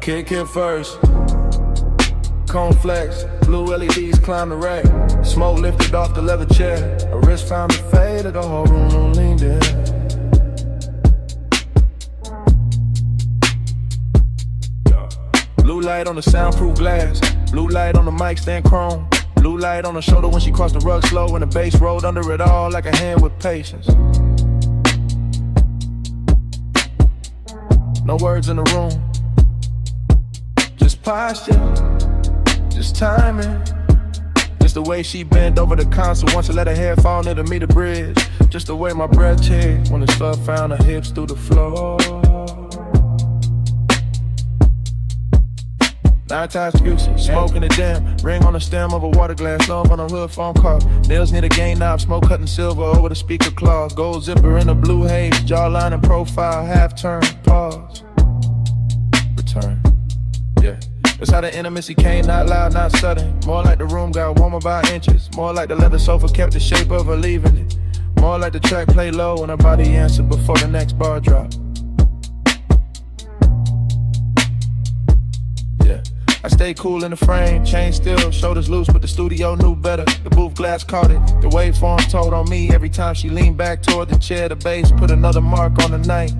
Kick it first. Cone flex, blue LEDs climb the rack. Smoke lifted off the leather chair. A wrist found the fade, the whole room leaned in. Blue light on the soundproof glass. Blue light on the mic stand chrome. Blue light on the shoulder when she crossed the rug slow. And the bass rolled under it all like a hand with patience. No words in the room. Just posture, just timing. Just the way she bent over the console once I let her hair fall near to meet the bridge. Just the way my breath changed when the stuff found her hips through the floor. 9 times excuses, smoking the dim. Ring on the stem of a water glass, love on a hood phone car. Nails near the game knob, smoke cutting silver over the speaker claws. Gold zipper in a blue haze, jawline and profile, half turn, pause. Return, yeah. That's how the intimacy came, not loud, not sudden. More like the room got warmer by inches. More like the leather sofa kept the shape of her leaving it. More like the track played low and her body answered before the next bar dropped. I stay cool in the frame, chain still, shoulders loose, but the studio knew better. The booth glass caught it, the waveform told on me. Every time she leaned back toward the chair, the bass put another mark on the night.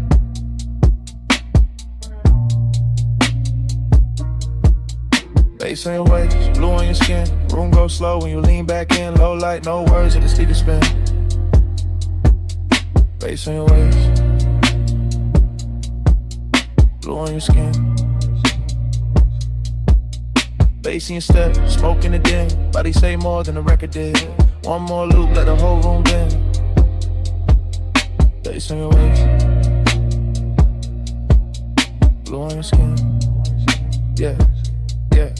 Bass in your waist, blue on your skin. Room goes slow when you lean back in. Low light, no words, and the speaker spin. Bass in your waist, blue on your skin. Bass in your step, smoke in the den. Body say more than the record did. One more loop, let the whole room bend. Bass in your waist, blue on your skin. Yeah, yeah.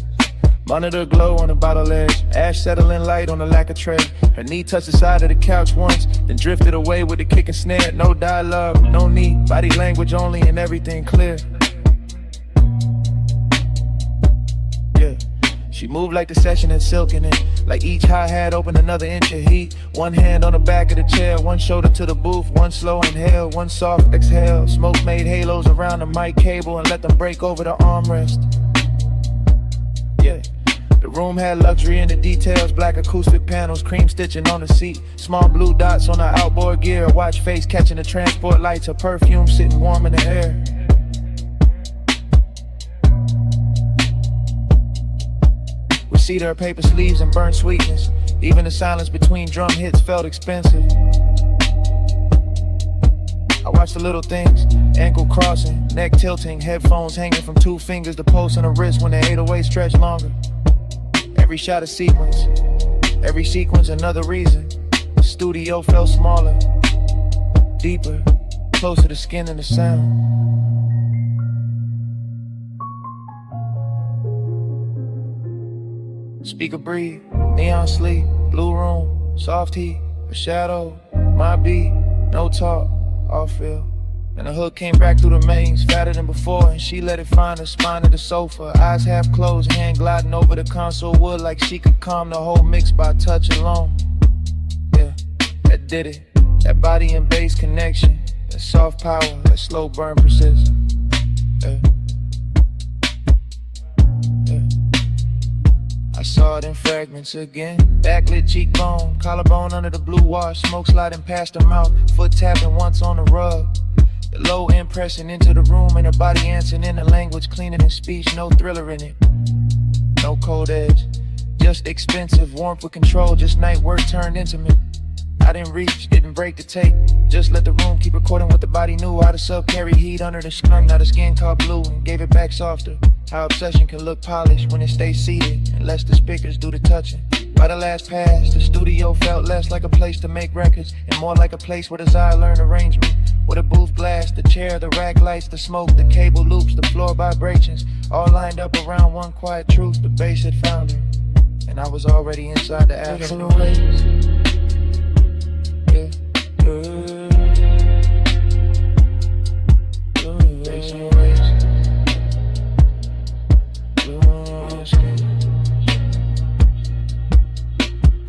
Monitor glow on the bottle edge. Ash settling light on the lacquer tray. Her knee touched the side of the couch once, then drifted away with the kick and snare. No dialogue, no need, body language only and everything clear. She moved like the session had silk in it. Like each hi-hat opened another inch of heat. One hand on the back of the chair, one shoulder to the booth. One slow inhale, one soft exhale. Smoke made halos around the mic cable and let them break over the armrest. Yeah, the room had luxury in the details. Black acoustic panels, cream stitching on the seat. Small blue dots on the outboard gear. Watch face catching the transport lights. Her perfume sitting warm in the air. See her paper sleeves and burnt sweetness. Even the silence between drum hits felt expensive. I watched the little things, ankle crossing, neck tilting, headphones hanging from 2 fingers, the pulse on the wrist when the 808 stretched longer. Every shot a sequence, every sequence another reason. The studio felt smaller, deeper, closer to skin and the sound. Speaker breathe, neon sleep, blue room, soft heat, a shadow, my beat, no talk, all feel. And the hook came back through the mains, fatter than before, and she let it find her spine of the sofa. Eyes half closed, hand gliding over the console wood like she could calm the whole mix by touch alone. Yeah, that did it, that body and bass connection, that soft power, that slow burn persists. Yeah. I saw it in fragments again. Backlit cheekbone, collarbone under the blue wash. Smoke sliding past her mouth, foot tapping once on the rug. The low end pressing into the room and her body answering in a language cleaner than speech. No thriller in it, no cold edge. Just expensive, warmth with control. Just night work turned intimate. I didn't reach, didn't break the tape. Just let the room keep recording what the body knew. How the sub carry heat under the skunk. Now the skin caught blue and gave it back softer. How obsession can look polished when it stays seated and lets the speakers do the touching. By the last pass, the studio felt less like a place to make records and more like a place where desire learned arrangement. With a booth glass, the chair, the rack lights, the smoke, the cable loops, the floor vibrations, all lined up around one quiet truth. The bass had found her, and I was already inside the afternoon. Yeah, bass in your waist.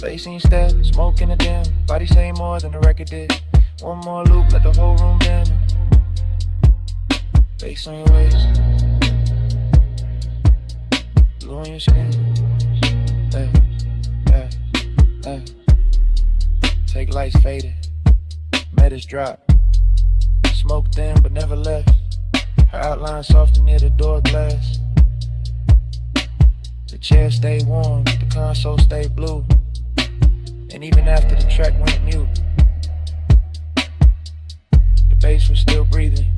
Bass in your step, smoke in the dim. Body say more than the record did. One more loop, let the whole room bend. Bass on your waist, your skin. Hey, hey, hey. Take lights faded, metas drop. Smoke thin but never left. Her outline softer near the door glass. The chair stay warm, the console stay blue. And even after the track went mute, the bass was still breathing.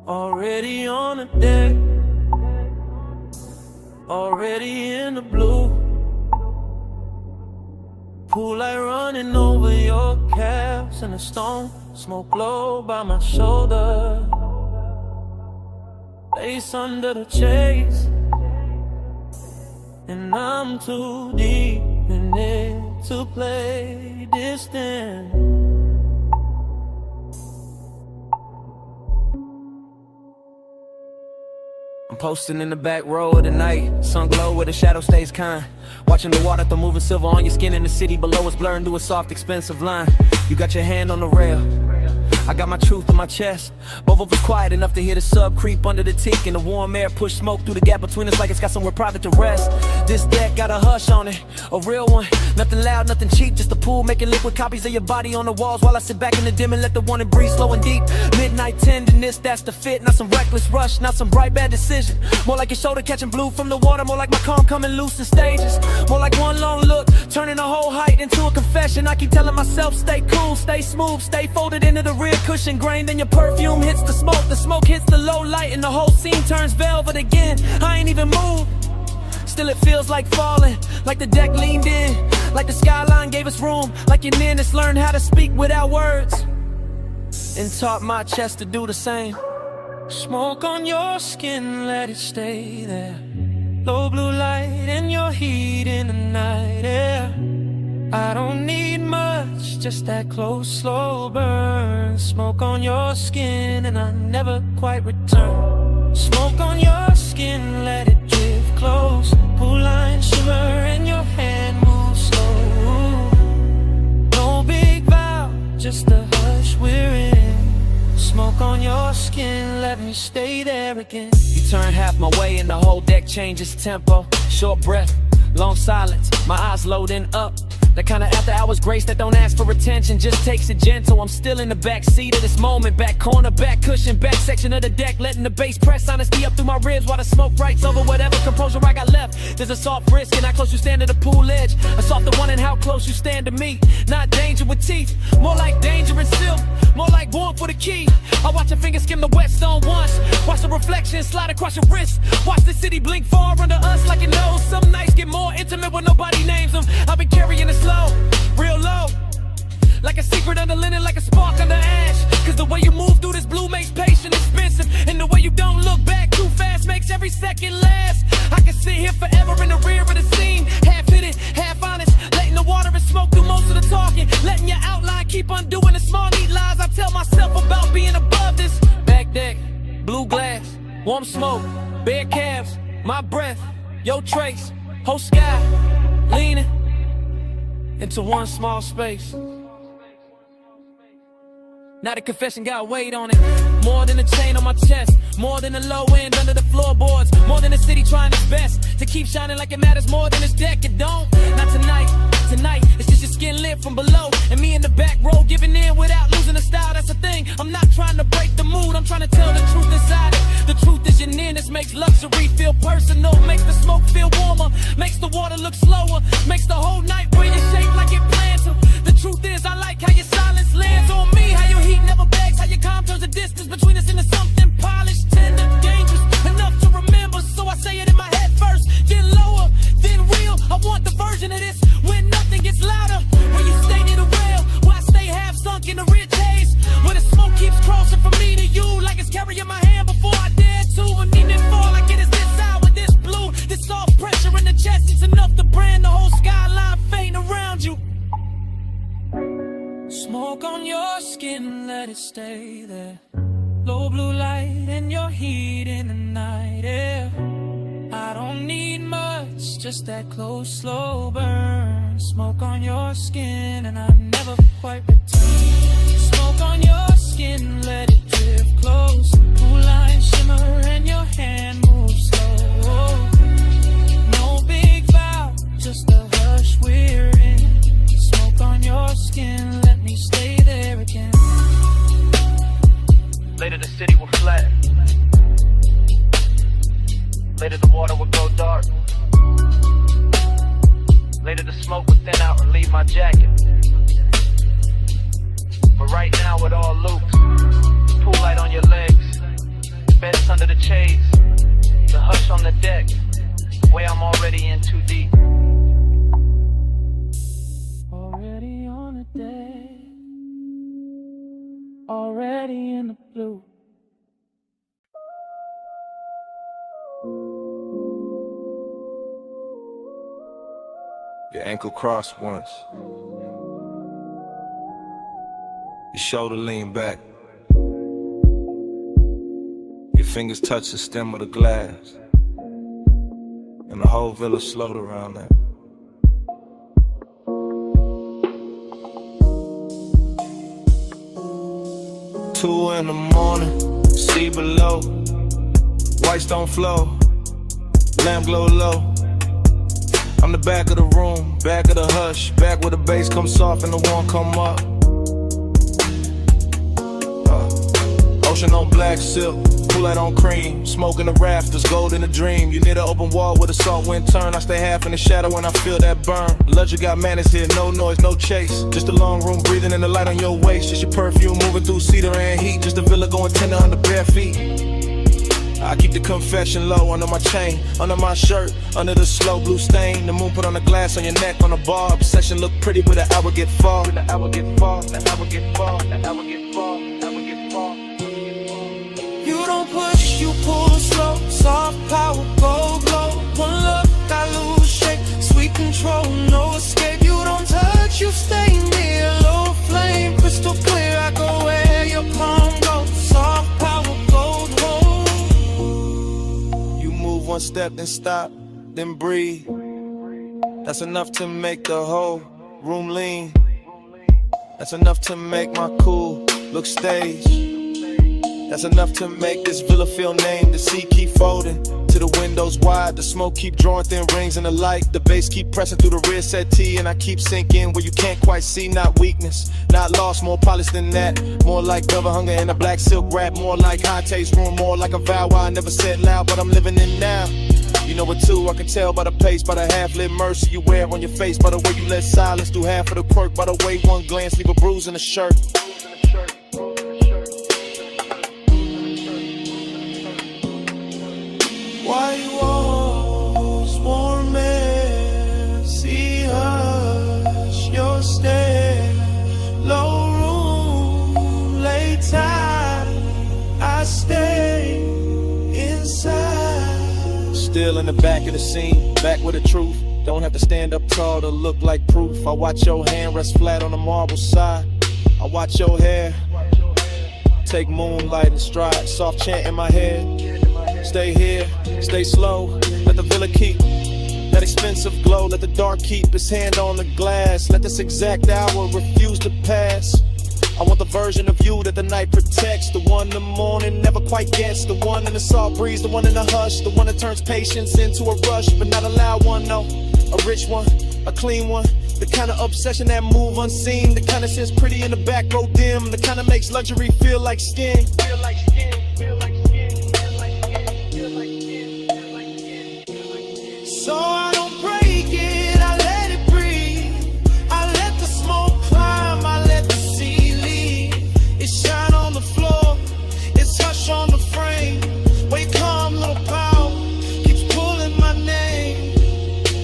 Already on the deck, already in the blue. Pool light running over your calves and the stone smoke low by my shoulder. Face under the chase, and I'm too deep in it to play distant. I'm posting in the back row of the night, sun glow where the shadow stays kind. Watching the water through moving silver on your skin in the city below us, blurring through a soft, expensive line. You got your hand on the rail, I got my truth in my chest. Both of us quiet enough to hear the sub creep under the teak, and the warm air push smoke through the gap between us like it's got somewhere private to rest. This deck got a hush on it, a real one. Nothing loud, nothing cheap, just a pool making liquid copies of your body on the walls while I sit back in the dim and let the wanted breathe slow and deep. Midnight tenderness, that's the fit. Not some reckless rush, not some bright bad decision. More like your shoulder catching blue from the water, more like my calm coming loose in stages. More like one long look, turning a whole height into a confession. I keep telling myself, stay cool, stay smooth, stay folded into the rear cushion grain. Then your perfume hits the smoke hits the low light, and the whole scene turns velvet again. I ain't even moved, still it feels like falling, like the deck leaned in, like the skyline gave us room, like your nearness learned how to speak without words, and taught my chest to do the same. Smoke on your skin, let it stay there. Low blue light and your heat in the night air. I don't need much, just that close, slow burn. Smoke on your skin and I never quite return. Smoke on your skin, let it drift close. Pool line shimmer and your hand moves slow. No big vow, just a hush we're in. Smoke on your skin, let me stay there again. You turn half my way and the whole deck changes tempo. Short breath, long silence, my eyes loading up. That kind of after hours grace that don't ask for attention, just takes it gentle. I'm still in the back seat of this moment, back corner, back cushion, back section of the deck, letting the bass press honesty up through my ribs while the smoke writes over whatever composure I got left. There's a soft risk in how close you stand to the pool edge, a softer one in how close you stand to me. Not danger with teeth, more like danger in silk, more like warmth for the key. I watch your fingers skim the wet stone once, watch the reflection slide across your wrist, watch the city blink far under us like it knows. Some nights get more intimate when nobody names them. I've been carrying this low, real low, like a secret under linen, like a spark under ash. Cause the way you move through this blue makes patience expensive, and the way you don't look back too fast makes every second last. I can sit here forever in the rear of the scene, half hidden, half honest, letting the water and smoke do most of the talking, letting your outline keep undoing the small neat lies I tell myself about being above this. Back deck, blue glass, warm smoke, bare calves, my breath, your trace, whole sky, leaning into one small space. Now the confession got weight on it, more than a chain on my chest, more than the low end under the floorboards, more than the city trying its best to keep shining like it matters more than this deck. It don't, not tonight, tonight it's just your skin lit from below, and me in the back row giving in without losing the style. That's the thing, I'm not trying to break the mood, I'm trying to tell the truth inside it. The truth is your nearness makes luxury feel personal, makes the smoke feel warmer, makes the water look slower, makes the whole night bring it shaped like it planned to. The truth is I like how your silence lands on me, how your heat never begs, how your calm turns the distance between us into something polished, tender, dangerous, enough to remember. So I say it in my head first, then lower, then real. I want the version of this when nothing gets louder, where you stay near the rail, where I stay half sunk in the rich haze, where the smoke keeps crossing from me to you like it's carrying my hand before I dare to. And even fall like it is this hour, this blue, this soft pressure in the chest, it's enough to brand the whole skyline faint around you. on your skin, let it stay there. Low blue light and your heat in the night air. I don't need much, just that close, slow burn. Smoke on your skin and I never quite return. Smoke on your skin, let it drift close. Blue line shimmer and your hand moves slow. No big vow, just a hush we're in. Smoke on your skin, let me stay there again. Later the city will flat. Later the water will go dark. Later the smoke will thin out and leave my jacket. But right now it all loops. Pool light on your legs, beds under the shades, the hush on the deck, way I'm already in too deep. Already on the deck, already in the blue. Your ankle crossed once. Your shoulder lean back. Your fingers touch the stem of the glass. And the whole village slowed around that. Two in the morning, see below. Whites don't flow, lamp glow low. I'm the back of the room, back of the hush, back where the bass comes soft and the warm come up. Ocean on black silk, pool light on cream, smoke in the rafters, gold in the dream. You near the open wall where the salt wind turn. I stay half in the shadow when I feel that burn. Legend got manners here, no noise, no chase. Just a long room breathing in the light on your waist. Just your perfume moving through cedar and heat. Just a villa going tender under bare feet. I keep the confession low under my chain, under my shirt, under the slow blue stain. The moon put on the glass on your neck on the bar. Obsession look pretty, but the hour get far. The hour get far, the hour get far, the hour get far, the hour get far. You don't push, you pull slow. Soft power, gold glow. One look, I lose shape. Sweet control, no escape. You don't touch, you stay near. Low flame, crystal clear. I go where your palm goes. Soft power, gold hold. One step, then stop, then breathe. That's enough to make the whole room lean. That's enough to make my cool look staged. That's enough to make this villa feel named. The sea keep folding to the windows wide. The smoke keep drawing thin rings in the light. The bass keep pressing through the rear settee. And I keep sinking where you can't quite see. Not weakness, not lost, more polished than that. More like velvet hunger in a black silk wrap. More like high taste room, more like a vow I never said loud, but I'm living in now. You know it too, I can tell by the pace, by the half-lit mercy you wear on your face, by the way you let silence do half of the quirk, by the way one glance leave a bruise in the shirt. White walls, warm air, see hush, your stare, low room, late time, I stay inside. Still in the back of the scene, back with the truth. Don't have to stand up tall to look like proof. I watch your hand rest flat on the marble side. I watch your hair take moonlight and stride. Soft chant in my head. Stay here, stay slow. Let the villa keep that expensive glow. Let the dark keep its hand on the glass. Let this exact hour refuse to pass. I want the version of you that the night protects. The one the morning never quite gets. The one in the soft breeze, the one in the hush. The one that turns patience into a rush. But not a loud one, no. A rich one, a clean one. The kind of obsession that move unseen. The kind that sits pretty in the back row dim. The kind that makes luxury feel like skin. Feel like skin, feel like skin, feel like skin, feel like skin, feel like skin, feel like skin. So I don't break it, I let it breathe. I let the smoke climb, I let the sea leave. It shine on the floor, it's hush on the frame. Wait calm, little power, keeps pulling my name.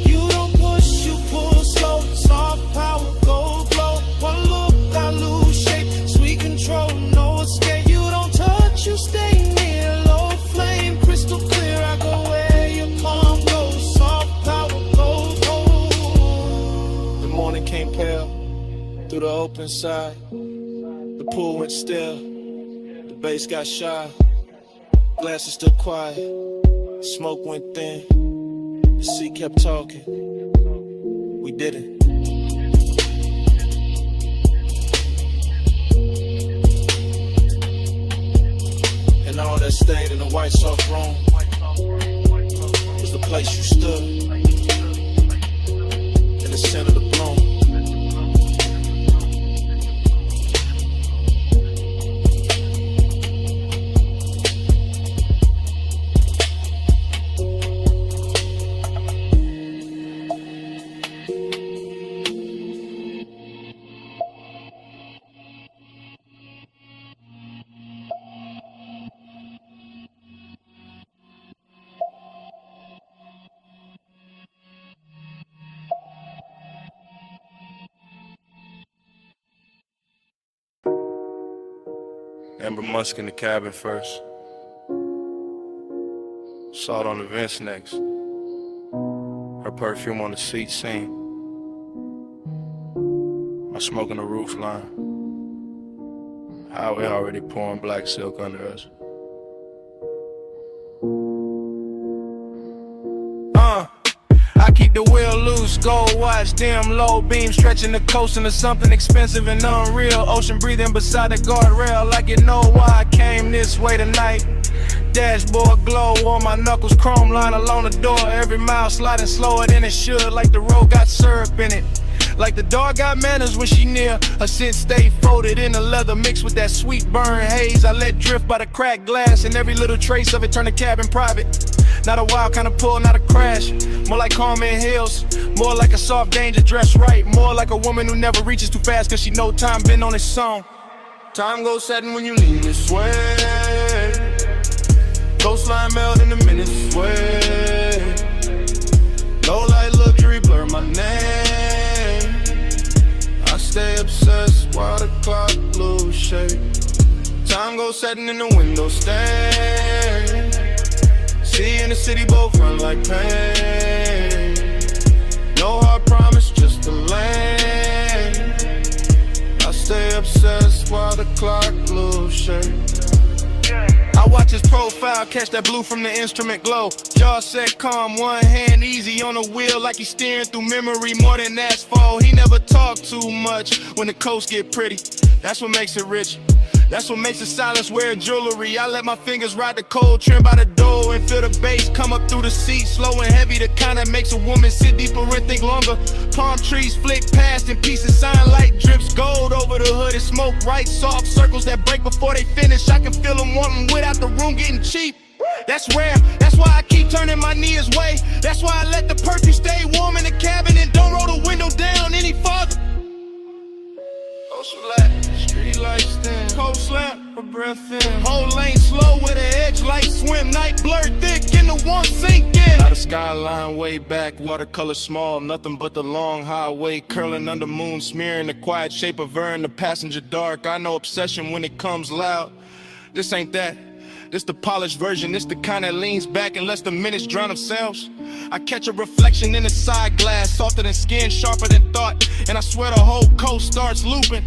You don't push, you pull slow. Soft power, gold glow. One look, I lose shape. Sweet control, no escape. You don't touch, you stay near. Low flame, crystal clear. I go where your palm goes. Soft power, gold hold. The morning came pale through the open side. The pool went still, the bass got shy, glasses stood quiet, smoke went thin, the sea kept talking, we did it. And all that stayed in the white soft room was the place you stood, in the center of the bloom. Amber Musk in the cabin first. Salt on the vents next. Her perfume on the seat seen. My smoke on the roof line. Highway already pouring black silk under us. I keep the wheel loose, gold watch, dim low beam, stretching the coast into something expensive and unreal. Ocean breathing beside the guardrail, like you know why I came this way tonight. Dashboard glow on my knuckles, chrome line along the door. Every mile sliding slower than it should, like the road got syrup in it. Like the dog got manners when she near. Her scent stay folded in the leather, mixed with that sweet burn haze I let drift by the cracked glass, and every little trace of it turn the cabin private. Not a wild kind of pull, not a crash. More like Carmen Hills, more like a soft danger dressed right. More like a woman who never reaches too fast, cause she know time been on its song. Time goes setting when you lean this way. Coastline melt in the minutes way. Low light luxury blur my name. I stay obsessed while the clock lose shape. Time goes setting in the window stand. See in the city both run like pain. No hard promise, just a lane. I stay obsessed while the clock lose shape. I watch his profile, catch that blue from the instrument glow. Jaw set calm, one hand easy on the wheel, like he's steering through memory more than asphalt. He never talk too much when the coast get pretty. That's what makes it rich. That's what makes the silence wear jewelry. I let my fingers ride the cold trim by the door and feel the bass come up through the seat, slow and heavy. The kind that makes a woman sit deeper and think longer. Palm trees flick past and pieces, sunlight drips gold over the hood. And smoke right, soft circles that break before they finish. I can feel them wanting without the room getting cheap. That's rare, that's why I keep turning my knee his way. That's why I let the perfume stay warm in the cabin and don't roll the window down any farther. Street lights dim, cold slap, a breath in. Whole lane slow with an edge light swim. Night blurred thick in the one sink in. Out of skyline way back, watercolor small. Nothing but the long highway curling under moon, smearing the quiet shape of her in the passenger dark. I know obsession when it comes loud. This ain't that. This the polished version, this the kind that leans back and lets the minutes drown themselves. I catch a reflection in the side glass, softer than skin, sharper than thought. And I swear the whole coast starts looping.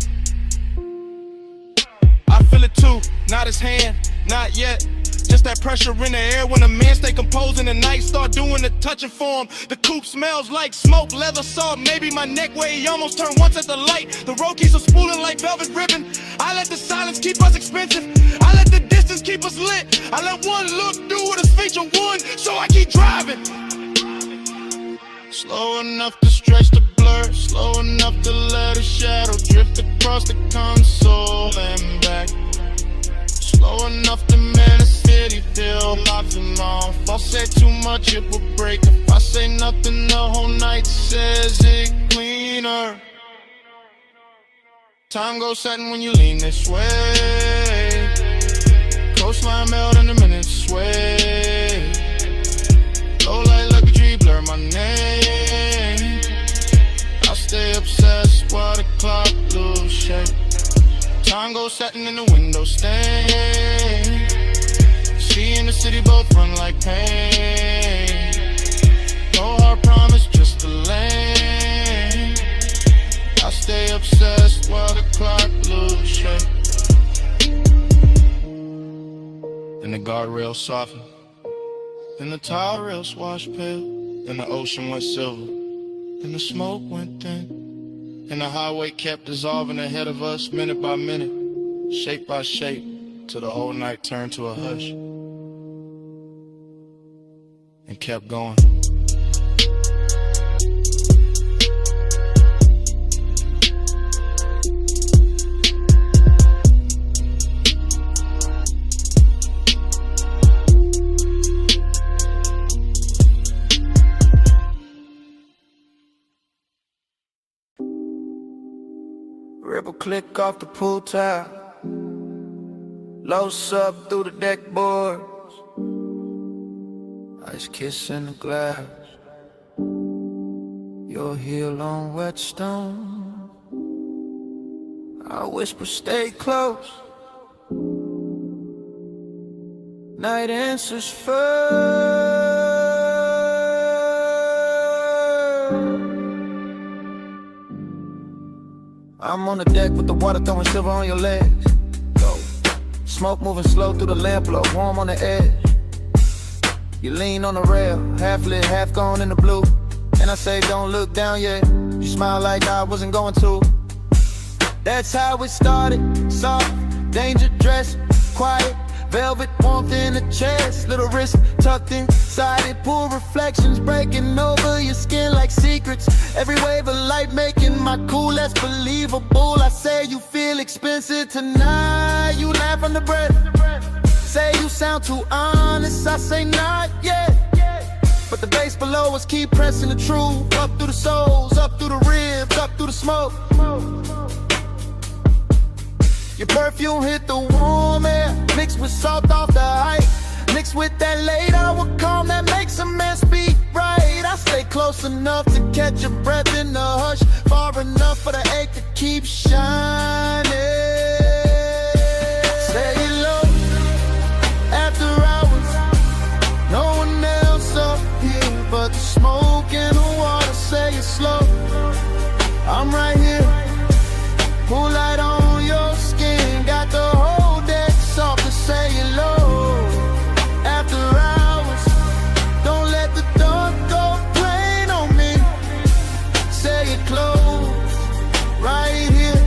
I feel it too, not his hand, not yet. Just that pressure in the air when a man stay composed in the night, start doing the touching for him. The coupe smells like smoke, leather salt, maybe my neck where he almost turned once at the light. The road keeps us spooling like velvet ribbon. I let the silence keep us expensive. I let the distance keep us lit. I let one look do what is feature one, so I keep driving. Slow enough to stretch the blur, slow enough to let a shadow drift across the console and back. Slow enough to make the city feel alive and on. If I say too much, it will break. If I say nothing, the whole night says it cleaner. Time goes setting when you lean this way. Coastline melt in the minutes sway. Low light luxury blur my name. I stay obsessed while the clock lose shape. Time goes setting in the window stain. See in the city both run like pain. No hard promise, just a lane. I stay obsessed while the clock lose shape. and the guardrail softened. Then the tire rails washed pale, then the ocean went silver, then the smoke went thin, and the highway kept dissolving ahead of us minute by minute, shape by shape, till the whole night turned to a hush and kept going. Ripple click off the pool tile, low sub through the deck boards, ice kiss in the glass, your heel on wet stone. I whisper stay close, night answers first. I'm on the deck with the water throwing silver on your legs. Go. Smoke moving slow through the lamp glow, warm on the edge. You lean on the rail, half lit, half gone in the blue. And I say don't look down yet. You smile like I wasn't going to. That's how it started, soft, danger dress, quiet, velvet warmth in the chest, little wrist tucked inside it, pool reflections breaking over your skin like secrets. Every wave of light making my cool less believable. I say you feel expensive tonight, you laugh under breath. Say you sound too honest, I say not yet. But the bass below us keep pressing the truth, up through the souls, up through the ribs, up through the smoke. Your perfume hit the warm air, mixed with salt off the height, mixed with that late hour calm that makes a man speak right. I stay close enough to catch your breath in the hush, far enough for the ache to keep shining. Say it low, after hours, no one else up here but the smoke and the water. Say it slow, I'm right here, pool light on your skin, got the whole deck soft to say it low. After hours, don't let the dark go plain on me. Say it close, right here.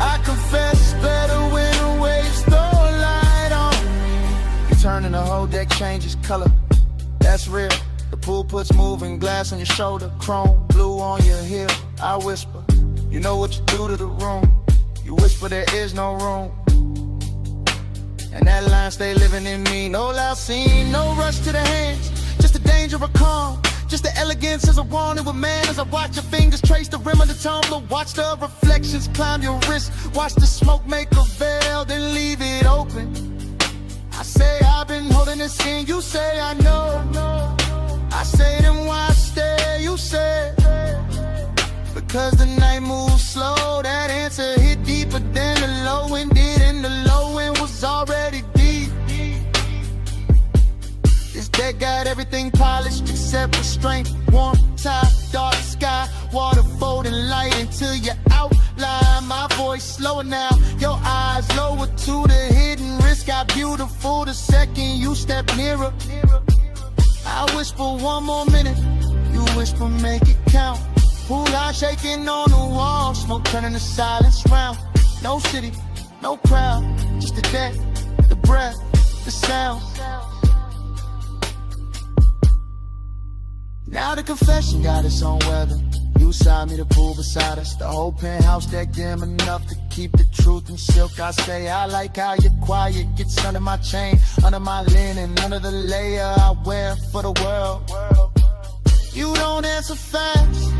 I confess better when the waves throw light on me. You turn and the whole deck changes color, that's real. The pool puts moving glass on your shoulder, chrome blue on your heel. I whisper, you know what you do to the room. You whisper there is no room, and that line stay living in me. No loud scene, no rush to the hands, just the danger of calm, just the elegance as I want it with man. As I watch your fingers trace the rim of the tumbler, watch the reflections climb your wrist, watch the smoke make a veil, then leave it open. I say I've been holding this in, you say I know. I say then why stay, you say because the night moves slow. That answer hit deeper than the low end did, and the low end was already deep. This deck got everything polished except restraint. Warm top, dark sky, water folding light into your outline. My voice slower now, your eyes lower to the hidden risk. Got beautiful the second you step nearer. I whisper one more minute, you whisper make it count. Pool light shaking on the wall, smoke turning to silence round. No city, no crowd, just the deck, the breath, the sound. Now the confession got its own weather. You side me, the pool beside us, the whole penthouse deck dim enough to keep the truth in silk. I say I like how you're quiet, gets under my chain, under my linen, under the layer I wear for the world. You don't answer fast,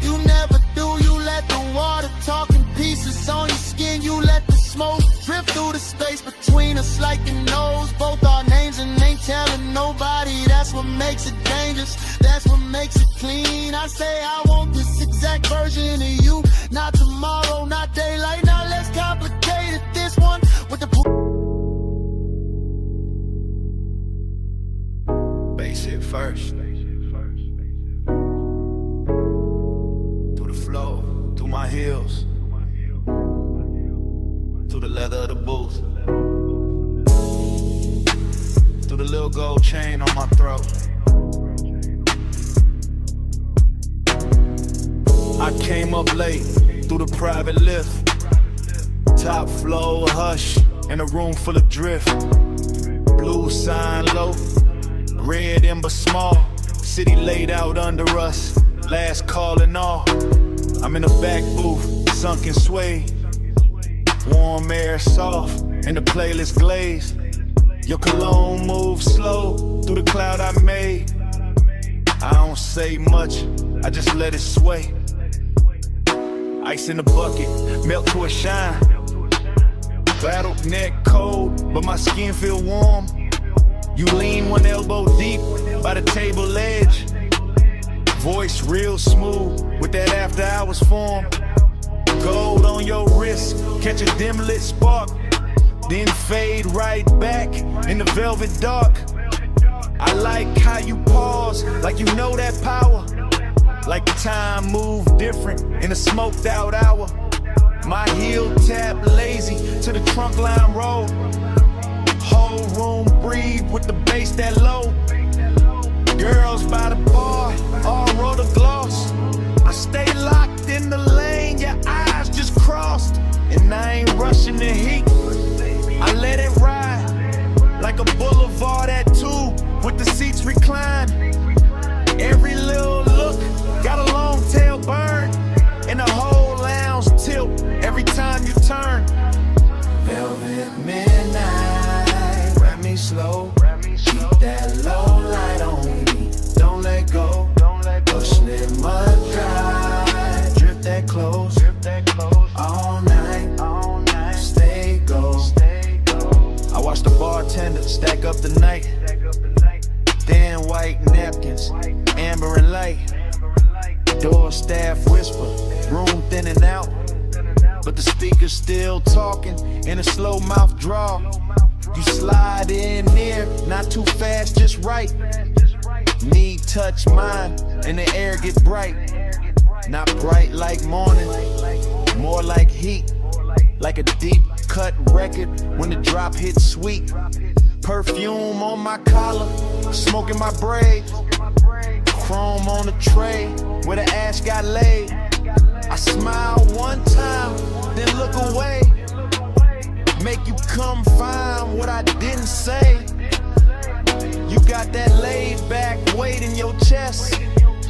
you never do. You let the water talk in pieces on your skin. You let the smoke drift through the space between us like it knows both our names and ain't telling nobody. That's what makes it dangerous, that's what makes it clean. I say I want this exact version of you, not tomorrow, not daylight. Now let's complicate it, this one with the bass hit first. Flow through my heels, through the leather of the booth. little gold chain on my throat. I came up late through the private lift. Top floor, hush, in a room full of drift. Blue sign low, red ember small. City laid out under us, last call and all. I'm in the back booth, sunken sway. Warm air soft, and the playlist glaze. Your cologne moves slow through the cloud I made. I don't say much, I just let it sway. Ice in the bucket, melt to a shine. Battled neck cold, but my skin feel warm. You lean one elbow deep by the table edge. Voice real smooth with that after hours form. Gold on your wrist, catch a dim lit spark. Then fade right back in the velvet dark. I like how you pause, like you know that power. Like time moved different in a smoked out hour. My heel tap lazy to the trunk line roll. Whole room breathe with the bass that low. Girls by the bar, all roll the gloss. I stay locked in the lane, your eyes just crossed. And I ain't rushing the heat, I let it ride. Like a boulevard at 2 with the seats reclined. Every little look got a long tail burn. And the whole lounge tilt every time you turn. Velvet midnight, wrap me slow. Keep that low light on me, don't let go. Push my dry, drip that close. All night, stay go. I watch the bartender stack up the night. Thin white napkins, amber and light. Door staff whisper, room thinning out. But the speaker's still talking in a slow mouth draw. You slide in near, not too fast, just right. Knee touch mine, and the air get bright. Not bright like morning, more like heat. Like a deep cut record when the drop hits sweet. Perfume on my collar, smoke in my braid. Chrome on the tray where the ash got laid. I smile one time, then look away. Make you come find what I didn't say. You got that laid back weight in your chest.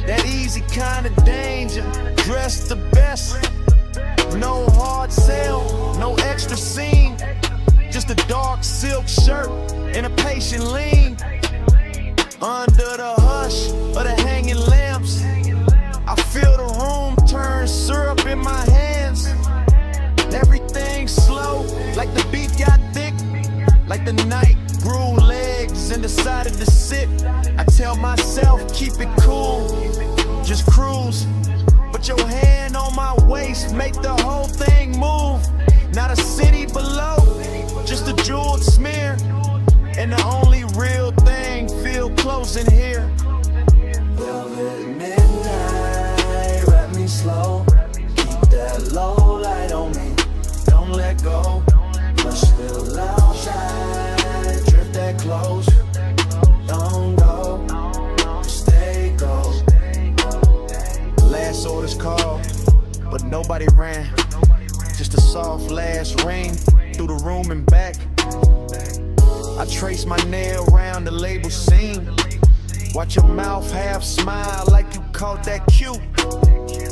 That easy kind of danger, dressed the best. No hard sell, no extra scene. Just a dark silk shirt and a patient lean. Under the hush of the hanging lamps, I feel the room turn syrup in my hands. Everything slow, like the beat got thick. Like the night grew legs and decided to sit. I tell myself, keep it cool, just cruise. Put your hand on my waist, make the whole thing move. Not a city below, just a jeweled smear. And the only real thing feel close in here. Velvet midnight, wrap me slow. Keep that low light on me, don't let go. Push still outside, drift that close. Don't go, stay go. Last orders called, but nobody ran. Just a soft last ring through the room and back. I trace my nail around the label seam. Watch your mouth half smile like you caught that cue.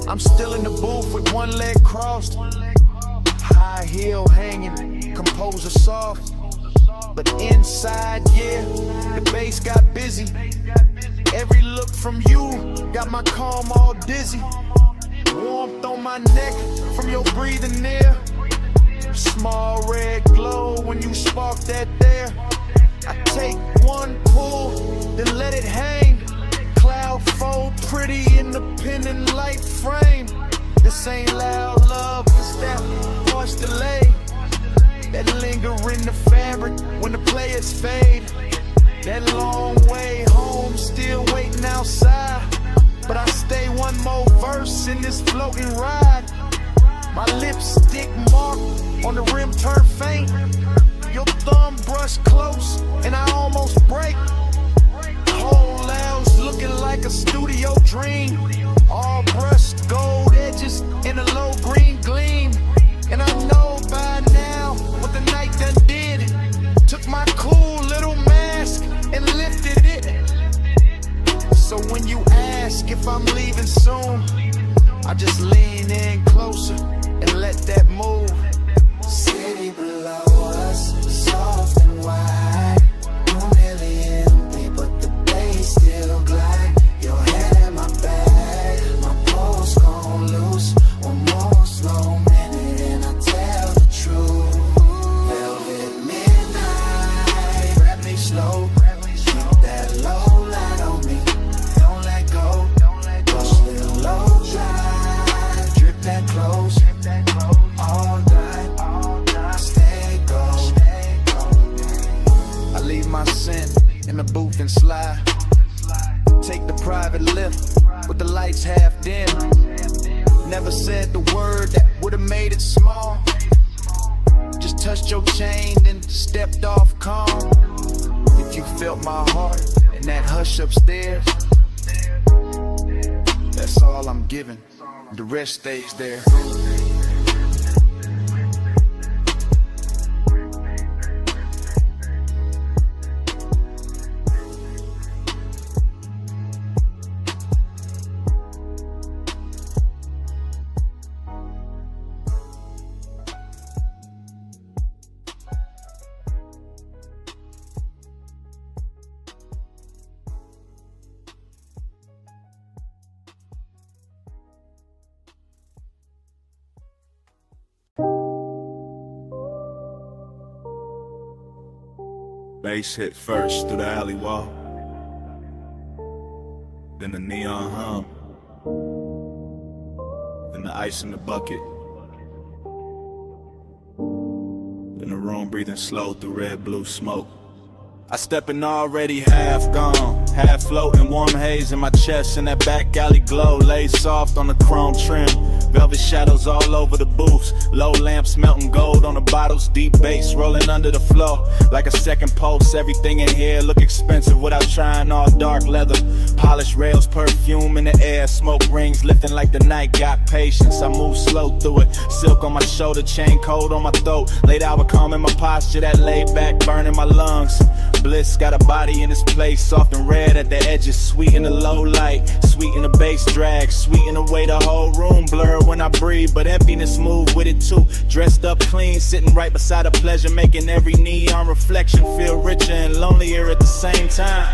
I'm still in the booth with one leg crossed. High heel hanging, composer soft. But inside, yeah, the bass got busy. Every look from you got my calm all dizzy. Warmth on my neck from your breathing near. Small red glow when you spark that there. I take one pull, then let it hang. Cloud fold pretty in the pendant light frame. This ain't loud love, it's that harsh delay that linger in the fabric when the players fade. That long way home, still waiting outside. But I stay one more verse in this floating ride. My lipstick mark on the rim turn faint. Your thumb brush close and I almost break. a studio dream. All brushed gold edges in a low green gleam. And I know by now what the night done did. Took my cool little mask and lifted it. So when you ask if I'm leaving soon, I just lean in closer and let that move. City below us, soft and wide. Room nearly empty, but the bass still glide. Your head in my bag, my pulse gon' loose. One more slow minute and I tell the truth. Velvet midnight, grab me slow. Keep that low light on me, don't let go. Push little low drive, drip that close. All night, stay gold. I leave my scent in the booth and slide. Take the private lift with the lights half dim. Never said the word that would've made it small. Just touched your chain, then stepped off calm. If you felt my heart in that hush upstairs, that's all I'm giving. The rest stays there. Bass hit first through the alley wall, then the neon hum, then the ice in the bucket, then the room breathing slow through red blue smoke. I step in already half gone, half floating, warm haze in my chest, and that back alley glow lays soft on the chrome trim. Velvet shadows all over the booths, low lamps melting gold on the bottles, deep bass rolling under the floor. Like a second pulse, everything in here look expensive without trying, all dark leather. Polished rails, perfume in the air, smoke rings lifting like the night got patience. I move slow through it, silk on my shoulder, chain cold on my throat. Late hour calm in my posture, that laid back burning my lungs. Bliss got a body in this place, soft and red at the edges, sweet in the low light, sweet in the bass drag, sweet in the way the whole room blur when I breathe, but emptiness move with it too. Dressed up clean, sitting right beside a pleasure, making every neon reflection feel richer and lonelier at the same time.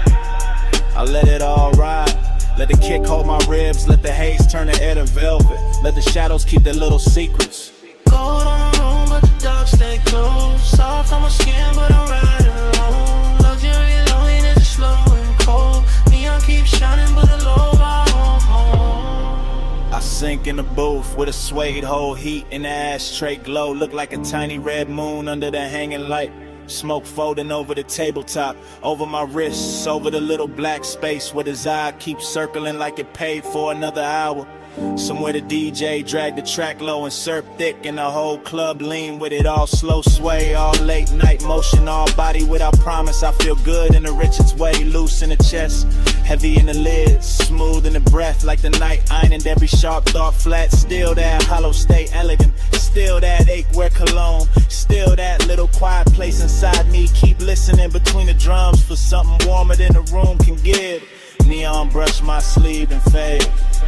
I let it all ride, let the kick hold my ribs, let the haze turn the air to velvet, let the shadows keep their little secrets. Cold on the room, but the dark stay close. Soft on my skin, but I'm riding alone. Luxury loneliness is slow and cold. Neon keeps shining, but the low I won't hold. I sink in the booth with a suede hole, heat in the ashtray glow. Look like a tiny red moon under the hanging light. Smoke folding over the tabletop, over my wrists, over the little black space where his eye keeps circling like it paid for another hour. Somewhere the DJ dragged the track low and surf thick, and the whole club lean with it, all slow sway, all late night motion, all body without promise. I feel good in the richest way, loose in the chest, heavy in the lids, smooth in the breath, like the night ironed every sharp thought flat. Still that hollow stay elegant, still that ache where cologne, still that little quiet place inside me. Keep listening between the drums for something warmer than the room can give. Neon brush my sleeve and fade,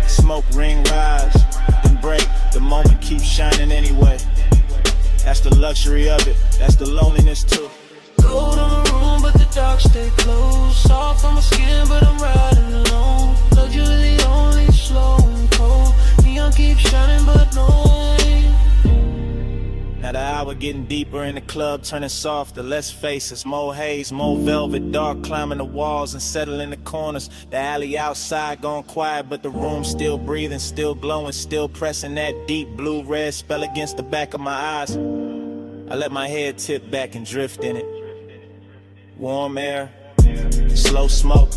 smoke ring rise, then break, the moment keeps shining anyway. That's the luxury of it, that's the loneliness too. Cold on the room, but the dark stay close. Soft on my skin, but I'm riding alone. Luxury only slow and cold. Neon keeps shining, but no way. Now the hour getting deeper in the club, turning softer, less faces, more haze, more velvet, dark climbing the walls and settling the corners. The alley outside gone quiet, but the room still breathing, still glowing, still pressing that deep blue-red spell against the back of my eyes. I let my head tip back and drift in it. Warm air, slow smoke,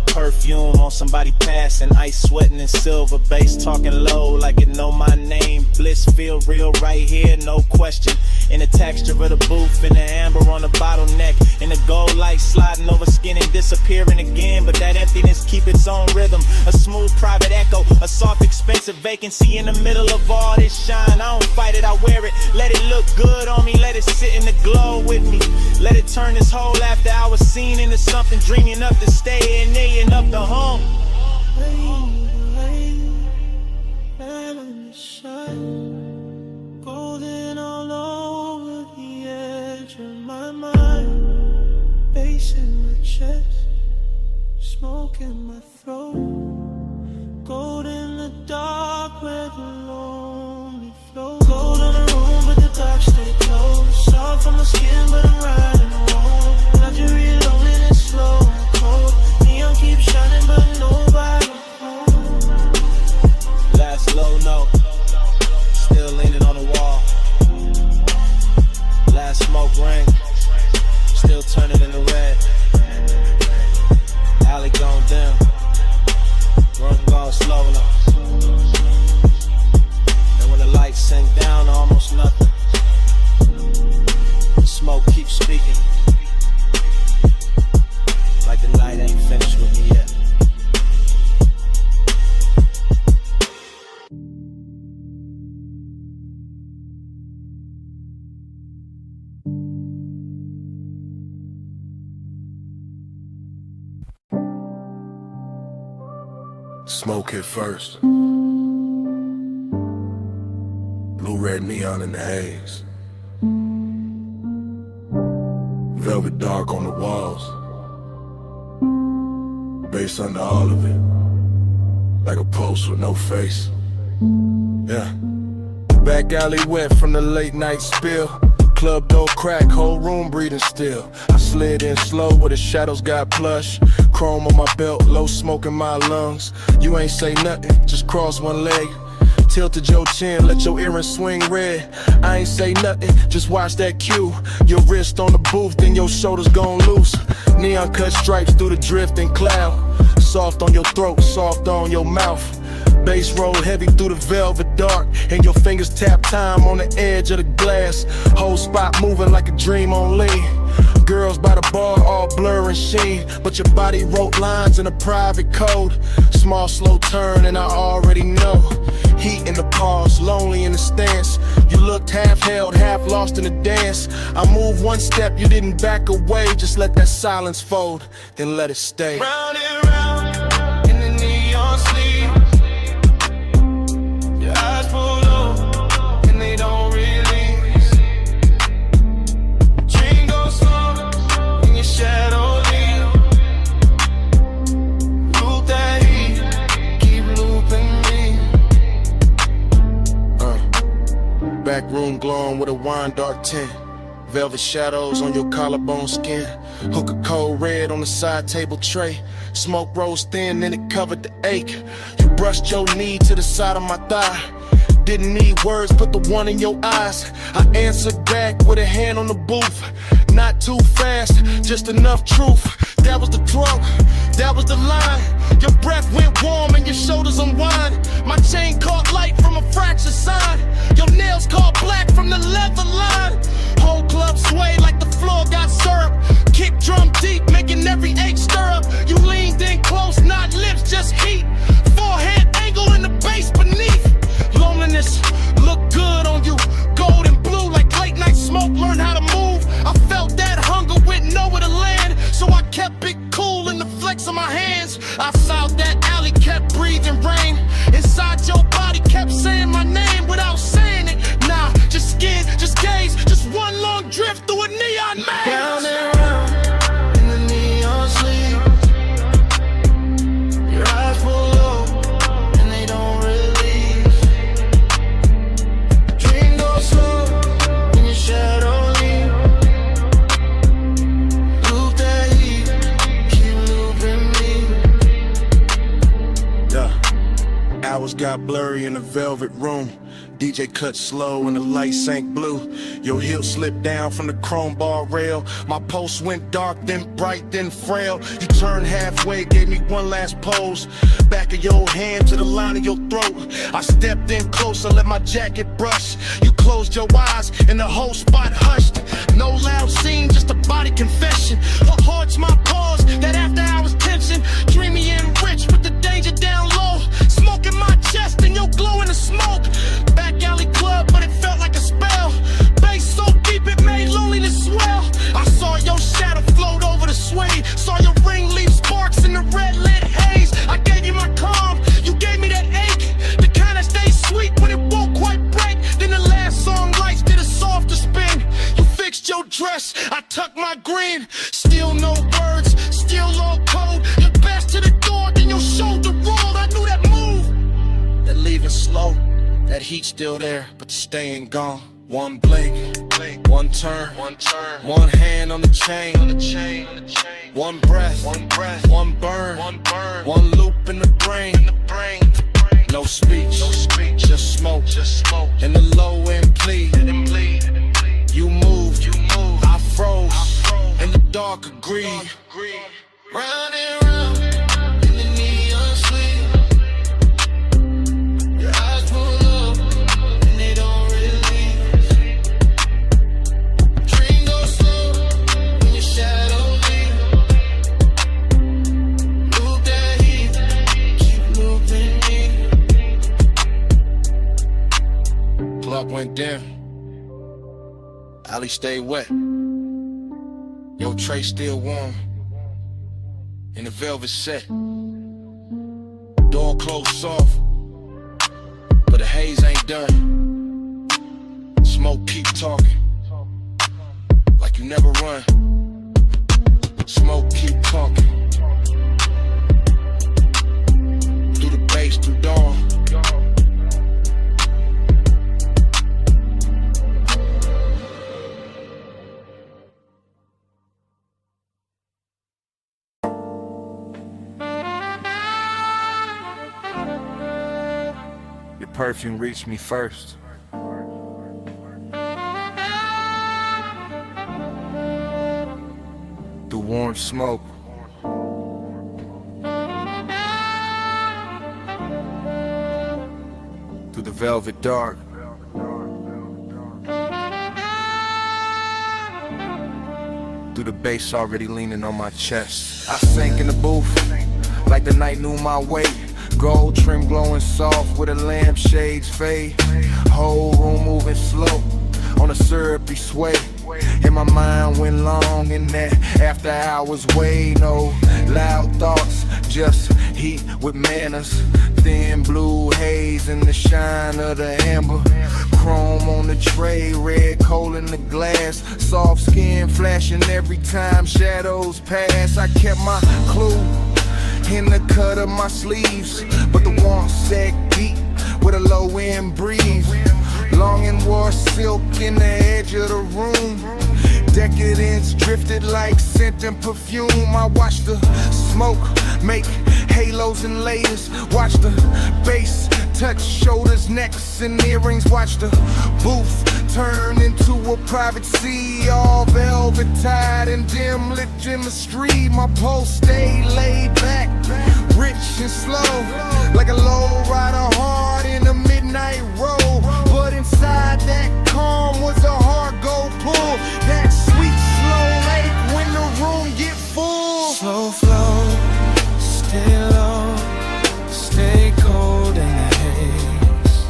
soft perfume on somebody passing, ice sweating in silver, bass talking low like it know my name. Bliss feel real right here, no question. In the texture of the booth, in the amber on the bottleneck, in the gold light sliding over skin and disappearing again. But that emptiness keep its own rhythm, a smooth private echo, a soft expensive vacancy in the middle of all this shine. I don't fight it, I wear it, let it look good on me, let it sit in the glow with me. Let it turn this whole after hours scene into something dreamy enough to stay in there and up the home. Golden all over the edge of my mind, bass in my chest, smoke in my throat, gold in the dark where the lonely flow. Gold on the room but the dark stay closed, soft on my skin but I'm riding home. Luxury loneliness slow and cold, neon keeps shining but nobody home. Last low note, still leaning on the wall. Last smoke ring, still turning into red. Alley gone down, room gone slow enough. And when the lights sink down to almost nothing, the smoke keeps speaking, like the night ain't finished with me yet. Smoke hit first. Blue red neon in the haze. Velvet dark on the walls. Bass under all of it. Like a post with no face. Yeah. Back alley wet from the late night spill. Club door crack, whole room breathing still. I slid in slow where the shadows got plush. Chrome on my belt, low smoke in my lungs. You ain't say nothing, just cross one leg. Tilted your chin, let your earrings swing red. I ain't say nothing, just watch that cue. Your wrist on the booth, then your shoulders gon' loose. Neon cut stripes through the drifting cloud. Soft on your throat, soft on your mouth. Bass roll heavy through the velvet dark, and your fingers tap time on the edge of the glass. Whole spot moving like a dream on lean. Girls by the bar all blur and sheen, but your body wrote lines in a private code. Small slow turn and I already know. Heat in the pause, lonely in the stance. You looked half held, half lost in the dance. I moved one step, you didn't back away. Just let that silence fold, then let it stay. Round and round in the neon sleep. Your eyes pull low and they don't release. Dream goes slow in your shadow leave. Loop that heat, keep looping me. Back room glowing with a wine dark tint. Velvet shadows on your collarbone skin. Hook a cold red on the side table tray. Smoke rose thin and it covered the ache. You brushed your knee to the side of my thigh. Didn't need words, put the one in your eyes. I answered back with a hand on the booth. Not too fast, just enough truth. That was the drunk, that was the line. Your breath went warm and your shoulders unwind. My chain caught light from a fractured sign. Your nails caught black from the leather line. Whole club swayed like the floor got syrup. Kick drum deep, making every ache stir up. You leaned in close, not lips, just heat. Forehead angle in the bass beneath. Loneliness looked good on you. Gold and blue like late night smoke. Learn how to move. I felt that hunger with nowhere to land, so I kept it cool in the flex of my hands. I south that alley, kept breathing rain. Inside your body kept saying my name without saying it. Nah, just skin, just gaze, just one long drift through a neon maze. Round and round in the neon sleep. Your eyes pull low and they don't release. Dream goes slow in your shadow leave. Loop that heat, keep looping me. Yeah. Hours got blurry in the velvet room. DJ cut slow and the light sank blue. Your heel slipped down from the chrome bar rail. My pulse went dark, then bright, then frail. You turned halfway, gave me one last pose. Back of your hand to the line of your throat. I stepped in closer, let my jacket brush. You closed your eyes and the whole spot hushed. No loud scene, just a body confession. What haunts my pause, that after hours tension. Dreamy and rich with the danger down low. Smoke in my chest and your glow in the smoke. Back alley club, but it felt like a spell. Bass so deep it made loneliness swell. I saw your shadow float over the sway. Saw your ring leave sparks in the red lit haze. I gave you my calm, you gave me that ache. The kind that stays sweet when it won't quite break. Then the last song lights did a softer spin. You fixed your dress, I tucked my green. Still no words, still low code. Your best to the door, then your shoulder rolled. I knew that move, that leaving slow. That heat still there, but the staying gone. One blink, one turn, one hand on the chain, one breath, one burn, one loop in the brain. No speech, just smoke, and the low end plead. You moved, I froze, and the dark agreed. Round and round in the neon sleep. Your eyes pull up and they don't release. Dream goes slow when your shadow leaves. Loop that heat, keep looping me. Club went dim, alley stayed wet. Your tray still warm in the velvet set. Door closed soft, but the haze ain't done. Smoke keep talking, like you never run. Smoke keep talking, through the bass, through dawn. Your perfume reached me first. Through warm smoke. Through the velvet dark. Through the bass already leaning on my chest. I sank in the booth like the night knew my weight. Gold trim glowing soft with a lampshade's fade. Whole room moving slow on a syrupy sway. And my mind went long in that after hours way. No loud thoughts, just heat with manners. Thin blue haze in the shine of the amber. Chrome on the tray, red coal in the glass. Soft skin flashing every time shadows pass. I kept my clue in the cut of my sleeves, but the warmth set deep with a low end breeze. Longing wore silk in the edge of the room. Decadence drifted like scent and perfume. I watched the smoke make halos and layers. Watch the bass touch shoulders, necks, and earrings. Watch the booth turn into a private sea, all velvet tied and dim lit chemistry. My pulse stayed laid back, rich and slow, like a low rider hard in a midnight roll. But inside that calm was a hard gold pull. That sweet slow lake when the room get full. Slow flow, stay low, stay cold in the haze.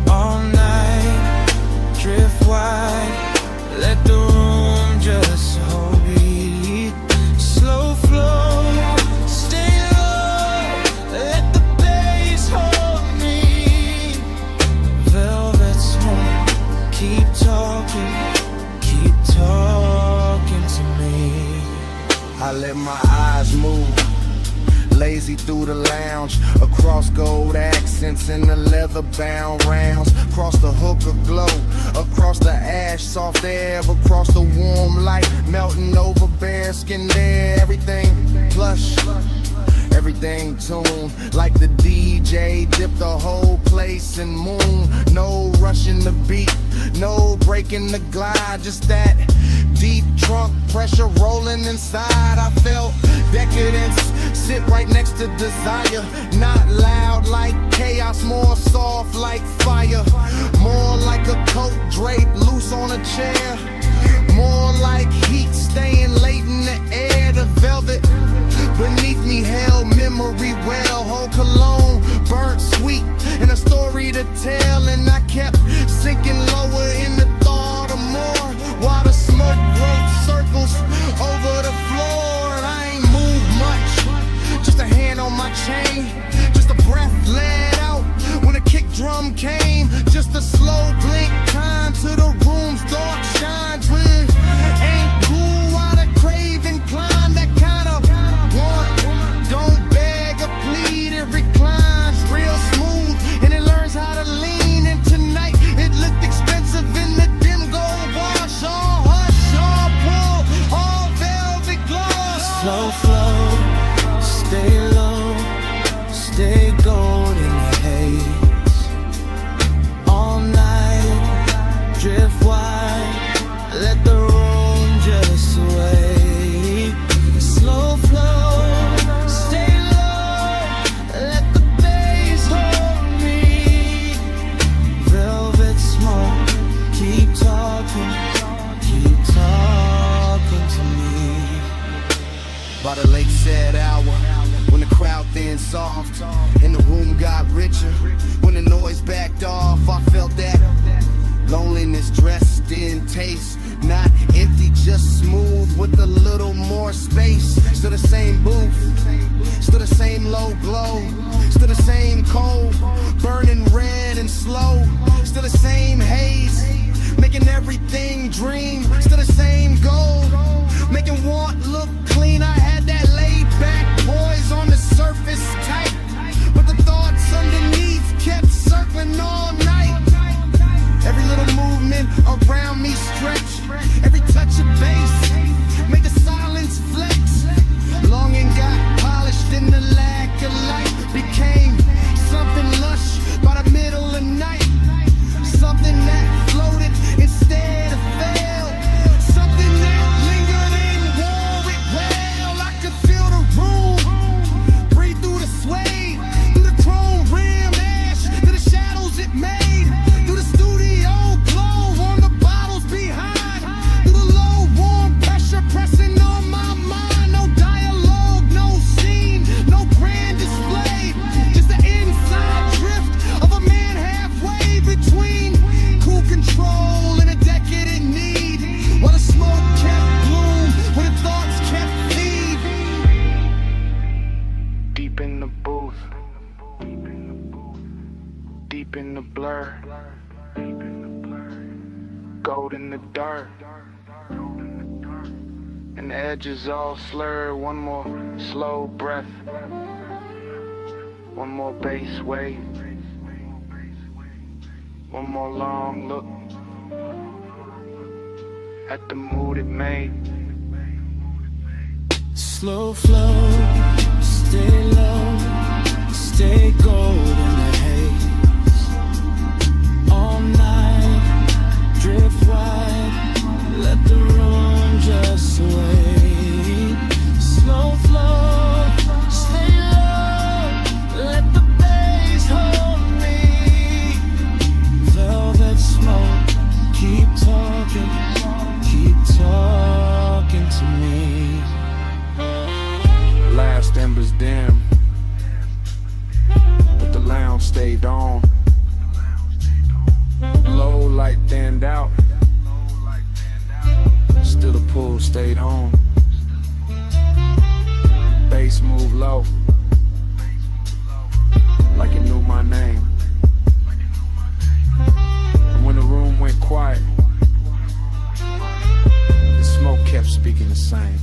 All night, drift wide, let the room just hold beat. Slow flow, stay low, let the bass hold me. Velvet smoke, keep talking to me. I let my eyes move, lazy through the lounge, across gold accents and the leather bound rounds, across the hookah glow, across the ash soft air, across the warm light, melting over bare skin there. Everything plush, Everything tuned like the DJ dipped the whole place in moon. No rushing the beat, no breaking the glide, just that deep trunk pressure rolling inside. I felt decadence sit right next to desire. Not loud like chaos, more soft like fire. More like a coat draped loose on a chair. More like heat staying late in the air. The velvet beneath me held memory well. Whole cologne burnt sweet and a story to tell. And I kept sinking lower in the thought of more, while the smoke wrote circles over the floor. And I ain't moved much, just a hand on my chain, just a breath let out when a kick drum came. Just a slow blink time to the room's dark shine. Dream ain't cool while the craving climb. That kind of want don't beg or plead, it reclines real smooth and it learns how to lean. And tonight it looked expensive in the dim gold wash. All hush, all pull, all velvet gloss. Slow flow, stay low, stay gold in the haze. All night, drift wide, let the room just sway. Slow flow, stay low, let the bass hold me. Velvet smoke, keep talking to me. By the late said hour, when the crowd thinned soft and the room got richer, when the noise backed off, I felt that loneliness dressed in taste. Not empty, just smooth with a little more space. Still the same booth, still the same low glow, still the same cold, burning red and slow. Still the same haze, making everything dream. Still the same goal, making want look clean. I had that laid back poise on the surface tight, but the thoughts underneath kept circling all night. Every little movement around me stretch, every touch of bass made the silence flex. Longing got polished in the lack of light, became something lush by the middle of night. Something that floated instead of fell, something that lingered and wore it well. I could feel the room breathe through the sway, through the chrome rim ash, through the shadows it made, through the studio glow on the bottles behind, through the low warm pressure pressing on my mind. No dialogue, no scene, no grand display, just the inside drift of a man halfway between cool control and a decadent need, while the smoke kept bloom, when the thoughts kept feed. Deep in the booth, deep in the blur, gold in the dirt, and the edges all slur. One more slow breath, one more bass wave, one more long look at the mood it made. Slow flow, stay low, stay gold in the haze. All night, drift wide, let the room just sway. Slow flow, stay low, let the bass hold me. Velvet smoke, keep talking to me. Last embers dim, but the lounge stayed on. Low light thinned out, still the pool stayed home. Bass moved low, like it knew my name. And when the room went quiet, the smoke kept speaking the same.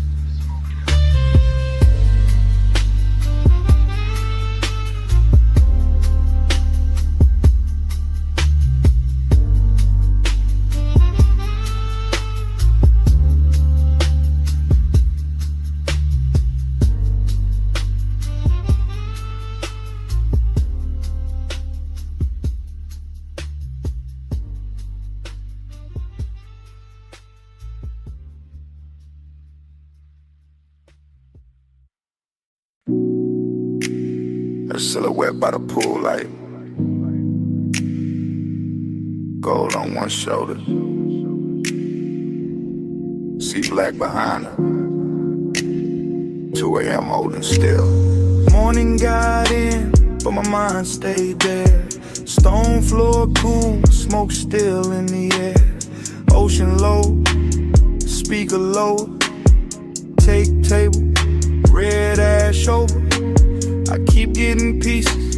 A silhouette by the pool light. Gold on one shoulder. See black behind her. 2 a.m. holding still. Morning got in, but my mind stayed there. Stone floor cool, smoke still in the air. Ocean low, speaker low. Take table, red ash over. I keep getting pieces,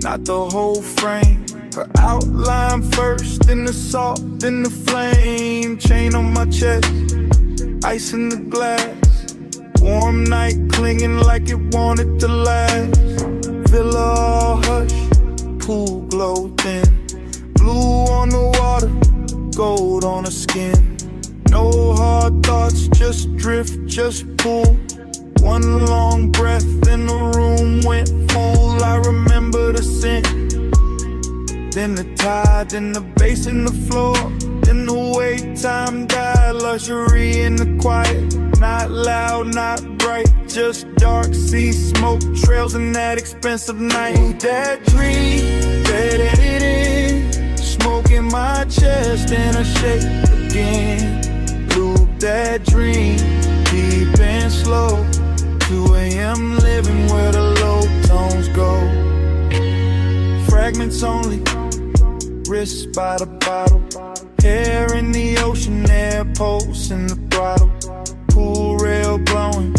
not the whole frame. Her outline first, then the salt, then the flame. Chain on my chest, ice in the glass. Warm night clinging like it wanted to last. Villa all hush, pool glow thin. Blue on the water, gold on the skin. No hard thoughts, just drift, just pull. One long breath and the room went full. I remember the scent, then the tide, then the bass in the floor, then the way time died. Luxury in the quiet, not loud, not bright, just dark sea smoke trails in that expensive night. That dream, that it in, smoke in my chest and I shake again. Loop that dream, deep and slow. 2 a.m. living where the low tones go. Fragments only, wrists by the bottle. Hair in the ocean, air pulse in the throttle. Pool rail glowing,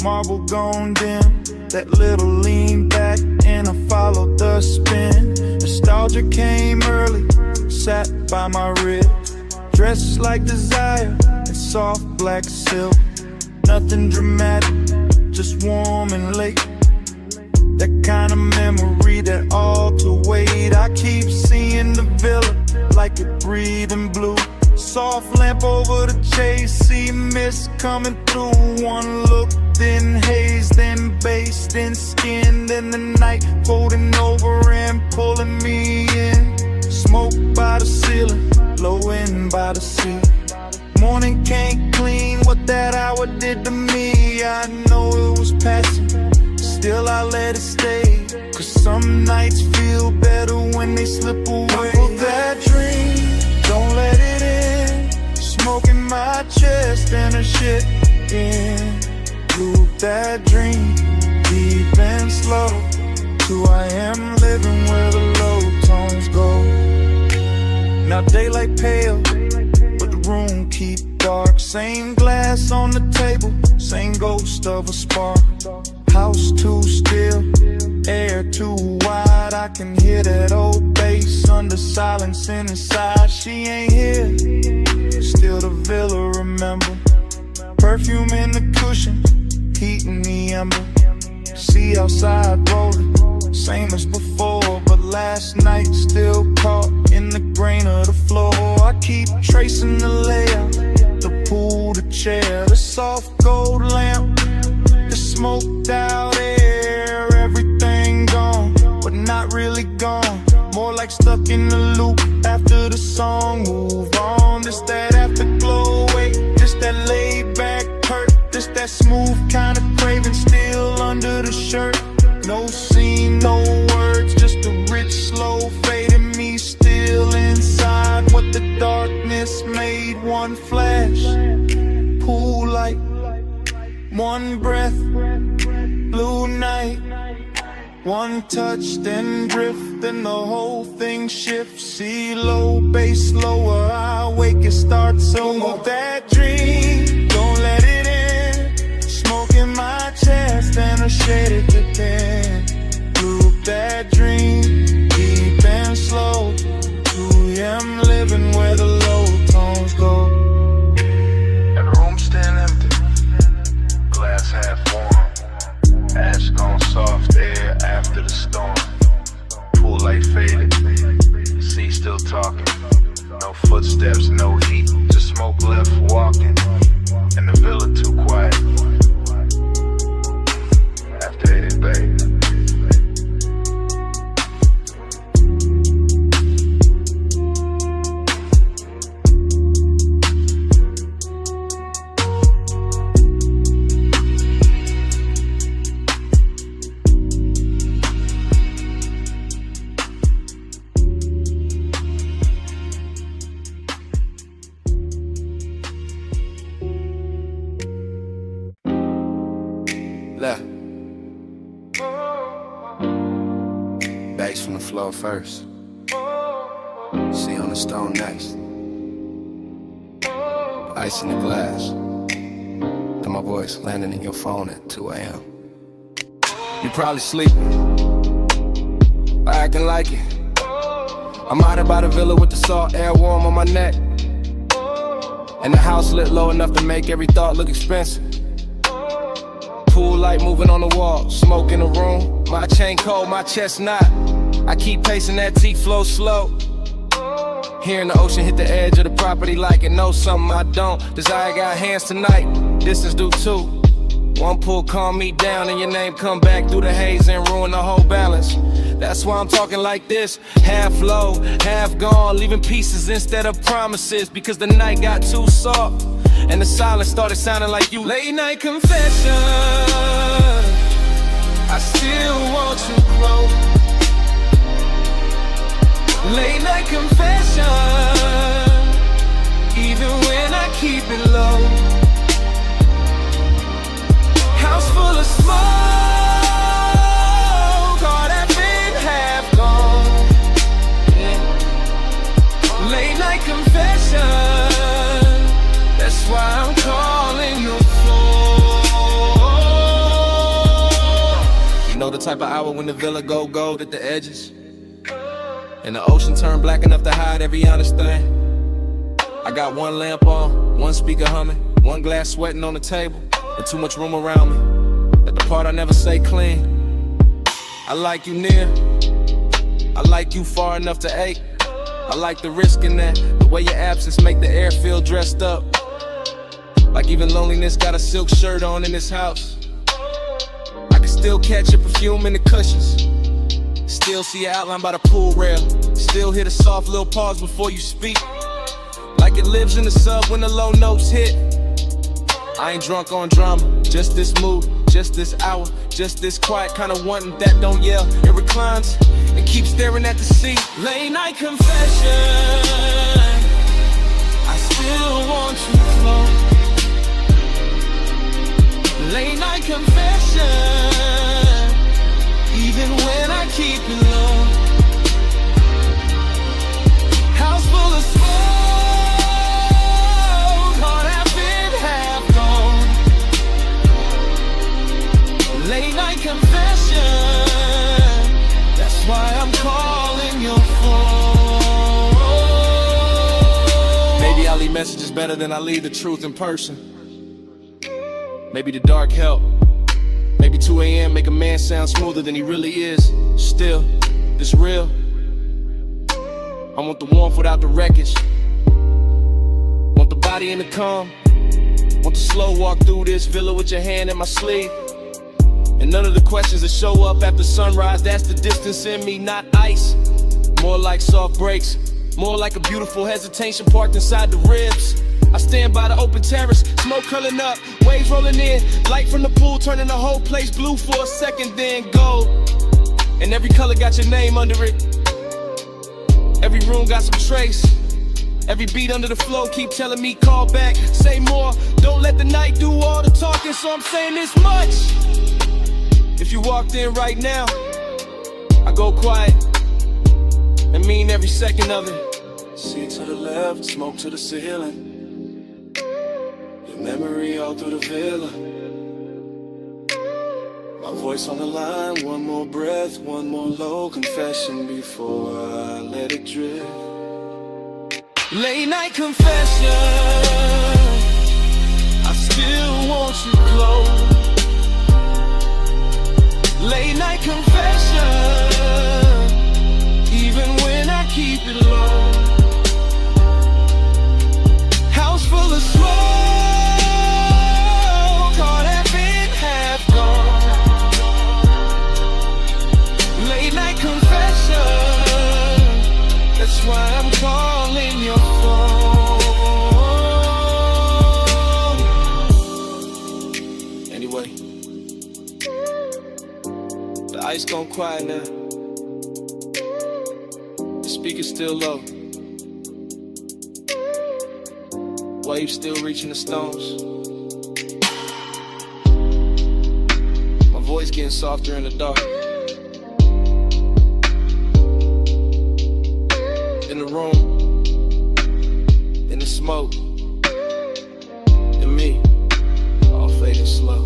marble gone dim. That little lean back and I followed the spin. Nostalgia came early, sat by my ribs. Dressed like desire in soft black silk. Nothing dramatic, just warm and late. That kind of memory that all to wait. I keep seeing the villa like it breathing blue. Soft lamp over the chase, see mist coming through. One look, then haze, then bass, then skin, then the night folding over and pulling me in. Smoke by the ceiling, blowing by the sea. Morning can't clean what that hour did to me. I know it was passing, still I let it stay. Cause some nights feel better when they slip away. Pull that dream, don't let it in. Smoke in my chest and a shit in. Loop that dream, deep and slow. 2 a.m. living where the low tones go. Now daylight pale, but the room keep dark. Same glass on the table, same ghost of a spark. House too still, air too wide. I can hear that old bass under silence inside. She ain't here, still the villa remember. Perfume in the cushion, heat in the ember. See outside rolling, same as before. But last night still caught in the grain of the floor. I keep tracing the layout, the pool, the chair, the soft gold lamp, the smoked out air. Everything gone, but not really gone. More like stuck in the loop after the song move on. This that afterglow, wait, this that laid back hurt. This that smooth kind of craving still under the shirt. No scene, no words, just a rich slow fade in me still inside. What the darkness made, one flash, pool light, one breath, blue night. One touch, then drift, then the whole thing shifts. See low, bass lower, I wake, it starts over. That dream, don't let it in. Smoke in my chest and a shaded dip in. Loop that dream, deep and slow. 2 a.m. living where the low tones go. And the room still empty, glass half warm. Ash gone soft, air after the storm. Pool light faded, sea still talking. No footsteps, no heat, just smoke left walking. And the villa too quiet. After 80 Bay. floor first. See on the stone next. Ice in the glass. And my voice landing in your phone at 2 a.m. You probably sleeping, acting like it. I'm out here by the villa with the salt air warm on my neck. And the house lit low enough to make every thought look expensive. Pool light moving on the wall, smoke in the room. My chain cold, my chest not. I keep pacing that T-flow slow. Hearing the ocean hit the edge of the property like it knows something I don't. Desire got hands tonight, distance do too. One pull calm me down and your name come back through the haze and ruin the whole balance. That's why I'm talking like this, half low, half gone, leaving pieces instead of promises, because the night got too soft and the silence started sounding like you. Late night confession, I still want you close. Late night confession, even when I keep it low. House full of smoke, all that been half gone. Yeah. Late night confession, that's why I'm calling your phone. You know the type of hour when the villa go gold at the edges, and the ocean turned black enough to hide every honest thing. I got one lamp on, one speaker humming, one glass sweating on the table, and too much room around me. At the part I never say clean. I like you near, I like you far enough to ache. I like the risk in that, the way your absence make the air feel dressed up. Like even loneliness got a silk shirt on in this house. I can still catch your perfume in the cushions. Still see your outline by the pool rail. Still hear the soft little pause before you speak. Like it lives in the sub when the low notes hit. I ain't drunk on drama, just this mood, just this hour, just this quiet kind of wanting that don't yell. It reclines and keeps staring at the sea. Late night confession, I still want you close. Late night confession, even when I keep it low. House full of smoke, all that been half gone. Late night confession, that's why I'm calling your phone. Maybe I leave messages better than I leave the truth in person. Maybe the dark help. Maybe 2 a.m. make a man sound smoother than he really is. Still, it's real. I want the warmth without the wreckage. Want the body in the calm. Want the slow walk through this villa with your hand in my sleeve. And none of the questions that show up after sunrise, that's the distance in me, not ice. More like soft breaks, more like a beautiful hesitation parked inside the ribs. I stand by the open terrace, smoke curling up, waves rolling in, light from the pool turning the whole place blue for a second, then gold. And every color got your name under it. Every room got some trace. Every beat under the flow keep telling me call back, say more. Don't let the night do all the talking, so I'm saying this much. If you walked in right now, I go quiet and mean every second of it. See to the left, smoke to the ceiling. Memory all through the villa. My voice on the line, one more breath, one more low confession before I let it drift. Late night confession, I still want you close. Late night confession, even when I keep it low. House full of smoke, that's why I'm calling your phone. Anyway, the ice gone quiet now. The speaker's still low. Waves still reaching the stones. My voice getting softer in the dark. smoke. And me, all fading slow.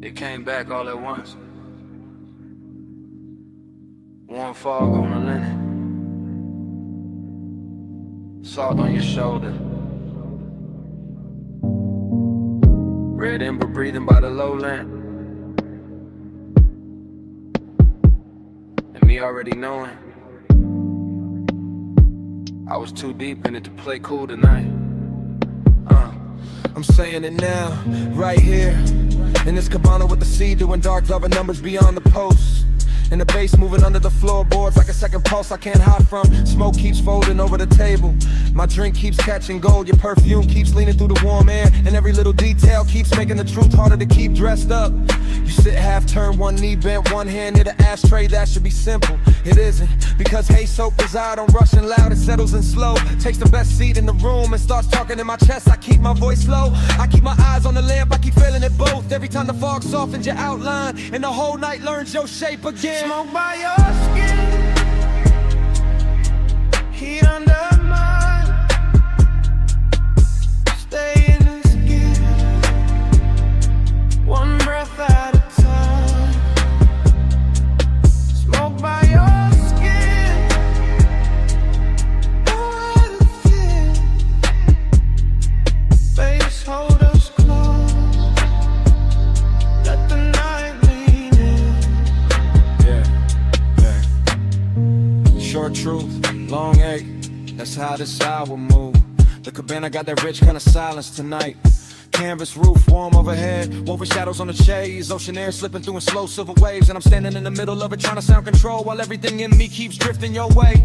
It came back all at once. Warm fog on the linen, salt on your shoulder, red ember breathing by the lowland, and me already knowing I was too deep in it to play cool tonight. I'm saying it now, right here in this cabana with the sea, doing dark double numbers beyond the post. And the bass moving under the floorboards like a second pulse I can't hide from. Smoke keeps folding over the table. My drink keeps catching gold. Your perfume keeps leaning through the warm air. And every little detail keeps making the truth harder to keep dressed up. You sit half turned, one knee bent, one hand near the ashtray. That should be simple. It isn't. Because hey, soap is out on rushing loud. It settles in slow. Takes the best seat in the room and starts talking in my chest. I keep my voice low. I keep my eyes on the lamp. I keep feeling it both. Every time the fog softens your outline and the whole night learns your shape again. Smoke by your skin, heat under mine. Stay in the skin, one breath at a time. Smoke by your skin, oh, face hold us close. Let the night lean in. Short truth, long ache, that's how this hour move. The cabana got that rich kind of silence tonight. Canvas roof, warm overhead, woven shadows on the shades, ocean air slipping through in slow silver waves, and I'm standing in the middle of it trying to sound control while everything in me keeps drifting your way.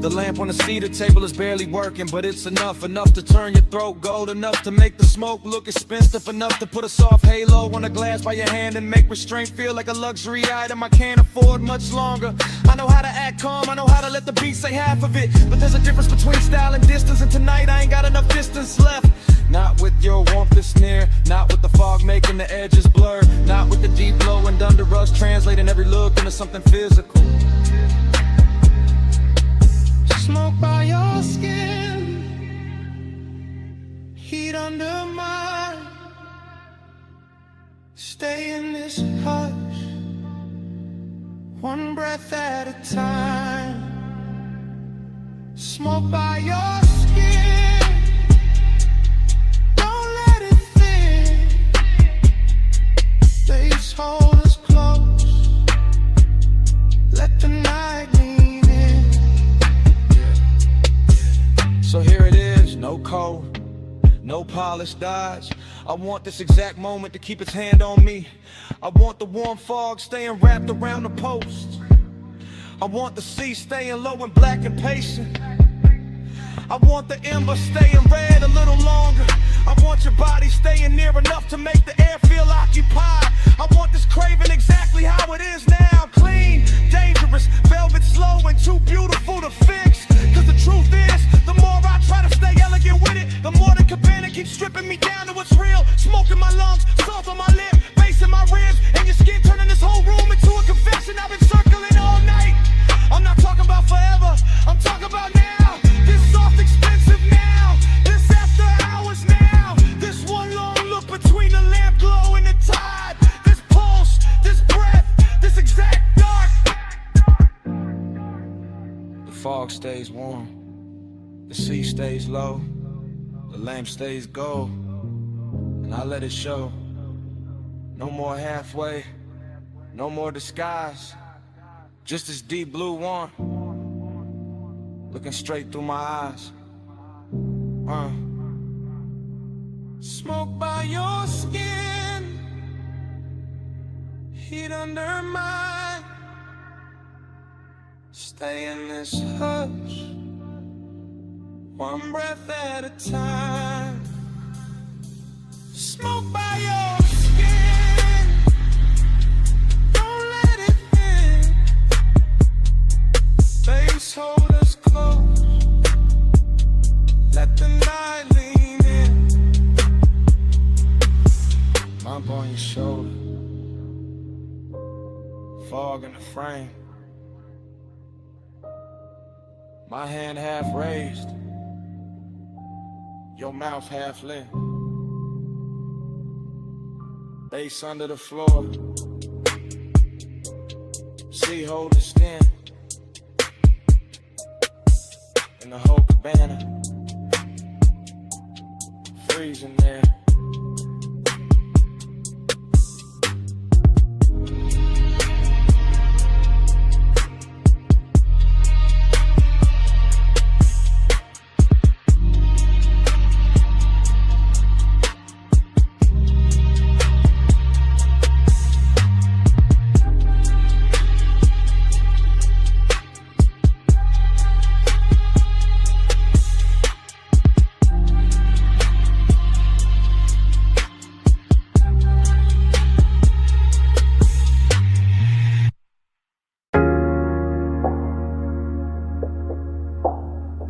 The lamp on the cedar table is barely working, but it's enough to turn your throat gold, enough to make the smoke look expensive, enough to put a soft halo on a glass by your hand and make restraint feel like a luxury item I can't afford much longer. I know how to act calm, I know how to let the beat say half of it, but there's a difference between style and distance, and tonight I ain't got enough distance left. Not with your warmth that's near, not with the fog making the edges blur, not with the deep glow and under us translating every look into something physical. Smoke by your skin, heat under mine. Stay in this hush, one breath at a time. Smoke by your skin, don't let it thin. Face hold us close, let the night lean in. So here it is, no cold, no polished dodge. I want this exact moment to keep its hand on me. I want the warm fog staying wrapped around the post. I want the sea staying low and black and patient. I want the ember staying red a little longer. I want your body staying near enough to make the air feel occupied. I want this craving exactly how it is now. Clean, dangerous, velvet slow and too beautiful to fix. Cause the truth is, the more I try to stay elegant with it, the more the cabana keeps stripping me down to what's real. Smoke in my lungs, salt on my lip, bass in my ribs, and your skin turning this whole room into a confession. I've been circling all night. I'm not talking about forever, I'm talking about now. This soft expensive now, this after hours now. This one long look between the lamp glow and the tide. This pulse, this breath, this exact dark. The fog stays warm, the sea stays low, the lamp stays gold, and I let it show. No more halfway, no more disguise, just this deep blue one, looking straight through my eyes. Smoke by your skin, heat under mine. Stay in this hush, one breath at a time. Smoke by your skin, don't let it in. Face hold us close, let the night lean in. Bump on your shoulder, fog in the frame. My hand half raised, your mouth half lit. Bass under the floor, sea hold the skin. In the whole cabana, freezing there.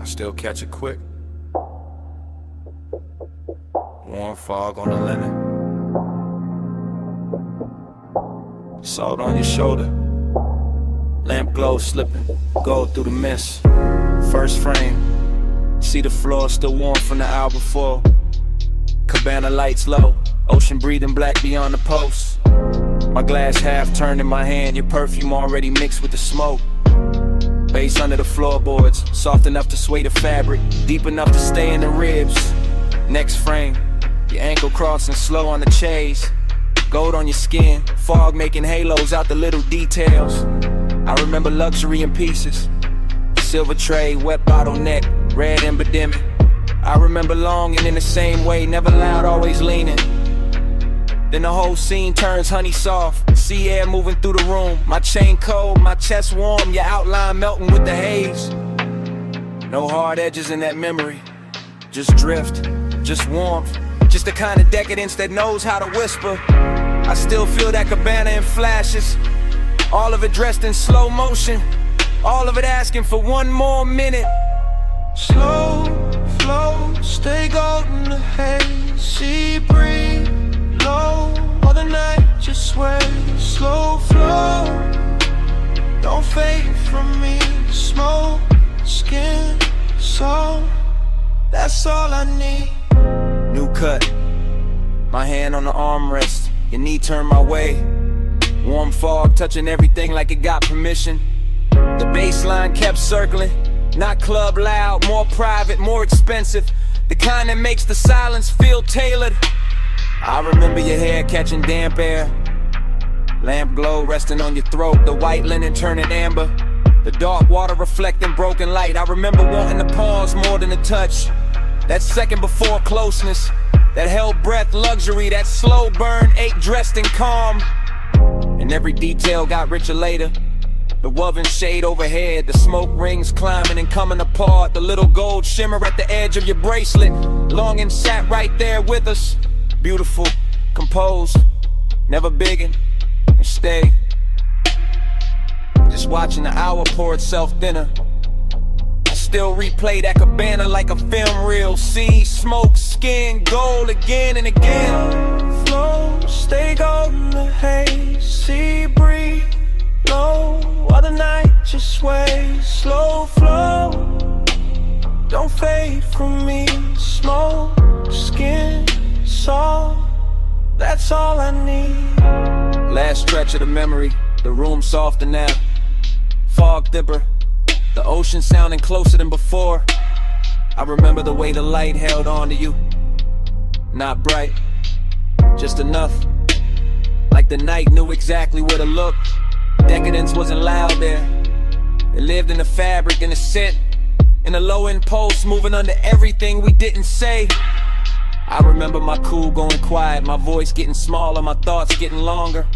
Still catch it quick. Warm fog on the linen. Salt on your shoulder. Lamp glow slipping. Gold through the mist. First frame. See the floor still warm from the hour before. Cabana lights low. Ocean breathing black beyond the post. My glass half turned in my hand. Your perfume already mixed with the smoke. Bass under the floorboards, soft enough to sway the fabric, deep enough to stay in the ribs. Next frame, your ankle crossing slow on the chase. Gold on your skin, fog making halos out the little details. I remember luxury in pieces. Silver tray, wet bottleneck, red embodiment. I remember longing in the same way, never loud, always leaning. Then the whole scene turns honey soft, sea air moving through the room. My chain cold, my chest warm, your outline melting with the haze. No hard edges in that memory, just drift, just warmth. Just the kind of decadence that knows how to whisper. I still feel that cabana in flashes, all of it dressed in slow motion, all of it asking for one more minute. Slow flow, stay golden the haze, sea breeze low, all the night just sway. Slow flow, don't fade from me. Smoke, skin, soul, that's all I need. New cut, my hand on the armrest, your knee turned my way. Warm fog touching everything like it got permission. The bass line kept circling, not club loud, more private, more expensive. The kind that makes the silence feel tailored. I remember your hair catching damp air, lamp glow resting on your throat, the white linen turning amber, the dark water reflecting broken light. I remember wanting to pause more than a touch, that second before closeness, that held breath luxury, that slow burn ache dressed in calm. And every detail got richer later. The woven shade overhead, the smoke rings climbing and coming apart, the little gold shimmer at the edge of your bracelet. Longing sat right there with us. Beautiful, composed, never biggin', and stay. Just watching the hour pour itself thinner. I still replay that cabana like a film reel. See, smoke, skin, gold again and again. Flow, stay golden the haze, sea breeze low, while the night just sways. Slow flow, don't fade from me. Smoke, skin, soul, that's all I need. Last stretch of the memory, the room softer now. Fog thicker, the ocean sounding closer than before. I remember the way the light held on to you. Not bright, just enough. Like the night knew exactly where to look. Decadence wasn't loud there. It lived in the fabric, in the scent, in the low impulse, moving under everything we didn't say. I remember my cool going quiet, my voice getting smaller, my thoughts getting longer.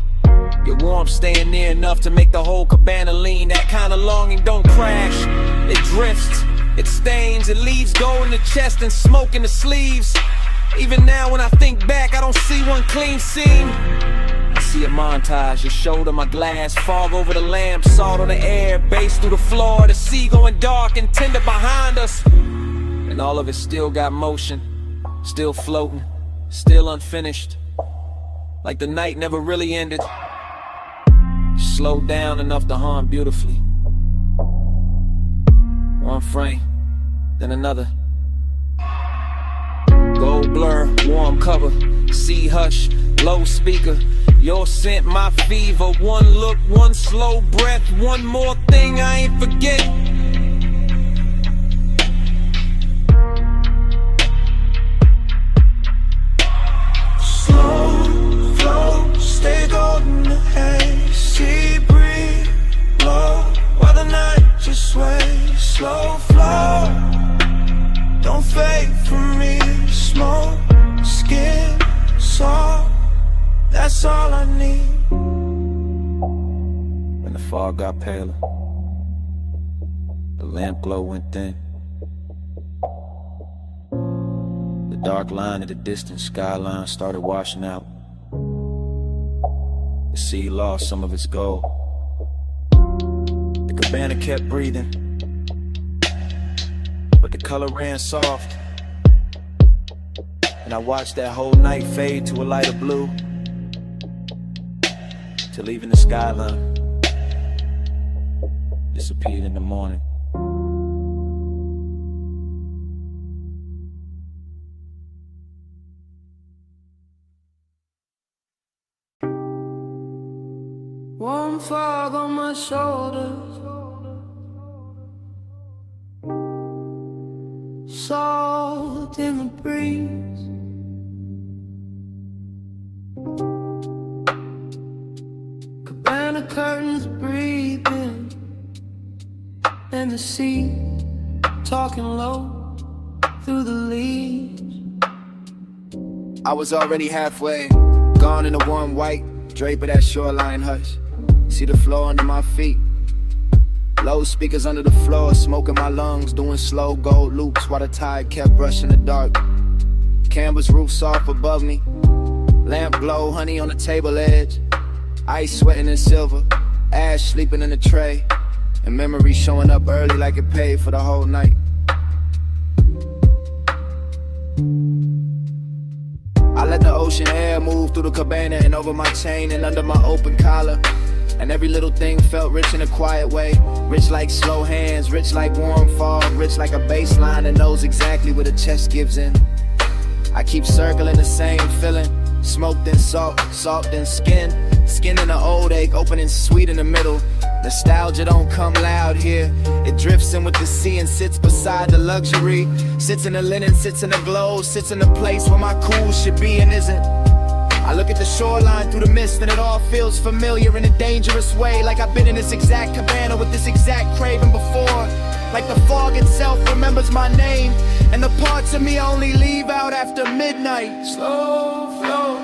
Your warmth staying near enough to make the whole cabana lean. That kind of longing don't crash, it drifts, it stains, it leaves gold in the chest and smoke in the sleeves. Even now when I think back, I don't see one clean seam. I see a montage, your shoulder, my glass, fog over the lamp, salt on the air, bass through the floor, the sea going dark and tender behind us. And all of it still got motion, still floating, still unfinished, like the night never really ended. Slowed down enough to hum beautifully. One frame, then another. Gold blur, warm cover, sea hush, low speaker. Your scent, my fever. One look, one slow breath. One more thing I ain't forget. Slow flow, stay golden the haze. Sea breeze, blow while the night just sways. Slow flow, don't fade from me. Smoke, skin, salt, that's all I need. When the fog got paler, the lamp glow went thin. The dark line of the distant skyline started washing out. The sea lost some of its gold. The cabana kept breathing, but the color ran soft. And I watched that whole night fade to a lighter blue, till even the skyline disappeared in the morning. Warm fog on my shoulders, salt in the breeze. Cabana curtains breathing, and the sea talking low through the leaves. I was already halfway, gone in the warm white drape of that shoreline hush. See the floor under my feet, low speakers under the floor, smoke in my lungs, doing slow gold loops while the tide kept brushing the dark. Canvas roof soft above me, lamp glow, honey on the table edge, ice sweating in silver, ash sleeping in the tray, and memory showing up early like it paid for the whole night. I let the ocean air move through the cabana and over my chain and under my open collar. And every little thing felt rich in a quiet way. Rich like slow hands, rich like warm fog, rich like a bass line that knows exactly where the chest gives in. I keep circling the same feeling. Smoke then salt, salt then skin. Skin in an old ache, opening sweet in the middle. Nostalgia don't come loud here. It drifts in with the sea and sits beside the luxury. Sits in the linen, sits in the glow, sits in the place where my cool should be and isn't. I look at the shoreline through the mist and it all feels familiar in a dangerous way. Like I've been in this exact cabana with this exact craving before. Like the fog itself remembers my name, and the parts of me only leave out after midnight. Slow flow,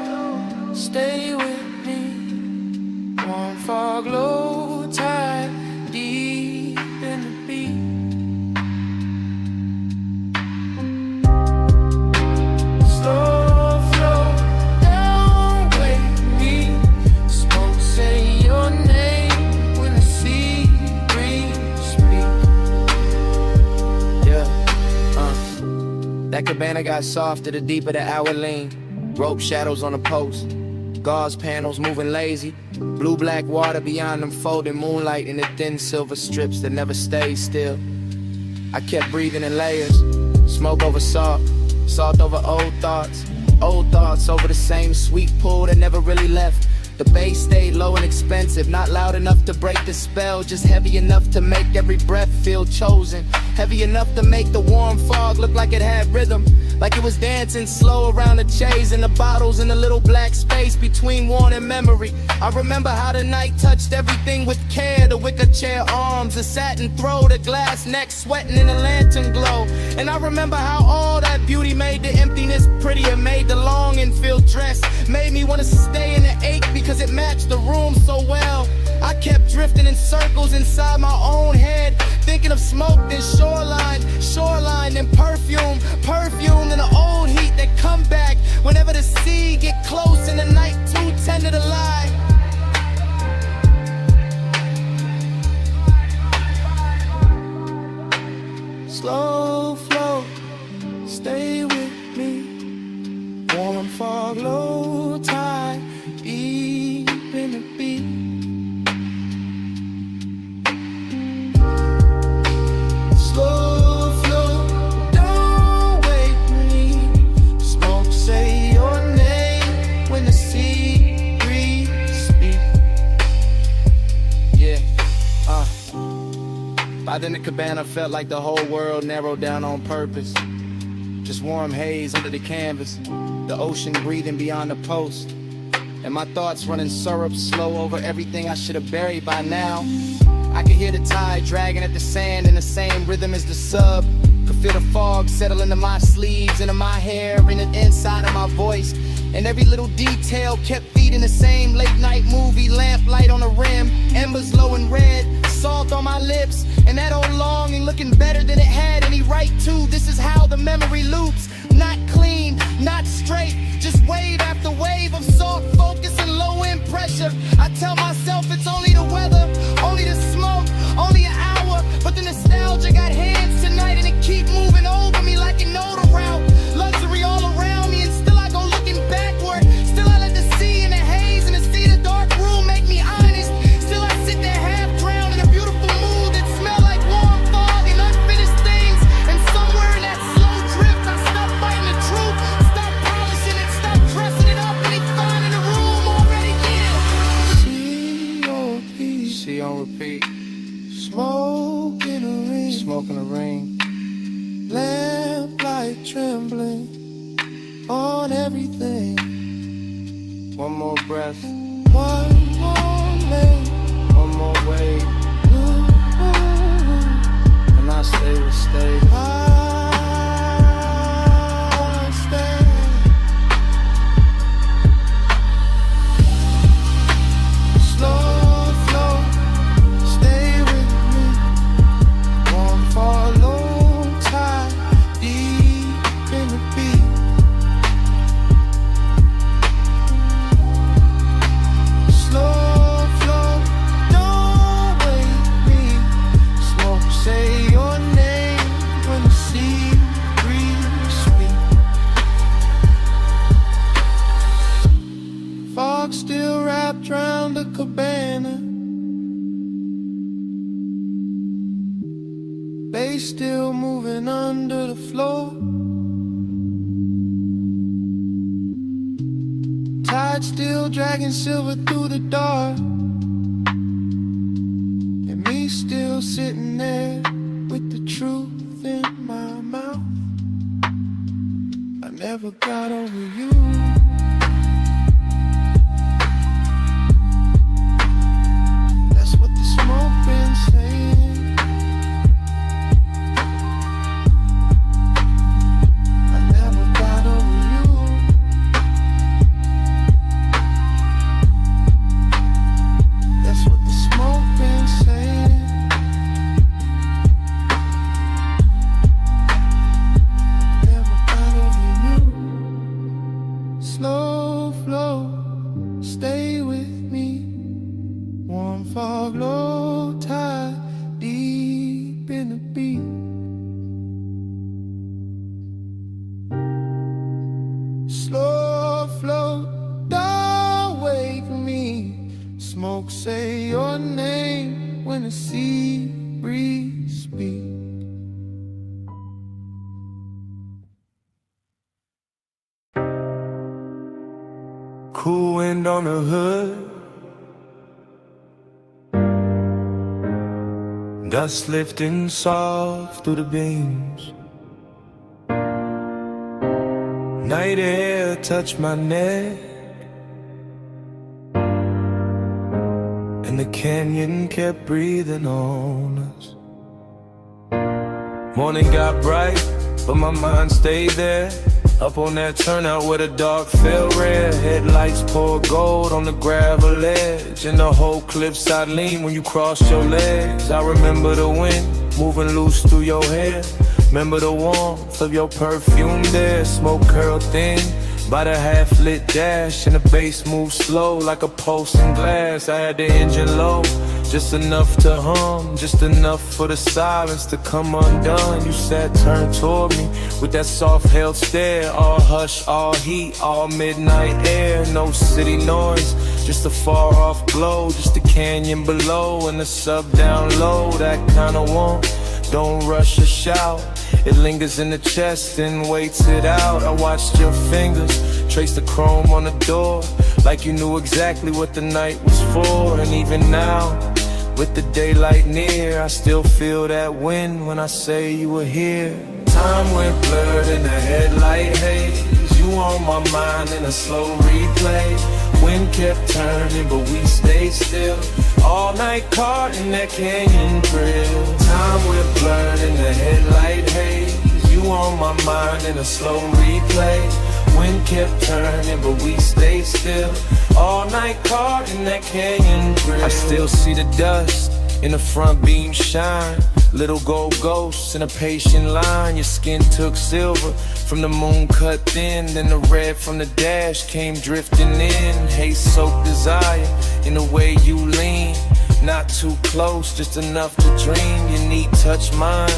stay with me. Warm fog, low tide, deep in the beat. Slow flow, don't wake me. Smoke, say your name when the sea breeze speak. That cabana got softer the deeper the hour leaned. Rope shadows on the post, gauze panels moving lazy. Blue-black water beyond them folding moonlight in the thin silver strips that never stay still. I kept breathing in layers, smoke over salt, salt over old thoughts over the same sweet pool that never really left. The bass stayed low and expensive, not loud enough to break the spell, just heavy enough to make every breath feel chosen. Heavy enough to make the warm fog look like it had rhythm, like it was dancing slow around the chase and the bottles in the little black space between worn and memory. I remember how the night touched everything with care, the wicker chair arms, the satin throw, the glass neck sweating in the lantern glow. And I remember how all that beauty made the emptiness prettier, made the longing feel dressed, made me want to stay in the ache because that matched the room so well. I kept drifting in circles inside my own head, thinking of smoke, then shoreline, then perfume, then the old heat that come back whenever the sea get close and the night too tender to lie. Slow flow, stay with me. Warm fog, low tide, deep in the beat. Slow flow, don't wake me. Smoke, say your name when the sea breeze speak. Yeah, By then the cabana felt like the whole world narrowed down on purpose. Just warm haze under the canvas, the ocean breathing beyond the post, and my thoughts running syrup slow over everything I should have buried by now. I could hear the tide dragging at the sand in the same rhythm as the sub. Could feel the fog settle into my sleeves, into my hair, in the inside of my voice. And every little detail kept feeding the same late night movie, lamplight on the rim, embers low and red, salt on my lips, and that old longing looking better than it had any right to. This is how the memory loops, not clean, not straight, just wave after wave of soft focus and low end pressure. I tell myself it's only the weather, only the smoke, only an hour, but the nostalgia got hands tonight and it keep moving over me like it know the route. Luxury all around me and still I go looking backward. Still I let the sea and the haze and the sea the dark room make me honest. Still I sit there half drowned in a beautiful mood that smell like warm fog and unfinished things. And somewhere in that slow drift I stop fighting the truth, stop polishing it, stop dressing it up, and it's fine in the room already. Yeah. See on repeat. Smoke in the ring. Smoke in the ring. Lamplight trembling on everything. One more breath. One more lane. One more wave. And I stay will stay. I stay. Slow flow, stay with me. Warm for low tide, deep in the beat. Slow flow, don't wake me. Smoke, say your name when the sea breeze speak. Fog still wrapped round the cabana. Bass still moving under the floor. Tide still dragging silver through the dark. And me still sitting there with the truth in my mouth. I never got over you. That's what the smoke been saying. I never got over you. That's what the smoke been saying. Never got over you. Slow flow, stay with me. Warm fog, low tide, deep in the beat. Slow flow, don't wake me. Smoke, say your name when the sea breeze speak. Cool wind on the hood, dust lifting soft through the beams. Night air touched my neck, and the canyon kept breathing on us. Morning got bright, but my mind stayed there. Up on that turnout where the dark fell red. Headlights pour gold on the gravel edge. And the whole cliffside lean when you crossed your legs. I remember the wind moving loose through your hair. Remember the warmth of your perfume there. Smoke curled thin by the half-lit dash. And the bass moved slow like a pulse in glass. I had the engine low, just enough to hum, just enough for the silence to come undone. You sat turned toward me with that soft held stare. All hush, all heat, all midnight air. No city noise, just a far off glow. Just a canyon below and the sub down low. That kind of warmth, don't rush or shout. It lingers in the chest and waits it out. I watched your fingers trace the chrome on the door, like you knew exactly what the night was for. And even now, with the daylight near, I still feel that wind when I say you were here. Time went blurred in the headlight haze. You on my mind in a slow replay. Wind kept turning but we stayed still. All night caught in that canyon thrill. Time went blurred in the headlight haze. You on my mind in a slow replay. Wind kept turning but we stayed still. All night caught in that canyon thrill. I still see the dust in the front beam shine. Little gold ghosts in a patient line. Your skin took silver from the moon cut thin. Then the red from the dash came drifting in. Haze-soaked desire in the way you lean. Not too close, just enough to dream. Your knee touched mine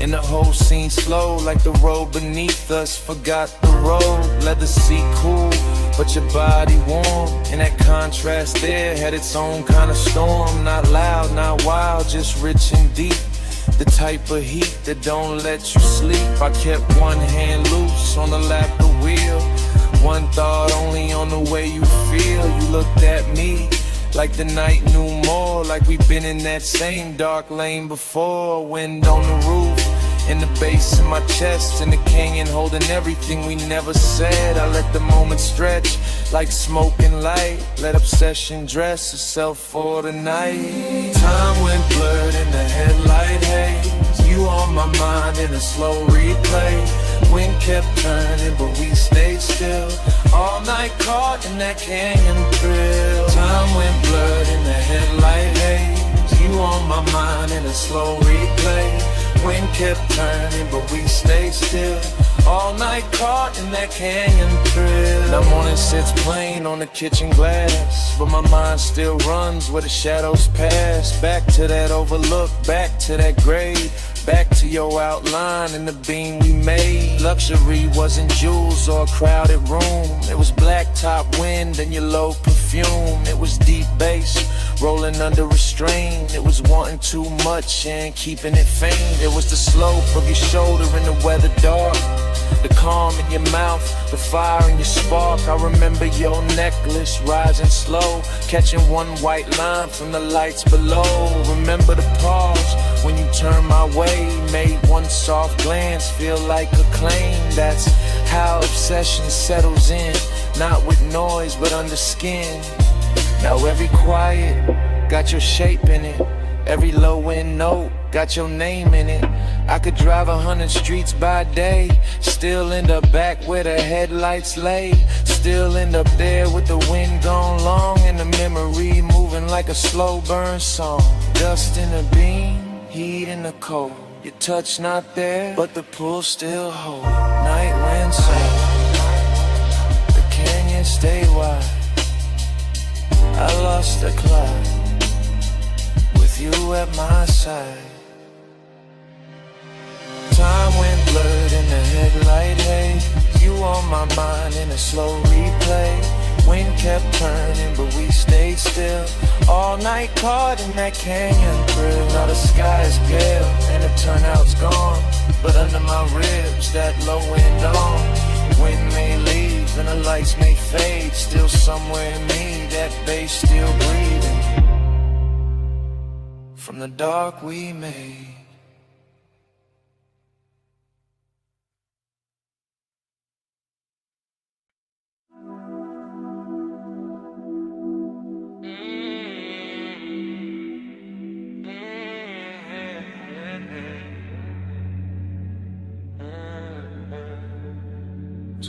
and the whole scene slow, like the road beneath us forgot the road. Leather seat cool, but your body warm. And that contrast there had its own kind of storm. Not loud, not wild, just rich and deep. The type of heat that don't let you sleep. I kept one hand loose on the lap of the wheel. One thought only on the way you feel. You looked at me like the night knew more. Like we've been in that same dark lane before. Wind on the roof, in the bass in my chest, in the canyon holding everything we never said. I let the moment stretch like smoke and light. Let obsession dress itself for the night. Time went blurred in the headlight haze. You on my mind in a slow replay. Wind kept turning but we stayed still. All night caught in that canyon thrill. Time went blurred in the headlight haze. You on my mind in a slow replay. Wind kept turning but we stayed still. All night caught in that canyon thrill. That morning sits plain on the kitchen glass, but my mind still runs where the shadows pass. Back to that overlook, back to that grave. Back to your outline and the beam we made. Luxury wasn't jewels or a crowded room. It was blacktop wind and your low perfume. It was deep bass rolling under restraint. It was wanting too much and keeping it faint. It was the slope of your shoulder in the weather dark. The calm in your mouth, the fire in your spark. I remember your necklace rising slow, catching one white line from the lights below. Remember the pause when you turned my way, made one soft glance feel like a claim. That's how obsession settles in, not with noise but under skin. Now every quiet got your shape in it. Every low end note got your name in it. I could drive 100 streets by day, still end up back where the headlights lay. Still end up there with the wind gone long and the memory moving like a slow burn song. Dust in the beam, heat in the cold. Your touch not there, but the pull still hold. Night wind soft, the canyon stay wide. I lost the cloud with you at my side. Time went blurred in the headlight haze. You on my mind in a slow replay. Wind kept turning but we stayed still. All night caught in that canyon thrill. Now the sky is pale and the turnout's gone, but under my ribs that low wind on. Wind may leave and the lights may fade. Still somewhere in me that bass still breathing from the dark we made.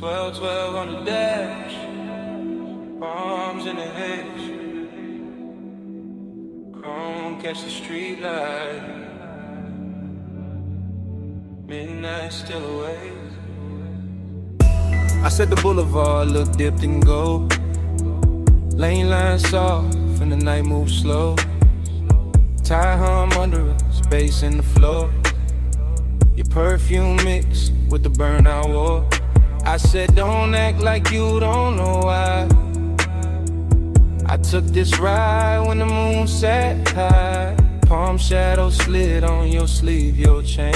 12 on the dash, bombs in the hedge, chrome catch the street light, midnight still away. I said the boulevard looked dipped in gold, lane lines soft and the night moves slow, tie hum under us, bass in the floor, your perfume mixed with the burnout war. I said don't act like you don't know why. I took this ride when the moon sat high, palm shadow slid on your sleeve, your chain,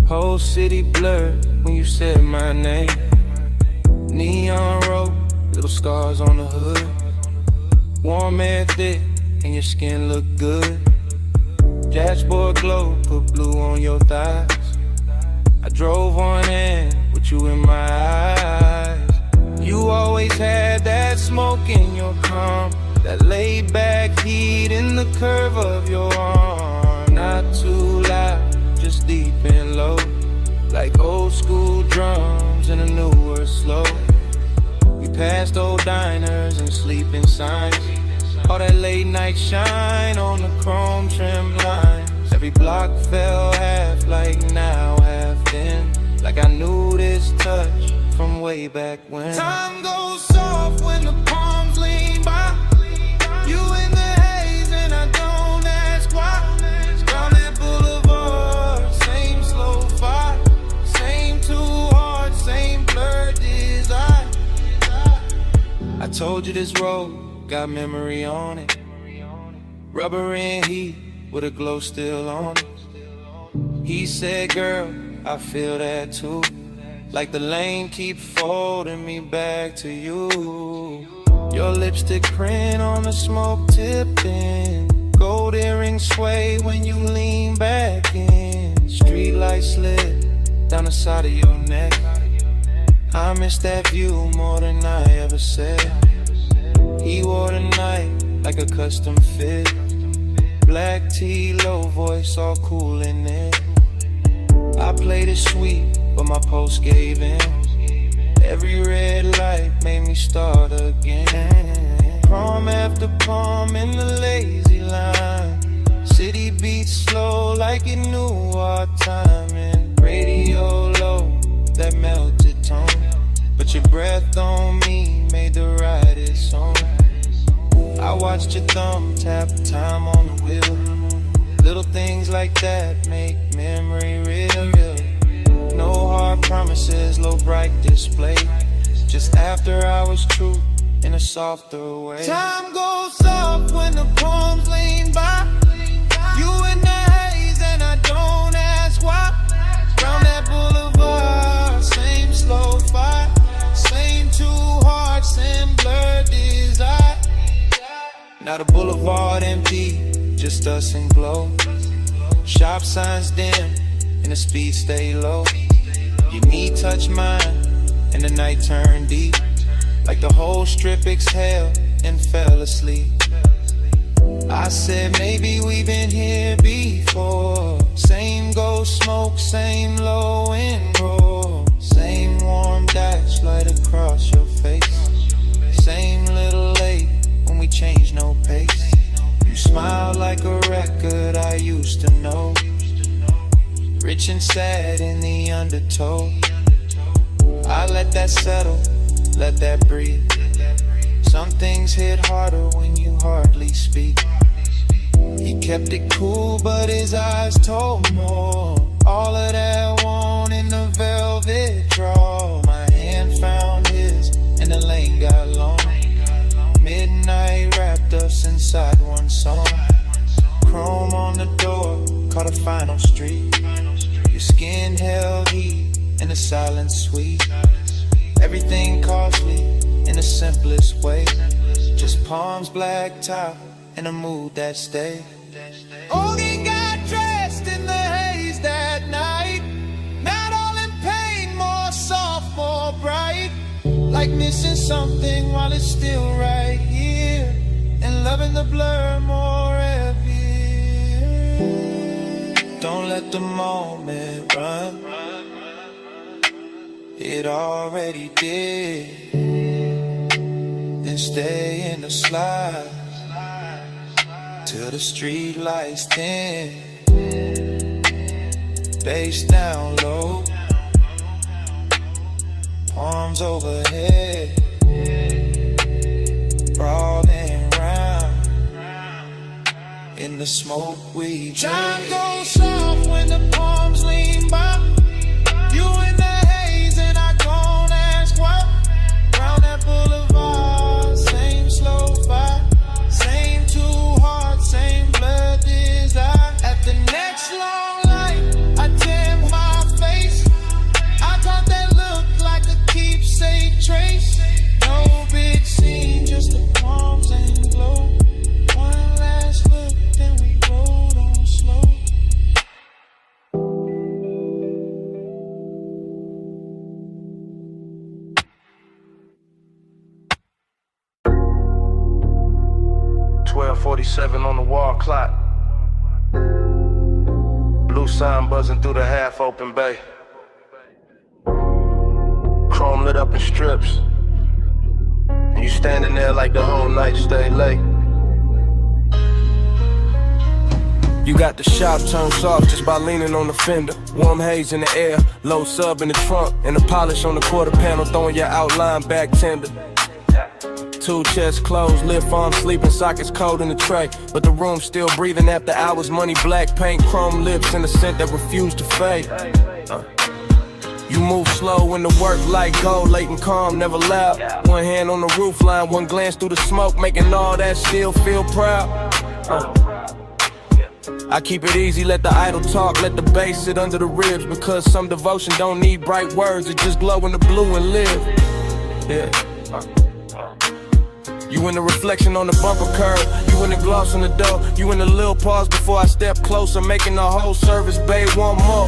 whole city blurred when you said my name. Neon road, little scars on the hood, warm air thick and your skin look good, dashboard glow, put blue on your thighs. I drove on in with you in my eyes. You always had that smoke in your calm, that laid back heat in the curve of your arm. Not too loud, just deep and low, like old school drums in a newer slow. We passed old diners and sleeping signs, all that late night shine on the chrome trim lines. Every block fell half like now, half then, like I knew this touch from way back when. Time goes soft when the palms lean by, you in the haze and I don't ask why. Down that boulevard, same slow fire, same too hard, same blurred desire. I told you this road got memory on it, rubber and heat with a glow still on it. He said, girl, I feel that too, like the lane keep folding me back to you. Your lipstick print on the smoke tipping, gold earrings sway when you lean back in, street light slid down the side of your neck. I miss that view more than I ever said. He wore the night like a custom fit, black tee, low voice, all cool in it. I played it sweet, but my post gave in. Every red light made me start again. Prom after prom in the lazy line, city beats slow like it knew our timing. Radio low, that melted tone, but your breath on me made the ride song. I watched your thumb tap time on the wheel. Little things like that make memory real. No hard promises, low bright display, just after hours truth in a softer way. Time goes soft when the palms lean by, you in the haze and I don't ask why. Round that boulevard, same slow fire, same too hard, same blurred desire. Now the boulevard empty, just us and glow. Shop signs dim and the speed stay low. Your knee touch mine and the night turned deep, like the whole strip exhaled and fell asleep. I said maybe we've been here before. Same ghost smoke, same low and roll, same warm dash light across your face, same little late when we change no pace. You smile like a record I used to know, rich and sad in the undertow. I let that settle, let that breathe. Some things hit harder when you hardly speak. He kept it cool, but his eyes told more. All of that want in the velvet draw. My hand found his and the lane got long. Midnight wrapped us inside one song. Chrome on the door, caught a final street. Your skin held heat and the silence sweet. Everything costly in the simplest way, just palms, black top, and a mood that stayed. Ogie got dressed in the haze that night, not all in pain, more soft, more bright, like missing something while it's still right here, and loving the blur more heavy. Don't let the moment run, it already did. Then stay in the slide till the street lights dim. Bass down low, arms overhead, crawling round in the smoke we Time goes soft when the palms lean by. You in the haze and I don't ask why. Round that boulevard, same slow vibe, same two hearts, same blood desire. At the next long light, I tan my face. I caught that look like a keepsake trace. No big scene, just the palms and glow. One last look, then we rolled on slow. .47 on the wall clock. Blue sign buzzing through the half-open bay. Chrome lit up in strips. And you standing there like the whole night stay late. You got the shop turned soft just by leaning on the fender. Warm haze in the air, low sub in the trunk, and the polish on the quarter panel throwing your outline back tender. Two chests closed, lip arms sleeping, sockets cold in the tray. But the room still breathing after hours, money black paint, chrome lips, and a scent that refused to fade. You move slow when the work light gold, late and calm, never loud. One hand on the roof line, one glance through the smoke, making all that still feel proud. I keep it easy, let the idle talk, let the bass sit under the ribs. Because some devotion don't need bright words, it just glow in the blue and live. Yeah. You in the reflection on the bumper curb, you in the gloss on the door, you in the little pause before I step closer, making the whole service, babe, one more.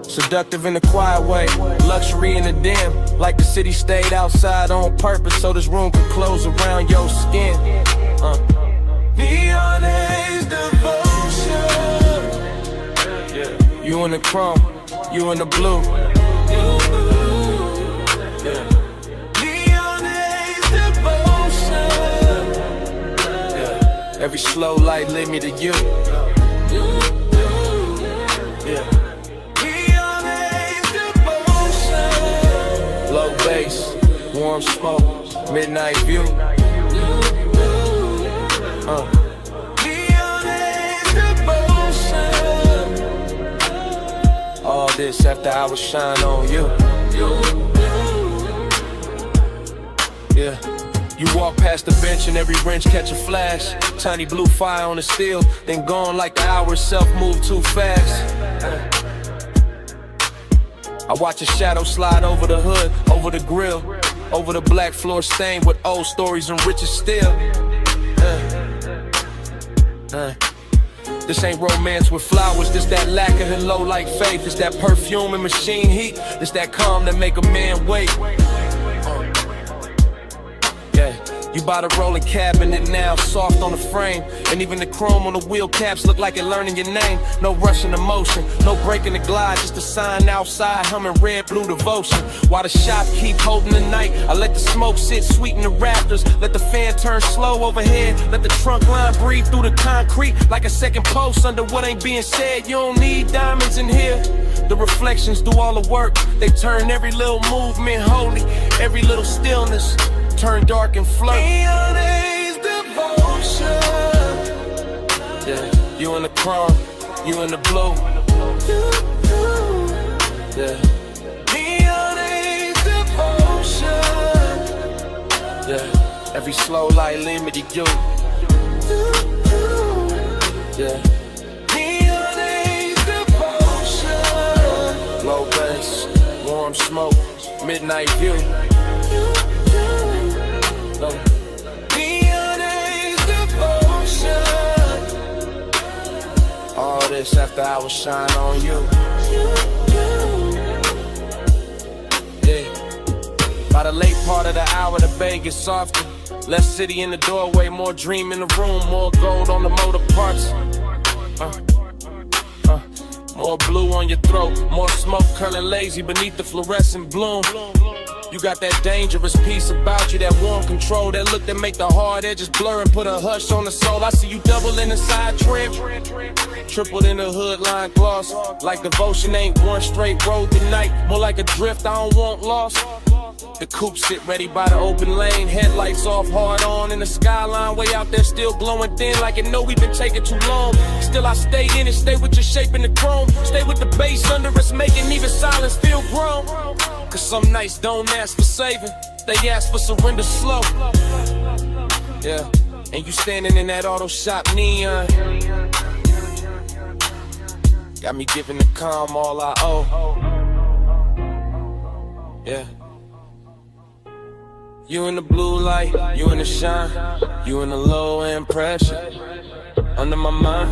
Seductive in a quiet way, luxury in the dim, like the city stayed outside on purpose so this room could close around your skin. Neon haze devotion. Yeah. You in the chrome, you in the blue. Yeah. Every slow light led me to you. Yeah. Low bass, warm smoke, midnight view. All this after hours shine on you. Yeah. You walk past the bench and every wrench catch a flash. Tiny blue fire on the steel, then gone like the hour itself move too fast. I watch a shadow slide over the hood, over the grill, over the black floor stained with old stories and riches still. This ain't romance with flowers, this that lack of and low like faith. It's that perfume and machine heat, it's that calm that make a man wait. You buy the rolling cabinet now, soft on the frame. And even the chrome on the wheel caps look like it learning your name. No rushing emotion, no breaking the glide, just a sign outside humming red blue devotion. While the shop keep holding the night, I let the smoke sit sweet in the rafters. Let the fan turn slow overhead, let the trunk line breathe through the concrete like a second post under what ain't being said. You don't need diamonds in here. The reflections do all the work, they turn every little movement holy, every little stillness turn dark and flirt. Neon haze devotion. Yeah, you in the chrome, you in the blue. Yeah. Neon haze devotion. Yeah, every slow light limit to you. Yeah. Neon haze devotion. Low bass, warm smoke, midnight view. Neon haze devotion. All this after hours shine on you. Yeah. By the late part of the hour, the bay gets softer. Less city in the doorway, more dream in the room, more gold on the motor parts. More blue on your throat, more smoke curling lazy beneath the fluorescent bloom. You got that dangerous piece about you, that warm control, that look that make the hard edges blur and put a hush on the soul. I see you double in the side trim, tripled in the hood line gloss. Like devotion ain't one straight road tonight, more like a drift I don't want lost. The coupe sit ready by the open lane, headlights off, hard on in the skyline, way out there still glowing thin like it know we've been taking too long. Still I stay in it, stay with your shape in the chrome, stay with the bass under us, making even silence feel grown. Cause some nights don't ask for saving, they ask for surrender slow. Yeah, and you standing in that auto shop neon, got me giving the calm all I owe. Yeah. You in the blue light, you in the shine, you in the low end pressure, under my mind.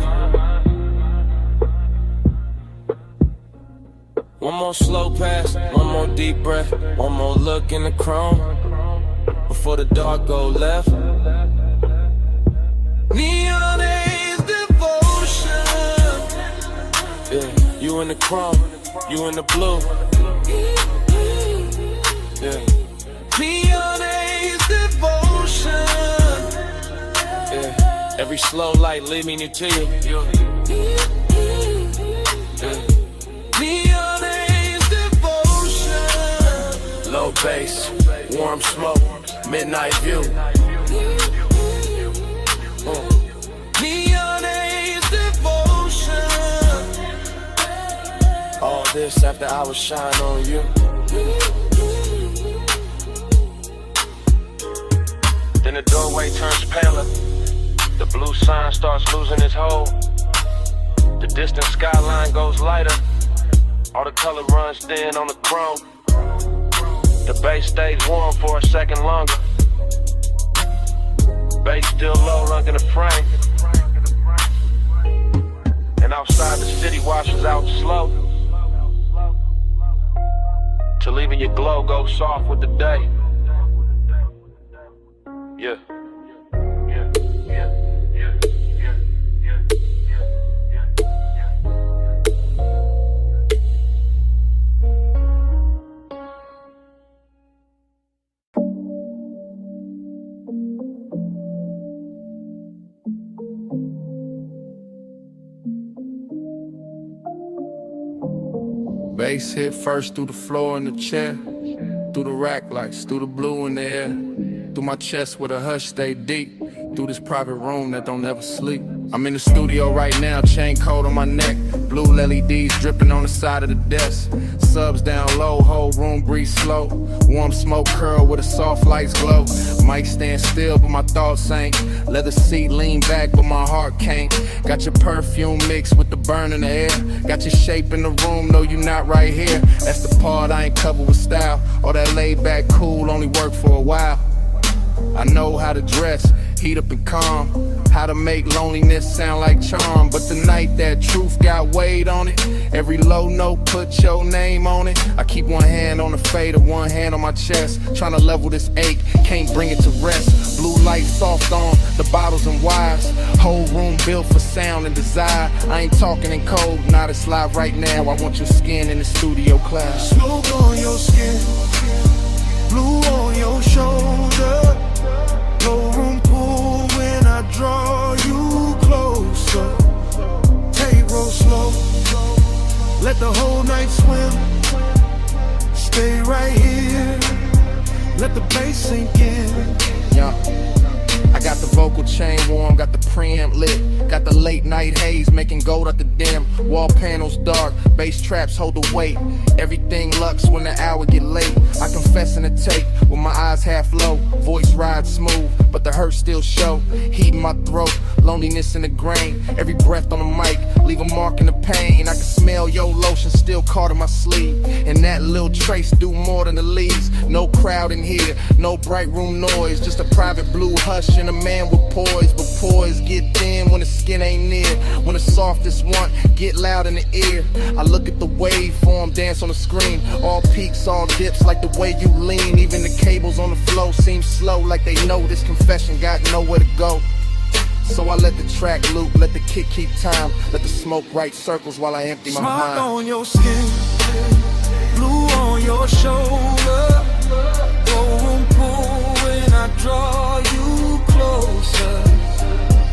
One more slow pass, one more deep breath, one more look in the chrome, before the dark go left. Neon is devotion. Yeah, you in the chrome, you in the blue. Yeah. Neon is devotion. Yeah. Every slow light lead me near to you. Yeah. Neon is devotion. Low bass, warm smoke, midnight view. Neon is devotion. All this after hours shine on you. Then the doorway turns paler, the blue sign starts losing its hold. The distant skyline goes lighter, all the color runs thin on the chrome. The bass stays warm for a second longer, bass still low, rocking the frame. And outside the city washes out slow, till even your glow goes soft with the day. Yeah. Bass hit first through the floor in the chair, through the rack lights, through the blue in the air, through my chest where the hush stay deep, through this private room that don't ever sleep. I'm in the studio right now, chain cold on my neck, blue LEDs dripping on the side of the desk, subs down low, whole room breathe slow, warm smoke curl with a soft lights glow. Mic stand still but my thoughts ain't, leather seat lean back but my heart can't. Got your perfume mixed with the burn in the air, got your shape in the room, no you not right here. That's the part I ain't covered with style, all that laid back cool only work for a while. I know how to dress, heat up and calm, how to make loneliness sound like charm. But tonight that truth got weight on it, every low note put your name on it. I keep one hand on the fader, one hand on my chest, trying to level this ache, can't bring it to rest. Blue light soft on the bottles and wires, whole room built for sound and desire. I ain't talking in code, not it's live right now. I want your skin in the studio cloud. Smoke on your skin, blue on your shoulder, no room pool when I draw you closer. Take roll slow, let the whole night swim. Stay right here, let the bass sink in. Yeah. I got the vocal chain warm, got the preamp lit, got the late night haze making gold out the dim. Wall panels dark, bass traps hold the weight. Everything lux when the hour get late. I confess in the tape with my eyes half low, voice rides smooth, but the hurt still show. Heat in my throat, loneliness in the grain. Every breath on the mic, leave a mark in the pain. I can smell your lotion still caught in my sleeve, and that little trace do more than the leaves. No crowd in here, no bright room noise, just a private blue hush and a man with poise. But poise get thin when the skin ain't near, when the softest one get loud in the ear. I look at the waveform dance on the screen, all peaks, all dips like the way you lean. Even the cables on the flow seem slow, like they know this confession got nowhere to go. So I let the track loop, let the kick keep time, let the smoke write circles while I empty my Smoke mind. on your skin, blue on your shoulder. Room pool when I draw you closer.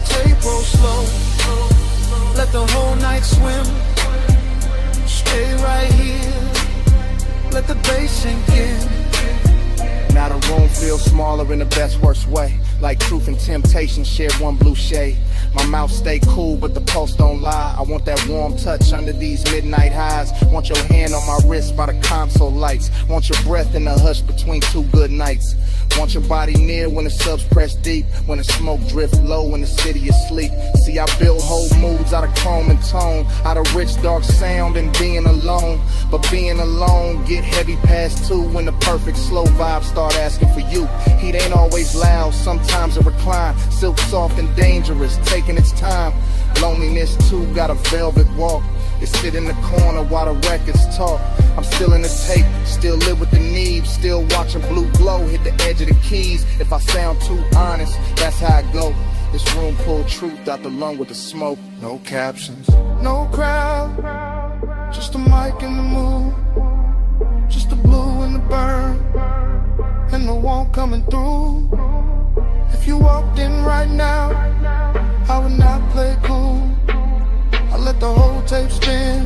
Tape roll slow, let the whole night swim. Stay right here, let the bass sink in. Now the room feels smaller in the best worst way. Like truth and temptation share one blue shade. My mouth stay cool, but the pulse don't lie. I want that warm touch under these midnight highs. Want your hand on my wrist by the console lights. Want your breath in the hush between two good nights. Want your body near when the subs press deep. When the smoke drift low in the city asleep. See, I build whole moods out of chrome and tone. Out of rich dark sound and being alone. But being alone get heavy past 2 when the perfect slow vibes start asking for you. Heat ain't always loud, sometimes it recline. Silk soft and dangerous, taking its time. Loneliness too got a velvet walk. It sit in the corner while the records talk. I'm still in the tape, still live with the need. Still watching blue glow hit the edge of the keys. If I sound too honest, that's how I go. This room pull truth out the lung with the smoke. No captions, No crowd, just a mic in the mood. Just the blue and the burn, and the warmth coming through. If you walked in right now, I would not play cool. I let the whole tape spin,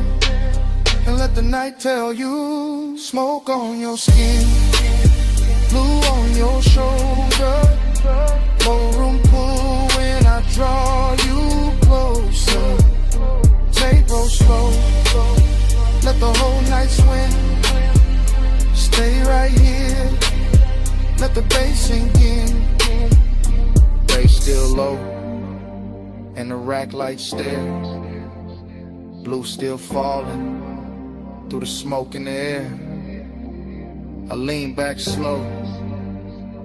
and let the night tell you. Smoke on your skin, blue on your shoulder. Low room pool when I draw you closer. Tape roll slow, let the whole night swim. Stay right here, let the bass sink in. bass still low, and the rack light stares. Blue still falling through the smoke in the air. I lean back slow,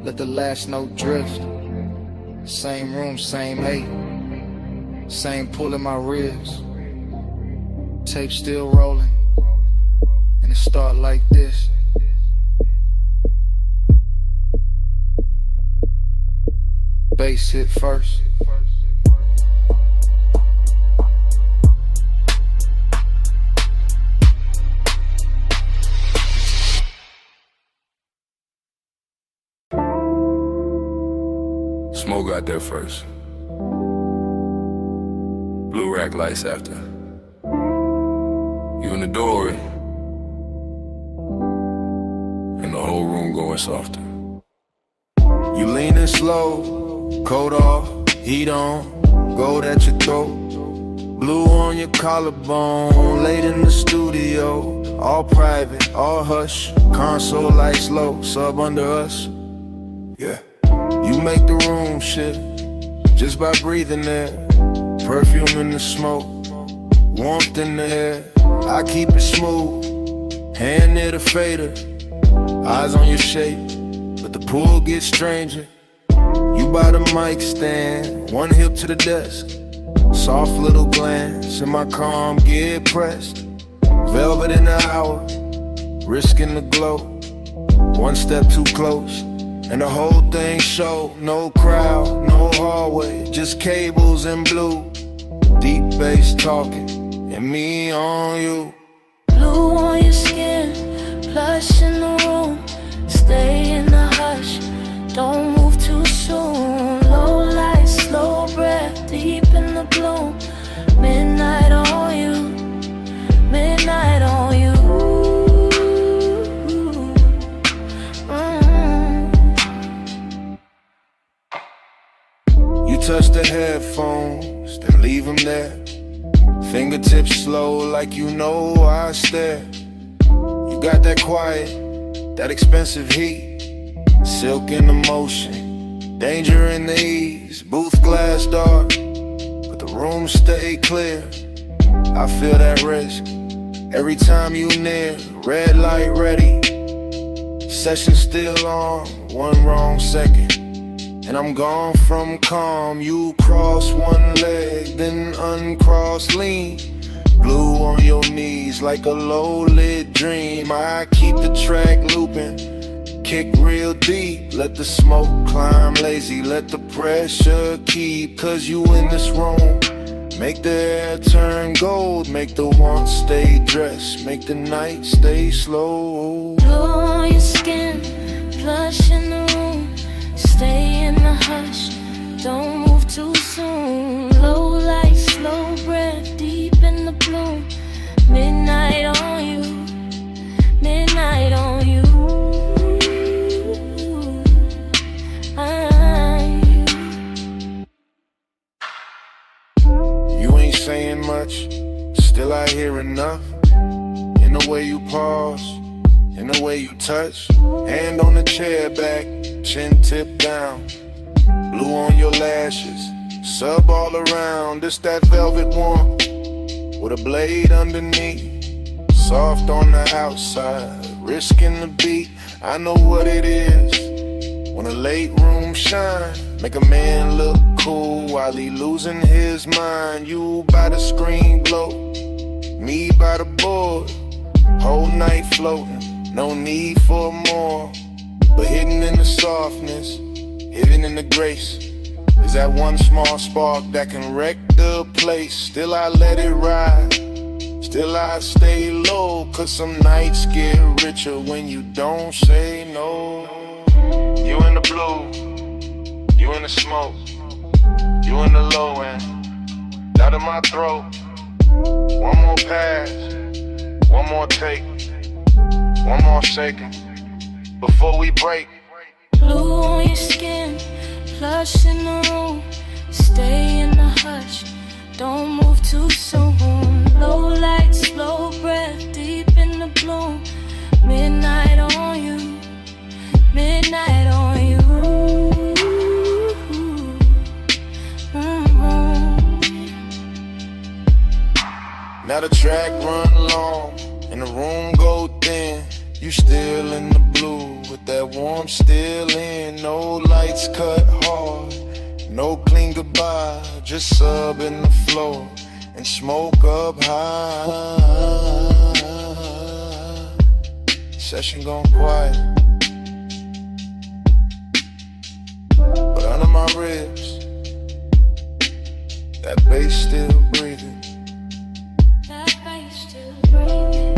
let the last note drift. Same room, same hate, same pull in my ribs. Tape still rolling, and it start like this. Bass hit first. Smoke got there first. Blue rack lights after. You in the doorway, and the whole room going softer. You leaning slow, coat off, heat on, gold at your throat. Blue on your collarbone, late in the studio. All private, all hush, console lights low, sub under us. Yeah. You make the room shift, just by breathing there. Perfume in the smoke, warmth in the air. I keep it smooth, hand near the fader. Eyes on your shape, but the pool gets stranger. You by the mic stand, one hip to the desk. Soft little glance, and my calm get pressed. Velvet in the hour, risking the glow. One step too close, and the whole thing show. No crowd, no hallway, just cables and blue. Deep bass talking, and me on you. Blue on your skin, plush in the room. Stay in the hush, don't move too soon. Low light, slow breath, deep in the gloom. Midnight on you, midnight on you. You touch the headphones, then leave them there. Fingertips slow like you know I stare. You got that quiet, that expensive heat. Silk in the motion, danger in the ease. Booth glass dark, but the room stay clear. I feel that risk every time you near. Red light ready, session still on. One wrong second, and I'm gone from calm. You cross one leg, then uncross lean. Blue on your knees like a low-lit dream. I keep the track looping, kick real deep. Let the smoke climb lazy, let the pressure keep. Cause you in this room, make the air turn gold, make the want stay dressed, make the night stay slow. Glow on your skin, flush in the room, stay in the hush, don't move too soon. Low light, slow breath, deep in the bloom. Midnight on you, midnight on you. You ain't saying much, still I hear enough. In the way you pause, in the way you touch. Hand on the chair back, chin tip down. Blue on your lashes, sub all around. This that velvet warmth, with a blade underneath. Soft on the outside, risking the beat. I know what it is, when a late room shine. Make a man look cool while he losing his mind. You by the screen glow, me by the board. Whole night floating, no need for more. But hidden in the softness, hidden in the grace, is that one small spark that can wreck the place. Still I let it ride, still I stay low. Cause some nights get richer when you don't say no. You in the blue, you in the smoke, you in the low end, out of my throat. One more pass, one more take, one more second, before we break. Blue on your skin, flush in the room, stay in the hush, don't move too soon. Low light, slow breath, deep in the bloom. Midnight on you, midnight on you. Now the track run long, and the room go thin. You still in the blue, with that warmth still in. No lights cut hard, no clean goodbye. Just sub in the floor, and smoke up high. Session gone quiet, but under my ribs, that bass still breathing. That bass still breathing.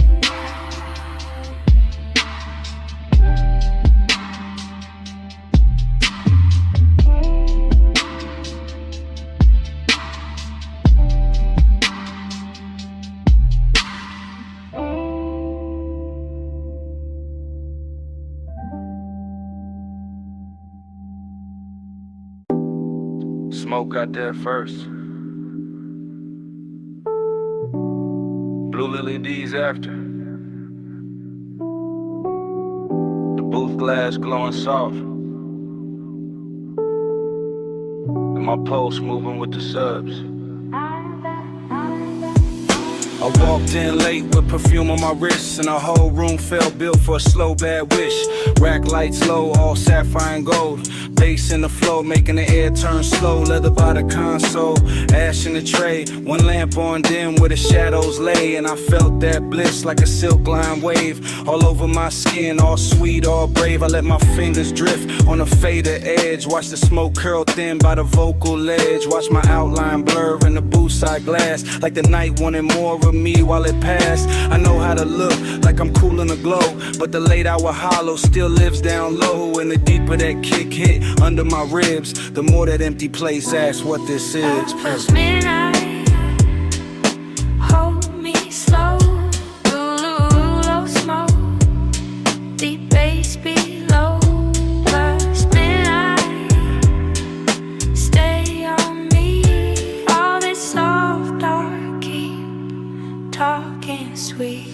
Smoke got there first. Blue Lily D's after. The booth glass glowing soft. And my pulse moving with the subs. I walked in late with perfume on my wrists, and the whole room felt built for a slow bad wish. Rack lights low, all sapphire and gold. Bass in the flow, making the air turn slow. Leather by the console, ash in the tray. One lamp on dim where the shadows lay, and I felt that bliss like a silk line wave. All over my skin, all sweet, all brave. I let my fingers drift on a fader edge. Watch the smoke curl thin by the vocal ledge. Watch my outline blur in the booth side glass, like the night wanted more of me while it passed. I know how to look like I'm cool in the glow, but the late hour hollow still lives down low. And the deeper that kick hit under my ribs, the more that empty place asks what this is. Plus midnight, hold me slow. Low smoke, deep bass below. Plus midnight, stay on me. All this soft dark, keep talking sweet.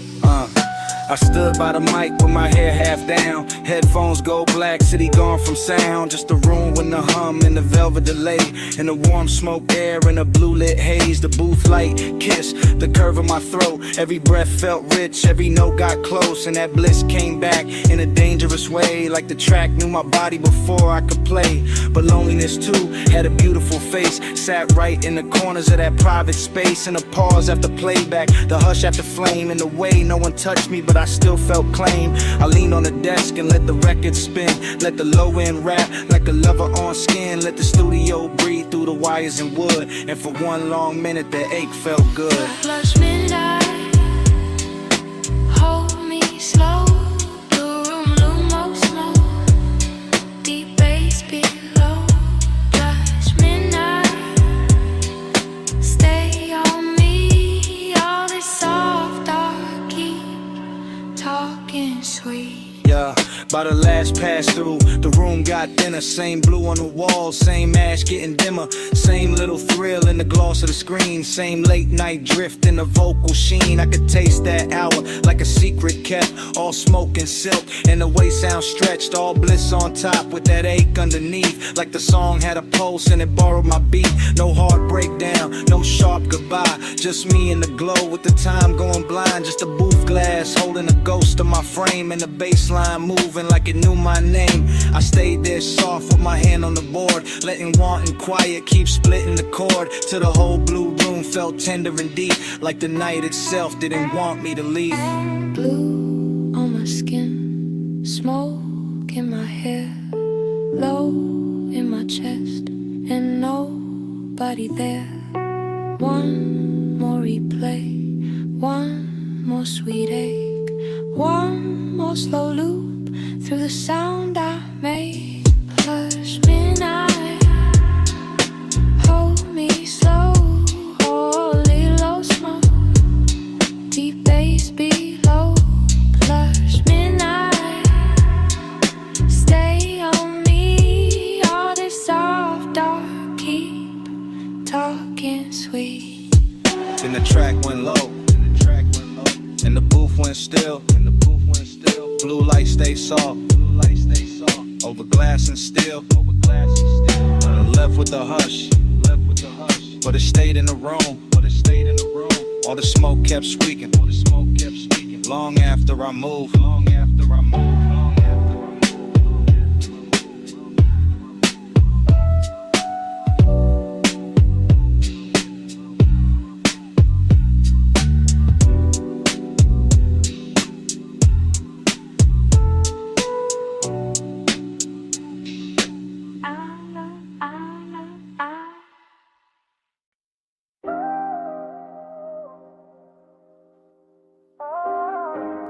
I stood by the mic with my hair half down. Headphones go black, city gone from sound. Just a room with the hum and the velvet delay, and the warm smoke air and a blue lit haze. The booth light kiss the curve of my throat. Every breath felt rich, every note got close, and that bliss came back in a dangerous way. Like the track knew my body before I could play. But loneliness too had a beautiful face. Sat right in the corners of that private space. And a pause after playback, the hush after flame. And the way no one touched me, but I still still felt claimed. I leaned on the desk and let the record spin. Let the low end rap like a lover on skin. Let the studio breathe through the wires and wood. And for one long minute the ache felt good. Flush midnight, hold me slow. The room almost smoke, deep bass below. Flush midnight, stay on me. All this soft dark, keep talking sweet. Yeah, by the last pass through, the room got thinner. Same blue on the wall, same ash getting dimmer. Same little thrill in the gloss of the screen. Same late night drift in the vocal sheen. I could taste that hour like a secret kept. All smoke and silk, and the way sound stretched. All bliss on top with that ache underneath. Like the song had a pulse and it borrowed my beat. No hard breakdown, no sharp goodbye. Just me in the glow with the time going blind. Just a booth glass holding a ghost of my frame. And the baseline moving like it knew my name. I stayed there soft with my hand on the board, letting want and quiet keep splitting the chord. Till the whole blue room felt tender and deep, like the night itself didn't want me to leave. Blue on my skin, smoke in my hair, low in my chest, and nobody there. One more replay, one more sweet ache, one more slow loop through the sound I made. Flush midnight, hold me slow. Holy low smoke, deep bass below. Flush midnight, stay on me. All this soft dark, keep talking sweet. Then the track went low, and the booth went still. Blue light stay soft, over glass and steel. Left with the hush, but it stayed in the room. All the smoke kept squeaking, long after I moved.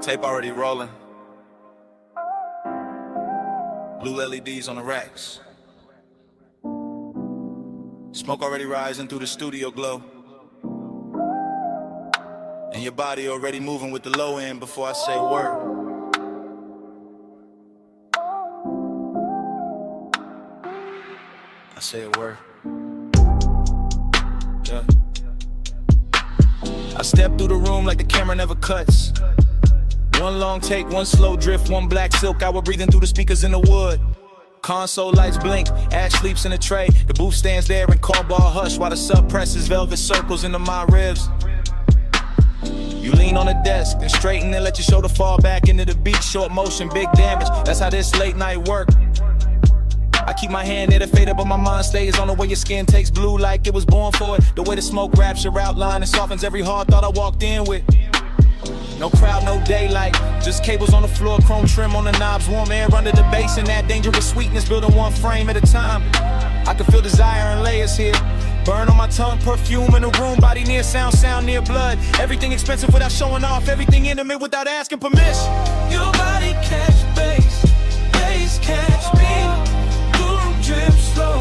Tape already rolling. Blue LEDs on the racks. Smoke already rising through the studio glow. And your body already moving with the low end before I say a word. I say a word. Yeah. I step through the room like the camera never cuts. One long take, one slow drift, one black silk hour breathing through the speakers in the wood. Console lights blink, Ash sleeps in a tray. The booth stands there in car bar hush while the sub presses velvet circles into my ribs. You lean on the desk, then straighten and let your shoulder fall back into the beat. Short motion, big damage, that's how this late night work. I keep my hand near the fader, but my mind stays on the way your skin takes blue like it was born for it. The way the smoke wraps your outline and softens every hard thought I walked in with. No crowd, no daylight, just cables on the floor, chrome trim on the knobs, warm air under the bass, and that dangerous sweetness building one frame at a time. I can feel desire in layers here, burn on my tongue, perfume in the room, body near sound, sound near blood. Everything expensive without showing off, everything intimate without asking permission. Your body catch bass, bass catch me. Blue room drip slow,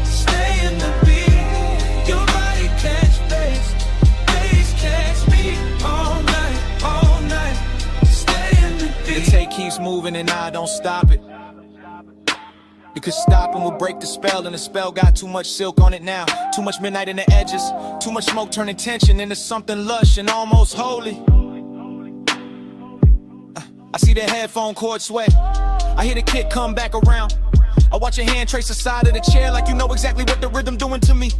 stay in the beat. Your body catch bass, bass catch me. All night, stay in the beat. The tape keeps moving and I don't stop it. Because stopping will break the spell, and the spell got too much silk on it now. Too much midnight in the edges, too much smoke turning tension into something lush and almost holy. I see the headphone cord sweat, I hear the kick come back around. I watch your hand trace the side of the chair like you know exactly what the rhythm doing to me.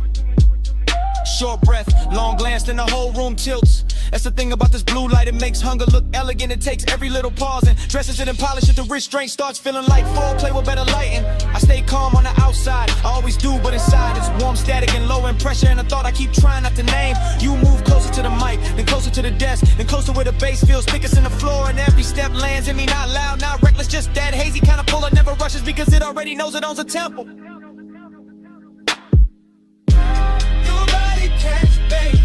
Short breath, long glance, then the whole room tilts. That's the thing about this blue light, it makes hunger look elegant. It takes every little pause and dresses it and polishes the restraint starts feeling like foreplay with better lighting. I stay calm on the outside, I always do, but inside it's warm. I'm static and low in pressure, and a thought I keep trying not to name. You move closer to the mic, then closer to the desk, then closer where the bass feels thickest in the floor, and every step lands in me, not loud, not reckless, just that hazy kind of pull that never rushes because it already knows it owns a tempo. Your body catch bass,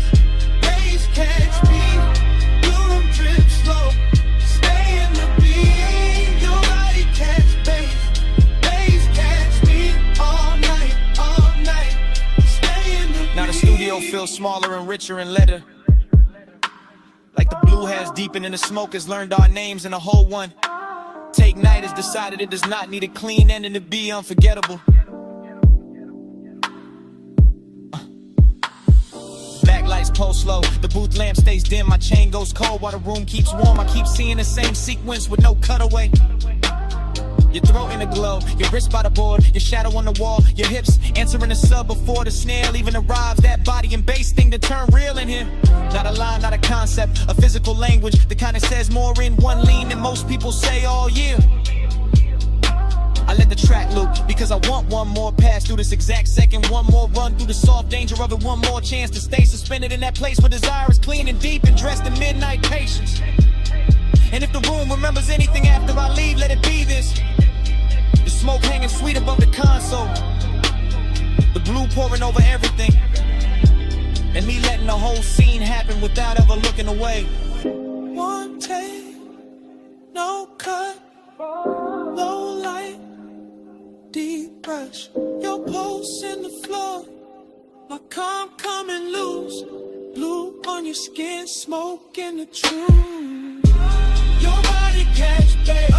bass catch me. You don't drip slow, stay in the beat. Your body catch bass, bass catch me all night, stay in the beat. Now the studio feels smaller and richer in letter. Like the blue has deepened and the smoke has learned our names in a whole one. Take Night has decided it does not need a clean ending to be unforgettable. Backlights pulse slow, the booth lamp stays dim, my chain goes cold while the room keeps warm. I keep seeing the same sequence with no cutaway. Your throat in a glow, your wrist by the board, your shadow on the wall, your hips answering the sub before the snare even arrives. That body and bass thing to turn real in here. Not a line, not a concept, a physical language, the kind that says more in one lean than most people say all year. I let the track loop because I want one more pass through this exact second, one more run through the soft danger of it, one more chance to stay suspended in that place where desire is clean and deep and dressed in midnight patience. And if the room remembers anything after I leave, let it be this. The smoke hanging sweet above the console, the blue pouring over everything, and me letting the whole scene happen without ever looking away. One take, no cut, low light, deep brush. Your pulse in the floor, like I'm coming loose. Blue on your skin, smoke in the truth. Your body catch bass,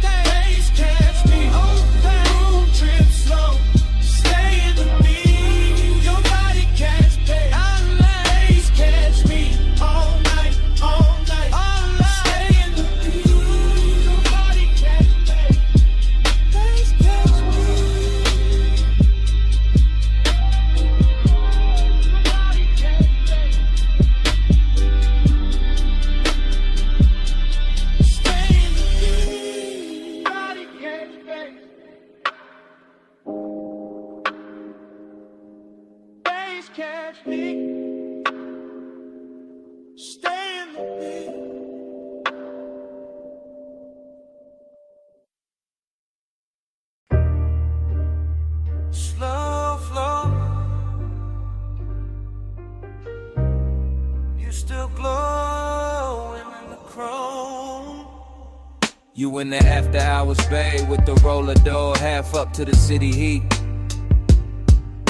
bass catch me. Room trip slow, stay in the beat. Your body catch bass, bass catch me. All night, stay in the beat. Your body catch bass, bass catch me. Your body catch bass, stay in the beat. Body catch bass, bass catch me. Stay in the beat. Slow flow, you still glowing in the chrome. You in the after hours bay with the roller door half up to the city heat.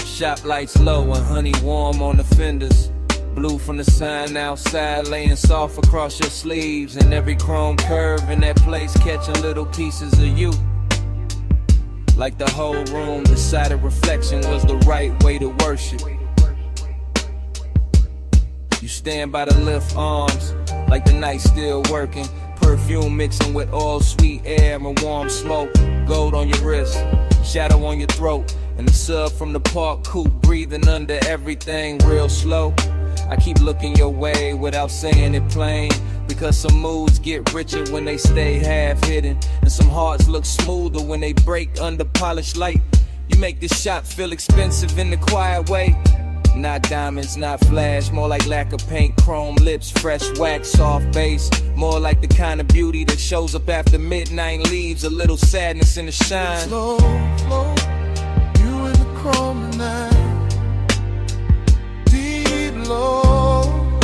Shop lights low and honey warm on the fenders. Blue from the sign outside laying soft across your sleeves, and every chrome curve in that place catching little pieces of you. Like the whole room decided reflection was the right way to worship. You stand by the lift arms like the night still working. Perfume mixing with all sweet air and warm smoke. Gold on your wrist, shadow on your throat, and the sub from the park coupe breathing under everything real slow. I keep looking your way without saying it plain, because some moods get richer when they stay half hidden, and some hearts look smoother when they break under polished light. You make this shop feel expensive in the quiet way. Not diamonds, not flash, more like lack of paint, chrome lips, fresh wax, soft bass. More like the kind of beauty that shows up after midnight and leaves a little sadness in the shine. Slow flow, you in the chrome tonight. Deep low,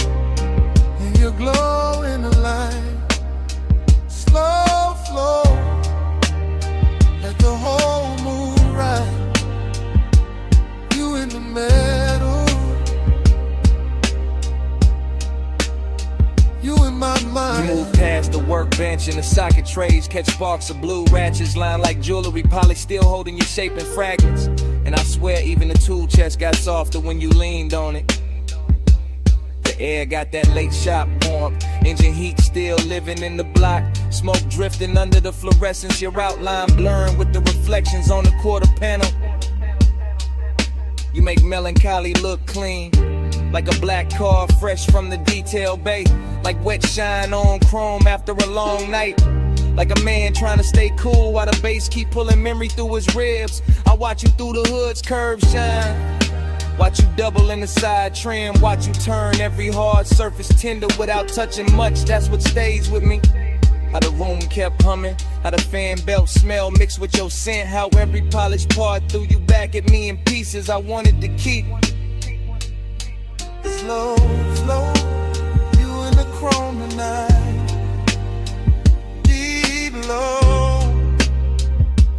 and your glow in the light. Slow flow, let the whole mood ride. You in the middle, you in my mind. You move past the workbench and the socket trays, catch sparks of blue ratchets lined like jewelry, polished still holding your shape in fragments. And I swear even the tool chest got softer when you leaned on it. The air got that late shop warmth, engine heat still living in the block. Smoke drifting under the fluorescence, your outline blurring with the reflections on the quarter panel. You make melancholy look clean, like a black car fresh from the detail bay. Like wet shine on chrome after a long night. Like a man trying to stay cool while the bass keep pulling memory through his ribs. I watch you through the hood's curved shine. Watch you double in the side trim, watch you turn every hard surface tender without touching much. That's what stays with me. How the room kept humming, how the fan belt smell mixed with your scent, how every polished part threw you back at me in pieces I wanted to keep. Slow, slow, you in the chrome tonight. Deep low,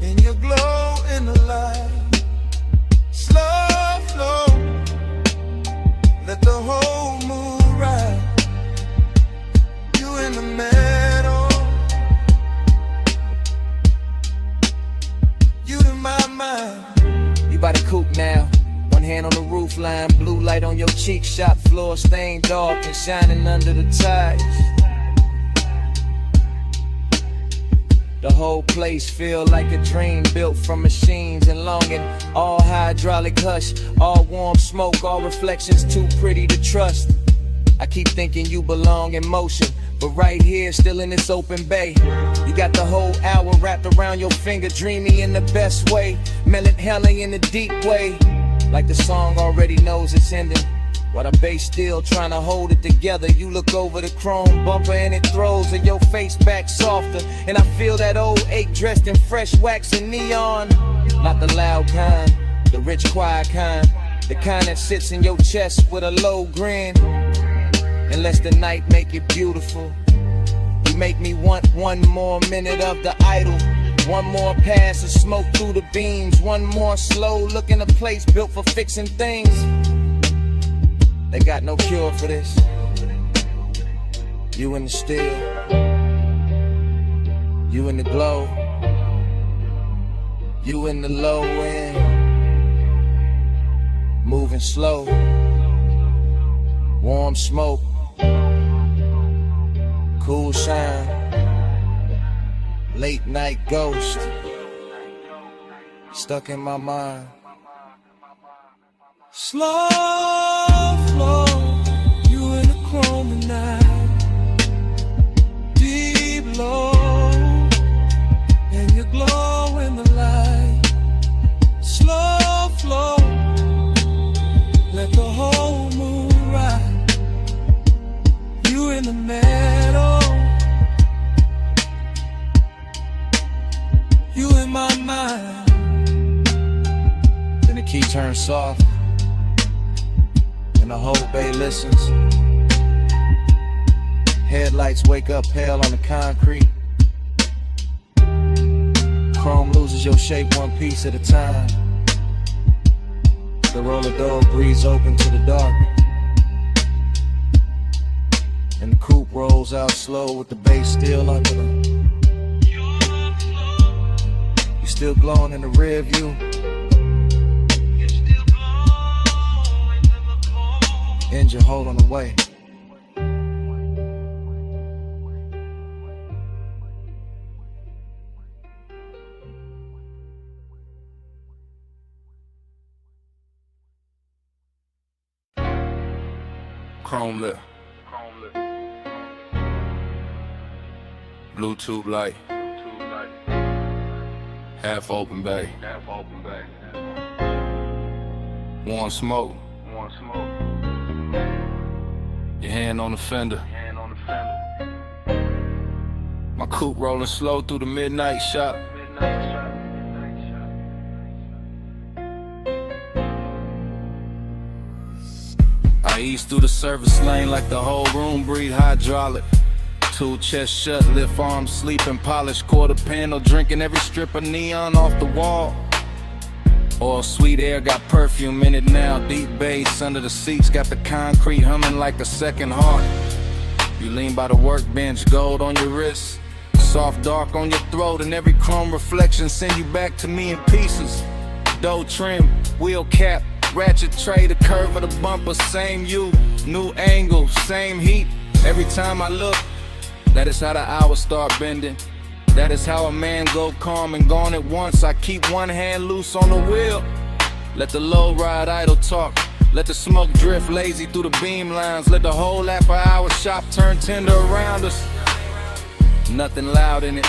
and you glow in the light. Slow, slow, let the whole mood ride. You in the middle, you in my mind. You by the coupe now, one hand on the roof line, blue light on your cheek, shop floor stained dark and shining under the tires. The whole place feel like a dream built from machines and longing. All hydraulic hush, all warm smoke, all reflections too pretty to trust. I keep thinking you belong in motion, but right here, still in this open bay. You got the whole hour wrapped around your finger, dreamy in the best way, melancholy in the deep way. Like the song already knows it's ending, while the bass still trying to hold it together. You look over the chrome bumper and it throws your face back softer, and I feel that old ache dressed in fresh wax and neon. Not the loud kind, the rich quiet kind, the kind that sits in your chest with a low grin. Unless the night make it beautiful, you make me want one more minute of the idol, one more pass of smoke through the beams, one more slow look in a place built for fixing things. They got no cure for this. You in the still, you in the glow, you in the low end, moving slow, warm smoke, cool shine, late night ghost, stuck in my mind. Slow flow, you in the chrome tonight. Deep low, and you glow in the light. Slow flow, let the whole moon ride. You in the middle, you in my mind. Then the key turns soft, and the whole bay listens. Headlights wake up pale on the concrete. Chrome loses your shape one piece at a time. The roller door breathes open to the dark, and the coupe rolls out slow with the bass still under them. You still glowing in the rear view. Engine hold on the way. Chrome lip. Bluetooth light. Half open bay. Warm smoke. Your hand on the fender. My coupe rolling slow through the midnight shop. I ease through the service lane like the whole room breathe hydraulic. Two chest shut, lift arms, sleeping, polished quarter panel, drinking every strip of neon off the wall. All sweet air got perfume in it now. Deep bass under the seats got the concrete humming like a second heart. You lean by the workbench, gold on your wrist, soft dark on your throat, and every chrome reflection send you back to me in pieces. Dough trim, wheel cap, ratchet tray, the curve of the bumper, same you, new angle, same heat. Every time I look, that is how the hours start bending. That is how a man go calm and gone at once. I keep one hand loose on the wheel, let the low ride idle talk, let the smoke drift lazy through the beam lines, let the whole after hour shop turn tender around us. Nothing loud in it,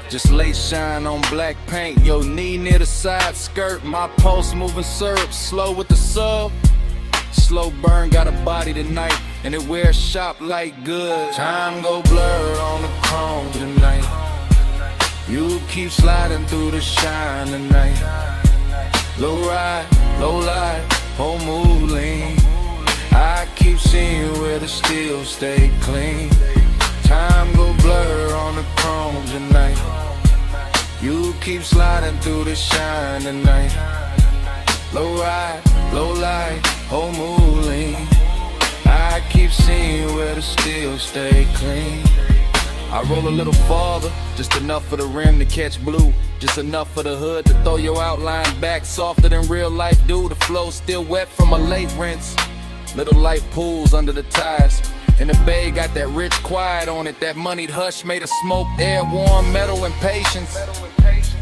Just late shine on black paint, your knee near the side skirt. My pulse moving syrup, slow with the sub. Slow burn, got a body tonight, and it wears sharp like good. Time go blur on the chrome tonight. You keep sliding through the shine tonight. Low ride, low light, whole mood lean. I keep seeing where the steel stay clean. Time go blur on the chrome tonight. You keep sliding through the shine tonight. Low ride, low light, whole mood lean. I keep seeing where the steel stay clean. I roll a little farther, just enough for the rim to catch blue. Just enough for the hood to throw your outline back softer than real life do. The flow still wet from a late rinse. Little light pools under the tires. And the bay got that rich quiet on it. That moneyed hush made of smoke, air, warm metal and patience.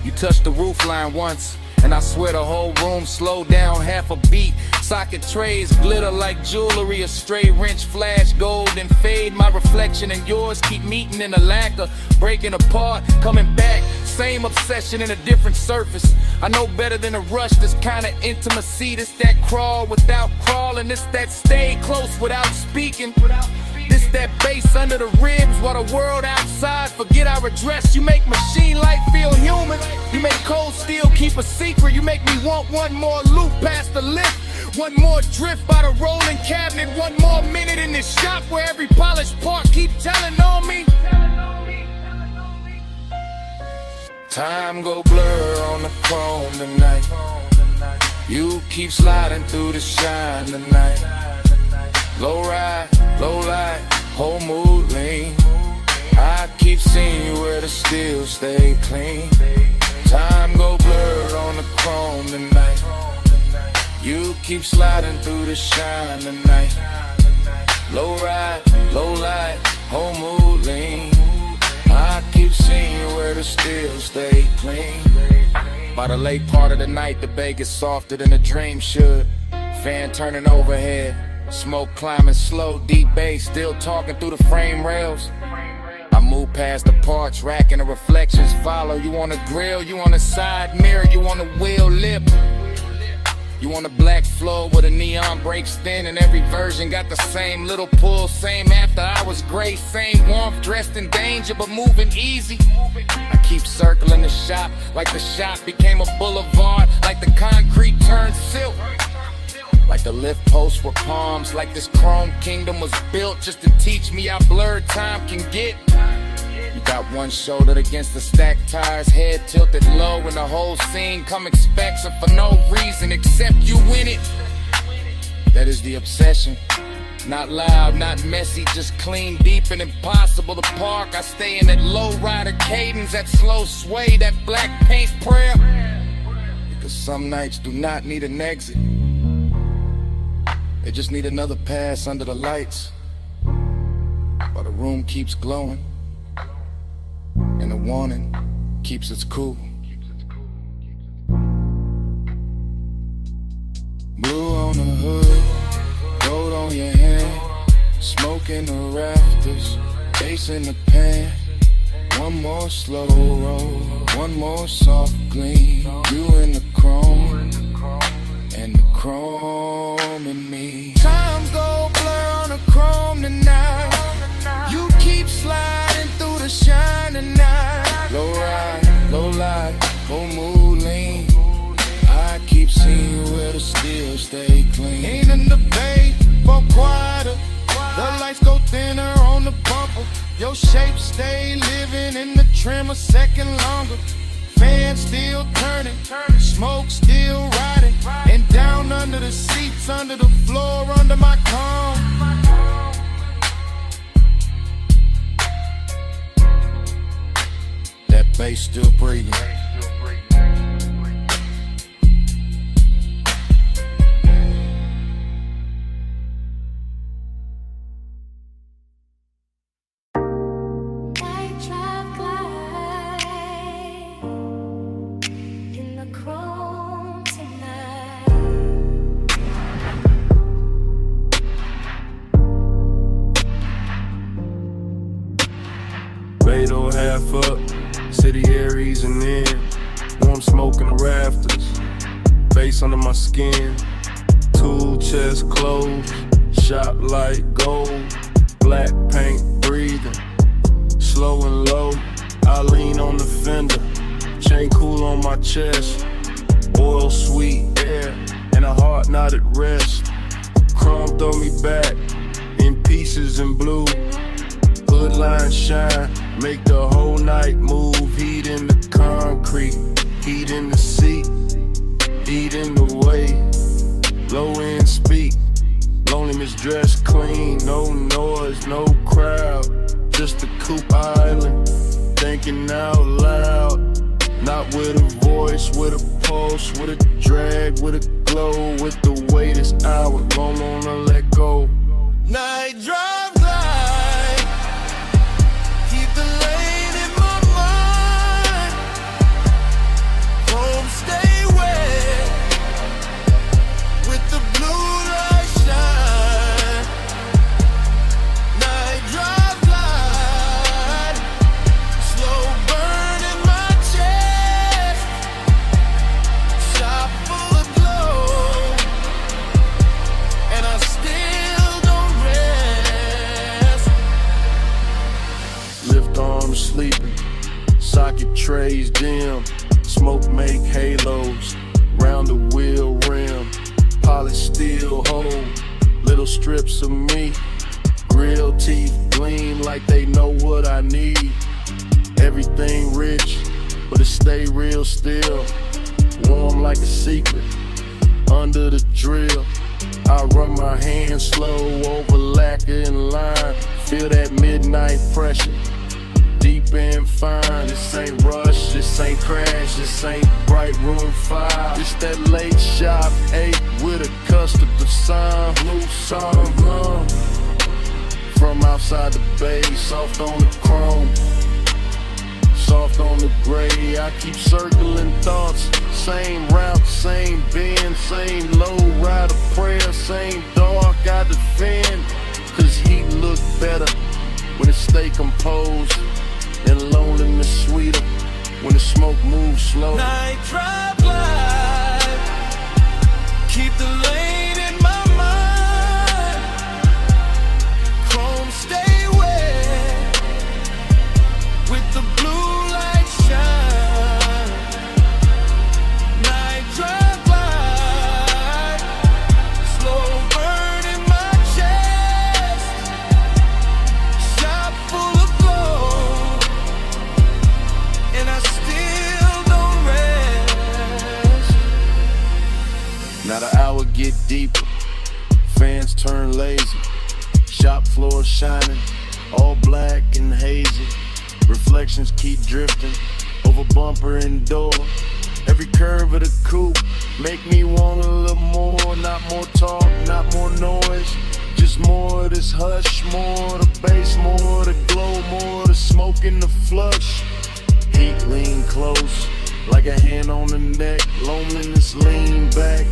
You touched the roof line once, and I swear the whole room slowed down half a beat. Socket trays glitter like jewelry. A stray wrench flash gold and fade. My reflection and yours keep meeting in a lacquer, breaking apart, coming back. Same obsession in a different surface. I know better than a rush, this kind of intimacy. This that crawl without crawling. This that stay close without speaking. This that bass under the ribs while the world outside forget our address. You make machine life feel human. You make cold steel keep a secret. You make me want one more loop past the lift. One more drift by the rolling cabinet. One more minute in this shop where every polished part keep telling on me. Time go blur on the chrome tonight. You keep sliding through the shine tonight. Low ride, low light, whole mood lean. I keep seeing where the steel stay clean. Time go blur on the chrome tonight. You keep sliding through the shine tonight. Low ride, low light, whole mood lean. I keep seeing where the steel stay clean. By the late part of the night, the bay gets softer than a dream should. Fan turning overhead, smoke climbing slow, deep bass still talking through the frame rails. I move past the parts rack and the reflections follow. You on the grill, you on the side mirror, you on the wheel lip. You on the black floor where the neon breaks thin, and every version got the same little pull, same after hours grace, same warmth, dressed in danger but moving easy. I keep circling the shop like the shop became a boulevard, like the concrete turned silk, like the lift posts were palms, like this chrome kingdom was built just to teach me how blurred time can get. You got one shoulder against the stacked tires, head tilted low, and the whole scene come expects for no reason except you in it. That is the obsession. Not loud, not messy, just clean, deep, and impossible to park. I stay in that low rider cadence, that slow sway, that black paint prayer. Because some nights do not need an exit. They just need another pass under the lights while the room keeps glowing and the warning keeps us cool. Blue on the hood, gold on your hand, smoke in the rafters, bass in the pan. One more slow roll, one more soft gleam. You in the chrome, and the chrome in me. Time go blur on the chrome tonight. You keep sliding through the shine tonight. Low ride, low light, whole mood lean. I keep seeing where the steel stay clean. Ain't in the bay, but quieter. The lights go thinner on the bumper. Your shape stay living in the trim a second longer. Fan still turning, smoke still riding, and down under the seats, under the floor, under my comb. That bass still breathing. Half up, city closing in. Warm smoke in the rafters, bass under my skin. Tool chest closed, shop light gold. Black paint breathing, slow and low. I lean on the fender, chain cool on my chest. Oil sweet air, and a heart not at rest. Chrome throw me back, in pieces in blue. Hood line shine, make the whole night move. Heat in the concrete, heat in the seat, heat in the way. Low end speak, loneliness dressed clean. No noise, no crowd, just a coupe island. Thinking out loud, not with a voice, with a pulse, with a drag, with a glow. With the weight this hour, don't wanna let go. Night drive light, keep the lane in my mind. Home stay wet, with the blue light shine. Night drive light, slow burn in my chest. Shop full of glow, and I still don't rest. Lift arms sleeping, socket trays dim. Smoke make halos, round the wheel rim. Polished steel hold, little strips of me. Grill teeth gleam like they know what I need. Everything rich, but it stay real still. Warm like a secret, under the drill. I run my hands slow over lacquer and line. Feel that midnight pressure, deep and fine. This ain't rush, this ain't crash, this ain't bright room 5. It's that late shop 8 with a customer sign. Blue song from outside the bay, soft on the chrome, soft on the gray. I keep circling thoughts, same route, same bend, same low rider prayer, same dark I defend. Cause heat look better when it stay composed, and loneliness sweeter when the smoke moves slow. Night drive light, keep the lane in my mind. Chrome stay wet, with the blue light shine. Night drive light, slow burn in my chest. Shop full of glow, and I still don't rest. Now the hour get deeper, fans turn lazy. Shop floor shining, all black and hazy. Reflections keep drifting over bumper and door. Every curve of the coupe make me want a little more. Not more talk, not more noise, just more of this hush. More of the bass, more of the glow, more of the smoke in the flush. Heat lean close, like a hand on the neck. Loneliness lean back,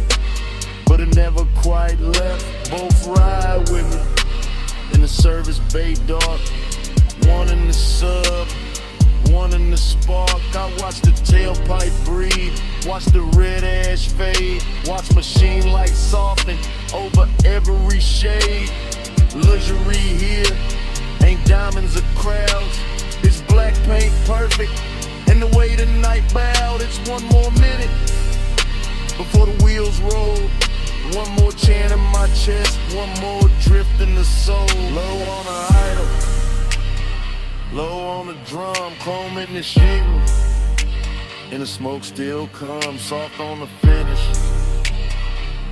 but it never quite left. Both ride with me in the service bay dark. One in the sub, one in the spark. I watch the tailpipe breathe, watch the red ash fade, watch machine lights soften over every shade. Luxury here, ain't diamonds or crowds. It's black paint perfect, and the way the night bowed. It's one more minute before the wheels roll. One more chant in my chest, one more drift in the soul. Low on the idol, low on the drum, chrome in the shingle, and the smoke still comes. Soft on the finish,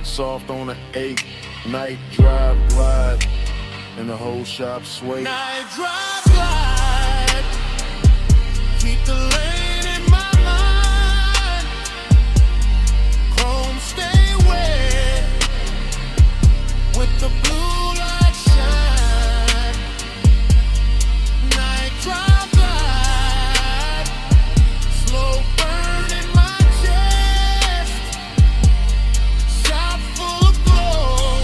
soft on the ache. Night drive glide, and the whole shop sway. Night drive light, keep the lane in my mind. Chrome stay wet, with the blue light shine. Night drive light, slow burn in my chest. Shop full of glow,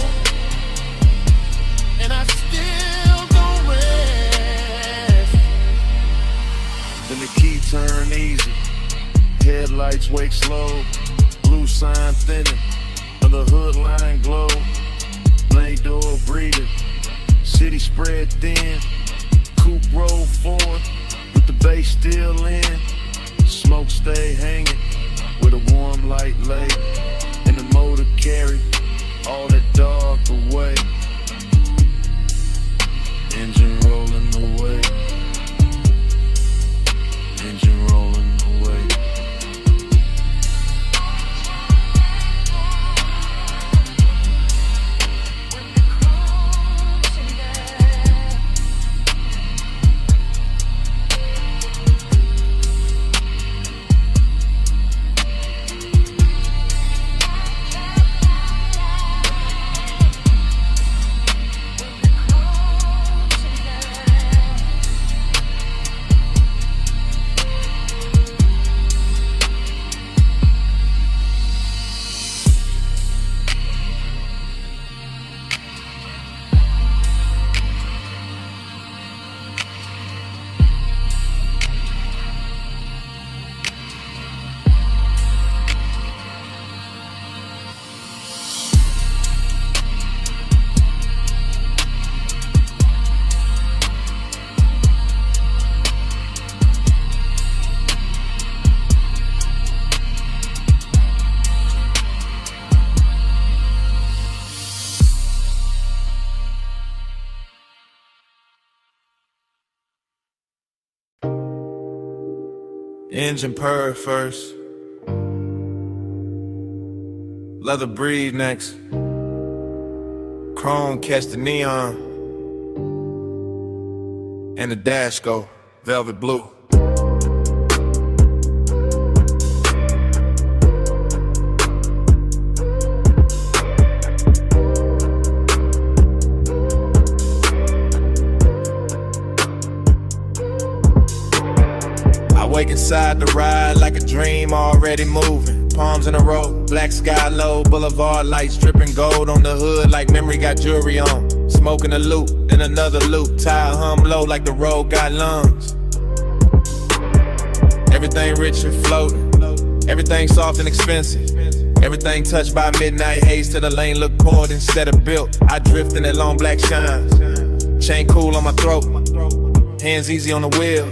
and I still don't rest. Then the key turn slow. Blue sign thinning, on the hood line glow. Blade door breathing, city spread thin. Coupe roll forward, with the bass still in. Smoke stay hanging, with a warm light lay. And the motor carry all that dark away. Engine rolling away. Engine rolling away. Engine purr first, leather breathe next, chrome catch the neon, and the dash go velvet blue. Wake inside the ride like a dream already moving. Palms in a row, black sky low, boulevard lights dripping gold on the hood like memory got jewelry on. Smoking a loop, then another loop, tire hum low like the road got lungs. Everything rich and floating, everything soft and expensive. Everything touched by midnight haze till the lane look poured instead of built. I drift in that long black shine, chain cool on my throat, hands easy on the wheel.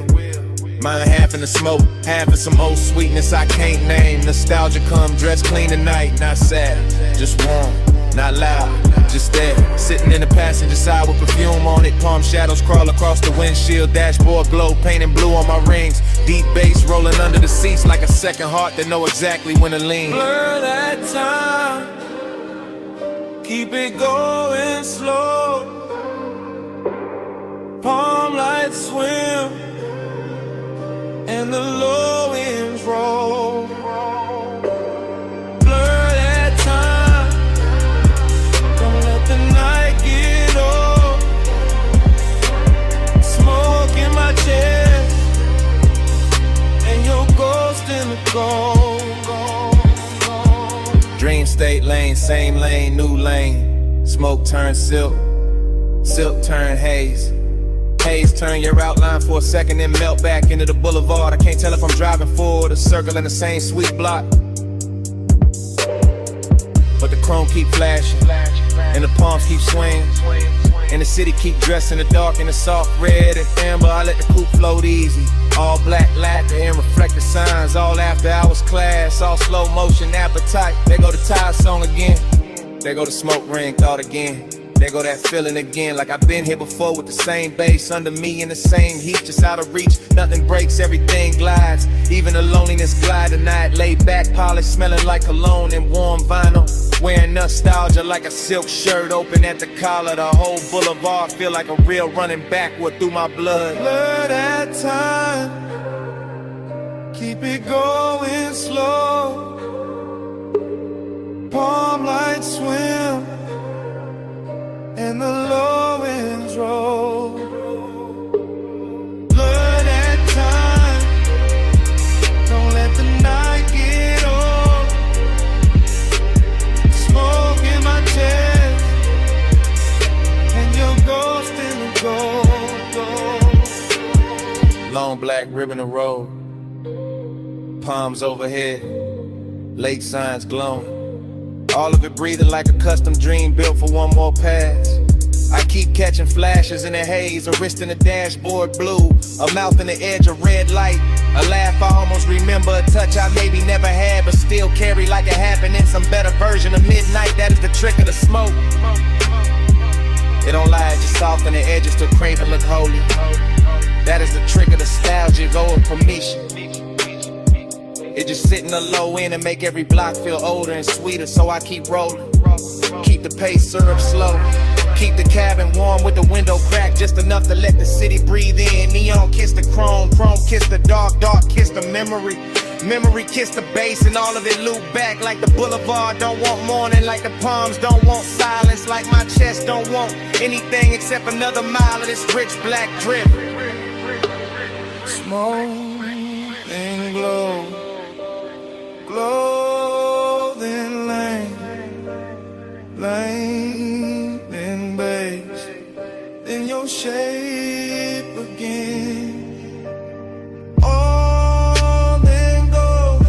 Mine half in the smoke, half in some old sweetness I can't name. Nostalgia come dressed clean tonight, not sad, just warm, not loud, just there. Sitting in the passenger side with perfume on it. Palm shadows crawl across the windshield. Dashboard glow, painting blue on my rings. Deep bass rolling under the seats like a second heart that know exactly when to lean. Blur that time, keep it going slow. Palm lights swim and the low winds roll. Blur that time, don't let the night get old. Smoke in my chest, and your ghost in the gold. Dream state lane, same lane, new lane. Smoke turn silk, silk turn haze. Haze turn your outline for a second, then melt back into the boulevard. I can't tell if I'm driving forward or circling the same sweet block. But the chrome keep flashing, and the palms keep swinging, and the city keep dressed in the dark in the soft red and amber. I let the coupe float easy. All black lacquer and reflective signs. All after hours class, all slow motion appetite. There go the tire song again. There go the smoke ring thought again. There go that feeling again, like I've been here before with the same bass under me in the same heat, just out of reach. Nothing breaks, everything glides. Even the loneliness glide tonight. Laid back, polished, smelling like cologne and warm vinyl. Wearing nostalgia like a silk shirt open at the collar. The whole boulevard feel like a real running backward through my blood. Blur that time, keep it going slow. Palm lights swim and the low winds roll. Blur that time, don't let the night get old. Smoke in my chest, and your ghost in the gold. Long black ribbon of road, palms overhead, lake signs glowing. All of it breathing like a custom dream built for one more pass. I keep catching flashes in the haze, a wrist in the dashboard blue, a mouth in the edge of red light, a laugh I almost remember, a touch I maybe never had but still carry like it happened in some better version of midnight. That is the trick of the smoke. It don't lie, it just soften the edges to crave and look holy. That is the trick of nostalgia, go with permission. It just sit in the low end and make every block feel older and sweeter, so I keep rolling. Keep the pace syrup slow. Keep the cabin warm with the window cracked just enough to let the city breathe in. Neon kiss the chrome, chrome kiss the dark, dark kiss the memory. Memory kiss the bass and all of it loop back like the boulevard don't want morning, like the palms don't want silence, like my chest don't want anything except another mile of this rich black drip. Smoke and glow, clothing lane and base, then your shape again. All in gold,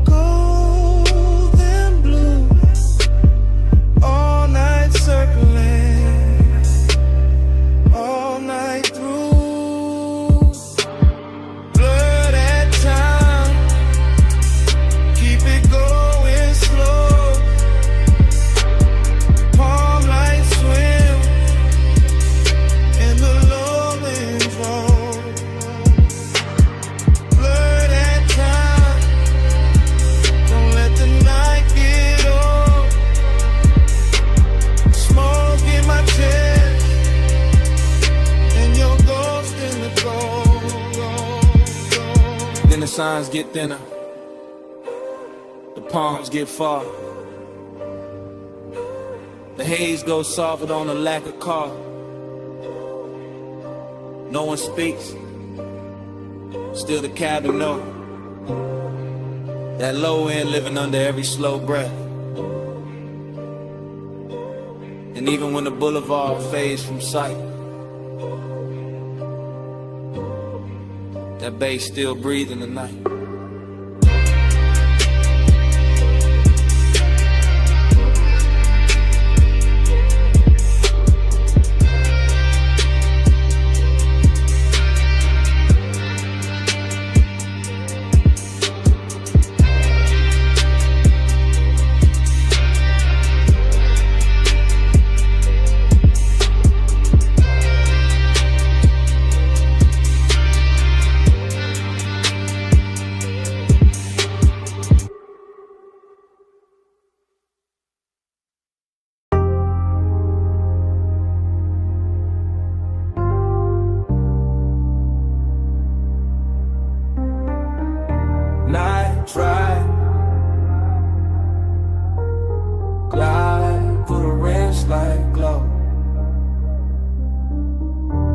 gold and blue, all night circling, all night through. Blur that time, keep it going slow. Palm light swim in the lowlands road. Blur that time, don't let the night get old. Smoke in my chest, and your ghost in the cold. Then the signs get thinner, the palms get far. The haze goes softer on the lack of car. No one speaks, still the cabin know. That low end living under every slow breath. And even when the boulevard fades from sight, that bass still breathing the night. Night drive, glide, put a wrench like glow.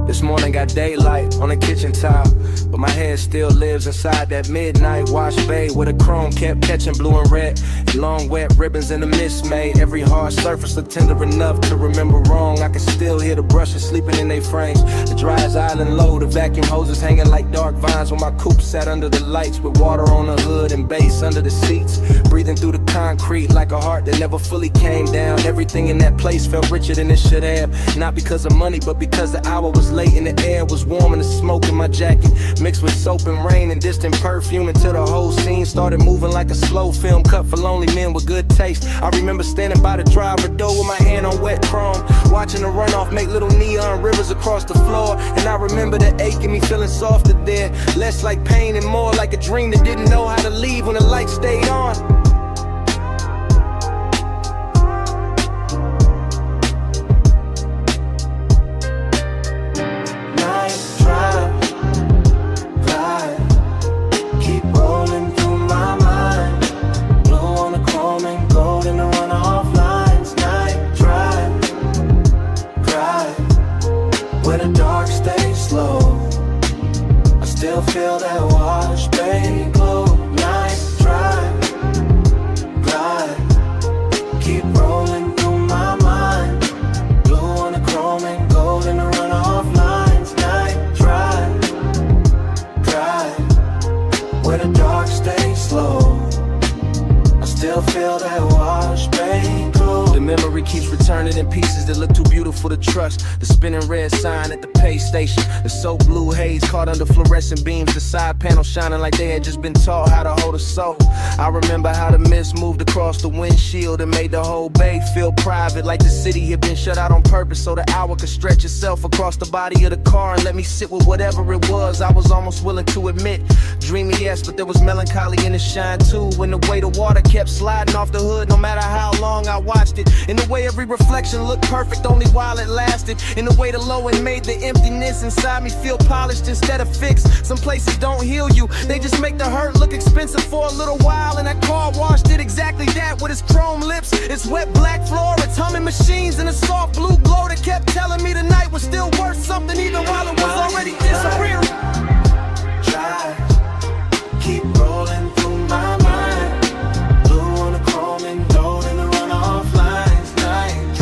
This morning got daylight on the kitchen tile, but my head still lives inside that midnight wash bay where the chrome kept catching blue and red. And long wet ribbons in the mist made every hard surface look tender enough to remember wrong. I can still hear the brushes sleeping in their frames. The dryer's island low, the vacuum hoses hanging like dark vines when my coupe sat under the lights with water on the hood and bass under the seats. Breathing through the concrete like a heart that never fully came down. Everything in that place felt richer than it should have. Not because of money, but because the hour was late and the air was warm and the smoke in my jacket mixed with soap and rain and distant perfume until the whole scene started moving like a slow film cut for lonely men with good taste. I remember standing by the driver door with my hand on wet chrome, watching the runoff make little neon rivers across the floor. And I remember the ache in me feeling softer there, less like pain and more like a dream that didn't know how to leave when the light stayed on. Feel that wash, baby, glow. Night drive, memory keeps returning in pieces that look too beautiful to trust. The spinning red sign at the pay station, the so blue haze caught under fluorescent beams, the side panel shining like they had just been taught how to hold a soul. I remember how the mist moved across the windshield and made the whole bay feel private, like the city had been shut out on purpose so the hour could stretch itself across the body of the car and let me sit with whatever it was I was almost willing to admit. Dreamy, yes, but there was melancholy in the shine too, when the way the water kept sliding off the hood no matter how long I watched it, in the way every reflection looked perfect only while it lasted, in the way the low end made the emptiness inside me feel polished instead of fixed. Some places don't heal you, they just make the hurt look expensive for a little while, and that car wash did exactly that with its chrome lips, its wet black floor, its humming machines, and a soft blue glow that kept telling me the night was still worth something even while it was already disappearing. Drive, keep rolling through my mind. Blue on the chrome and gold in the runoff lines. Night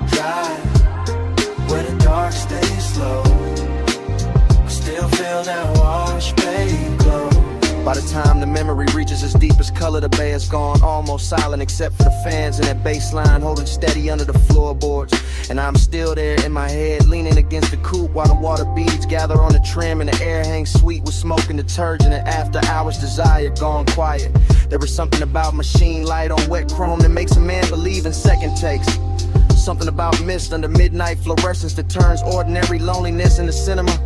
drive, where the dark stays slow. I still feel that wash, babe, glow. By the time the memory reaches its deepest color, the bay is gone, almost silent except for the fans and that bass line holding steady under the floorboards. And I'm still there in my head, leaning against the coupe while the water beads gather on the trim and the air hangs sweet with smoke and detergent and after hours desire gone quiet. There is something about machine light on wet chrome that makes a man believe in second takes. Something about mist under midnight fluorescence that turns ordinary loneliness into cinema.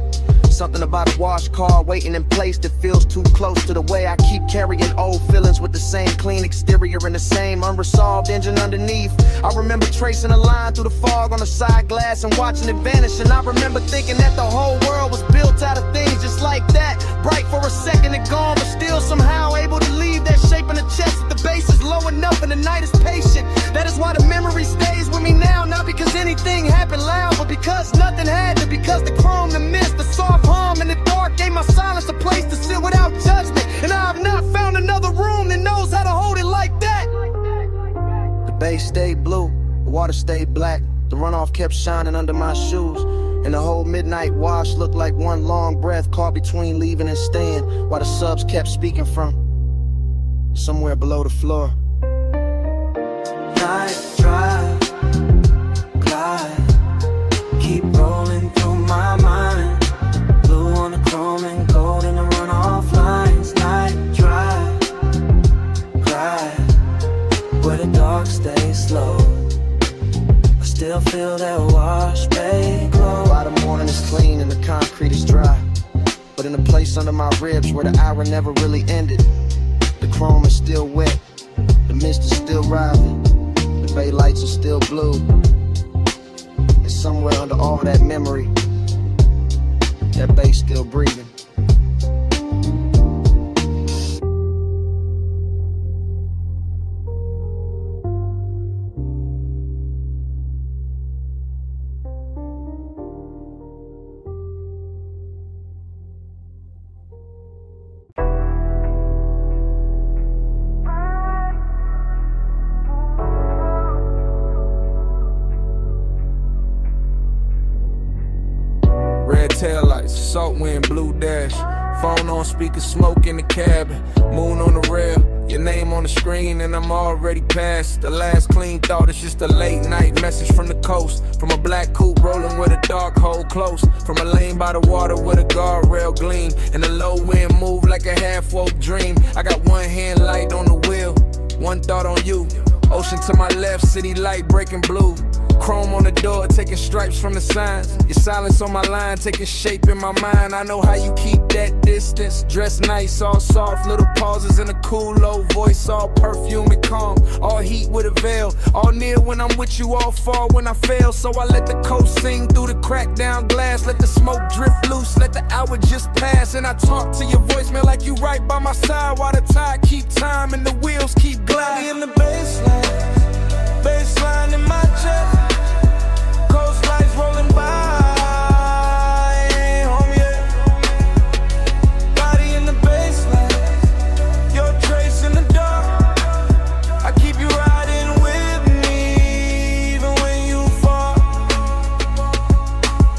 Something about a wash car waiting in place that feels too close to the way I keep carrying old feelings with the same clean exterior and the same unresolved engine underneath. I remember tracing a line through the fog on the side glass and watching it vanish, and I remember thinking that the whole world was built out of things just like that, bright for a second and gone, but still somehow able to leave that shape in the chest if the bass is low enough and the night is patient. That is why the memory stays with me now, not because anything happened loud, but because nothing had to, because the chrome, the mist, the soft hum in the dark gave my silence a place to sit without judgment, and I have not found another room that knows how to hold it like that. The bay stayed blue, the water stayed black, the runoff kept shining under my shoes, and the whole midnight wash looked like one long breath caught between leaving and staying, while the subs kept speaking from somewhere below the floor. Night drive, glide, keep rolling through my mind. Blue on the chrome and gold in the runoff lines. Night drive, glide, where the dark stays slow. I still feel that wash, babe, glow. By the morning is clean and the concrete is dry, but in a place under my ribs where the hour never really ended, the chrome is still wet, the mist is still rising, the bay lights are still blue, and somewhere under all that memory, that bay still breathing. Taillights, salt wind, blue dash. Phone on speaker, smoke in the cabin. Moon on the rail, your name on the screen, and I'm already past the last clean thought. It's just a late night message from the coast, from a black coupe rolling with a dark hole close, from a lane by the water with a guardrail gleam, and the low wind move like a half-woke dream. I got one hand light on the wheel, one thought on you. Ocean to my left, city light breaking blue. Chrome on the door, taking stripes from the signs. Your silence on my line, taking shape in my mind. I know how you keep that distance. Dress nice, all soft, little pauses in a cool, low voice, all perfume and calm. All heat with a veil, all near when I'm with you, all far when I fail. So I let the coast sing through the cracked down glass. Let the smoke drift loose, let the hour just pass. And I talk to your voicemail like you right by my side, while the tide keep time and the wheels keep gliding. In the baseline in my chest. Coastline's rolling by, ain't home yet. Body in the baseline, your trace in the dark. I keep you riding with me, even when you fall.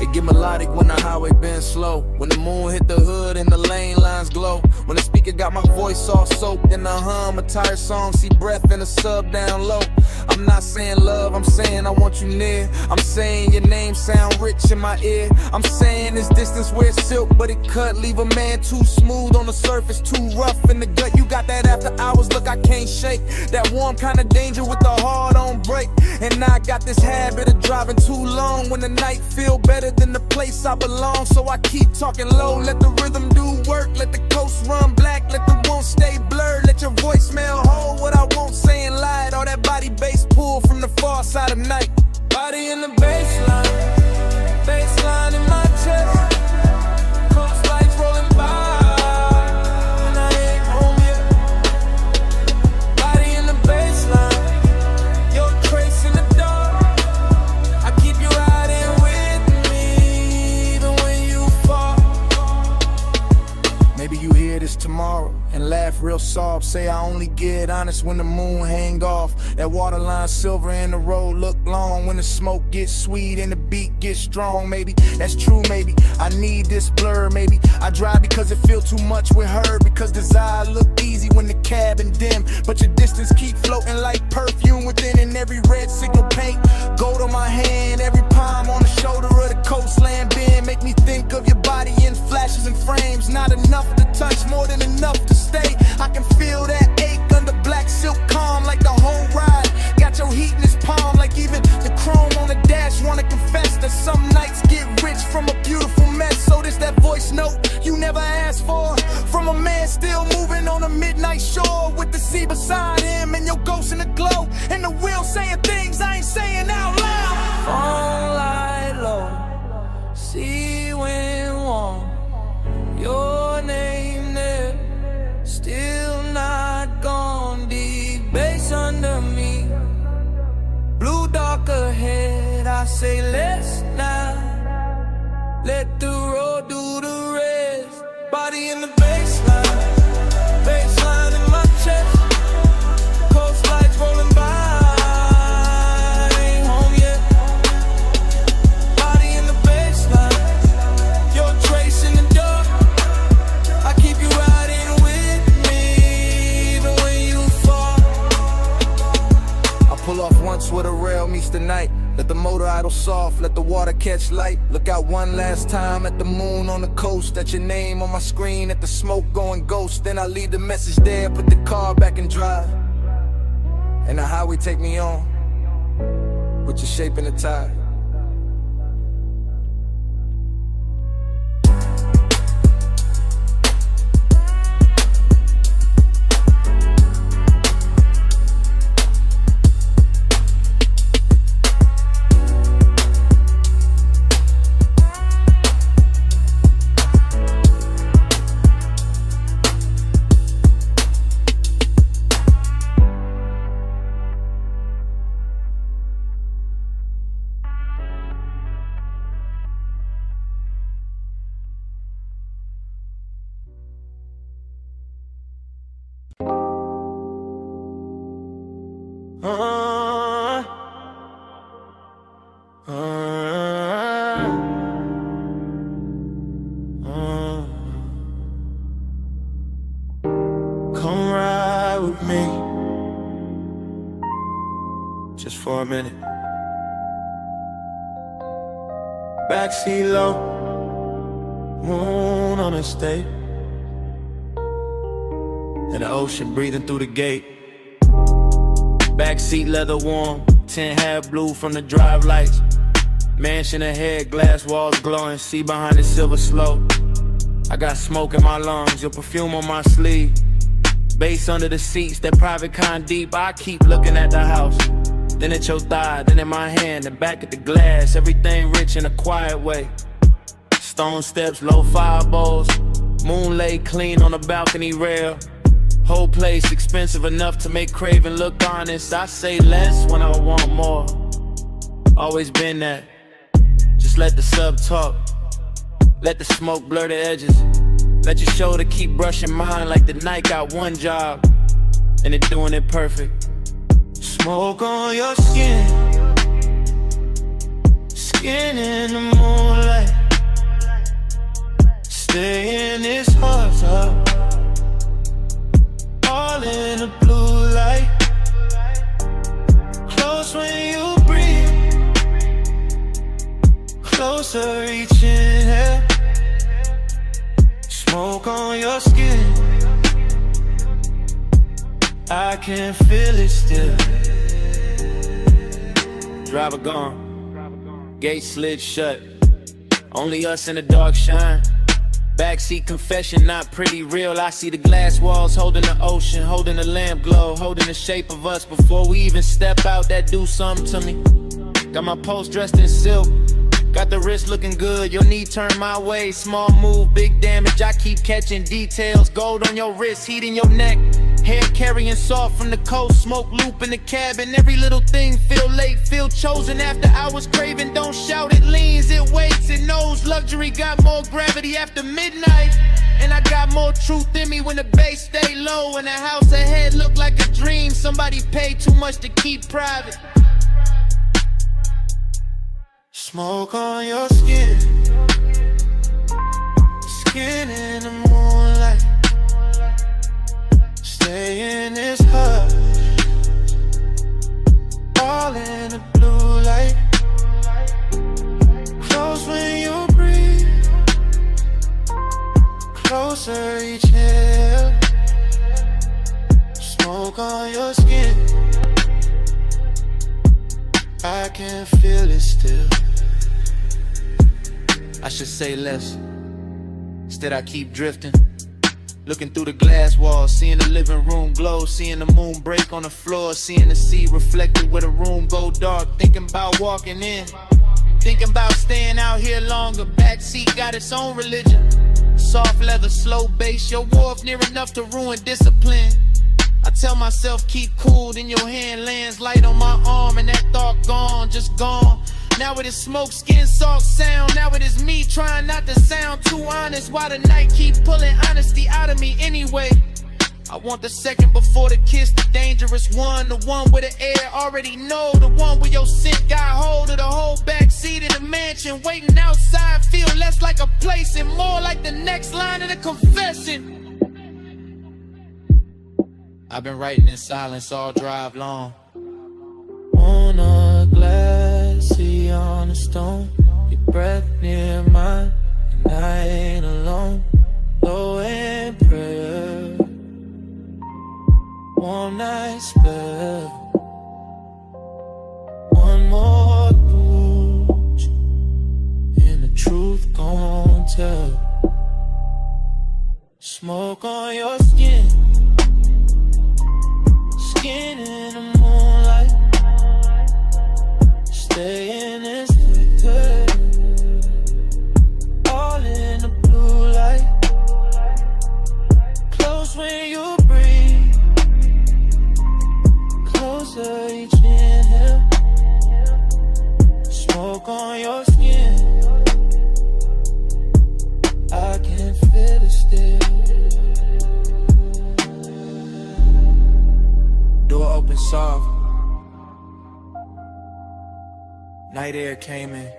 It get melodic when the highway been slow, when the moon hit the hood and the lane lines glow, when the speaker got my voice voice all soaked in a hum, a tired song, see breath in a sub down low. I'm not saying love, I'm saying I want you near. I'm saying your name sound rich in my ear. I'm saying this distance where it's silk, but it cut. Leave a man too smooth on the surface, too rough in the gut. You got that after hours look I can't shake. That warm kind of danger with the heart on break. And now I got this habit of driving too long when the night feel better than the place I belong. So I keep talking low, let the rhythm do work. Let the coast run black, let the won't stay blurred. Let your voicemail hold what I won't say and lie. All that body bass pull from the far side of night. Body in the baseline in my chest. Coast lights rolling by, and I ain't home yet. Body in the baseline, your trace in the dark. I keep you riding with me, even when you fall. Maybe you hear this tomorrow and laugh real soft. Say I only get honest when the moon hang off. That waterline silver and the road look long. When the smoke gets sweet and the beat gets strong. Maybe that's true, maybe I need this blur. Maybe I drive because it feel too much with her. Because desire look easy when the cabin dim, but your distance keep floating like perfume within. And every red signal paint gold on my hand. Every palm on the shoulder of the coastland bend. Make me think of your body in flashes and frames. Not enough to touch, more than enough to stay. I can feel that ache under black silk calm, like the whole ride got your heat in his palm. Like even the chrome on the dash wanna confess that some nights get rich from a beautiful mess. So this that voice note you never asked for, from a man still moving on a midnight shore, with the sea beside him and your ghost in the glow, and the wheel saying things I ain't saying out loud. Phone light low, sea wind warm, your name there, still not gone. Deep bass under me, blue dark ahead. I say let's not let the road do the rest. Body in the baseline in my chest. Coast lights rolling by, I ain't home yet. Body in the baseline, your trace in the dark. I keep you riding with me, even when you fall. I pull off once where the rail meets the night. Let the motor idle soft, let the water catch light. Look out one last time at the moon on the coast. At your name on my screen, at the smoke going ghost. Then I leave the message there, put the car back in drive. And the highway take me on, with your shape in the tide. Come ride with me, just for a minute. Backseat low, moon on the state, and the ocean breathing through the gate. Backseat leather warm, 10 half blue from the drive lights. Mansion ahead, glass walls glowing, see behind the silver slope. I got smoke in my lungs, your perfume on my sleeve. Bass under the seats, that private kind deep. I keep looking at the house, then at your thigh, then in my hand, then back at the glass. Everything rich in a quiet way. Stone steps, low fire bowls, moon laid clean on the balcony rail. Whole place expensive enough to make craving look honest. I say less when I want more. Always been that. Just let the sub talk, let the smoke blur the edges. Let your shoulder keep brushing mine like the night got one job, and it doing it perfect. Smoke on your skin, skin in the moonlight. Stay in this hot tub, closer each inhale. Smoke on your skin, I can feel it still. Driver gone, gate slid shut. Only us in the dark shine. Backseat confession, not pretty real. I see the glass walls holding the ocean, holding the lamp glow, holding the shape of us before we even step out. That do something to me. Got my post dressed in silk, got the wrist looking good. Your knee turned my way, small move, big damage. I keep catching details. Gold on your wrist, heat in your neck. Hair carrying soft from the coast, smoke loop in the cabin. Every little thing feel late, feel chosen. After hours craving, don't shout, it leans, it waits, it knows. Luxury got more gravity after midnight. And I got more truth in me when the bass stay low. And the house ahead look like a dream. Somebody paid too much to keep private. Smoke on your skin, skin in the moonlight. Stay in this hush, all in the blue light. Close when you breathe, closer each inhale. Smoke on your skin, I can feel it still. I should say less, instead I keep drifting. Looking through the glass walls, seeing the living room glow, seeing the moon break on the floor, seeing the sea reflected where the room go dark. Thinking about walking in, thinking about staying out here longer. Backseat got its own religion. Soft leather, slow bass, your wharf near enough to ruin discipline. I tell myself keep cool, then your hand lands light on my arm, and that thought gone, just gone. Now it is smoke, skin, salt, sound. Now it is me trying not to sound too honest, while the night keep pulling honesty out of me anyway. I want the second before the kiss, the dangerous one, the one where the air already know, the one where your scent got hold of the whole backseat of the mansion. Waiting outside feel less like a place and more like the next line of the confession. I've been writing in silence all drive long. On a glassy on a stone, your breath near mine, and I ain't alone. Low in prayer, one night spell, one more touch, and the truth gon' tell. Smoke on your skin, skin in the moonlight. Stay in this liquor, all in the blue light. Close when you breathe, closer each inhale. Smoke on your skin, I can feel it still. Door open soft, night air came in.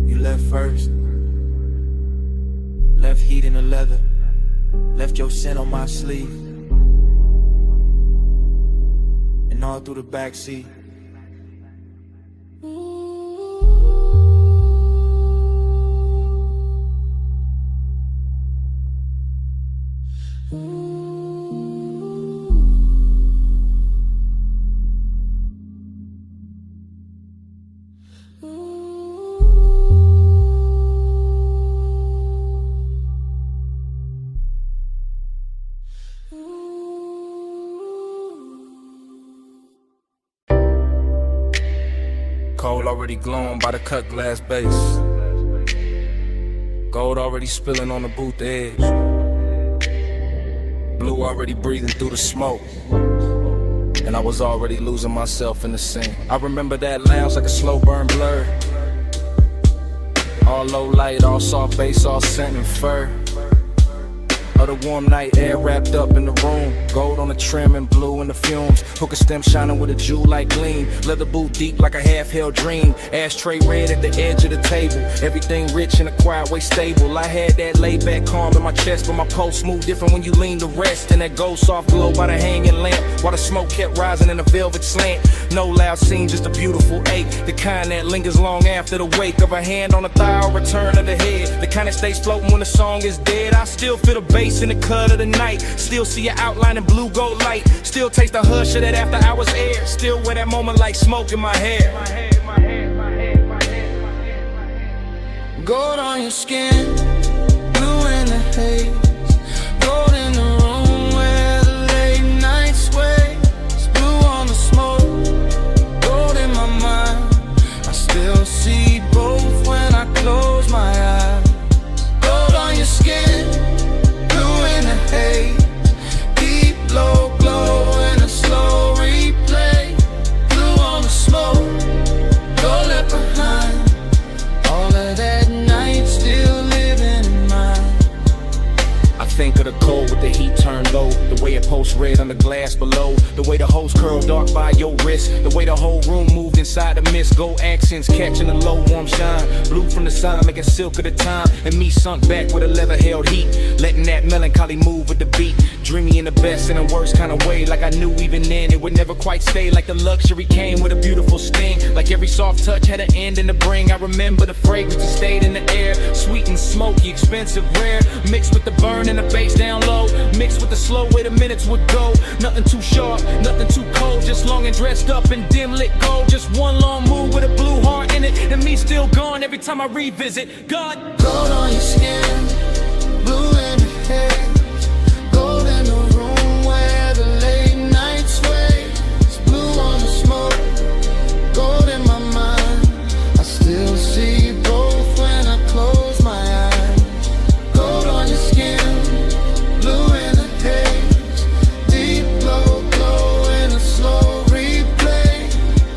You left first, left heat in the leather, left your scent on my sleeve, and all through the backseat. Coal already glowing by the cut glass base. Gold already spilling on the booth edge. Blue already breathing through the smoke. And I was already losing myself in the scene. I remember that lounge like a slow burn blur. All low light, all soft bass, all scent and fur. of the warm night air wrapped up in the room. Gold on the trim and blue in the fumes. Hookah stem shining with a jewel-like gleam. Leather boot deep like a half-held dream. Ashtray red at the edge of the table. Everything rich in a quiet way stable. I had that laid-back calm in my chest, but my pulse moved different when you lean to rest. And that gold soft glow by the hanging lamp, while the smoke kept rising in a velvet slant. No loud scene, just a beautiful ache, the kind that lingers long after the wake of a hand on a thigh or return of the head. The kind that stays floating when the song is dead. I still feel the bass in the cut of the night. Still see your outline in blue gold light. Still taste the hush of that after hours air. Still wear that moment like smoke in my hair. Gold on your skin, blue in the haze. Gold in the room where the late night sways. Blue on the smoke, gold in my mind. I still see both when I close my eyes. Gold on your skin, blue in the haze. Deep low glow in a slow replay. Blue on the smoke, gold left behind. All of that night still living in mine. I think of the cold with the heat turned low. The way it pulsed red on the glass below. The way the hose curled dark by your wrist. The way the whole room moved inside the mist. Gold accents catching the low warm shine. Blue from the sun making silk of the time. And me sunk back with a leather held heat. Letting that melancholy move with the beat. Dreamy in the best and the worst kind of way. Like I knew even then it would never quite stay. Like the luxury came with a beautiful sting. Like every soft touch had an end in the bring. I remember the fragrance that stayed in the air. Sweet and smoky, expensive, rare. Mixed with the burn and the bass down low. Mixed with the slow way the minutes would go. Nothing too sharp, nothing too cold. Just long and dressed up in dim lit gold. Just one long move with a blue heart in it. And me still gone every time I revisit. God. Gold on your skin, blue in the haze. Gold in the room where the late night sways. Blue on the smoke, gold in my mind. I still see both when I close my eyes. Gold on your skin, blue in the haze. Deep low glow in a slow replay.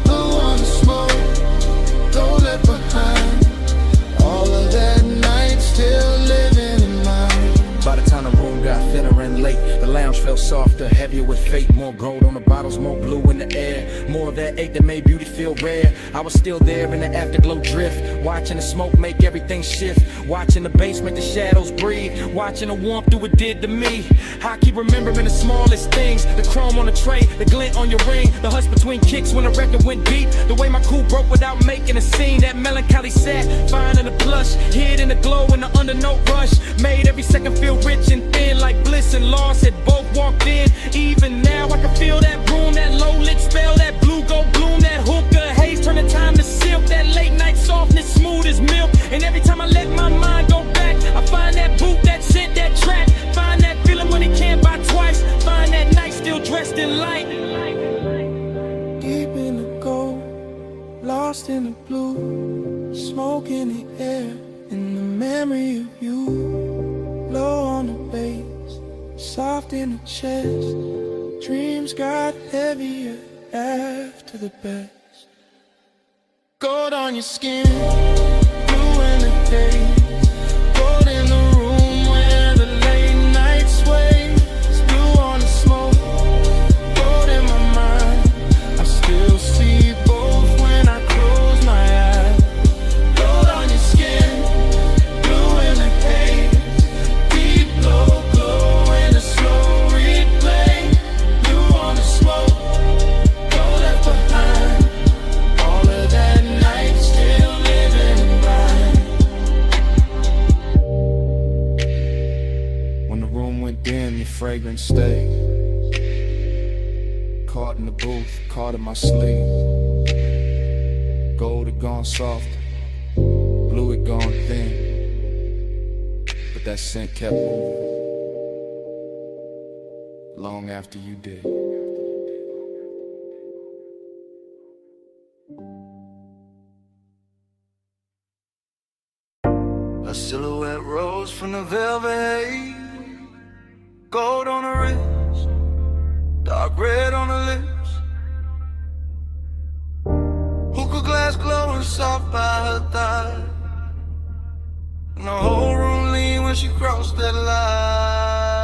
Blue on the smoke, gold left behind. All of that night still living in mine. By the time the room got thinner and late, the lounge felt softer, heavier with fate. More gold on the bottles, more blue in the air. More of that ache that made beauty feel rare. I was still there in the afterglow drift, watching the smoke make everything shift. Watching the bass make the shadows breathe. Watching the warmth do what it did to me. I keep remembering the smallest things. The chrome on the tray, the glint on your ring. The hush between kicks when the record went deep. The way my cool broke without making a scene. That melancholy sat, fine in the plush. Hid in the glow in the undernote rush. Made every second feel rich and thin. Like bliss and loss had both walked in. Even now I can feel that room. That low lit spell. That blue gold gloom. That hookah haze turn the time to silk. That late night softness smooth as milk. And every time I let my mind go back, I find that boot, that scent, that track. Find that feeling when it can't buy twice. Find that night still dressed in light. Deep in the gold, lost in the blue. Smoke in the air, in the memory of you. Low on the bass, soft in the chest. Dreams got heavier after the best. Gold on your skin, blue in the haze. Gold in the room where the late night sways. Blue on the smoke, gold in my mind. I still see both when I close my eyes. Gold on your skin, blue in the haze. Deep low glow in a slow replay. Blue on the smoke, gold left behind. All of that night still living in mine. When the room went dim, your fragrance stayed. Caught in the booth, caught in my sleeve. Gold had gone soft, blue had gone thin. But that scent kept moving, long after you did. A silhouette rose from the velvet haze. Gold on the wrist, dark red on the lips. Hookah glass glowing soft by her thigh. And the whole room leaned when she crossed that line.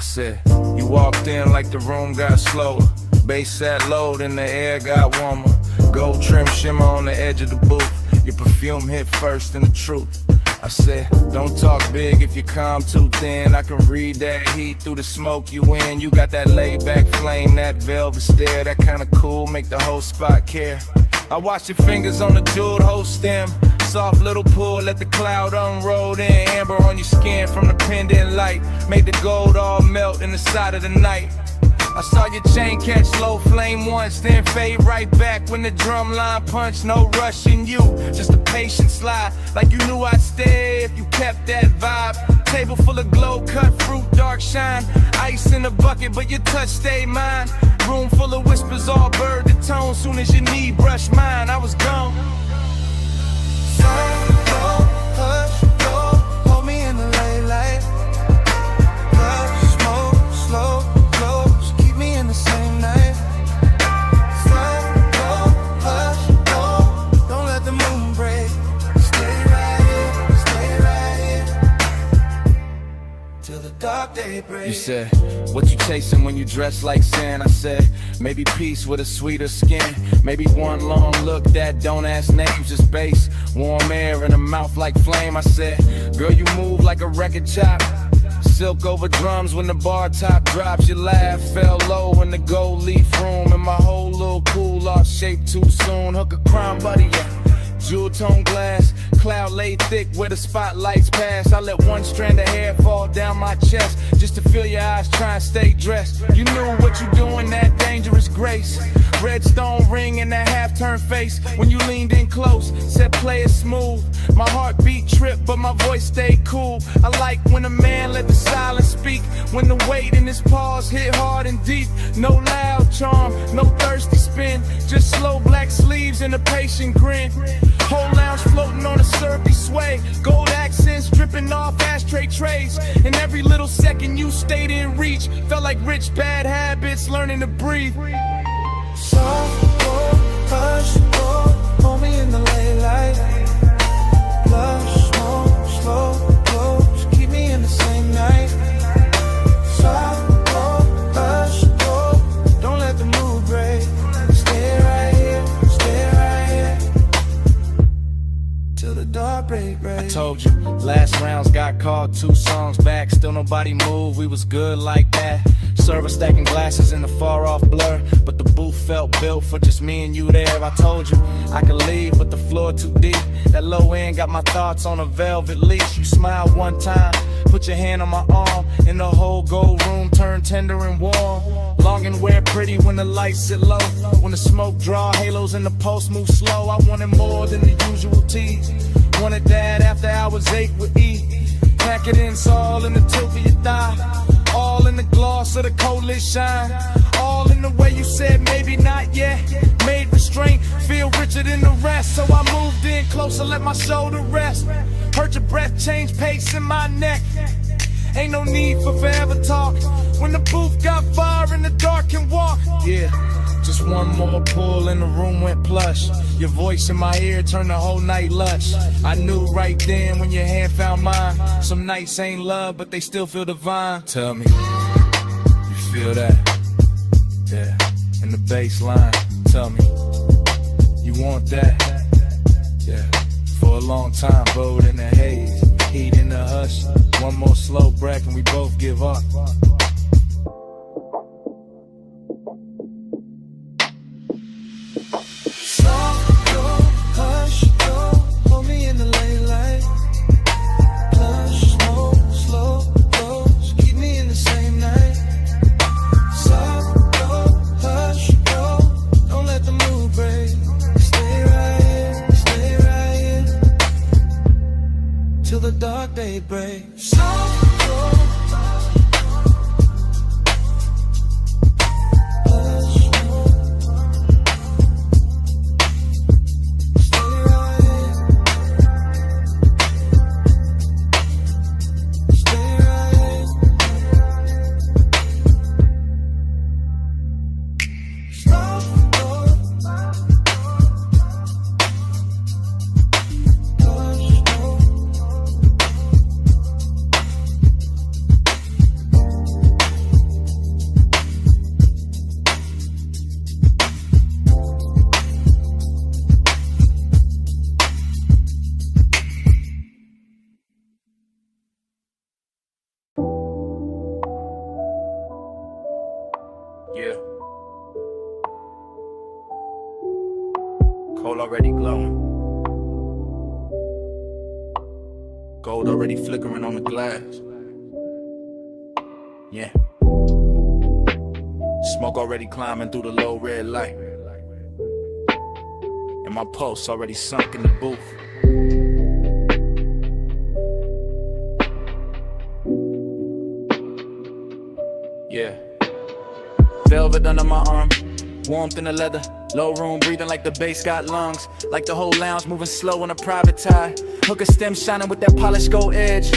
said, you walked in like the room got slower. Bass sat low, then the air got warmer. Gold trim shimmer on the edge of the booth. Your perfume hit first in the truth. I said, don't talk big if you calm too thin. I can read that heat through the smoke you in. You got that laid back flame, that velvet stare, that kinda cool, make the whole spot care. I watch your fingers on the jeweled hoe stem. Soft little pull, let the cloud unroll in. Amber on your skin from the pendant light. Made the gold all melt in the side of the night. I saw your chain catch low flame once, then fade right back when the drum line punched. No rushing you, just a patient slide. Like you knew I'd stay if you kept that vibe. Table full of glow, cut fruit, dark shine. Ice in a bucket, but your touch stayed mine. Room full of whispers, all bird to tone. Soon as your knee brushed mine, I was gone. Hush, go, hold me in the late light. Love, smoke, slow, close, keep me in the same night. Hush, go, don't let the moon break. Stay right here, till the dark day breaks. You said, what you chasing when you dress like sand? I said, maybe peace with a sweeter skin. Maybe one long look that don't ask names, just bass. Warm air in a mouth like flame. I said, girl, you move like a record chop. Silk over drums when the bar top drops. Your laugh fell low in the gold leaf room. And my whole little cool lost shape too soon. Hook a crime buddy, yeah. Jewel tone glass, cloud laid thick where the spotlights pass. I let one strand of hair fall down my chest just to feel your eyes try and stay dressed. You knew what you doing, that dangerous grace. Red stone ring and that half-turned face. When you leaned in close, said play it smooth. My heartbeat tripped, but my voice stayed cool. I like when a man let the silence speak. When the weight in his pause hit hard and deep. No loud charm, no thirsty spin. Just slow black sleeves and a patient grin. Whole lounge floating on a syrupy sway. Gold accents dripping off ashtray trays. And every little second you stayed in reach. Felt like rich bad habits learning to breathe. Soft, hush, hold me in the late light. Blush, smoke, slow, close, keep me in the same night. Soft, hush, don't let the mood break. Stay right here, till the dark break. I told you, last rounds got called 2 songs back. Still nobody moved, we was good like that. Server stacking glasses in the far off blur, but the booth felt built for just me and you there. I told you I could leave, but the floor too deep. That low end got my thoughts on a velvet leash. You smiled one time, put your hand on my arm, and the whole gold room turned tender and warm. Long and wear pretty when the lights sit low. When the smoke draw halos and the pulse move slow. I wanted more than the usual tease. Wanted that after hours 8 with E. Pack it in, so all in the tilt of your thigh. All in the gloss of the coldest shine. All in the way you said maybe not yet. Made restraint feel richer than the rest. So I moved in closer, let my shoulder rest. Heard your breath change pace in my neck. Ain't no need for forever talk. When the booth got fire in the dark can walk. Yeah, just one more pull and the room went plush. Your voice in my ear turned the whole night lush. I knew right then when your hand found mine. Some nights ain't love, but they still feel divine. Tell me, you feel that? Yeah, in the bass line. Tell me, you want that? Yeah, for a long time, bowed in the haze, heat in the hush. One more slow breath and we both give up. Till the dark day breaks. Coal already glowing. Gold already flickering on the glass. Yeah. Smoke already climbing through the low red light. And my pulse already sunk in the booth. Yeah. Velvet under my arm, warmth in the leather. Low room breathing like the bass got lungs. Like the whole lounge moving slow on a private tie. Hooker stem shining with that polished gold edge.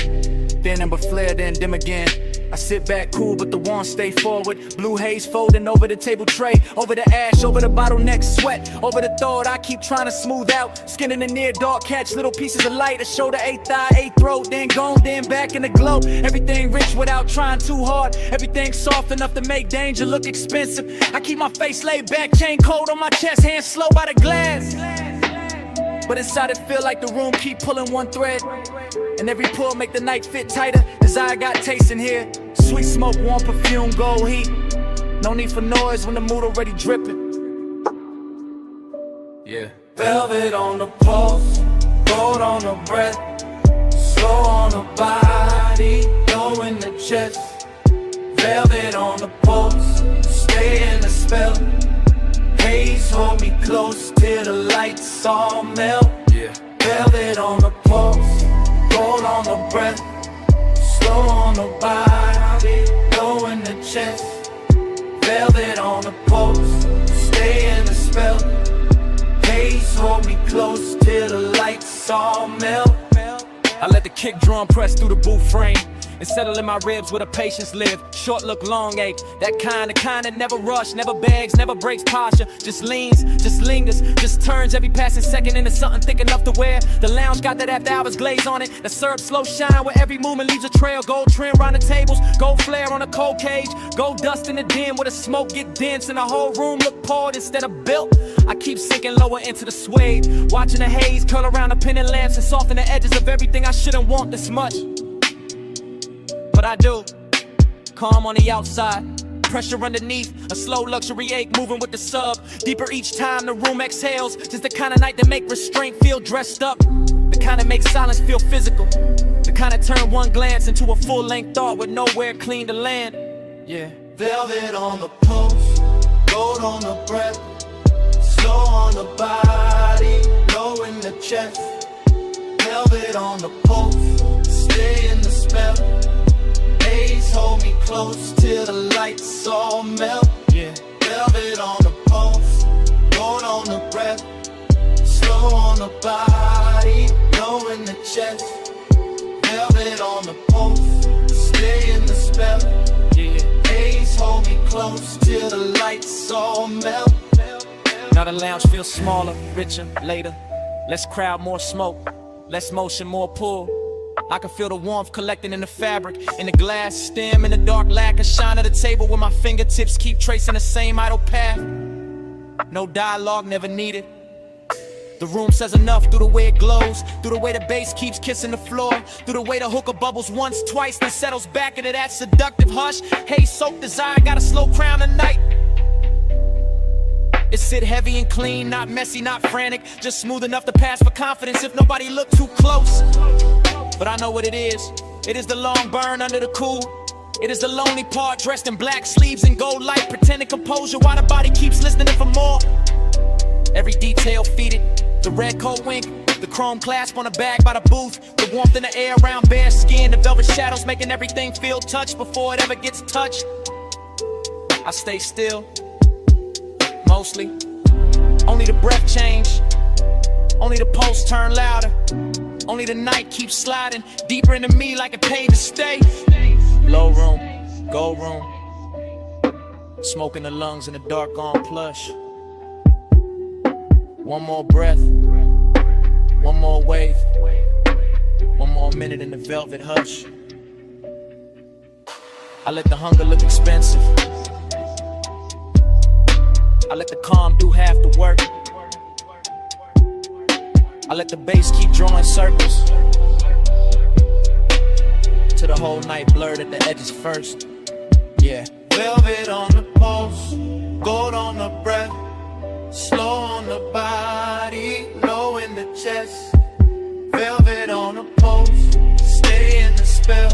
Then amber flare, then dim again. I sit back cool, but the warmth stay forward. Blue haze folding over the table tray. Over the ash, over the bottleneck sweat. Over the thought I keep trying to smooth out. Skin in the near dark, catch little pieces of light. A shoulder, eighth eye, eighth throat. Then gone, then back in the glow. Everything rich without trying too hard. Everything soft enough to make danger look expensive. I keep my face laid back, chain cold on my chest. Hands slow by the glass. But inside it feel like the room keep pulling one thread. And every pull make the night fit tighter. Desire got taste in here. Sweet smoke, warm perfume, gold heat. No need for noise when the mood already dripping. Yeah. Velvet on the pulse, gold on the breath, slow on the body, low in the chest. Velvet on the pulse, stay in the spell. Haze hold me close till the lights all melt. Yeah. Velvet on the pulse, gold on the breath, slow on the body, low in the chest. Velvet on the pulse, stay in the spell. Haze hold me close till the lights all melt. I let the kick drum press through the booth frame and settle in my ribs where the patience live. Short look, long ache. That kind that never rush, never begs, never breaks posture. Just leans, just lingers, just turns every passing second into something thick enough to wear. The lounge got that after hours glaze on it. The syrup slow shine where every movement leaves a trail. Gold trim round the tables, gold flare on a cold cage. Gold dust in the den where the smoke get dense and the whole room look poured instead of built. I keep sinking lower into the suede, watching the haze curl around the pendant lamps and soften the edges of everything I shouldn't want this much. But I do. Calm on the outside, pressure underneath, a slow luxury ache moving with the sub. Deeper each time the room exhales, just the kind of night that make restraint feel dressed up. The kind that makes silence feel physical. The kind that turn one glance into a full-length thought with nowhere clean to land. Yeah. Velvet on the pulse, gold on the breath, slow on the body, low in the chest. Velvet on the pulse, stay in the spell. Haze hold me close till the lights all melt. Yeah. Velvet on the pulse, gold on the breath, slow on the body, low in the chest. Velvet on the pulse, stay in the spell. Yeah. Haze hold me close till the lights all melt. Now the lounge feels smaller, richer, later. Less crowd, more smoke. Less motion, more pull. I can feel the warmth collecting in the fabric, in the glass stem, in the dark lacquer shine at the table where my fingertips keep tracing the same idle path. No dialogue, never needed. The room says enough through the way it glows, through the way the bass keeps kissing the floor, through the way the hookah bubbles once, twice, then settles back into that seductive hush. Hey, soaked desire, got a slow crown tonight. It sit heavy and clean, not messy, not frantic, just smooth enough to pass for confidence if nobody look too close. But I know what it is. It is the long burn under the cool. It is the lonely part dressed in black sleeves and gold light, pretending composure while the body keeps listening for more. Every detail feeded, the red coat wink, the chrome clasp on the bag by the booth, the warmth in the air around bare skin, the velvet shadows making everything feel touched before it ever gets touched. I stay still, mostly. Only the breath change, only the pulse turn louder. Only the night keeps sliding deeper into me like it paid to stay. Low room, gold room, smoke in the lungs in the dark on plush. One more breath, one more wave, one more minute in the velvet hush. I let the hunger look expensive. I let the calm do half the work. I let the bass keep drawing circles till the whole night blurred at the edges first. Yeah. Velvet on the pulse, gold on the breath, slow on the body, chest, velvet on a post, stay in the spell.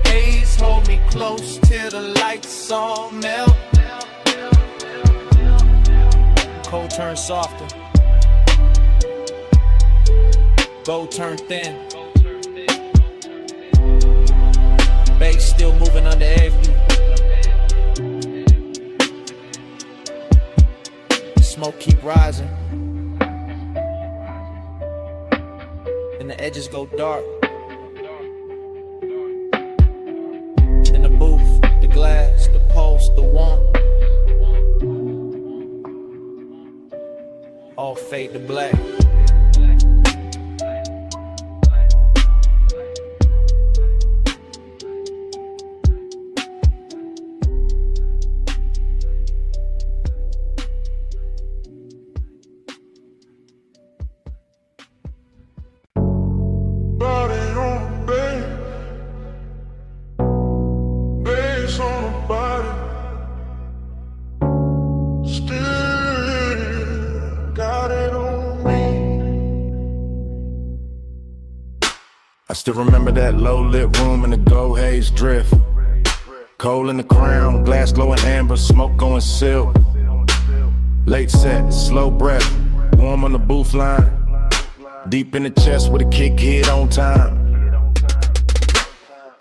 Haze hold me close till the lights all melt. Cold turn softer, gold turn thin. Bass still moving under every. Smoke keep rising, and the edges go dark. Then the booth, the glass, the post, the want, all fade to black. Body on the bed, bass on the body. Still got it on me. I still remember that low-lit room in the gold haze drift. Coal in the crown, glass glowing amber, smoke going silk. Late set, slow breath, warm on the booth line. Deep in the chest with a kick hit on time.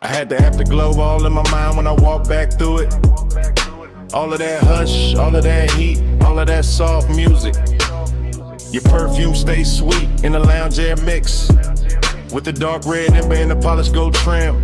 I had the afterglow all in my mind when I walked back through it. All of that hush, all of that heat, all of that soft music. Your perfume stays sweet in the lounge air mix, with the dark red ember and the polished gold trim.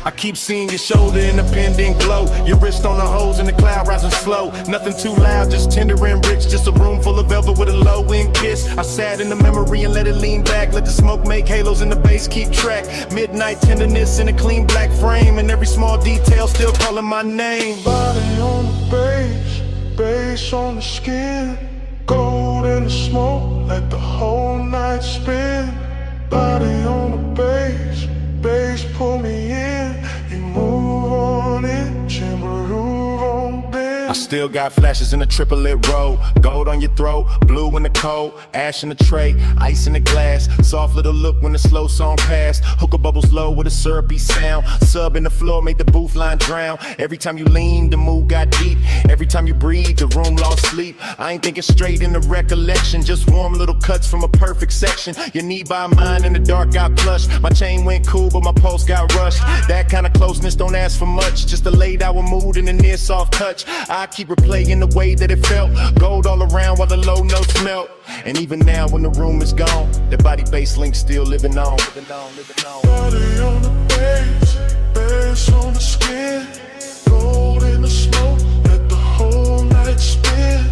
I keep seeing your shoulder in the pendant glow, your wrist on the hose and the cloud rising slow. Nothing too loud, just tender and rich, just a room full of velvet with a low-end kiss. I sat in the memory and let it lean back, let the smoke make halos and the bass keep track. Midnight tenderness in a clean black frame, and every small detail still calling my name. Body on the bass, bass on the skin. Gold in the smoke, let the whole night spin. Body on the bass, bass pull me in. You move on it, chamber groove on bend. I still got flashes in a triplet row. Gold on your throat, blue in the cold, ash in the tray, ice in the glass. Soft little look when the slow song passed. Hookah bubbles low with a syrupy sound. Sub in the floor made the booth line drown. Every time you leaned, the mood got deep. Every time you breathed, the room lost sleep. I ain't thinking straight in the recollection, just warm little cuts from a perfect section. Your knee by mine in the dark got plush. My chain went cool, but my pulse got rushed. That kind of closeness don't ask for much, just a late hour mood and a near soft touch. I keep replaying the way that it felt. Gold all around while the low notes melt. And even now when the room is gone, the body bass link still living on. Body on the bass, bass on the skin. Gold in the smoke, let the whole night spin.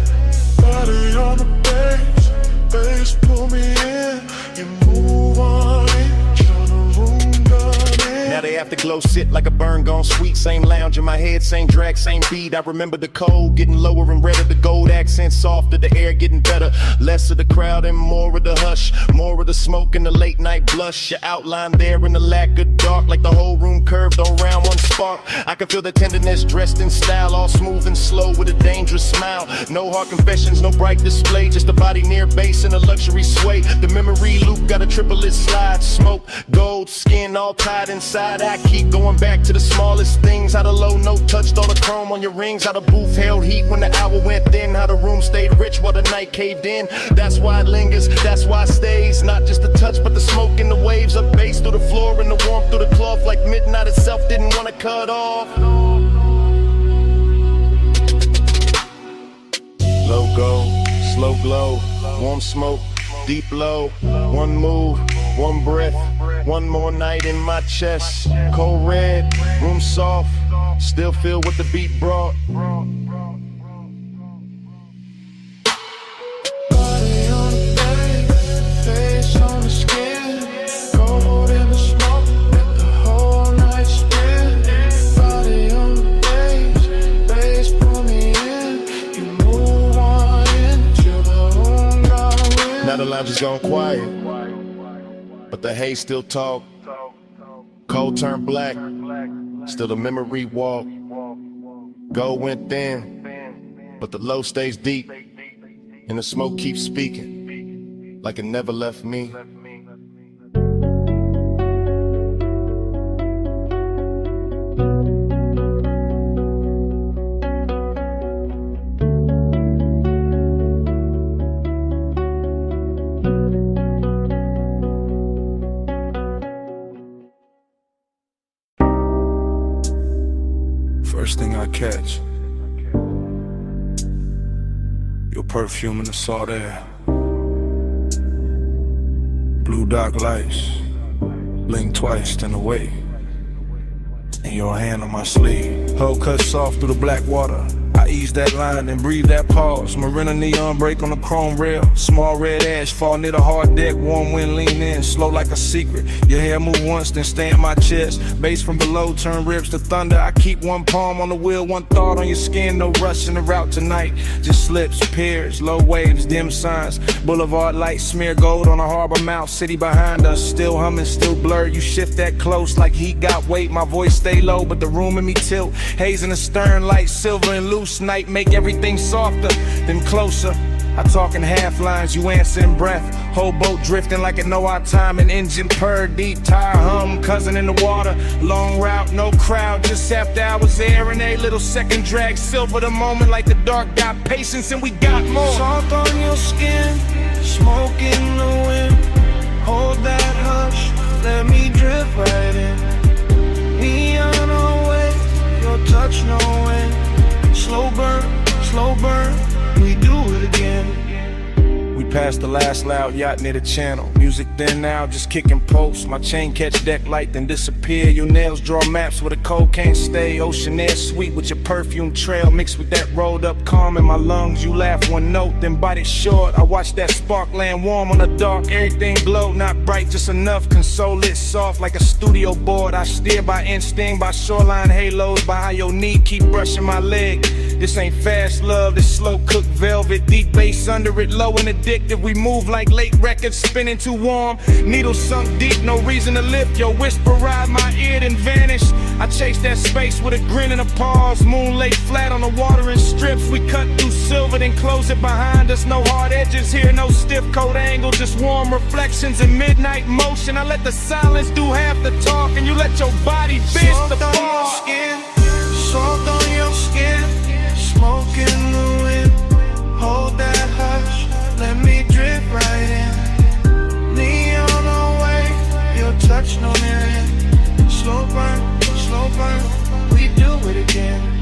Body on the bass, bass pull me in. You move on it, turn the room done in. Now the afterglow sit like a burn gone sweet. Same lounge in my head, same drag, same beat. I remember the cold getting lower and redder, the gold accent softer, the air getting better. Less of the crowd and more of the hush, more of the smoke and the late night blush. Your outline there in the lack of dark, like the whole room curved around one spark. I can feel the tenderness dressed in style, all smooth and slow with a dangerous smile. No hard confessions, no bright display, just a body near base and a luxury sway. The memory loop got a triplet slide, smoke, gold, skin all tied inside. I keep going back to the smallest things, how the low note touched all the chrome on your rings, how the booth held heat when the hour went thin, how the room stayed rich while the night caved in. That's why it lingers, that's why it stays. Not just the touch, but the smoke and the waves up bass through the floor and the warmth through the cloth, like midnight itself didn't want to cut off. Low gold, slow glow, warm smoke, deep low. One move, one breath, one more night in my chest. Cold red, room soft, still feel what the beat brought. Body on the bass, face on the skin. Gold in the smoke, let the whole night spin. Body on the bass, bass pull me in. You move on in till the room gone in. Now the lounge is gone quiet, but the haze still talk. Cold turned black, still the memory walk. Gold went thin, but the low stays deep, and the smoke keeps speaking. like it never left me. First thing I catch, your perfume in the salt air. Blue dark lights, blink twice, then away. And your hand on my sleeve, hull cut soft through the black water. I ease that line and breathe that pause. Marina neon break on the chrome rail. Small red ash fall near the hard deck. Warm wind lean in, slow like a secret. Your hair move once, then stay in my chest. Bass from below turn ribs to thunder. I keep one palm on the wheel, one thought on your skin. No rush in the route tonight. Just slips, piers, low waves, dim signs. Boulevard lights smear gold on a harbor mouth. City behind us, still humming, still blurred. You shift that close like heat got weight. My voice stay low, but the room in me tilt. Haze in the stern, light silver and loose. Night make everything softer, then closer. I talk in half lines, you answer in breath. Whole boat drifting like it know our time. An engine purr, deep tire hum, cousin in the water. Long route, no crowd, just after hours there. And a little second drag, silver the moment like the dark got patience and we got more. Salt on your skin, smoke in the wind. Hold that hush, let me drift right in. Neon away, your touch no end. Slow burn, we do it again. We passed the last loud yacht near the channel. Music then now, just kicking posts. My chain catch deck light, then disappear. Your nails draw maps where the cold can't stay. Ocean air sweet with your perfume trail. Mixed with that rolled up calm in my lungs. You laugh one note, then bite it short. I watch that spark land warm on the dark. Everything glow, not bright, just enough. Console lit soft like a studio board. I steer by instinct, by shoreline halos. By how your knee keep brushing my leg. This ain't fast love, this slow cooked velvet. Deep bass under it, low and addictive. We move like late records, spinning too warm. Needles sunk deep, no reason to lift. Your whisper ride my ear, then vanish. I chase that space with a grin and a pause. Moon lay flat on the water in strips. We cut through silver, then close it behind us. No hard edges here, no stiff coat angle. Just warm reflections in midnight motion. I let the silence do half the talk, and you let your body bitch the ball. Salt on your skin, smoke in the wind. Hold that hush, let me drift right in. Neon away, your touch no end. Slow burn, we do it again.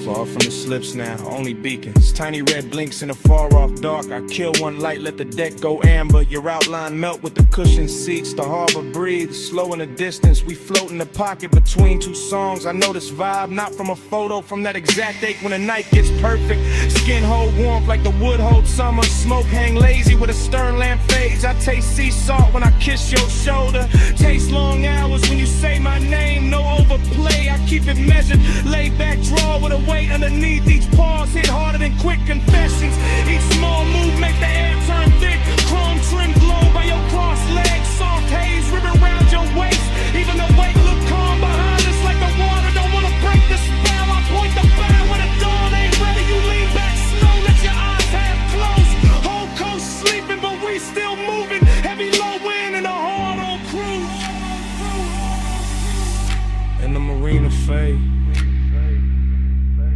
Far from the slips now, only beacons. Tiny red blinks in the far off dark. I kill one light, let the deck go amber. Your outline melt with the cushioned seats. The harbor breathes, slow in the distance. We float in the pocket between two songs. I know this vibe, not from a photo, from that exact ache when the night gets perfect. Skin hold warmth like the wood hold summer. Smoke hang lazy with a stern lamp fades. I taste sea salt when I kiss your shoulder. Taste long hours when you say my name. No overplay, I keep it measured. Lay back, draw with a weight underneath. Each pause hit harder than quick confessions. Each small move make the air turn thick. Chrome trim glow by your crossed legs. Soft haze ribbon around your waist. Even the weight look calm behind us like the water don't wanna break the spell. I point the bow when the dawn ain't ready. You lean back slow, let your eyes half closed. Whole coast sleeping, but we still moving. Heavy low wind and a hard on cruise. And the marina fade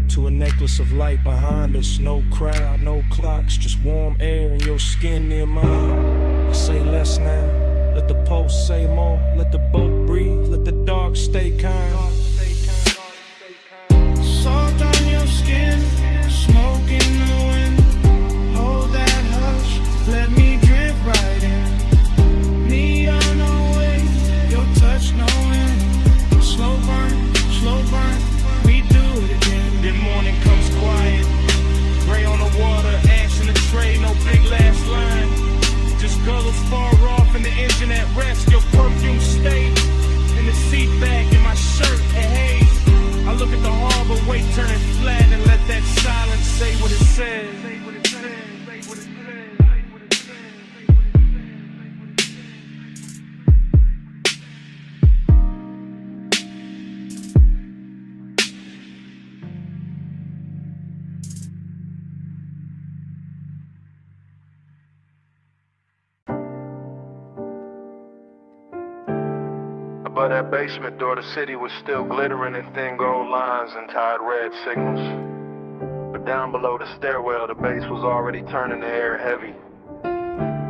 to a necklace of light behind us. No crowd, no clocks, just warm air and your skin near mine. I say less now, let the pulse say more. Let the boat breathe, let the dark stay kind. Salt on your skin, smoke in the wind. Hold that hush, let me drift right in. Neon away, your touch no end. Slow burn, we do it again. Then morning comes quiet, gray on the water, ash in the tray, no big last line. Just gulls far off and the engine at rest. Your perfume stayed in the seat back and my shirt at above that basement door, the city was still glittering in thin gold lines and tied red signals. But down below the stairwell, the bass was already turning the air heavy.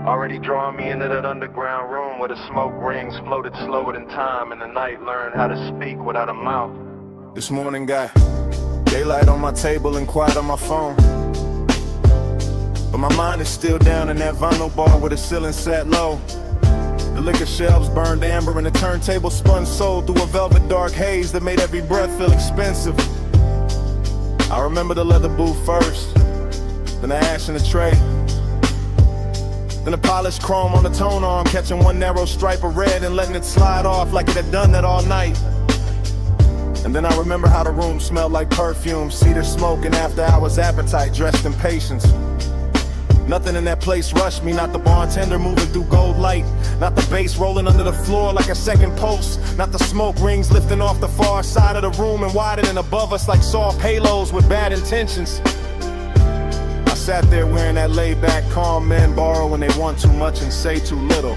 Already drawing me into that underground room where the smoke rings floated slower than time, and the night learned how to speak without a mouth. This morning got daylight on my table and quiet on my phone, but my mind is still down in that vinyl bar where the ceiling sat low. The liquor shelves burned amber and the turntable spun soul through a velvet dark haze that made every breath feel expensive. I remember the leather booth first, then the ash in the tray, then the polished chrome on the tone arm, catching one narrow stripe of red and letting it slide off like it had done that all night. And then I remember how the room smelled like perfume, cedar smoke and after hours appetite dressed in patience. Nothing in that place rushed me, not the bartender moving through gold light, not the bass rolling under the floor like a second post, not the smoke rings lifting off the far side of the room and widening above us like soft halos with bad intentions. I sat there wearing that laid-back calm men borrow when they want too much and say too little,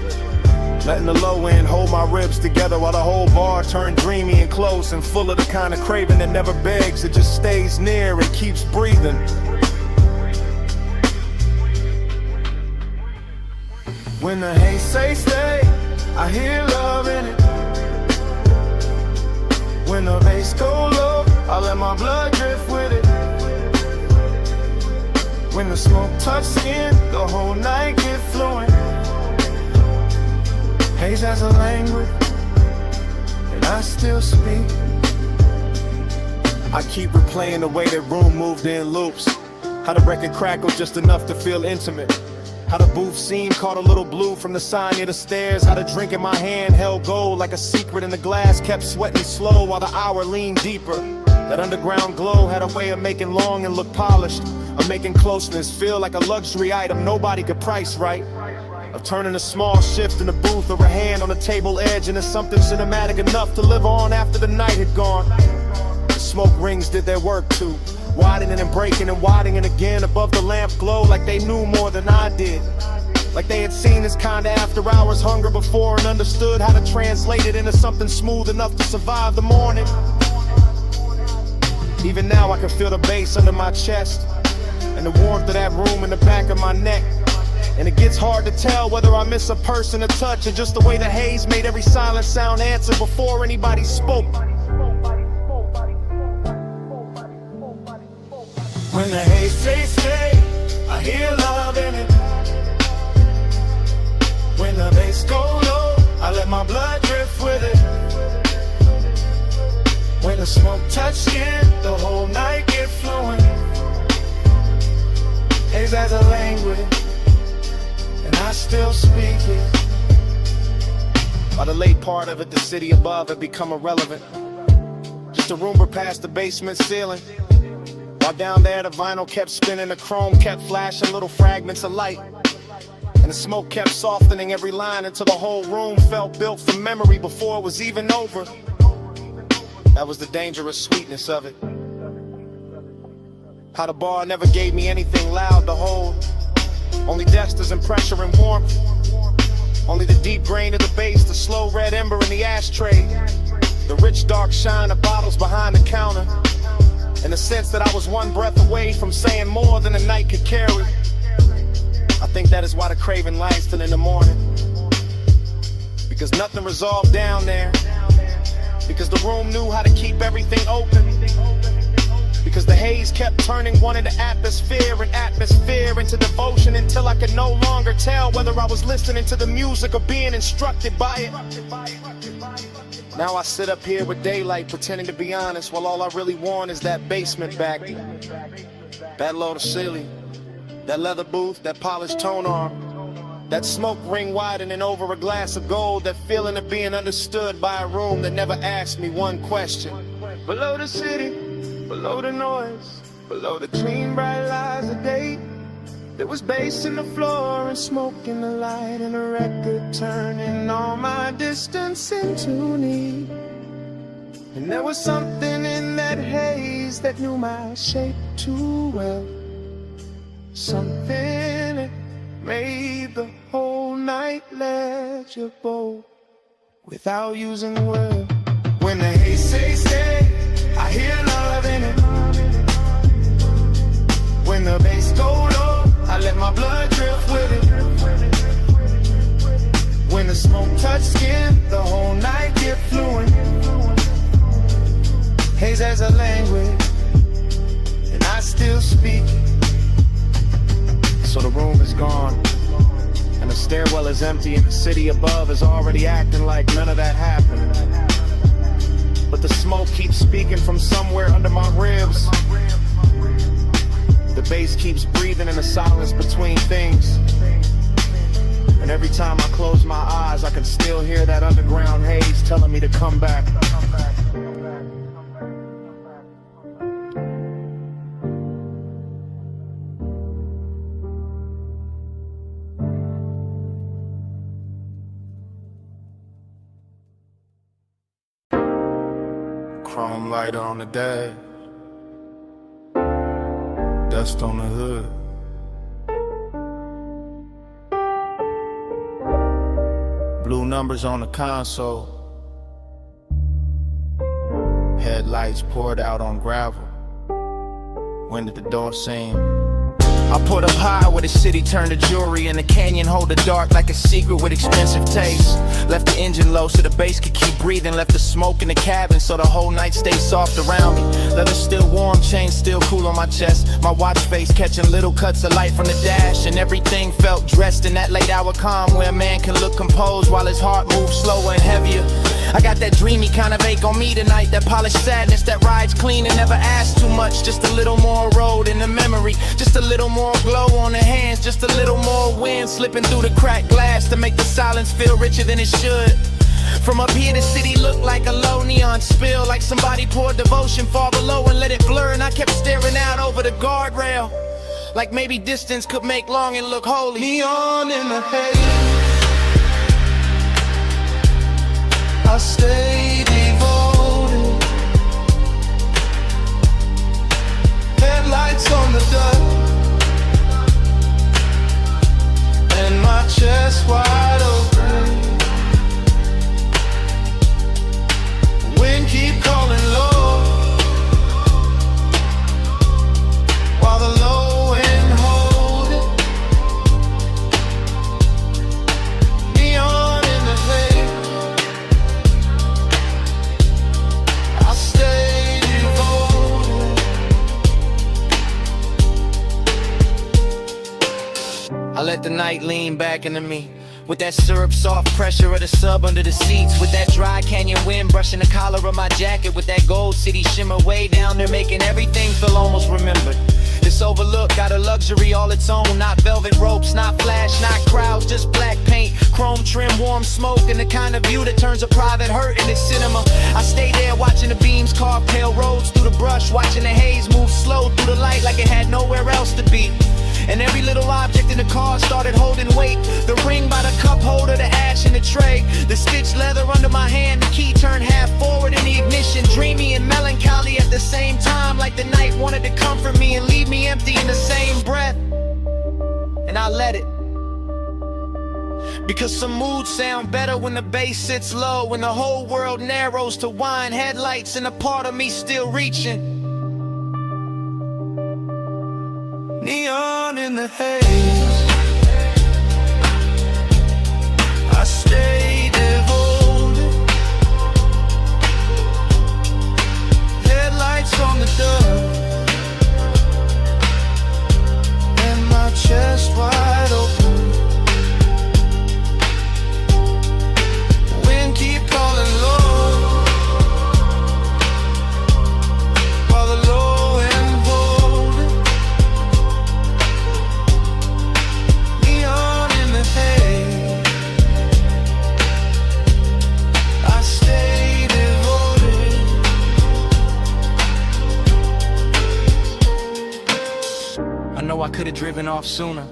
letting the low end hold my ribs together while the whole bar turned dreamy and close and full of the kind of craving that never begs, it just stays near and keeps breathing. When the haze say stay, I hear love in it. When the bass go low, I let my blood drift with it. When the smoke touch skin, the whole night get fluent. Haze has a language, and I still speak. I keep replaying the way that room moved in loops, how the record crackled just enough to feel intimate, how the booth scene caught a little blue from the sign near the stairs, how the drink in my hand held gold like a secret in the glass kept sweating slow while the hour leaned deeper. That underground glow had a way of making long and look polished, of making closeness feel like a luxury item nobody could price right, of turning a small shift in the booth or a hand on the table edge into something cinematic enough to live on after the night had gone. The smoke rings did their work too, widening and breaking and widening again above the lamp glow like they knew more than I did. Like they had seen this kind of after hours hunger before and understood how to translate it into something smooth enough to survive the morning. Even now I can feel the bass under my chest and the warmth of that room in the back of my neck. And it gets hard to tell whether I miss a person, a touch, or just the way the haze made every silent sound answer before anybody spoke. When the haze say stay, I hear love in it. When the bass go low, I let my blood drift with it. When the smoke touch skin, the whole night get fluent. Haze has a language, and I still speak it. By the late part of it, the city above had become irrelevant, just a rumor past the basement ceiling. While down there the vinyl kept spinning, the chrome kept flashing little fragments of light, and the smoke kept softening every line until the whole room felt built from memory before it was even over. That was the dangerous sweetness of it. How the bar never gave me anything loud to hold, only dexters and pressure and warmth, only the deep grain of the bass, the slow red ember in the ashtray, the rich dark shine of bottles behind the counter, and the sense that I was one breath away from saying more than the night could carry. I think that is why the craving lies till in the morning, because nothing resolved down there, because the room knew how to keep everything open, because the haze kept turning one into atmosphere and atmosphere into devotion until I could no longer tell whether I was listening to the music or being instructed by it. Now I sit up here with daylight pretending to be honest, while all I really want is that basement back, that low to ceiling, that leather booth, that polished tone arm, that smoke ring widening over a glass of gold, that feeling of being understood by a room that never asked me one question. Below the city, below the noise, below the clean bright lies of day, there was bass in the floor and smoke in the light, and a record turning all my distance into need. And there was something in that haze that knew my shape too well, something that made the whole night legible. without using words. When the hate say stay, I hear love in it. When the bass go low, I let my blood drift with it. When the smoke touch skin, the whole night get fluent. Haze as a language, and I still speak. So the room is gone, and the stairwell is empty, and the city above is already acting like none of that happened. But the smoke keeps speaking from somewhere under my ribs. The bass keeps breathing in the silence between things. And every time I close my eyes, I can still hear that underground haze telling me to come back. Chrome lighter on the dash, dust on the hood. Blue numbers on the console, headlights poured out on gravel. When did the door seem? I put up high where the city turned to jewelry, and the canyon hold the dark like a secret with expensive taste. Left the engine low so the bass could keep breathing. Left the smoke in the cabin so the whole night stayed soft around me. Leather still warm, chain still cool on my chest. My watch face catching little cuts of light from the dash, and everything felt dressed in that late hour calm where a man can look composed while his heart moves slower and heavier. I got that dreamy kind of ache on me tonight, that polished sadness that rides clean and never asks too much. Just a little more road in the memory, just a little more glow on the hands, just a little more wind slipping through the cracked glass to make the silence feel richer than it should. From up here the city looked like a low neon spill, like somebody poured devotion far below and let it blur. And I kept staring out over the guardrail, like maybe distance could make longing look holy. Neon in the haze, I stay devoted. Headlights on the dust, and my chest wide open. Wind keep calling low, while the low end hold it. Neon in the haze, I stay devoted. I let the night lean back into me, with that syrup soft pressure of the sub under the seats, with that dry canyon wind brushing the collar of my jacket, with that gold city shimmer way down there making everything feel almost remembered. This overlook got a luxury all its own, not velvet ropes, not flash, not crowds, just black paint, chrome trim, warm smoke, and the kind of view that turns a private hurt into cinema. I stay there watching the beams carve pale roads through the brush, watching the haze move slow through the light like it had nowhere else to be. And every little object in the car started holding weight. The ring by the cup holder, the ash in the tray, the stitched leather under my hand, the key turned half forward in the ignition. Dreamy and melancholy at the same time, like the night wanted to comfort me and leave me empty in the same breath. And I let it, because some moods sound better when the bass sits low, when the whole world narrows to wine headlights and a part of me still reaching. Neon in the haze, I stay devoted. Headlights on the dust, and my chest wide open. Wind keep calling low, while the low end hold it. Neon in the haze, I stay devoted. I know I could have driven off sooner,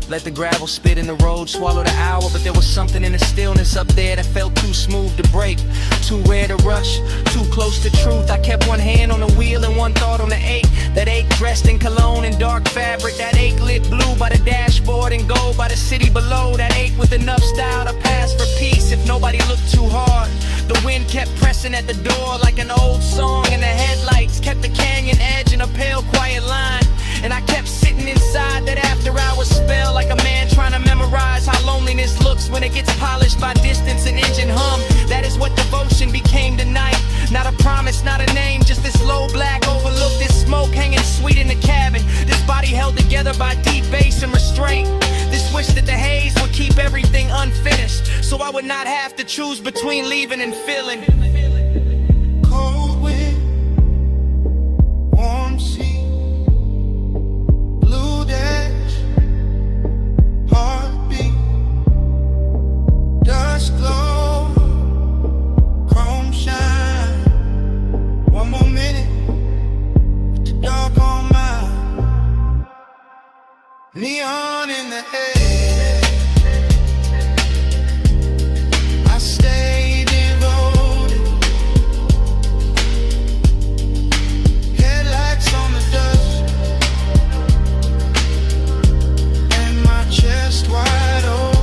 let the gravel spit in the road, swallow the hour, but there was something in the stillness up there that felt too smooth to break, too rare to rush, too close to truth. I kept one hand on the wheel and one thought on the ache, that ache dressed in cologne and dark fabric, that ache lit blue by the dashboard and gold by the city below, that ache with enough style to pass for peace. face if nobody looked too hard. The wind kept pressing at the door like an old song, and the headlights kept the canyon edge in a pale, quiet line. And I kept sitting inside that after-hours spell, like a man trying to memorize how loneliness looks when it gets polished by distance and engine hum. That is what devotion became tonight. Not a promise, not a name, just this low black overlook, this smoke hanging sweet in the cabin, this body held together by deep bass and restraint. This wish that the haze would keep everything unfinished, so I would not have to choose between leaving and feeling. Cold wind, warm sea, blue dash, heartbeat, dust glow, chrome shine. One more minute, with the dark on mine, neon in the air. I stay devoted, headlights on the dust, and my chest wide open.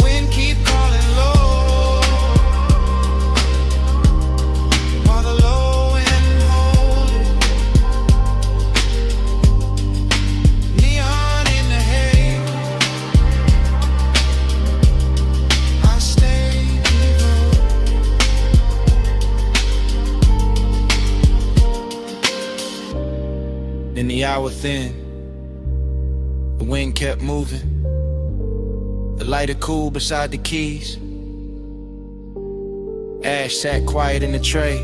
Wind keep calling low, while the low end hold it. Neon in the haze, I stay devoted. In the hour thin, the wind kept moving. The lighter cool beside the keys. Ash sat quiet in the tray.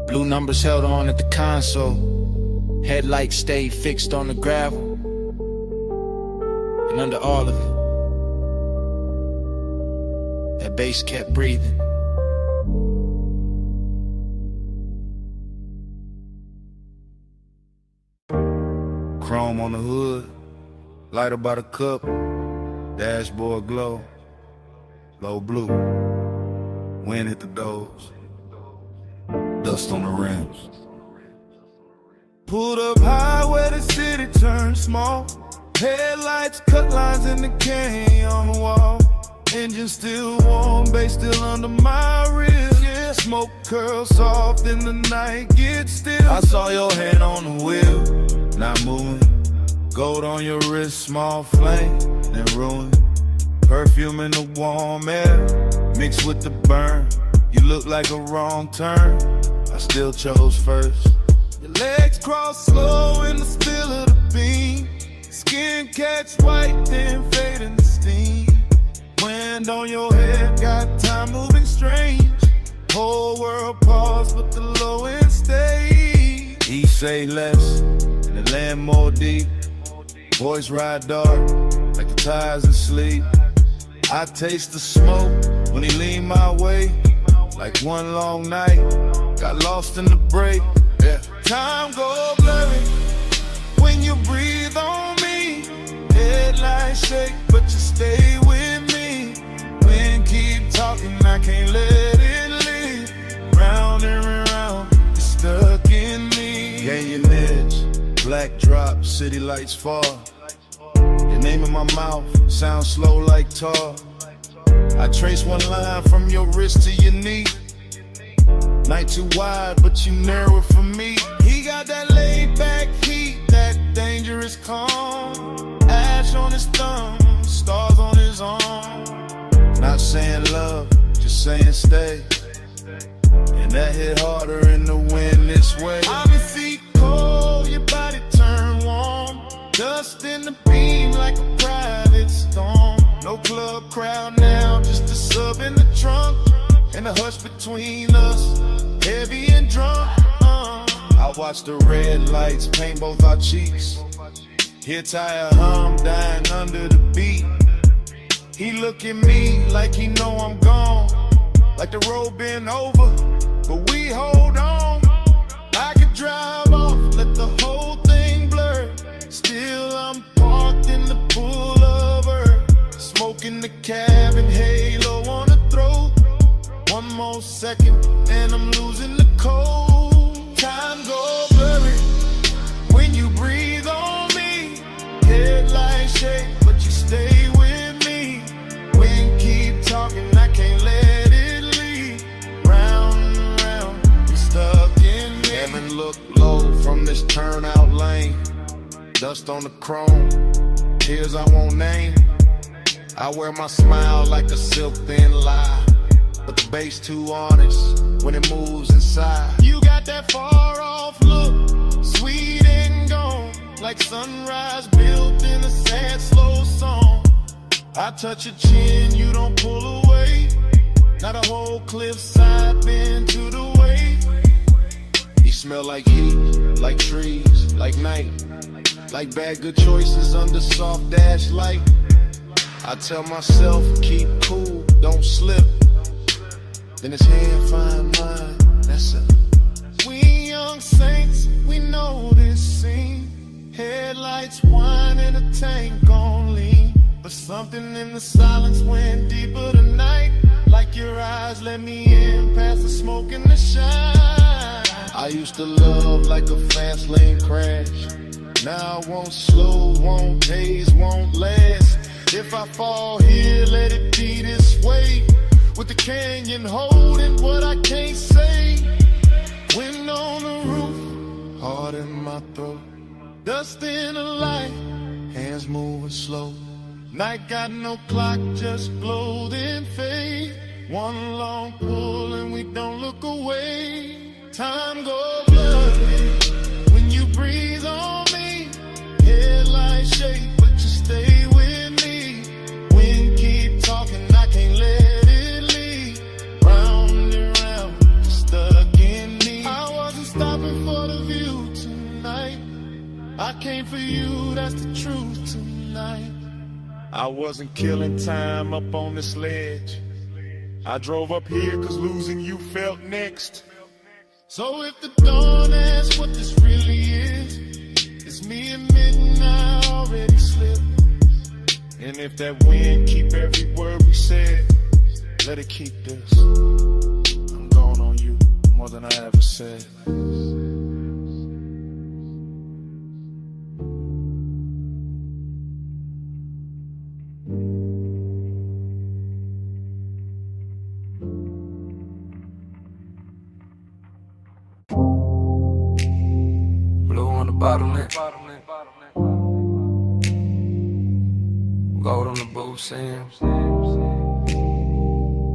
Blue numbers held on at the console. Headlights stayed fixed on the gravel. And under all of it, that bass kept breathing. Chrome on the hood, lighter by the cup, dashboard glow, low blue, wind hit the doors, dust on the rims. Pulled up high where the city turned small. Headlights cut lines in the canyon on the wall. Engine still warm, bass still under my ribs. Yeah, smoke curls soft in the night, get still. I saw your hand on the wheel, not moving. Gold on your wrist, small flame, then ruin. Perfume in the warm air, mixed with the burn. You look like a wrong turn, I still chose first. Your legs cross slow in the spill of the beam. Skin catch white, then fade in the steam. Wind on your head, got time moving strange. Whole world pause, but the low end stay. He say less, and the land more deep. Voice ride dark, like the tires asleep. I taste the smoke when he lean my way. Like one long night, got lost in the break. Yeah. Time go blurry when you breathe on me. Headlights shake, but you stay with me. Wind keep talking, I can't let it leave. Round and round, you're stuck in me. Canyon edge, black drop, city lights fall. Your name in my mouth, sound slow like tar. I trace one line from your wrist to your knee. Night too wide, but you narrow it for me. He got that laid back heat, that dangerous calm. Ash on his thumb, stars on his arm. Not saying love, just saying stay. And that hit harder in the wind this way. I'm in feet cold, your body turn warm. Dust in the beam like a private storm. No club crowd now, just a sub in the trunk. And the hush between us, heavy and drunk. I watch the red lights paint both our cheeks. Hear tire hum dying under the beat. He look at me like he know I'm gone. Like the road been over, but we hold on. I could drive off, let the whole thing blur. Still I'm parked in the pullover. Smoking the cabin, halo on the throat. One more second and I'm losing the cold. Time go blurry when you breathe on me. Headlights from this turnout lane. Dust on the chrome, tears I won't name. I wear my smile like a silk thin lie, but the bass too honest when it moves inside. You got that far off look, sweet and gone, like sunrise built in a sad slow song. I touch your chin, you don't pull away. Not a whole cliffside bend to the way. You smell like heat, like trees, like night, like bad good choices under soft dash light. I tell myself, keep cool, don't slip. Then his hand find mine, that's it. We young saints, we know this scene. Headlights whine and a tank on lean. But something in the silence went deeper tonight. Like your eyes let me in past the smoke and the shine. I used to love like a fast lane crash. Now I won't slow, won't haze, won't last. If I fall here, let it be this way. With the canyon holding what I can't say. Wind on the roof, heart in my throat. Dust in the light, hands moving slow. Night got no clock, just glow then fade. One long pull and we don't look away. Time goes bloody when you breathe on me. Headlights shake, but you stay with me. Wind keep talking, I can't let it leave. Round and round, you're stuck in me. I wasn't stopping for the view tonight. I came for you, that's the truth tonight. I wasn't killing time up on this ledge. I drove up here cause losing you felt next. So if the dawn asks what this really is, it's me admitting I already slipped. And if that wind keep every word we said, let it keep this. I'm going on you more than I ever said. Bottleneck. Gold on the booth, Sam.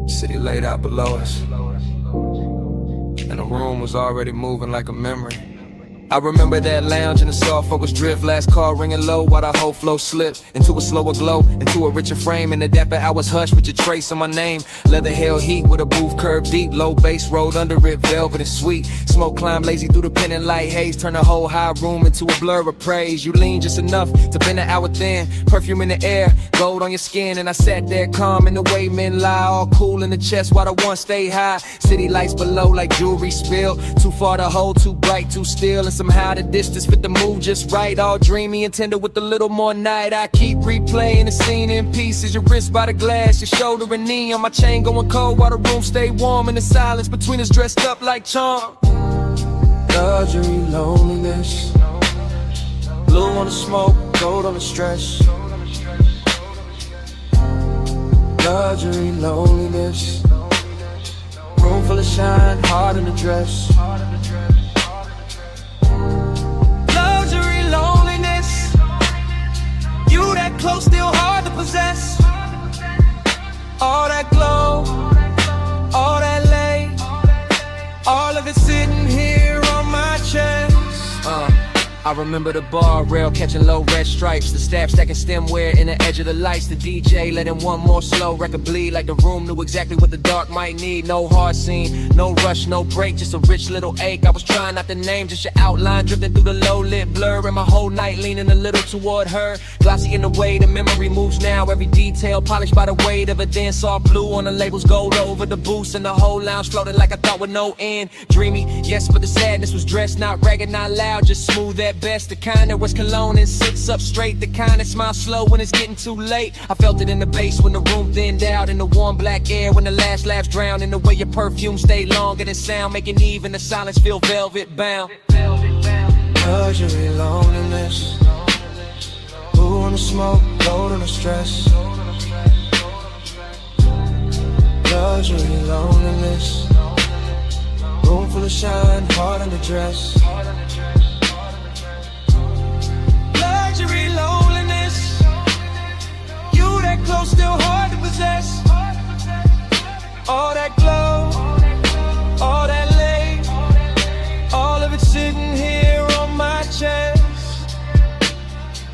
City laid out below us, and the room was already moving like a memory. I remember that lounge in the soft focus drift. Last call ringing low while the whole flow slipped into a slower glow, into a richer frame. In the dapper hours hush with your trace on my name. Leather hell heat with a booth curved deep. Low bass rolled under it, velvet and sweet. Smoke climbed lazy through the pendant light haze. Turn the whole high room into a blur of praise. You lean just enough to bend the hour thin. Perfume in the air, gold on your skin. And I sat there calm in the way men lie. All cool in the chest while the one stay high. City lights below like jewelry spilled. Too far to hold, too bright, too still. And somehow the distance fit the mood just right. All dreamy and tender with a little more night. I keep replaying the scene in pieces. Your wrist by the glass, your shoulder and knee. On my chain going cold while the room stay warm. In the silence between us dressed up like charm. Luxury, loneliness. Blue on the smoke, gold on the stress. Luxury, loneliness. Room full of shine, heart in the dress. Luxury, loneliness. You that close, still hard to possess. All that glow, all that lay, all of it sitting here on my chest. I remember the bar rail catching low red stripes. The staff stacking stemware in the edge of the lights. The DJ letting one more slow record bleed. Like the room knew exactly what the dark might need. No hard scene, no rush, no break. Just a rich little ache. I was trying not to name, just your outline drifting through the low lit blur. And my whole night leaning a little toward her. Glossy in the way the memory moves now. Every detail polished by the weight of a dance. All blue on the labels, gold over the boost. And the whole lounge floating like I thought with no end. Dreamy, yes, but the sadness was dressed. Not ragged, not loud, just smooth at best. The kind that was cologne and sits up straight. The kind that smiles slow when it's getting too late. I felt it in the bass when the room thinned out. In the warm black air when the last laughs drowned. In the way your perfume stayed longer than sound. Making even the silence feel velvet bound. Luxury, loneliness. Blue on the smoke, gold on the stress. Luxury, loneliness. Room full of shine, heart in the dress. clothes still hard to possess. All that glow, all that lay, all of it sitting here on my chest.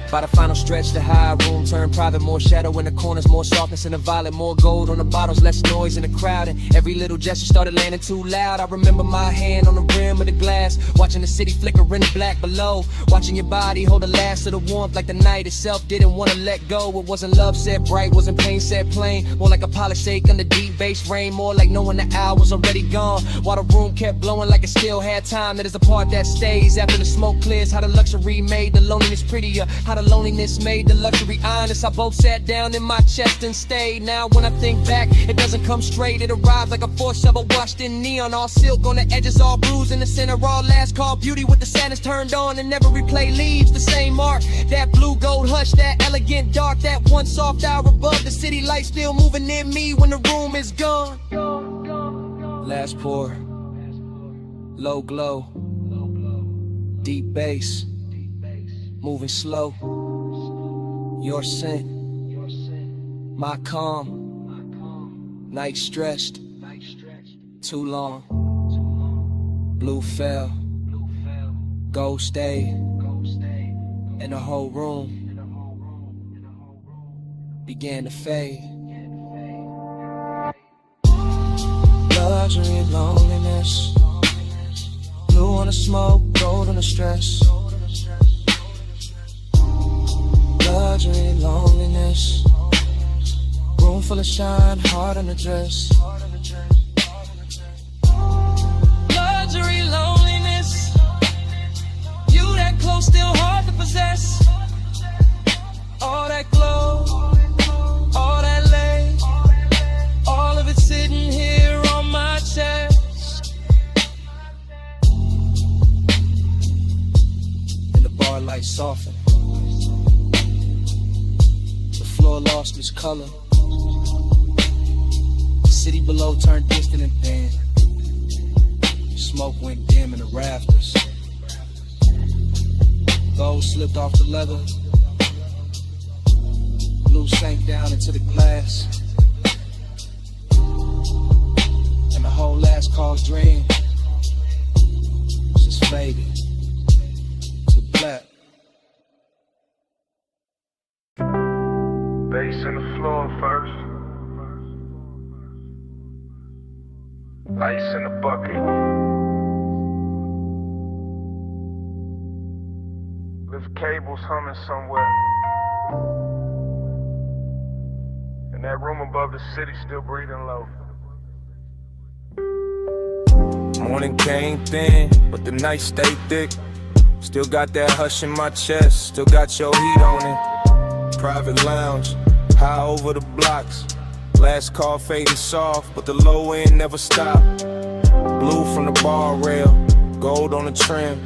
By the final stretch, the high room turned private. More shadow in the corners, more softness in the violet. More gold on the bottles, less noise in the crowd. And every little gesture started landing too loud. I remember my hand on the rim of the glass, watching the city flicker in the black below. Watching your body hold the last of the warmth, like the night itself didn't want to let go. It wasn't love said bright, wasn't pain said plain. More like a polished shake under deep bass rain. More like knowing the hour was already gone, while the room kept blowing like it still had time. That is the part that stays after the smoke clears. How the luxury made the loneliness prettier, how the loneliness made the luxury honest. I both sat down in my chest and stayed. Now when I think back, it doesn't come straight. It arrives like a force shovel washed in neon. All silk on the edges, all bruised in the center. All last call beauty with the sadness turned on. And never replay leaves the same mark. That blue gold hush, that elegant dark. That one soft hour above the city light still moving in me when the room is gone. Last pour, low glow, deep bass, moving slow. Your scent, my calm, night stretched, too long. Blue fell, gold stayed, and the whole room began to fade. Luxury and loneliness, blue on the smoke, gold on the stress. Luxury and loneliness, room full of shine, heart on the dress. Luxury, loneliness, you that close still hard to possess. All that glow, all that lay, all of it sitting here on my chest. And the bar lights soften, the floor lost its color. The city below turned distant and thin. Smoke went dim in the rafters. Gold slipped off the leather. Blue sank down into the glass. And the whole last call's dream just faded to black. Bass in the floor first. Ice in the bucket. Lift cables humming somewhere. And that room above the city still breathing low. Morning came thin, but the night stayed thick. Still got that hush in my chest, still got your heat on it. Private lounge, high over the blocks. Last call fading soft, but the low end never stopped. Blue from the bar rail, gold on the trim.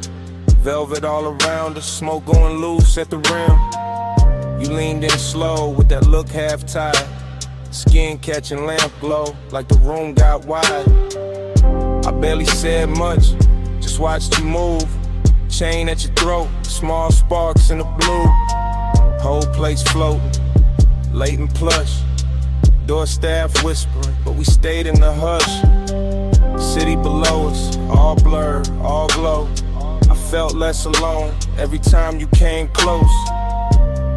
Velvet all around us, smoke going loose at the rim. You leaned in slow with that look half tied. Skin catching lamp glow, like the room got wide. I barely said much, just watched you move. Chain at your throat, small sparks in the blue. Whole place floating, latent plush. Door staff whispering, but we stayed in the hush. City below us, all blurred, all glow. I felt less alone every time you came close.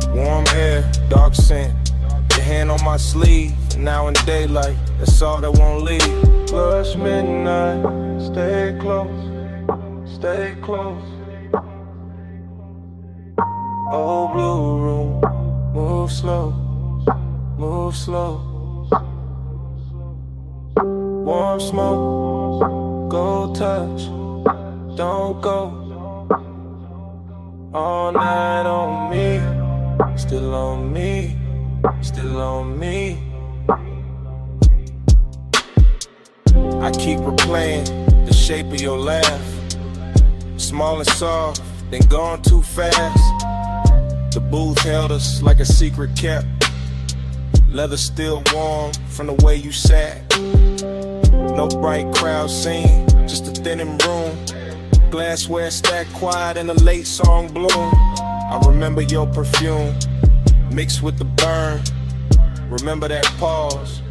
Warm air, dark scent, your hand on my sleeve. Now in daylight, that's all that won't leave. Plus midnight, stay close, stay close. Old blue room, move slow, move slow. Warm smoke, gold touch, don't go. All night on me, still on me, still on me. I keep replaying the shape of your laugh. Small and soft, then gone too fast. The booth held us like a secret kept. Leather still warm from the way you sat. No bright crowd scene, just a thinning room. Glassware stacked quiet in a late song bloom. I remember your perfume, mixed with the burn. Remember that pause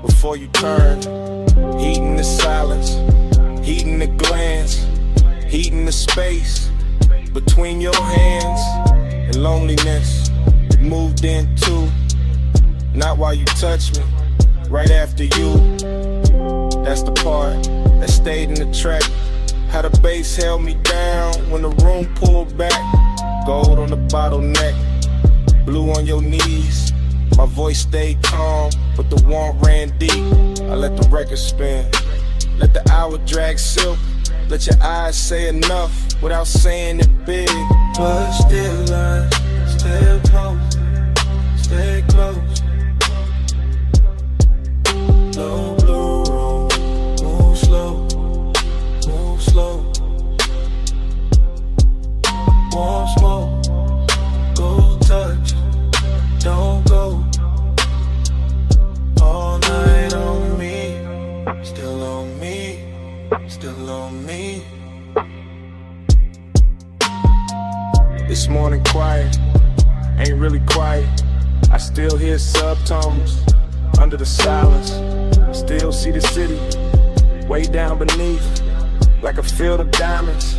before you turn. Heating the silence, heating the glance, heating the space between your hands and loneliness. Moved into, not while you touch me, right after you. That's the part that stayed in the track. How the bass held me down when the room pulled back. Gold on the bottleneck, blue on your knees. My voice stayed calm, but the warmth ran deep. I let the record spin, let the hour drag silk. Let your eyes say enough without saying it big. But still I stay close, stay close. Low blue room, move slow, move slow. Warm smoke, go touch, don't go. All night on me, still on me, still on me. This morning quiet, ain't really quiet. I still hear subtones under the silence. Still see the city way down beneath, like a field of diamonds,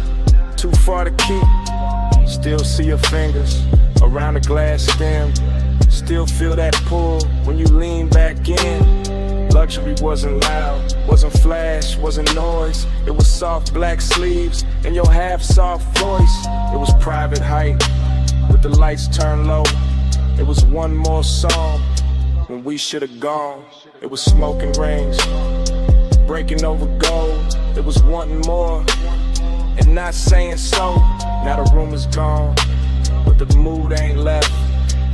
too far to keep. Still see your fingers around the glass stem. Still feel that pull when you lean back in. Luxury wasn't loud, wasn't flash, wasn't noise. It was soft black sleeves and your half-soft voice. It was private height with the lights turned low. It was one more song when we should have gone. It was smoking rings, breaking over gold. It was wanting more and not saying so. Now the room is gone, but the mood ain't left.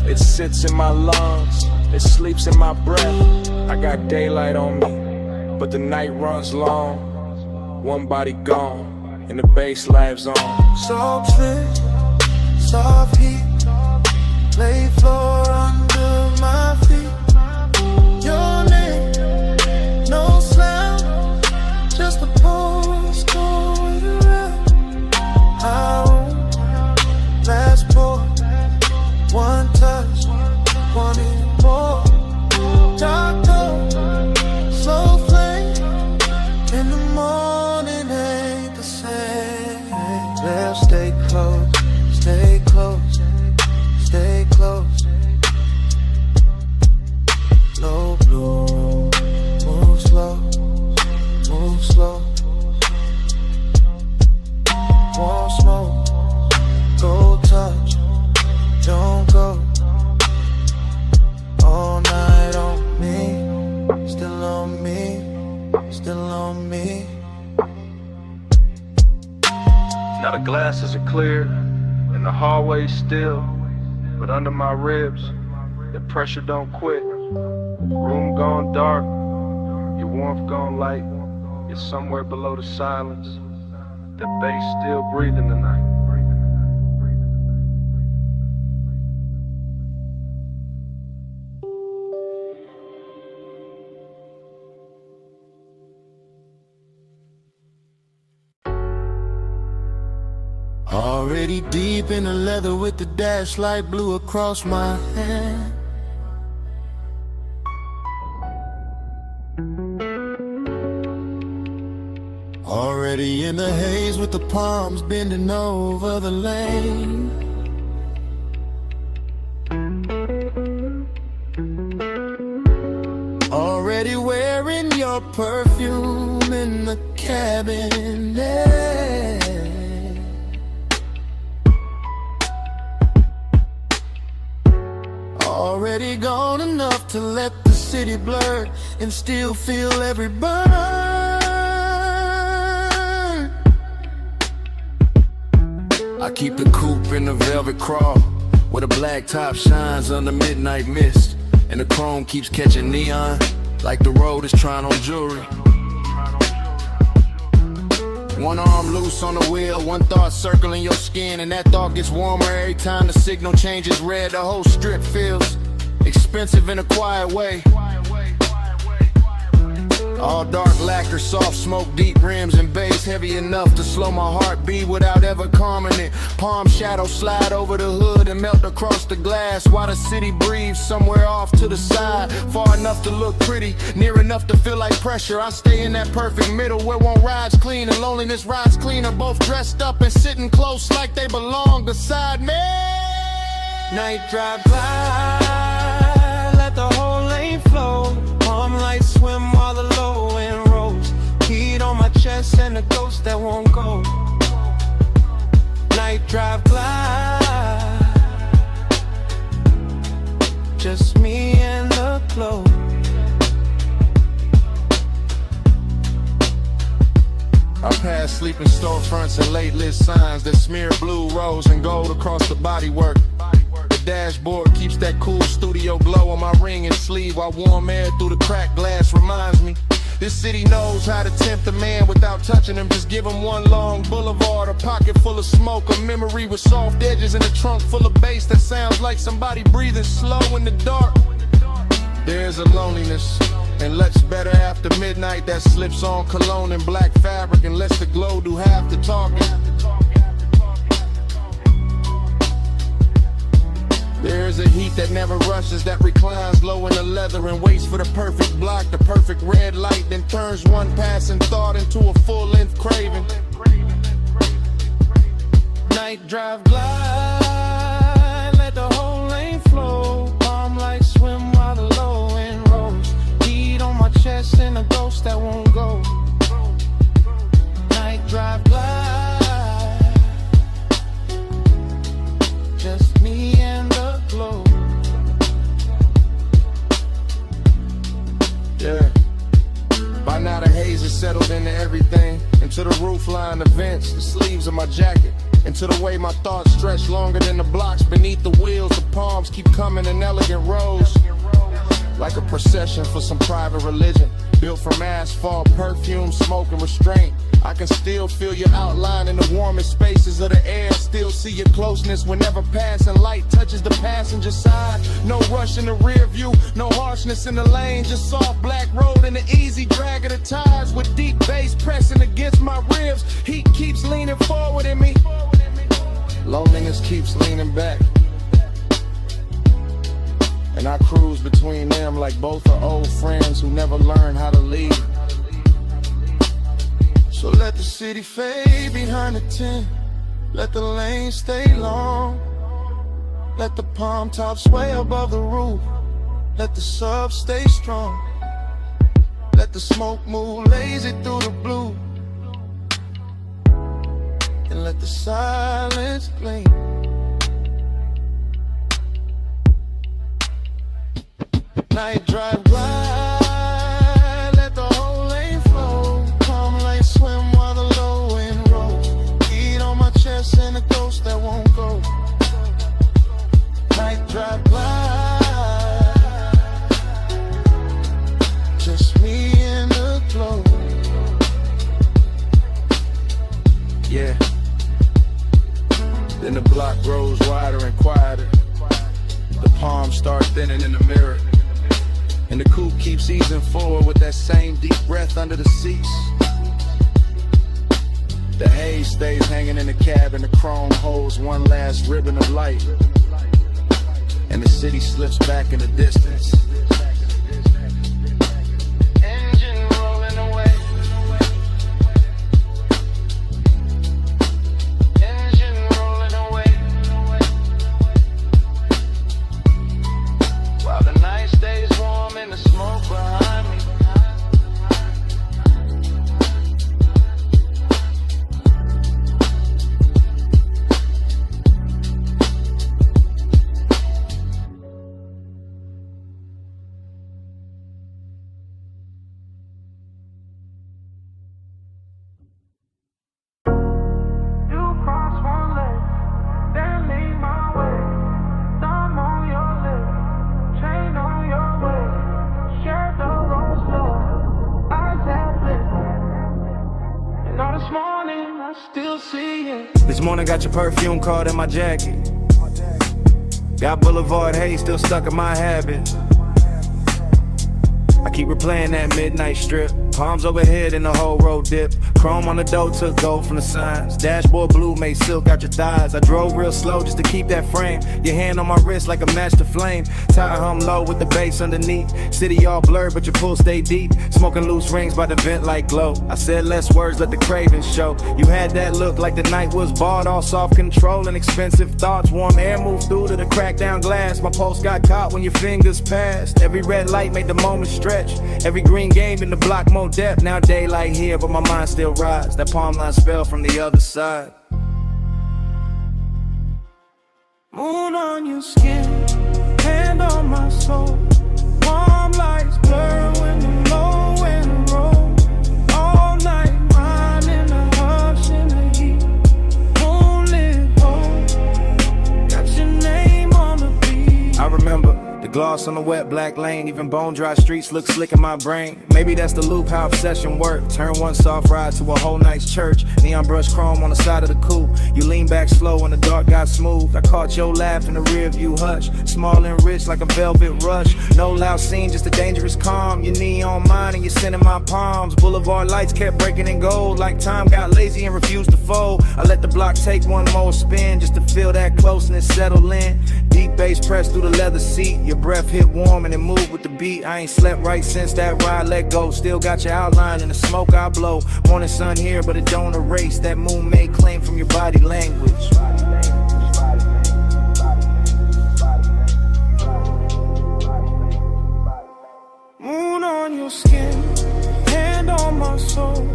It sits in my lungs, it sleeps in my breath. I got daylight on me, but the night runs long. One body gone, and the bass lives on. Soft slick, soft heat, lay floor under my feet. Your name, no slam, just a pulse going around. I won't last for one touch, wanting more. Dark cold, slow flame, in the morning ain't the same. Let's stay close, stay close, stay close. Low blue room, move slow, move slow. Warm smoke, go touch, don't go. All night on me, still on me, still on me. Now the glasses are clear and the hallway's still, but under my ribs, the pressure don't quit. Room gone dark, your warmth gone light. You're somewhere below the silence. The bass still breathing tonight. Already deep in the leather with the dash light blue across my hand. Already in the haze with the palms bending over the lane. Already wearing your perfume in the cabinet. Already gone enough to let the city blur and still feel every burn. I keep the coupe in the velvet crawl, where the black top shines under midnight mist, and the chrome keeps catching neon like the road is trying on jewelry. One arm loose on the wheel, one thought circling your skin, and that thought gets warmer every time the signal changes red. The whole strip feels expensive in a quiet way. All dark lacquer, soft smoke, deep rims and bass, heavy enough to slow my heartbeat without ever calming it. Palm shadows slide over the hood and melt across the glass while the city breathes somewhere off to the side. Far enough to look pretty, near enough to feel like pressure. I stay in that perfect middle where one ride's clean and loneliness rides cleaner. Both dressed up and sitting close like they belong beside me. Night drive glide, let the whole lane flow. Palm lights swim while the low end rolls. Heat on my chest and a ghost that won't go. Night drive glide, just me and the glow. I pass sleeping storefronts and late lit signs that smear blue, rose, and gold across the bodywork. The dashboard keeps that cool studio glow on my ring and sleeve, while warm air through the cracked glass reminds me this city knows how to tempt a man without touching him. Just give him one long boulevard, a pocket full of smoke, a memory with soft edges, and a trunk full of bass that sounds like somebody breathing slow in the dark. There's a loneliness and looks better after midnight that slips on cologne and black fabric and lets the glow do half the talking. There's a heat that never rushes, that reclines low in the leather and waits for the perfect block, the perfect red light, then turns one passing thought into a full-length craving. Night drive glide, let the whole lane flow. Palm lights swim while the low end rolls. Heat on my chest and a ghost that won't go. Night drive glide, just me and the glow. Yeah. By now the haze is settled into everything, into the roofline, the vents, the sleeves of my jacket, into the way my thoughts stretch longer than the blocks beneath the wheels. The palms keep coming in elegant rows, like a procession for some private religion, built from asphalt, perfume, smoke, and restraint. I can still feel your outline in the warmest spaces of the air. Still see your closeness whenever passing light touches the passenger side. No rush in the rear view, no harshness in the lane. Just soft black road and the easy drag of the tires, with deep bass pressing against my ribs. Heat keeps leaning forward in me, loneliness keeps leaning back, and I cruise between them like both are old friends who never learned how to leave. So let the city fade behind the tent, let the lane stay long, let the palm tops sway above the roof, let the sub stay strong, let the smoke move lazy through the blue, and let the silence gleam. Night drive glide, let the whole lane flow. Palm lights swim while the low end rolls. Heat on my chest and a ghost that won't go. Night drive glide, just me and the glow. Yeah. Then the block grows wider and quieter. The palms start thinning in the mirror, and the coupe keeps easing forward with that same deep breath under the seats. The haze stays hanging in the cab, and the chrome holds one last ribbon of light, and the city slips back in the distance. Engine rolling away, engine rolling away, while the night stays warm and the smoke behind me. This morning got your perfume caught in my jacket. Got boulevard haze still stuck in my habits. I keep replaying that midnight strip. Palms overhead and the whole road dip. Chrome on the door took gold from the signs. Dashboard blue made silk out your thighs. I drove real slow just to keep that frame. Your hand on my wrist like a match to flame. Tie hum low with the bass underneath. City all blurred but your pull stay deep. Smoking loose rings by the vent like glow. I said less words, let the cravings show. You had that look like the night was bought. All soft control and expensive thoughts. Warm air moved through to the cracked down glass. My pulse got caught when your fingers passed. Every red light made the moment stretch. Every green game in the block more depth. Now daylight here, but my mind still rides. That palm line spell from the other side. Moon on your skin, hand on my soul. Warm lights blur when the low and roll. All night, mine in the hush in the heat. Moonlit hole, got your name on the beat. I remember the gloss on the wet black lane. Even bone dry streets look slick in my brain. Maybe that's the loop, how obsession work. Turn one soft ride to a whole night's church. Neon brush chrome on the side of the coupe. You lean back slow and the dark got smooth. I caught your laugh in the rear view hush. Small and rich like a velvet rush. No loud scene, just a dangerous calm. Your knee on mine and you're sending my palms. Boulevard lights kept breaking in gold. Like time got lazy and refused to fold. I let the block take one more spin just to feel that closeness settle in. Deep bass pressed through the leather seat. Your breath hit warm and it moved with the beat. I ain't slept right since that ride let go. Still got your outline in the smoke I blow. Morning sun here but it don't erase that moon made claim from your body language. Moon on your skin, hand on my soul.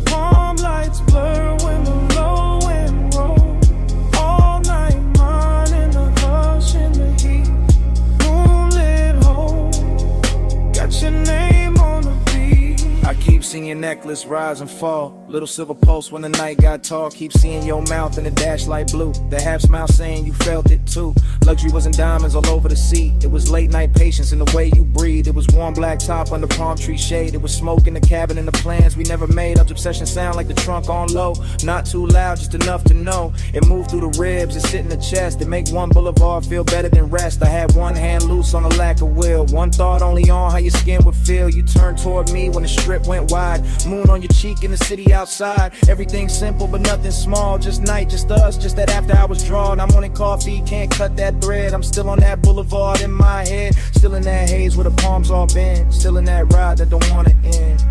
Palm lights blur when the low and roll. All night, mine in the hush in the heat. Moonlit hole, got your name on the beat. I keep seeing your necklace rise and fall. Little silver pulse when the night got tall. Keep seeing your mouth in the dash light blue. The half smile saying you felt it too. Luxury wasn't diamonds all over the seat. It was late night patience in the way you breathe. It was warm black top under palm tree shade. It was smoke in the cabin and the plans we never made. Up obsession sound like the trunk on low. Not too loud, just enough to know. It moved through the ribs, it sit in the chest. It make one boulevard feel better than rest. I had one hand loose on the lack of will. One thought only on how your skin would feel. You turned toward me when the strip went wide. Moon on your cheek in the city outside. Everything simple but nothing small. Just night, just us, just that after I was drawn. I'm on coffee, can't cut that thread. I'm still on that boulevard in my head. Still in that haze where the palms all bend. Still in that ride that don't wanna end.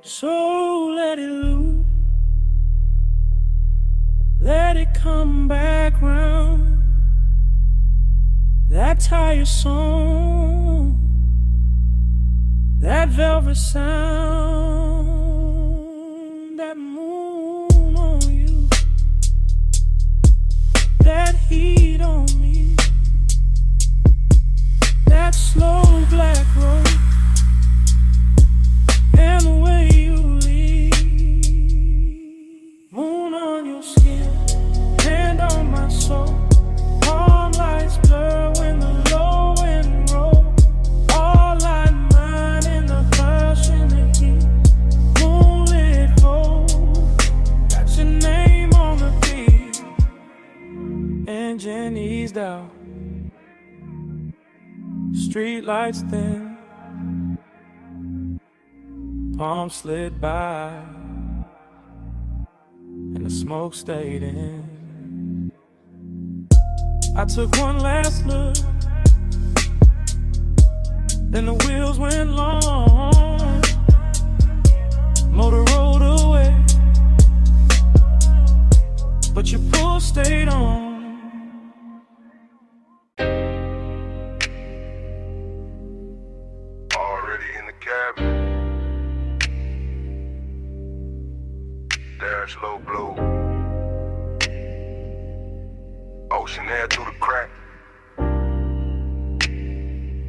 So let it loose, let it come back round. That tired song, that velvet sound, that moon on you, that heat on me, that slow black road, and the way you leave. Moon on your skin, hand on my soul. Palm lights blur when the low end roll. All light mine in the hush in the heat. Moonlit hole, got your name on the beat. Engine eased out, street lights thin. Palm slid by, and the smoke stayed in. I took one last look, then the wheels went long. Motor rolled away, but your pull stayed on. Already in the cabin. Dash low blow. Ocean air through the crack.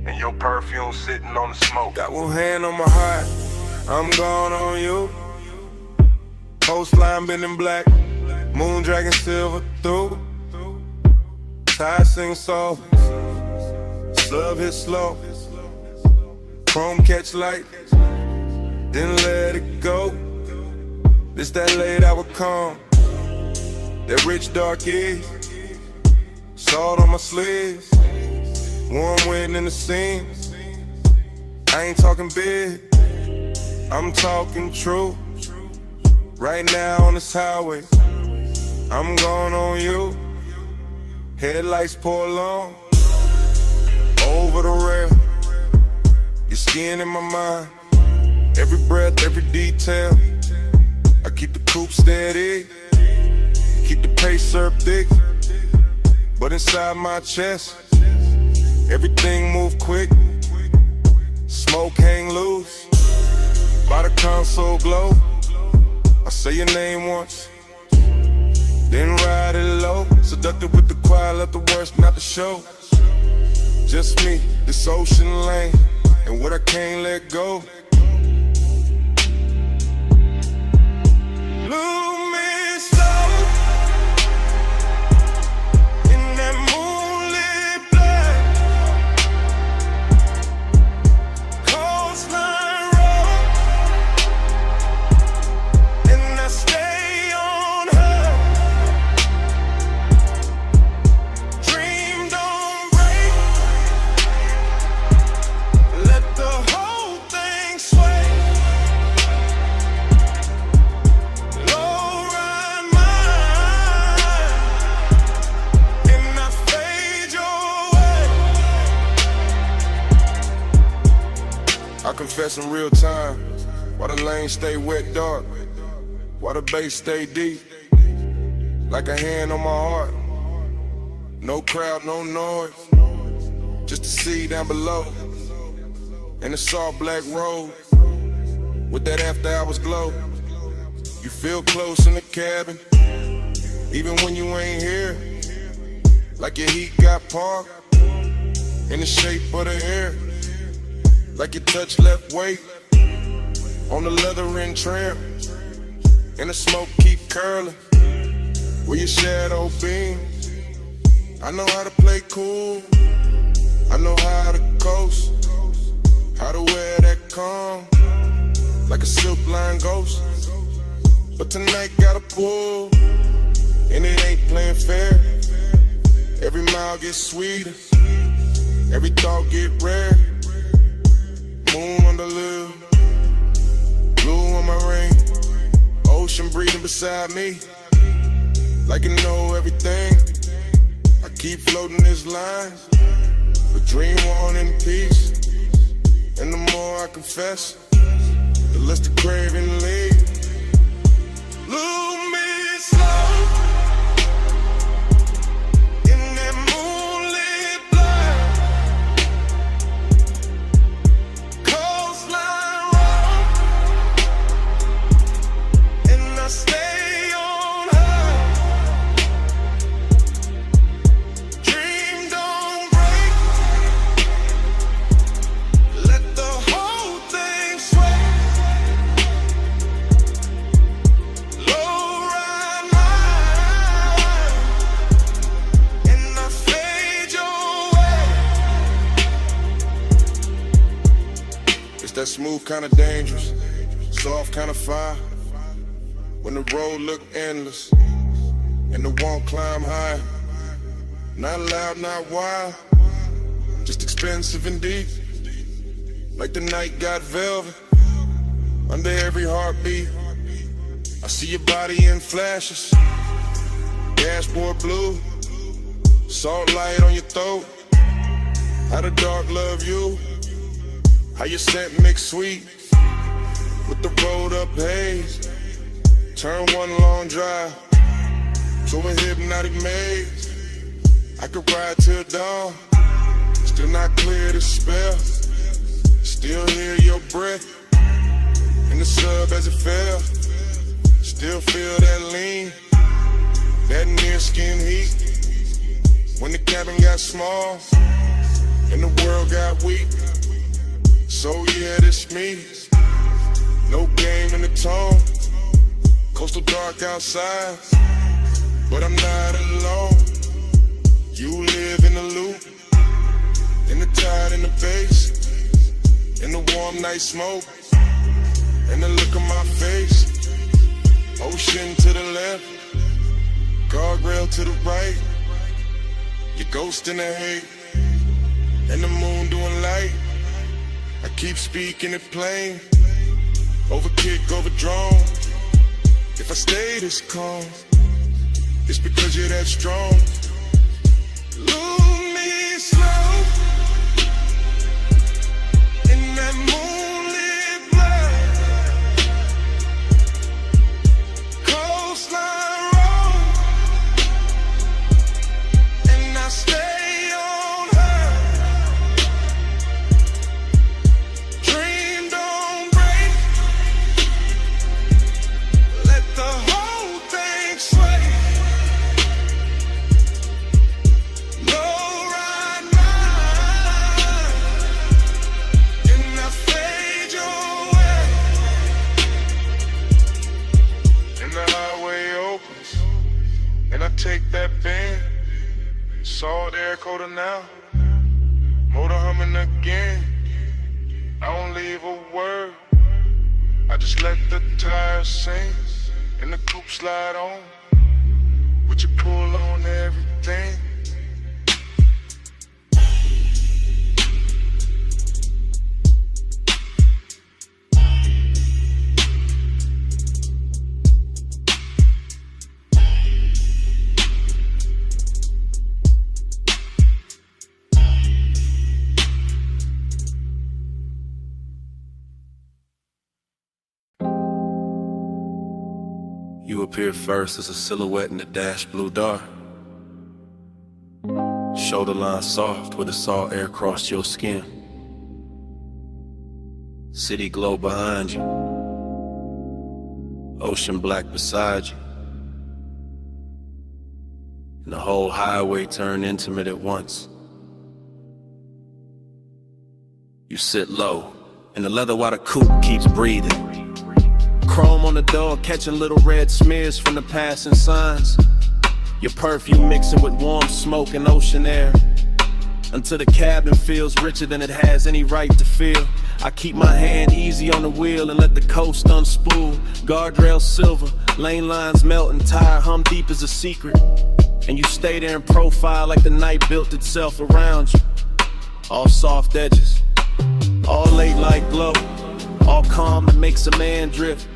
And your perfume sitting on the smoke. Got one hand on my heart, I'm gone on you. Coastline been in black, moon dragging silver through. Tide sing soft, sub hit slow. Chrome catch light, then let it go. This that late hour calm, that rich dark east. Salt on my sleeves, warm wind in the seams. I ain't talking big, I'm talking true. Right now on this highway, I'm going on you. Headlights pull long, over the rail. Your skin in my mind, every breath, every detail. I keep the coupe steady, keep the pace up thick. But inside my chest, everything move quick. Smoke hang loose, by the console glow. I say your name once, then ride it low. Seductive with the quiet, let the worst not the show. Just me, this ocean lane, and what I can't let go. Lose me slow in that moonlit black. Coastline road, and I stay on her. Dream don't break, let the whole thing sway. Low ride mine, and I fade your way. I confess in real time, why the lane stay wet dark, why the bass stay deep, like a hand on my heart. No crowd, no noise, just the sea down below, and the soft black road with that after hours glow. You feel close in the cabin, even when you ain't here, like your heat got parked in the shape of the air, like your touch left weight on the leather and trim, and the smoke keep curling where your shadow beam. I know how to play cool, I know how to coast, how to wear that calm like a silk line ghost. But tonight gotta pull, and it ain't playing fair. Every mile gets sweeter, every thought get rare. Moon on the lip, blue on my ring, ocean breathing beside me, like you know everything. I keep floating this line, but dream on in peace. And the more I confess, the less the craving leaves. Lose me slow in that moonlit black. Coastline road, and I stay on her. Dream don't break, let the whole thing sway. Low ride mine, and I fade your way. It's that smooth kind of dangerous, soft kind of fire. When the road look endless, and the won't climb high. Not loud, not wild, just expensive and deep. Like the night got velvet under every heartbeat. I see your body in flashes, dashboard blue, salt light on your throat. How the dark love you, how your scent mix sweet with the rolled up haze. Turn one long drive to a hypnotic maze. I could ride till dawn, still not clear the spell. Still hear your breath in the sub as it fell. Still feel that lean, that near skin heat. When the cabin got small and the world got weak. So yeah, this me, no game in the tone. Coastal dark outside, but I'm not alone. You live in the loop, in the tide, in the bass, in the warm night smoke, and the look on my face. Ocean to the left, guardrail to the right. Your ghost in the hate, and the moon doing light. I keep speaking it plain. Over kick, over drone. If I stay this calm, it's because you're that strong. Lose me slow in that moonlit black. Coastline road, and I stay on her. Dream don't break. Let the whole thing sway. Low ride mine, and I fade your way. And the highway opens, and I take that bend. Salt air coater now, motor humming again. I don't leave a word, I just let the tires sing, and the coupe slide on. Would you pull on everything? You appear first as a silhouette in the dash blue dark. Shoulder line soft where the salt air crossed your skin. City glow behind you. Ocean black beside you. And the whole highway turned intimate at once. You sit low, and the leather water coupe keeps breathing. Chrome on the door, catching little red smears from the passing signs. Your perfume mixing with warm smoke and ocean air, until the cabin feels richer than it has any right to feel. I keep my hand easy on the wheel and let the coast unspool. Guardrails silver, lane lines melt, and tire hum deep as a secret. And you stay there in profile like the night built itself around you. All soft edges, all late light glow, all calm that makes a man drift.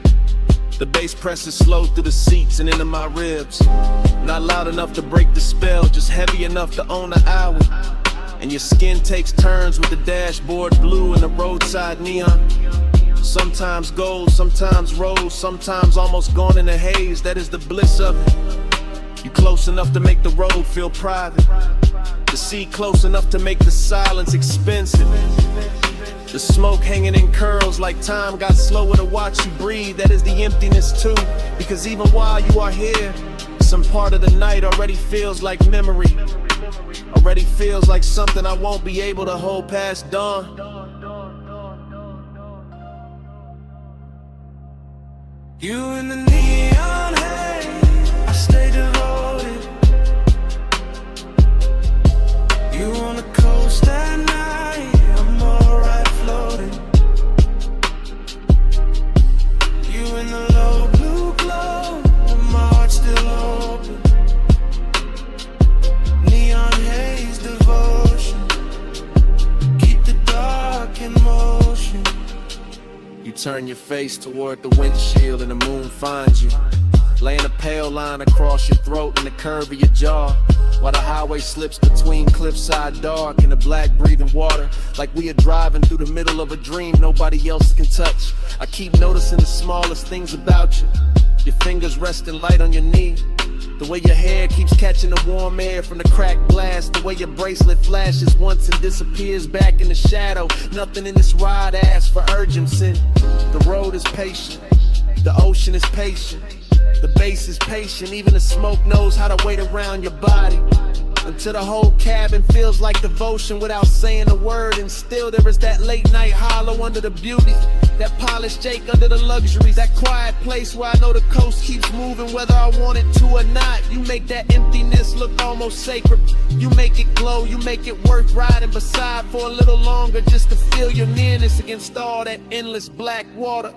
The bass presses slow through the seats and into my ribs. Not loud enough to break the spell, just heavy enough to own the hour. And your skin takes turns with the dashboard blue and the roadside neon. Sometimes gold, sometimes rose, sometimes almost gone in a haze. That is the bliss of it. You close enough to make the road feel private. The sea close enough to make the silence expensive. The smoke hanging in curls like time got slower to watch you breathe. That is the emptiness too, because even while you are here, some part of the night already feels like memory. Already feels like something I won't be able to hold past dawn. You in the neon haze, I stay devoted. You on the coast at night, I'm alright floating. You in the low blue glow, my heart's still open. Neon haze devotion, keep the dark in motion. You turn your face toward the windshield and the moon finds you, laying a pale line across your throat and the curve of your jaw, while the highway slips between cliffside dark and the black breathing water, like we are driving through the middle of a dream nobody else can touch. I keep noticing the smallest things about you. Your fingers resting light on your knee, the way your hair keeps catching the warm air from the cracked glass, the way your bracelet flashes once and disappears back in the shadow. Nothing in this ride asks for urgency. The road is patient, the ocean is patient, the bass is patient, even the smoke knows how to wait around your body. Until the whole cabin feels like devotion without saying a word. And still there is that late night hollow under the beauty, that polished Jake under the luxuries, that quiet place where I know the coast keeps moving whether I want it to or not. You make that emptiness look almost sacred. You make it glow, you make it worth riding beside for a little longer, just to feel your nearness against all that endless black water.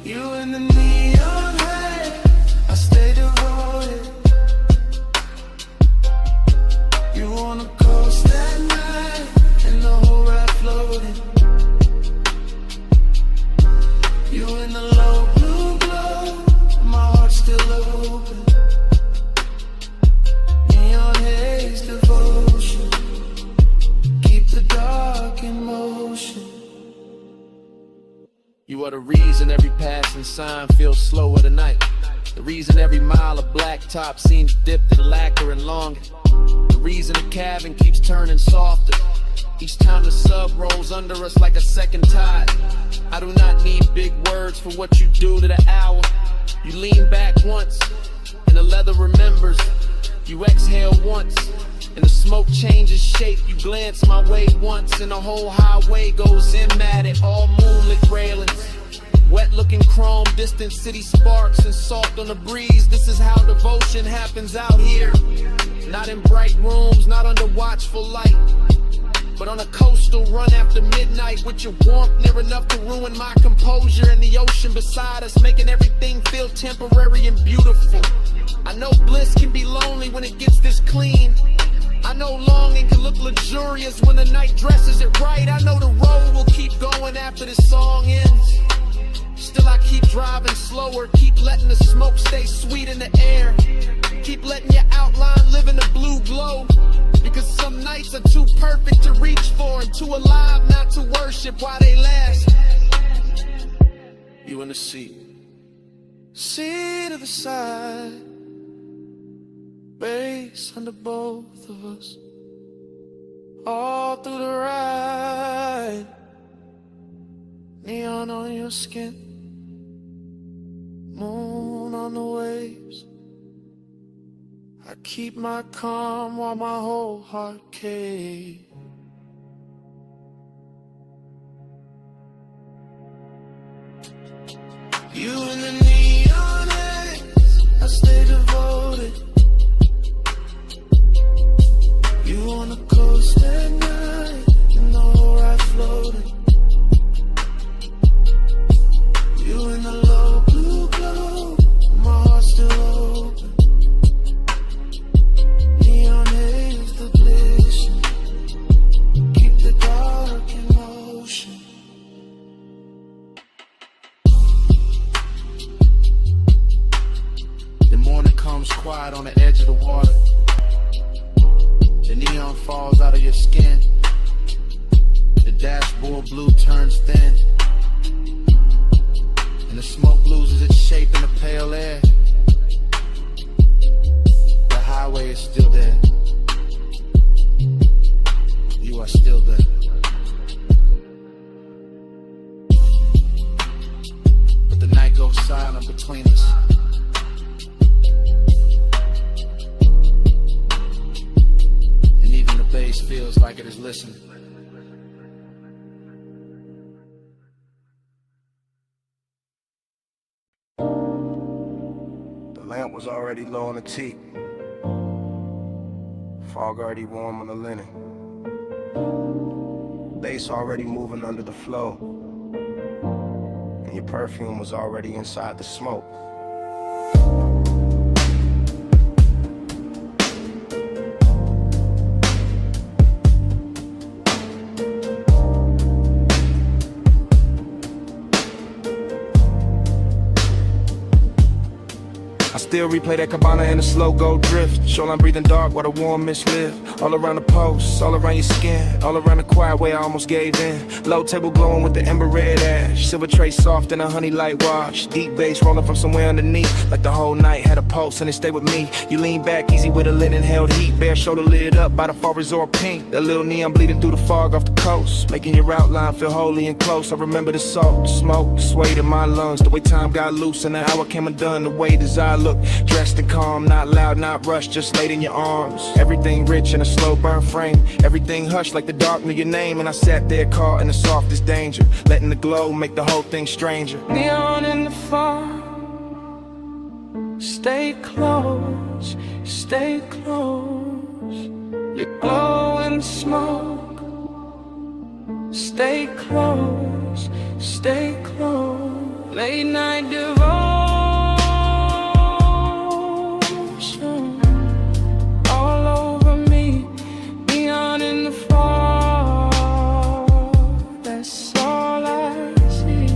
You in the neon haze, I stay devoted. You on the coast at You in the low blue glow, my heart's still open. Neon haze devotion, keep the dark in motion. You are the reason every passing sign feels slower tonight. The reason every mile of blacktop seems dipped in lacquer and longer. The reason the cabin keeps turning softer each time the sub rolls under us like a second tide. I do not need big words for what you do to the hour. You lean back once, and the leather remembers. You exhale once, and the smoke changes shape. You glance my way once, and the whole highway goes in at it. All moonlit railings, wet looking chrome, distant city sparks and soft on the breeze. This is how devotion happens out here. Not in bright rooms, not under watchful light, but on a coastal run after midnight, with your warmth near enough to ruin my composure, and the ocean beside us making everything feel temporary and beautiful. I know bliss can be lonely when it gets this clean. I know longing can look luxurious when the night dresses it right. I know the road will keep going after this song ends. Still I keep driving slower, keep letting the smoke stay sweet in the air. Keep letting your outline live in the blue glow, because some nights are too perfect to reach for and too alive not to worship while they last. You in the seat, seat of the side, base under both of us, all through the ride. Neon on your skin, moon on the waves. I keep my calm while my whole heart caves. You in the neon haze, I stay devoted. You on the coast at night, in the whole ride floating. You in the low blue glow, my heart's still open. Neon haze the blazing, keep the dark in motion. The morning comes quiet on the edge of the water. The neon falls out of your skin. The dashboard blue turns thin, and the smoke loses its shape in the pale air. The highway is still there. You are still there. But the night goes silent between us. And even the bass feels like it is listening. The lamp was already low on the teak. Fog already warm on the linen. Bass already moving under the flow. And your perfume was already inside the smoke. Still replay that cabana in a slow go drift. Shoreline breathing dark while the warm mist live. All around the post, all around your skin, all around the quiet way I almost gave in. Low table glowing with the ember red ash. Silver tray soft in a honey light wash. Deep bass rolling from somewhere underneath. Like the whole night had a pulse and it stayed with me. You lean back easy with a linen held heat. Bare shoulder lit up by the far resort pink. That little neon bleeding through the fog off the coast, making your outline feel holy and close. I remember the salt, the smoke, the sway in my lungs. The way time got loose and the hour came undone. The way desire looked, dressed and calm, not loud, not rushed, just laid in your arms. Everything rich in a slow burn frame. Everything hushed like the dark knew your name. And I sat there caught in the softest danger, letting the glow make the whole thing stranger. Neon in the fog, stay close, stay close. You glow in the smoke, stay close, stay close. Late night devotion, all over me. Neon in the fog, that's all I see.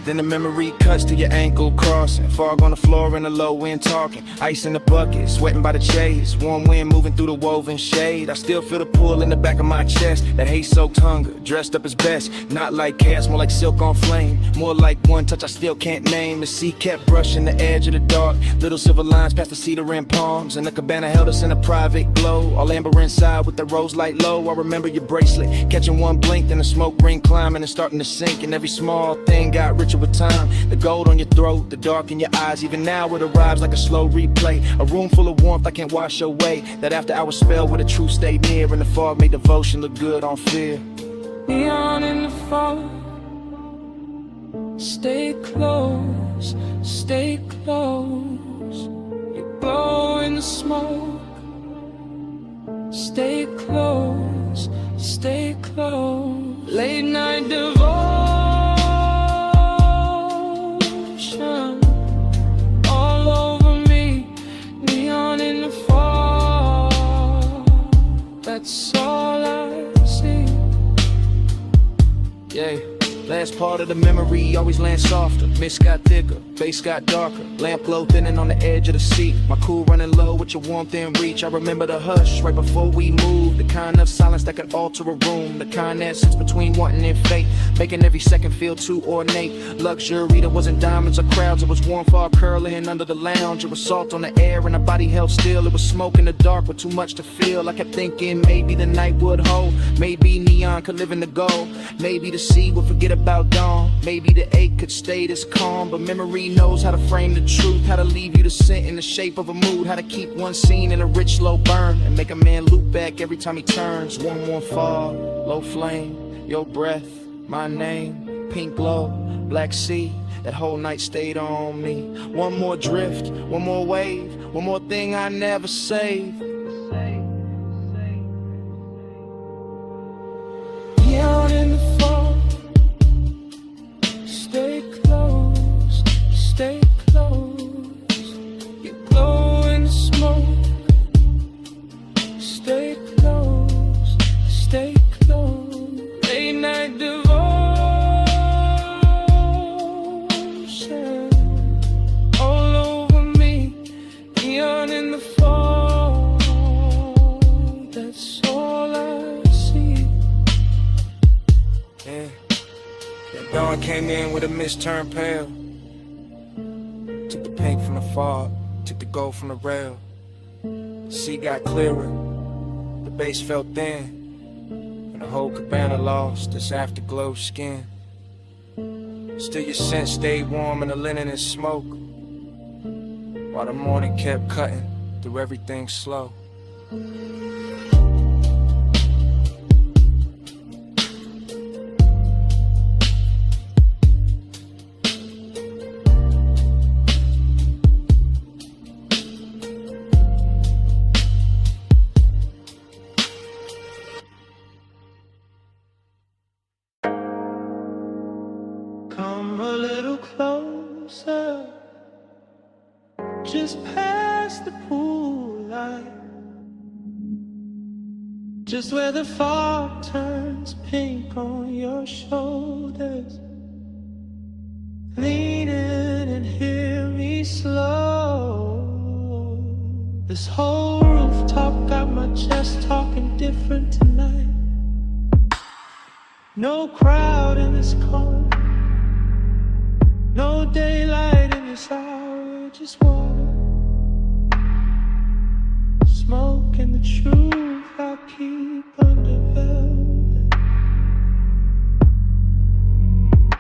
Then the memory cuts to your ankle crossing. Fog on the floor in the low wind talking. Ice in the bucket, sweating by the chase. Warm wind moving through the woven shade. I still feel the pull in the back of my chest. That hate-soaked hunger, dressed up as best. Not like chaos, more like silk on flame. More like one touch I still can't name. The sea kept brushing the edge of the dark. Little silver lines past the cedar and palms. And the cabana held us in a private glow. All amber inside with the rose light low. I remember your bracelet, catching one blink. Then the smoke ring climbing and starting to sink. And every small thing got richer with time. The gold on your throat, the dark in your eyes. Even now it arrives like a slow replay. A room full of warmth I can't wash away. That after hour spell where the truth stayed near. And the fog made devotion look good on fear. Neon in the fog. Stay close, stay close. You glow in the smoke. Stay close, stay close. Late night devotion, all over me. Neon in the fog. That's all I see. Yeah. Last part of the memory always lands softer. Mist got thicker, bass got darker. Lamp glow thinning on the edge of the seat. My cool running low with your warmth in reach. I remember the hush right before we moved. The kind of silence that could alter a room. The kind that sits between wanting and fate, making every second feel too ornate. Luxury that wasn't diamonds or crowds. It was warm fog curling under the lounge. It was salt on the air and our body held still. It was smoke in the dark with too much to feel. I kept thinking maybe the night would hold. Maybe neon could live in the gold. Maybe the sea would forget about dawn. Maybe the ache could stay this calm. But memory knows how to frame the truth, how to leave you to scent in the shape of a mood, how to keep one scene in a rich low burn and make a man loop back every time he turns. Warm fog, low flame, your breath, my name, pink glow, black sea. That whole night stayed on me. One more drift, one more wave, one more thing I never saved. Neon in the fog. Stay close, stay close. You glow in the smoke. Stay close, stay close. Late night devotion, all over me. Neon in the fog. That's all I see. Yeah. Dawn came in with a mist turned pale. Took the pink from the fog, took the gold from the rail. The sea got clearer, the base felt thin, and the whole cabana lost its afterglow skin. Still your scent stayed warm in the linen and smoke, while the morning kept cutting through everything slow. Come a little closer, just past the pool light, just where the fog turns pink on your shoulders. Lean in and hear me slow. This whole rooftop got my chest talking different tonight. No crowd in this corner, no daylight in this hour, just water, smoke and the truth I keep under velvet.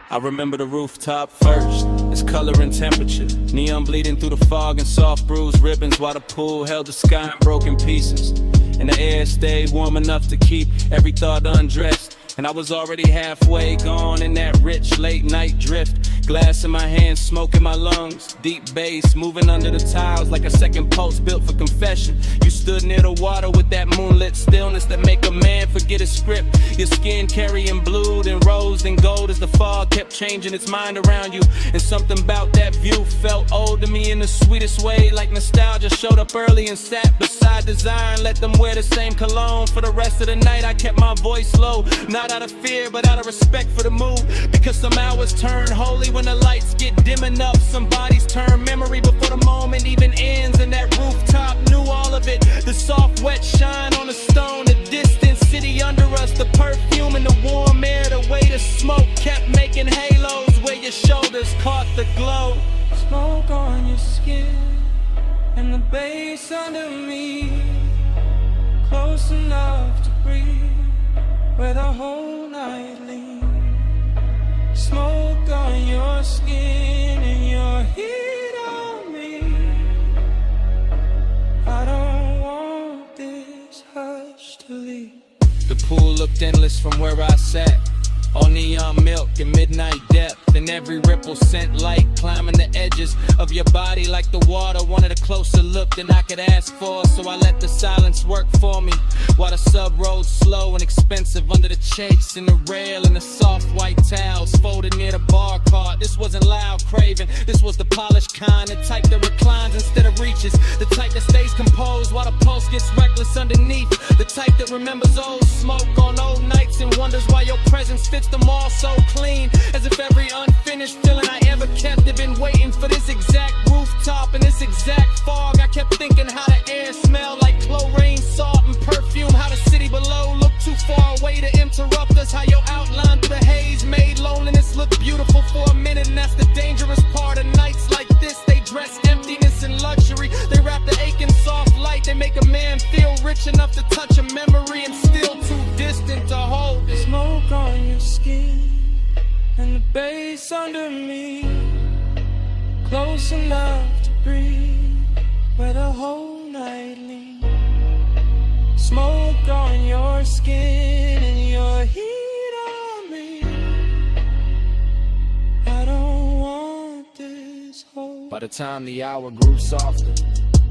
I remember the rooftop first, its color and temperature. Neon bleeding through the fog and soft bruised ribbons, while the pool held the sky in broken pieces. And the air stayed warm enough to keep every thought undressed. And I was already halfway gone in that rich late night drift. Glass in my hand, smoke in my lungs, deep bass moving under the tiles like a second pulse built for confession. You stood near the water with that moonlit stillness that make a man forget his script. Your skin carrying blue and rose and gold as the fog kept changing its mind around you. And something about that view felt old to me in the sweetest way, like nostalgia showed up early and sat beside design. Let them wear the same cologne for the rest of the night. I kept my voice low, not out of fear but out of respect for the mood, because Cause some hours turn holy when the lights get dim enough. Some bodies turn memory before the moment even ends. And that rooftop knew all of it. The soft wet shine on the stone, the distant city under us, the perfume and the warm air, the way the smoke kept making halos where your shoulders caught the glow. Smoke on your skin and the bass under me, close enough to breathe where the whole night leans. Smoke on your skin and your heat on me. I don't want this hush to leave. The pool looked endless from where I sat, all neon milk and midnight depth, and every ripple sent light climbing the edges of your body like the water. Wanted a closer look than I could ask for, so I let the silence work for me while the sub rose slow and expensive under the chase and the rail and the soft white towels folded near the bar cart. This wasn't loud craving, this was the polished kind, the type that reclines instead of reaches, the type that stays composed while the pulse gets reckless underneath, the type that remembers old smoke on old nights and wonders why your presence fits them all so clean, as if every unfinished feeling I ever kept had been waiting for this exact rooftop and this exact fog. I kept thinking how the air smelled like chlorine, salt and perfume, how the city below looked too far away to interrupt us, how your outline through the haze made loneliness look beautiful for a minute. And that's the dangerous part of nights like this, they dress emptiness and luxury, they wrap the ache in soft light, they make a man feel rich enough to touch a memory and still too distant to hold it. Smoke on your skin and the bass under me, close enough to breathe where the whole night leans. Smoke on your skin and your heat on me. I don't want this whole. By the time the hour grew softer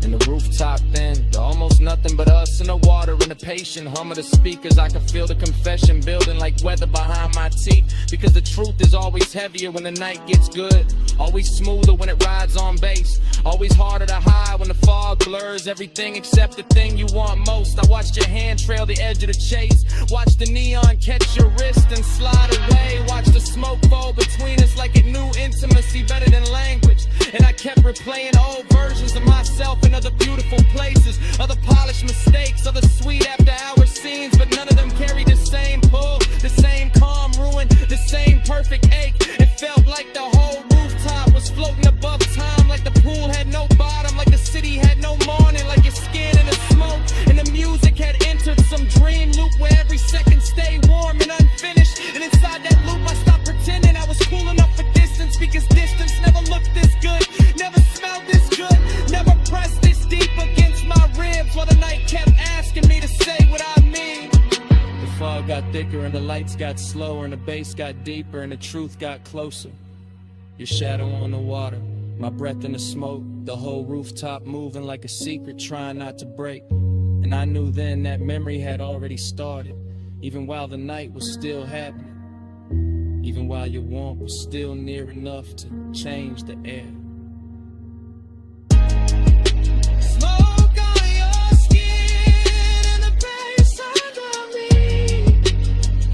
and the rooftop thin, to almost nothing but us and the water and the patient hum of the speakers, I could feel the confession building like weather behind my teeth. Because the truth is always heavier when the night gets good, always smoother when it rides on bass, always harder to hide when the fog blurs everything except the thing you want most. I watched your hand trail the edge of the chase, watch the neon catch your wrist and slide away, watch the smoke fall between us like it knew intimacy better than language. And I kept replaying old versions of myself in other beautiful places, other polished mistakes, other sweet after hour scenes, but none of them carried the same pull, the same calm ruin, the same perfect ache. It felt like the whole rooftop was floating above time, like the pool had no bottom, like the city had no morning, like your skin in the smoke and the music had entered some dream loop where every second stayed warm and unfinished. And inside that loop I stopped pretending I was cool enough for distance, because distance never looked this good, never smelled this good, never pressed this deep against my ribs, while the night kept asking me to say what I mean. The fog got thicker and the lights got slower and the bass got deeper and the truth got closer. Your shadow on the water, my breath in the smoke, the whole rooftop moving like a secret trying not to break. And I knew then that memory had already started, even while the night was still happening, even while your warmth was still near enough to change the air. Smoke on your skin and the bass under me,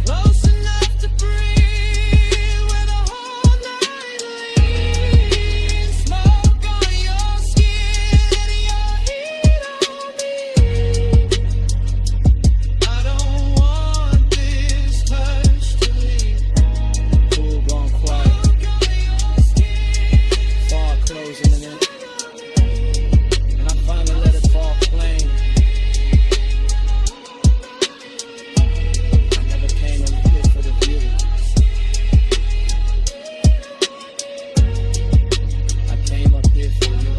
close enough to breathe where the whole night leans. Smoke on your skin and your heat on me. I don't want this hush to leave. Pool gone quiet, fog closing in, and I finally let it fall plain. I never came in here for the view, I came up here for you.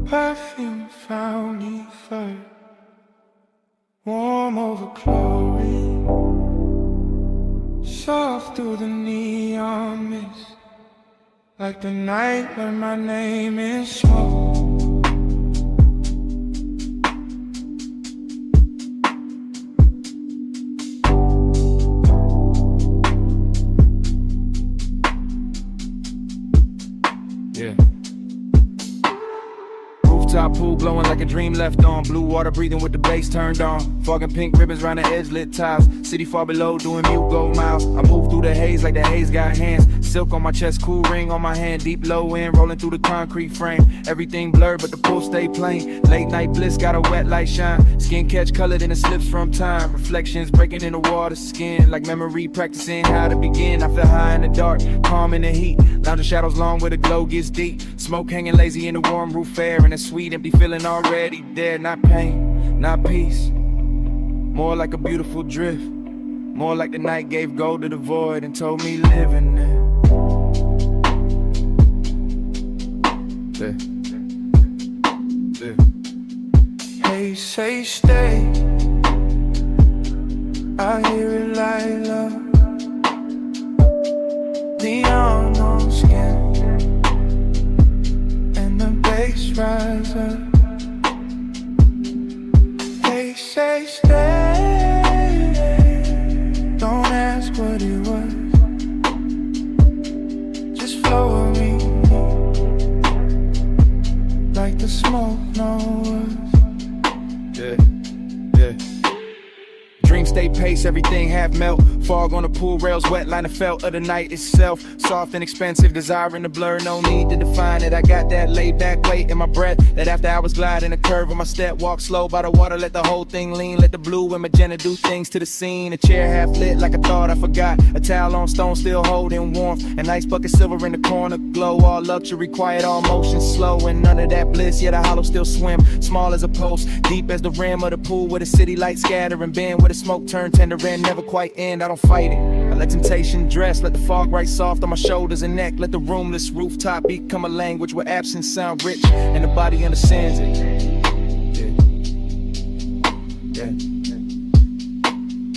Perfume found me first, warm over chlorine, soft through the neon mist, like the night when my name is smoke. Yeah. Rooftop pool glowing like a dream left on. Blue water breathing with the bass turned on. Fog and pink ribbons round the edge, lit tiles. City far below doing mute gold miles. I move through the haze like the haze got hands. Silk on my chest, cool ring on my hand. Deep low end, rolling through the concrete frame. Everything blurred but the pool stay plain. Late night bliss, got a wet light shine. Skin catch colored in the slips from time. Reflections breaking in the water skin. Like memory practicing how to begin. I feel high in the dark, calm in the heat. Lounge shadows long where the glow gets deep. Smoke hanging lazy in the warm roof air. And a sweet empty feeling already there. Not pain, not peace. More like a beautiful drift. More like the night gave gold to the void and told me live in it. Hey, say stay. I hear it like love. Neon on skin, and the bass rise up. They say stay. Don't ask what it was. Just flow with me, like the smoke knows. Yeah, yeah. Dream stay pace, everything half melt. Fog on the pool rails, wet line of felt of the night itself. Soft and expensive, desire in the blur, no need to define it. I got that laid back weight in my breath, that after hours glide in a curve of my step. Walk slow by the water, let the whole thing lean. Let the blue and magenta do things to the scene. A chair half lit like I thought I forgot. A towel on stone still holding warmth. An ice bucket silver in the corner glow. All luxury, quiet, all motion slow. And none of that bliss, yet a hollow still swim. Small as a post, deep as the rim of the pool. Where the city lights scatter and bend. Where the smoke turn tender and never quite end. I don't fight it, I let temptation dress. Let the fog right soft on my shoulders and neck. Let the roomless rooftop become a language where absence sound rich and the body understands it. Yeah, yeah,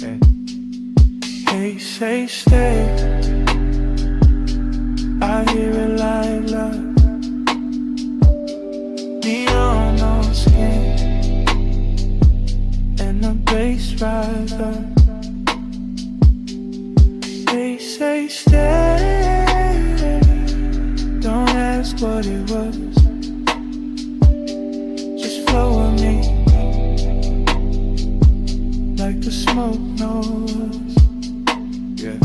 yeah. Hey, say stay. I hear it like love. Neon on skin, and the bass rise up. They say stay. Don't ask what it was. Just flow with me, like the smoke knows. Yeah.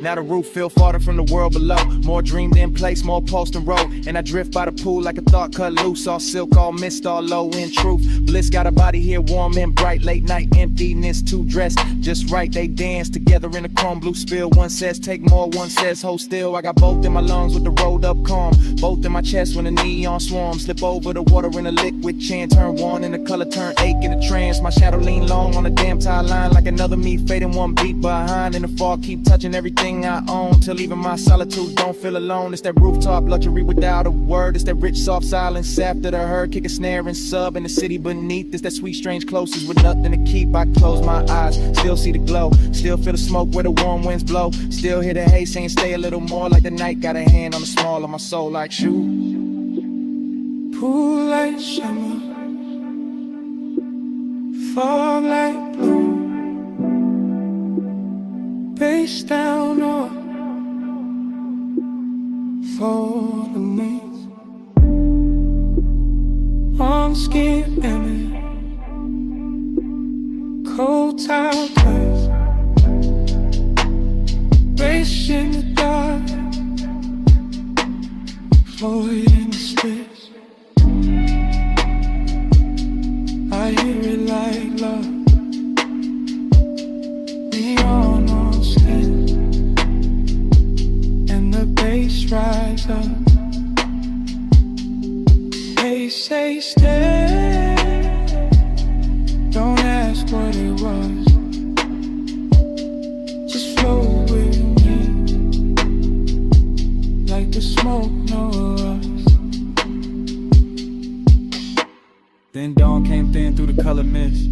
Now the roof feel farther from the world below. More dreamed in place, more post and road. And I drift by the pool like a thought cut loose. All silk, all mist, all low in truth. Bliss got a body here warm and bright. Late night emptiness, two dressed just right. They dance together in a chrome blue spill. One says take more, one says hold still. I got both in my lungs with the rolled up calm. Both in my chest when the neon swarm. Slip over the water in a liquid chant. Turn one and the color turn ache in a trance. My shadow lean long on the damn tie line. Like another me fading one beat behind. In the fall keep touching everything I own, till even my solitude don't feel alone. It's that rooftop luxury without a word. It's that rich soft silence after the herd. Kick a snare and sub in the city beneath. It's that sweet strange closeness with nothing to keep. I close my eyes, still see the glow. Still feel the smoke where the warm winds blow. Still hear the haze saying stay a little more. Like the night got a hand on the small of my soul like shoe. Pool light shimmer, fog light blue. Face down or for the knees. On skin image, cold towel place. Race in the dark, Floyd in the splits. I hear it like love. Neon on skin, and the bass rise up. They say stay. Don't ask what it was. Just flow with me, like the smoke knows us. Then dawn came thin through the color mist.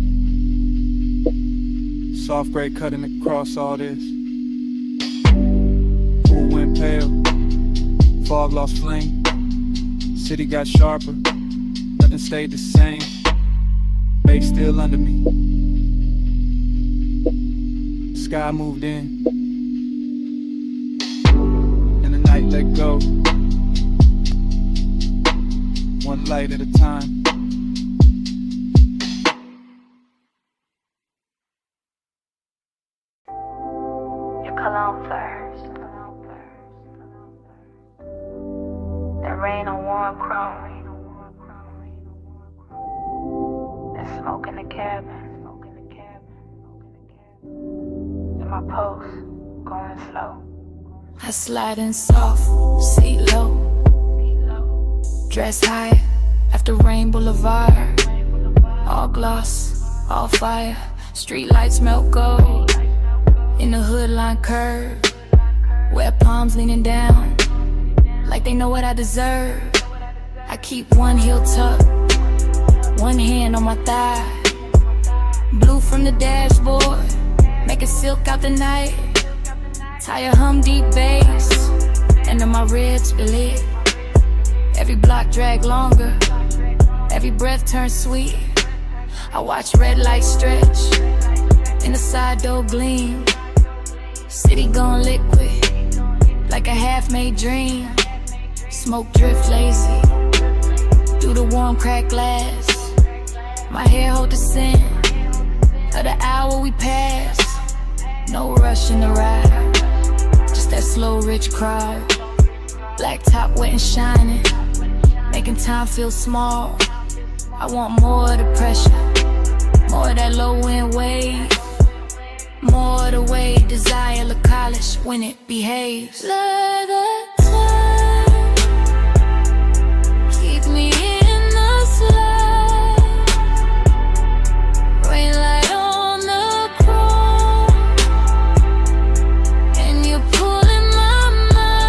Soft gray cutting across all this. Pool went pale, fog lost flame. City got sharper, nothing stayed the same. Bass still under me. Sky moved in, and the night let go. light at a time. Your cologne first. That rain on warm chrome. That smoke in the cabin. And my pulse going slow. I slide in soft, seat low. Dress high after Rain Boulevard. All gloss, all fire. Street lights melt gold. In the hood line curve. Wet palms leaning down. Like they know what I deserve. I keep one heel tucked, one hand on my thigh. Blue from the dashboard, making silk out the night. Tire hum deep bass, and then my ribs bleed. Every block drag longer, every breath turns sweet. I watch red lights stretch, in the side door gleam. City gone liquid, like a half-made dream. Smoke drift lazy, through the warm cracked glass. My hair hold the scent of the hour we pass. No rush in the ride, just that slow rich crowd. Black top wet and shining, making time feel small. I want more of the pressure, more of that low end wave. More of the way desire look college when it behaves. Let the time keep me in the slide. Rain light on the chrome, and you're pulling my mind.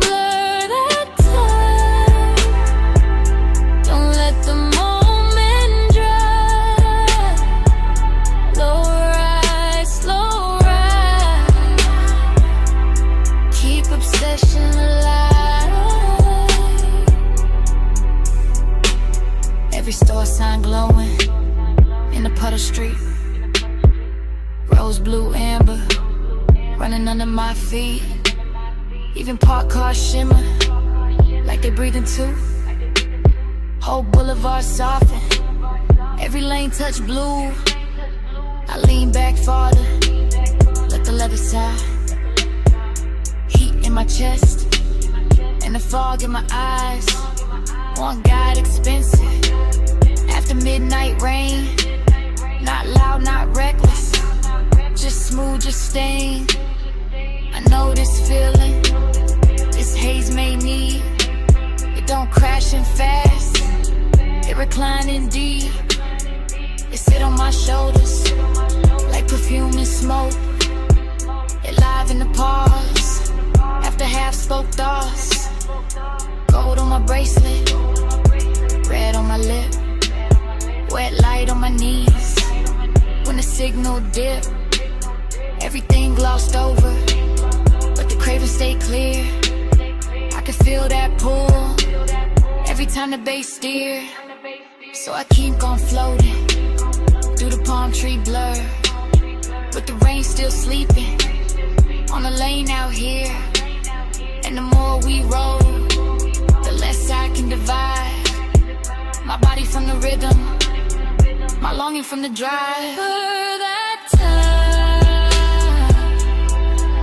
Blur that time, don't let the moment dry. Slow ride, slow ride. Keep obsession alive. Every store sign glowing in the puddle street. Rose, blue, amber, running under my feet. Even parked cars shimmer like they breathing too. Whole boulevard soften, every lane touch blue. I lean back farther, let the leather side. Heat in my chest, and the fog in my eyes. One guide expensive, after midnight rain. Not loud, not reckless, just smooth, just staying. I know this feeling, this haze may need. It don't crash in fast, it reclining deep. It sit on my shoulders, like perfume and smoke. It live in the pause, after half spoke thoughts. Gold on my bracelet, red on my lip. Wet light on my knees, when the signal dip. Everything glossed over, but the craving stay clear. I can feel that pull, every time the bass steer. So I keep on floating, through the palm tree blur. But the rain still sleeping, on the lane out here. And the more we roll, the less I can divide. My body from the rhythm, my longing from the drive. For that time,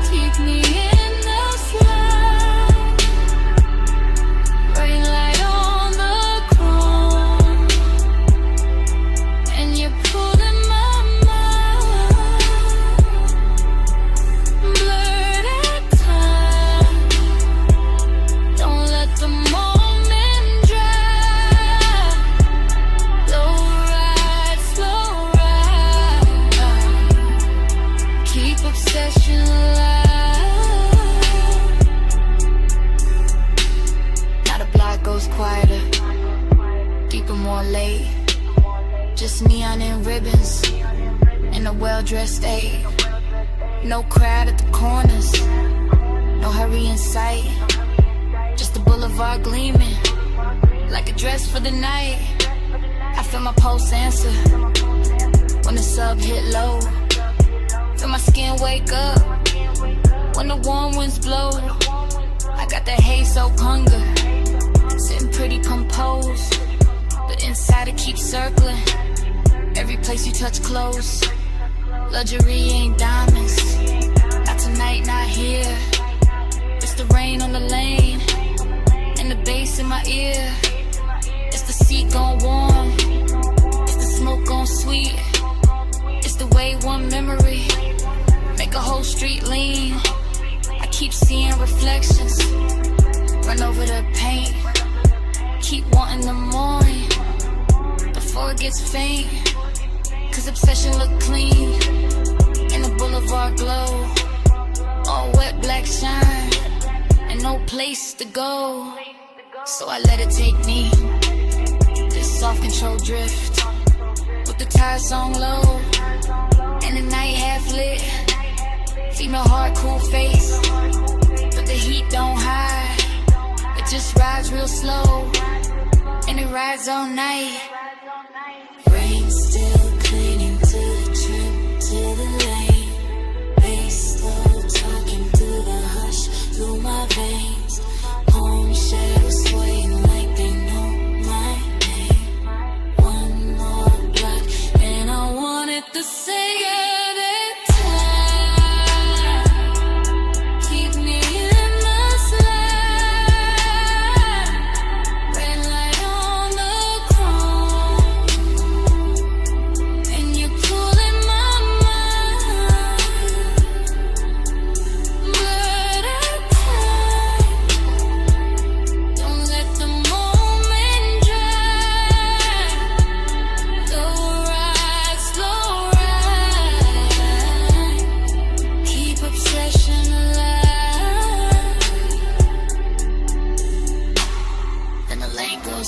keep me in the slide. Rain light on the chrome, and you're pulling my mind. Blur that time, don't let the moment dry. Slow ride, slow ride. Keep obsession alive. Now the block goes quieter, deeper, more late. Just neon and ribbons, and a well-dressed aide. No crowd at the corners, no hurry in sight. Just the boulevard gleaming, like a dress for the night. I feel my pulse answer, when the sub hit low. Feel my skin wake up, when the warm winds blow. I got that haze soak hunger. Sitting pretty composed, but inside it keeps circling. Every place you touch close. Luxury ain't diamonds. Not tonight, not here. It's the rain on the lane, and the bass in my ear. It's the seat gone warm, it's the smoke gone sweet. It's the way one memory make a whole street lean. I keep seeing reflections, run over the paint. Keep wanting the morning before it gets faint. Cause obsession look clean in the boulevard glow. All wet black shine and no place to go. So I let it take me, this soft control drift, with the tires on low and the night half lit. Female heart, cool face, but the heat don't hide. It just rides real slow and it rides all night. Rain still clinging to the trim, to the lane. Bass slow talking through the hush, through my veins. Home shadows swaying like they know my name. One more block and I wanted to say it.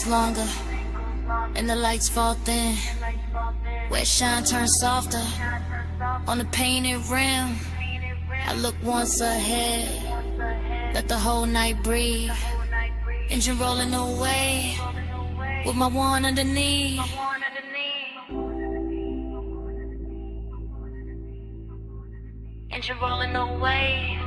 Longer and the lights fall thin, where shine turns softer on the painted rim. I look once ahead, let the whole night breathe. Engine rolling away with my one underneath. Engine rolling away.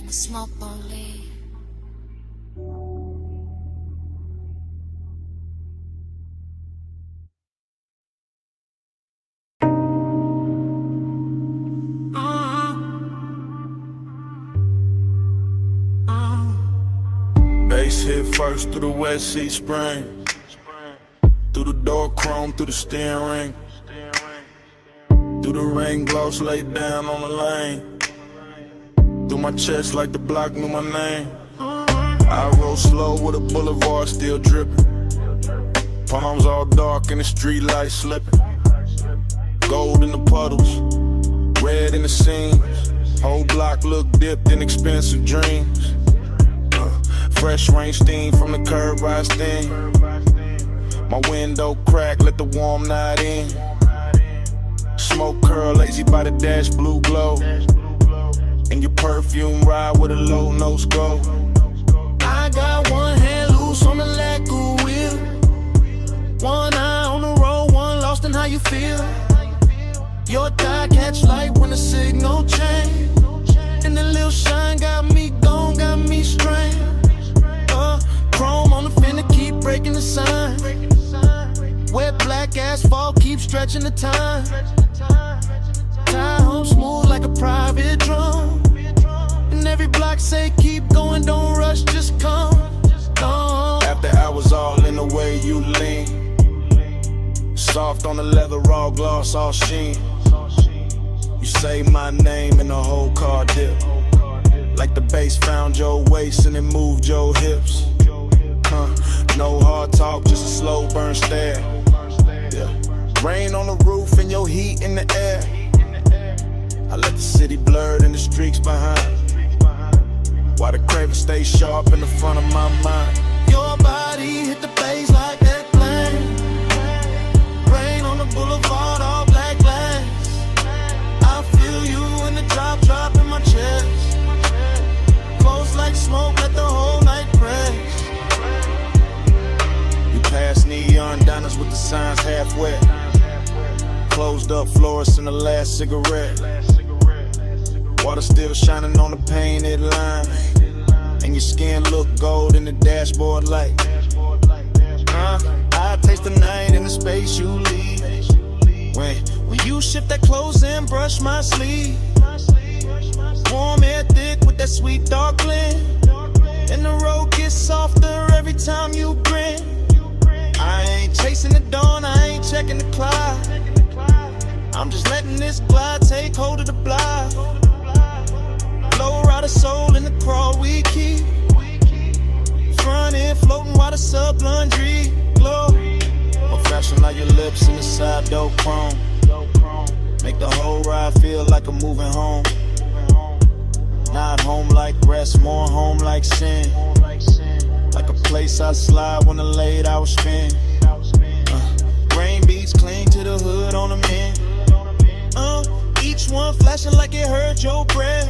The smoke won't leave. Bass hit first through the wet seat spring, through the door chrome, through the steering ring, through the rain gloss laid down on the lane. Through my chest like the block knew my name. I roll slow with a boulevard still dripping. Palms all dark and the street lights slipping. Gold in the puddles, red in the seams. Whole block look dipped in expensive dreams. Fresh rain steam from the curb I steam. My window crack, let the warm night in. Smoke curl, lazy by the dash, blue glow. And your perfume ride with a low nose go. I got one hand loose on the lacquer wheel, one eye on the road, one lost in how you feel. Your thigh catch light when the signal change, and the little shine got me gone, got me strained. Chrome on the fender keep breaking the sign. Wet black asphalt keep stretching the time. Tie home smooth like a private drum. And every block say keep going, don't rush, just come. After hours all in the way you lean, soft on the leather, raw gloss, all sheen. You say my name and the whole car dip, like the bass found your waist and it moved your hips. No hard talk, just a slow burn stare. Yeah. Rain on the roof and your heat in the air. I let the city blurred and the streaks behind, while the craven stay sharp in the front of my mind. Your body hit the bass like that flame. Rain on the boulevard, all black glass. I feel you in the drop in my chest. Close like smoke, let the whole night press. You pass neon diners with the signs half wet. Closed up florists in the last cigarette. Water still shining on the painted line, and your skin look gold in the dashboard light. I taste the night in the space you leave. When you shift that clothes and brush my sleeve. Warm air thick with that sweet dark blend, and the road gets softer every time you grin. I ain't chasing the dawn, I ain't checking the clock. I'm just letting this glide take hold of the block. Low rider soul in the crawl we keep. Front end floating while the sub laundry glow. More fashion like your lips in the side door chrome. Make the whole ride feel like I'm moving home. Not home like rest, more home like sin. Like a place I slide when the late hours spend. Rain beats cling to the hood on the men. Each one flashing like it heard your breath.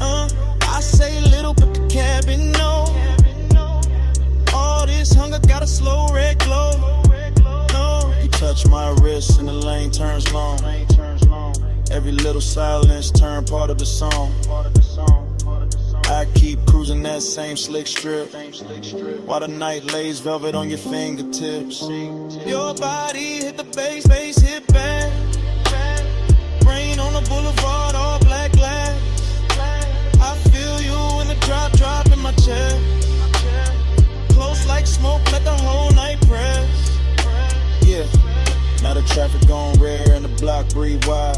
I say little but the cabin know. All this hunger got a slow red glow. No. You touch my wrist and the lane turns long. Every little silence turn part of the song. I keep cruising that same slick strip, while the night lays velvet on your fingertips. Your body hit the bass hit back. Rain on the boulevard, all black glass. I feel you in the drop in my chest. Close like smoke, let the whole night press. Yeah, now the traffic on rare and the block breathe wide.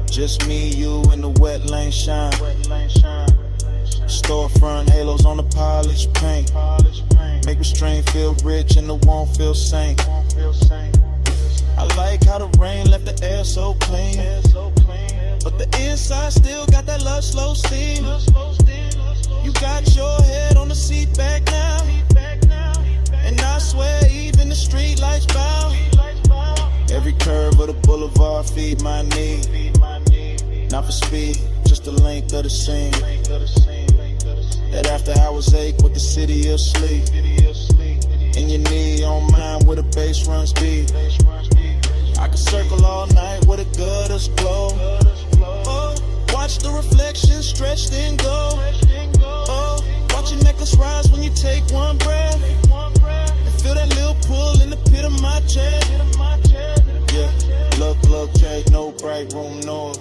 Just me, you, and the wet lane shine. Storefront halos on the polished paint. Make restraint feel rich and the won't feel sane. I like how the rain left the air so clean, but the inside still got that love slow steam. You got your head on the seat back now, and I swear even the street lights bow. Every curve of the boulevard feed my need. Not for speed, just the length of the scene. That after hours ache with the city of sleep. And your knee on mine where the bass runs deep. I could circle all night with a gutters glow. Watch the reflection stretch then go. Watch your necklace rise when you take one breath. And feel that little pull in the pit of my chest. Yeah, look, Jake, no bright room noise.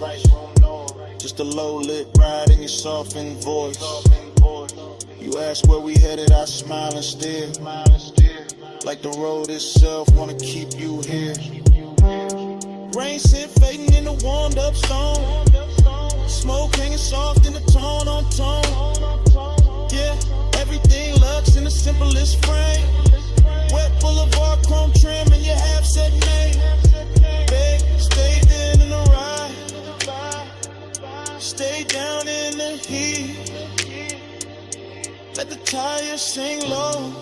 Just a low lit ride in your softened voice. You ask where we headed, I smile and stare. Like the road itself wanna keep you here. Rain scent fading in the warmed up stone. Smoke hanging soft in the tone on tone. Yeah, everything looks in the simplest frame. Wet boulevard chrome trim and your half set name. Big, stay in the ride. Stay down in the heat. Let the tires sing low.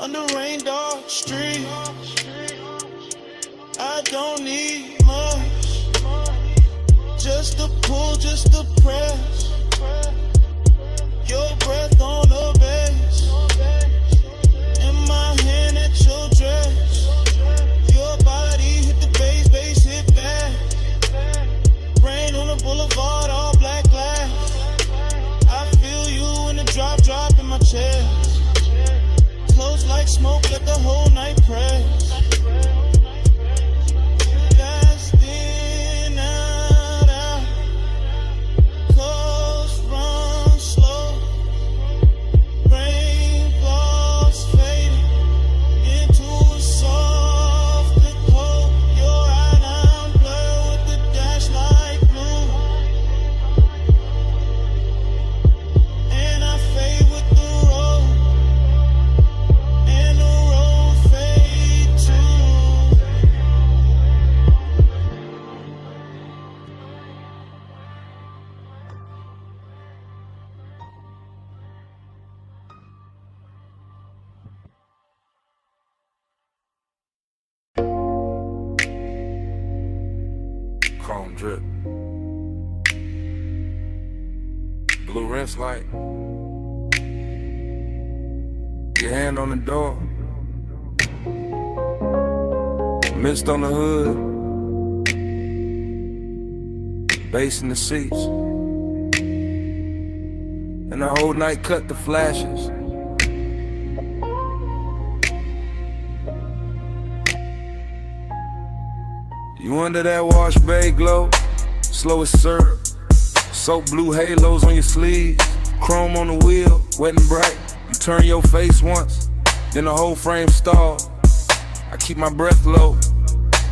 Under rain dark street. I don't need much. Just a pull, just a press. Your breath on the bass. In my hand at your dress. Your body hit the bass hit back. Rain on the boulevard, all black glass. I feel you in the drop in my chest. Close like smoke, let the whole night press. Fast in, out. Close, run slow. Rain gloss fading into a soft glow. Your eye blur with the dash like blue. And I fade with the road. And the road fade too. Chrome drip. Blue rinse light. Your hand on the door. Mist on the hood. bass in the seats, and the whole night cut the flashes. You under that wash bay glow, slow as syrup, soap blue halos on your sleeves, chrome on the wheel, wet and bright. You turn your face once, then the whole frame stall. I keep my breath low,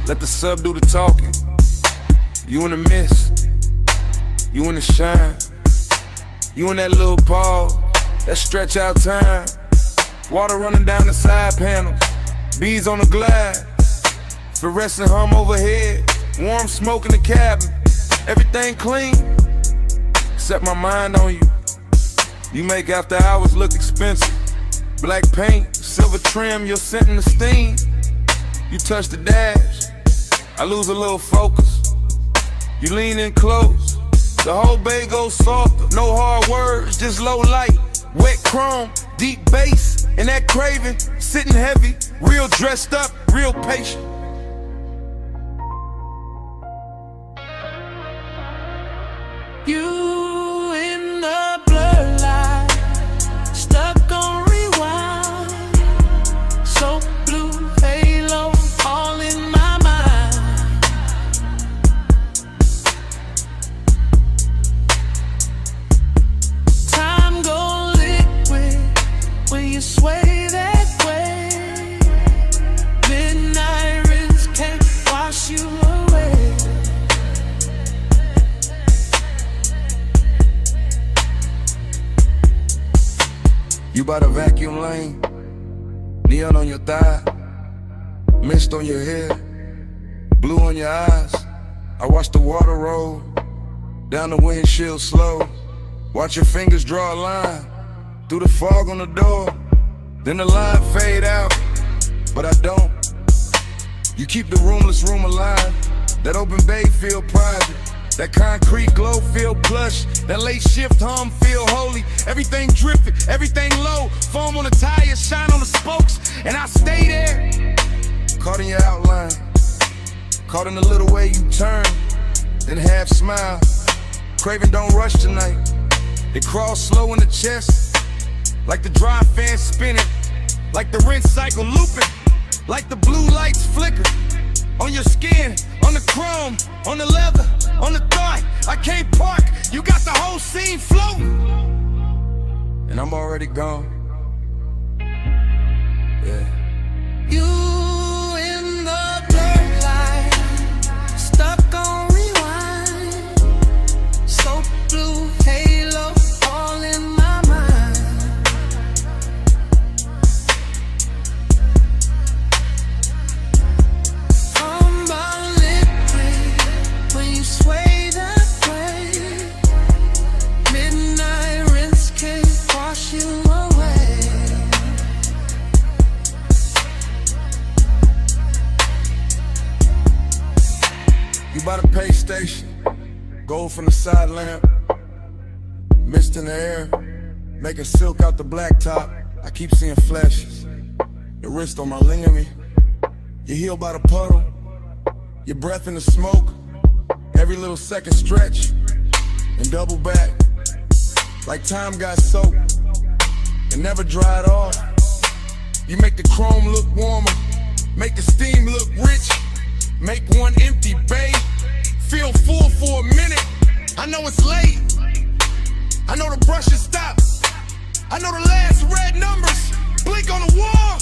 let the sub do the talking. You in the mist, you in the shine, you in that little pause, that stretch out time. Water running down the side panels, bees on the glass, fluorescent hum overhead, warm smoke in the cabin. Everything clean, set my mind on you. You make after hours look expensive. Black paint, silver trim, your scent and the steam. You touch the dash, I lose a little focus. You lean in close, the whole bay goes softer. No hard words, just low light, wet chrome, deep bass, and that craving, sitting heavy, real dressed up, real patient. You in the blur light, stuck on rewind. So blue halo, all in my mind. Time go liquid when you sway that way. Midnight rinse can't wash you away. You by the vacuum lane, neon on your thigh, mist on your hair, blue on your eyes. I watch the water roll down the windshield slow. Watch your fingers draw a line through the fog on the door. Then the line fade out, but I don't. You keep the roomless room alive. That open bay feel private. That concrete glow feel plush. That late shift hum feel holy. Everything drifting, everything low. Foam on the tires, shine on the spokes, and I stay there. Caught in your outline, caught in the little way you turn, then half smile. Craving don't rush tonight. It crawls slow in the chest, like the dry fan spinning, like the rinse cycle looping, like the blue lights flicker. On your skin, on the chrome, on the leather, on the thigh. I can't park, you got the whole scene floating, and I'm already gone. Yeah. You in the blur light, stuck on rewind. So blue halo, all in my mind. I'm about liquid when you sway that way. Midnight rinse can't wash you away. You by the pay station, gold from the side lamp, mist in the air, making silk out the blacktop. I keep seeing flashes, your wrist on my ligament, your heel by the puddle, your breath in the smoke, every little second stretch, and double back, like time got soaked, and never dried off. You make the chrome look warmer, make the steam look rich, make one empty bay feel full for a minute. I know it's late, I know the brush is stopped, I know the last red numbers blink on the wall.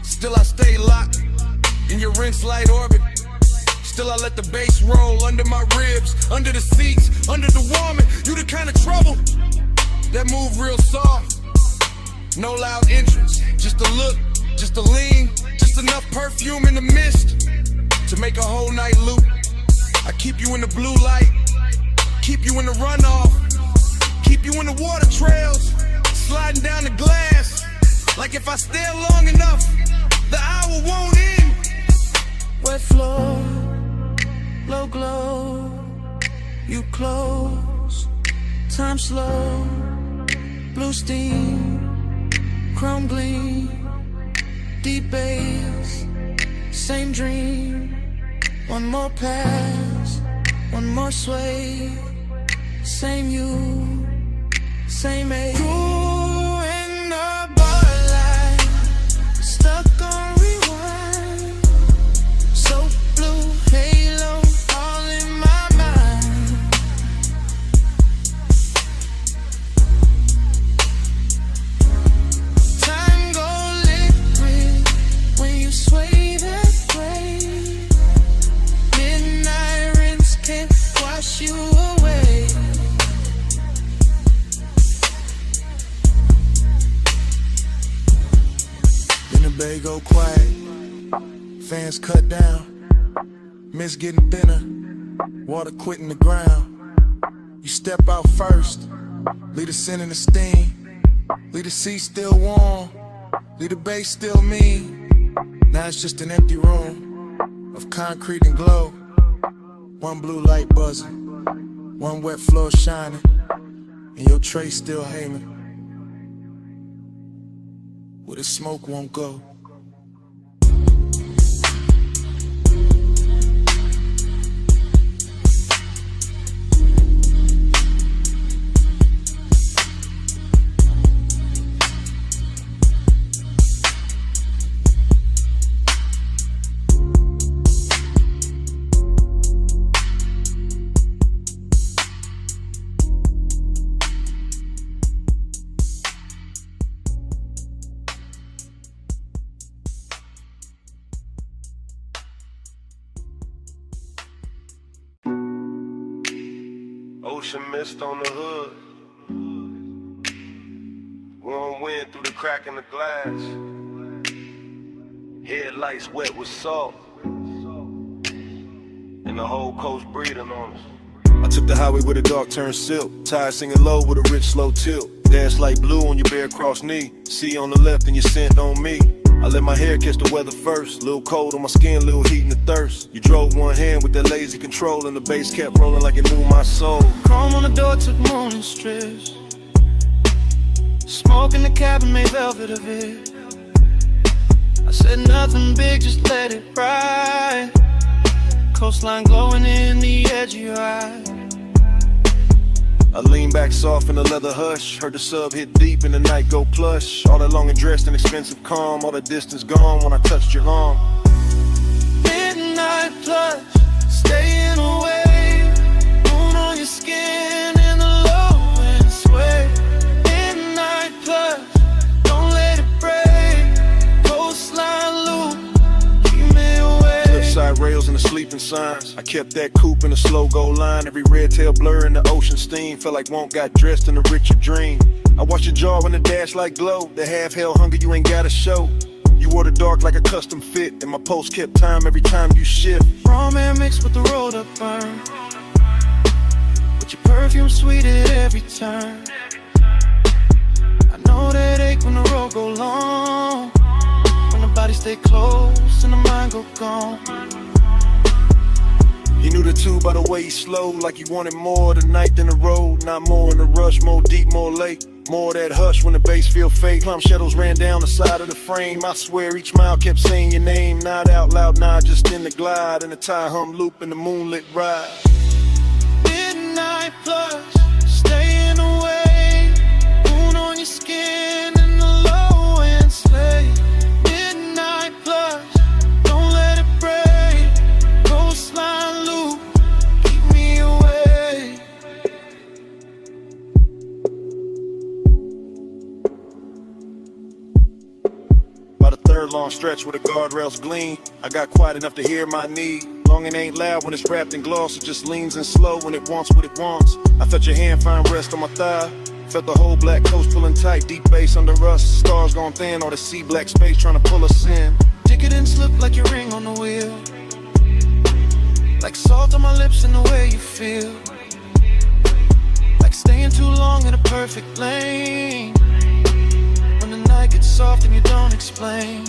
Still I stay locked in your rinse light orbit. Still I let the bass roll under my ribs, under the seats, under the warming. You the kind of trouble that move real soft. No loud entrance, just a look, just a lean, just enough perfume in the mist to make a whole night loop. I keep you in the blue light, keep you in the runoff, keep you in the water trails, sliding down the glass. Like if I stare long enough, the hour won't end. Wet floor, low glow, you close, time slow, blue steam, chrome gleam, deep bass, same dream, one more pass, one more sway. Same you, same age. Grew in the bar line, stuck on rewind. So blue halo all in my mind. Time go liquid when you sway that way. Midnight rinse can't wash you away. Then the bay go quiet, fans cut down, mist getting thinner, water quitting the ground. You step out first, leave the scent and the steam, leave the seat still warm, leave the bay still mean. Now it's just an empty room of concrete and glow. One blue light buzzing, one wet floor shining, and your tray still hanging where the smoke won't go. Ocean mist on the hood. Warm wind through the crack in the glass. Headlights wet with salt. And the whole coast breathing on us. I took the highway with a dark turn silk. Tires singing low with a rich slow tilt. Dash light blue on your bare cross knee. See on the left and your scent on me. I let my hair catch the weather first. Little cold on my skin, little heat in the thirst. You drove one hand with that lazy control, and the bass kept rolling like it knew my soul. Chrome on the door took morning strips. Smoke in the cabin made velvet of it. I said nothing big, just let it ride. Coastline glowing in the edge of your eye. I lean back soft in the leather hush. Heard the sub hit deep and the night go plush. All that long and dressed in expensive calm. All the distance gone when I touched your arm. Midnight plush, staying away. Moon on your skin in the low and sway. Midnight plush, don't let it break. Coastline loop, keep me away. Cliffside rails and the sleeping signs. I kept that coupe in a slow go line. Every red tail blur in the ocean steam. Felt like Won't got dressed in a richer dream. I watched your jaw in the dash like glow. The half hell hunger you ain't gotta show. You wore the dark like a custom fit, and my pulse kept time every time you shift. Raw man mixed with the rolled up burn, but your perfume sweet at every turn. I know that ache when the road go long, when the body stay close and the mind go gone. He knew the two by the way he slowed, like he wanted more tonight than the road. Not more in the rush, more deep, more late. More of that hush when the bass feel fake. Plum shadows ran down the side of the frame. I swear each mile kept saying your name. Not out loud, nah, just in the glide. In the tire hum loop in the moonlit ride. Midnight plush, staying away. Moon on your skin in the low and slay. Midnight plush, don't let it break. Coastline loop, keep me away. About a third long stretch where the guardrails gleam. I got quiet enough to hear my need. Long and ain't loud when it's wrapped in gloss. It just leans in slow when it wants what it wants. I felt your hand find rest on my thigh. Felt the whole black coast pulling tight. Deep bass under us. Stars gone thin. All the sea black space trying to pull us in. Ticket and slip like your ring on the wheel. Like salt on my lips and the way you feel. Like staying too long in a perfect lane. When the night gets soft and you don't explain.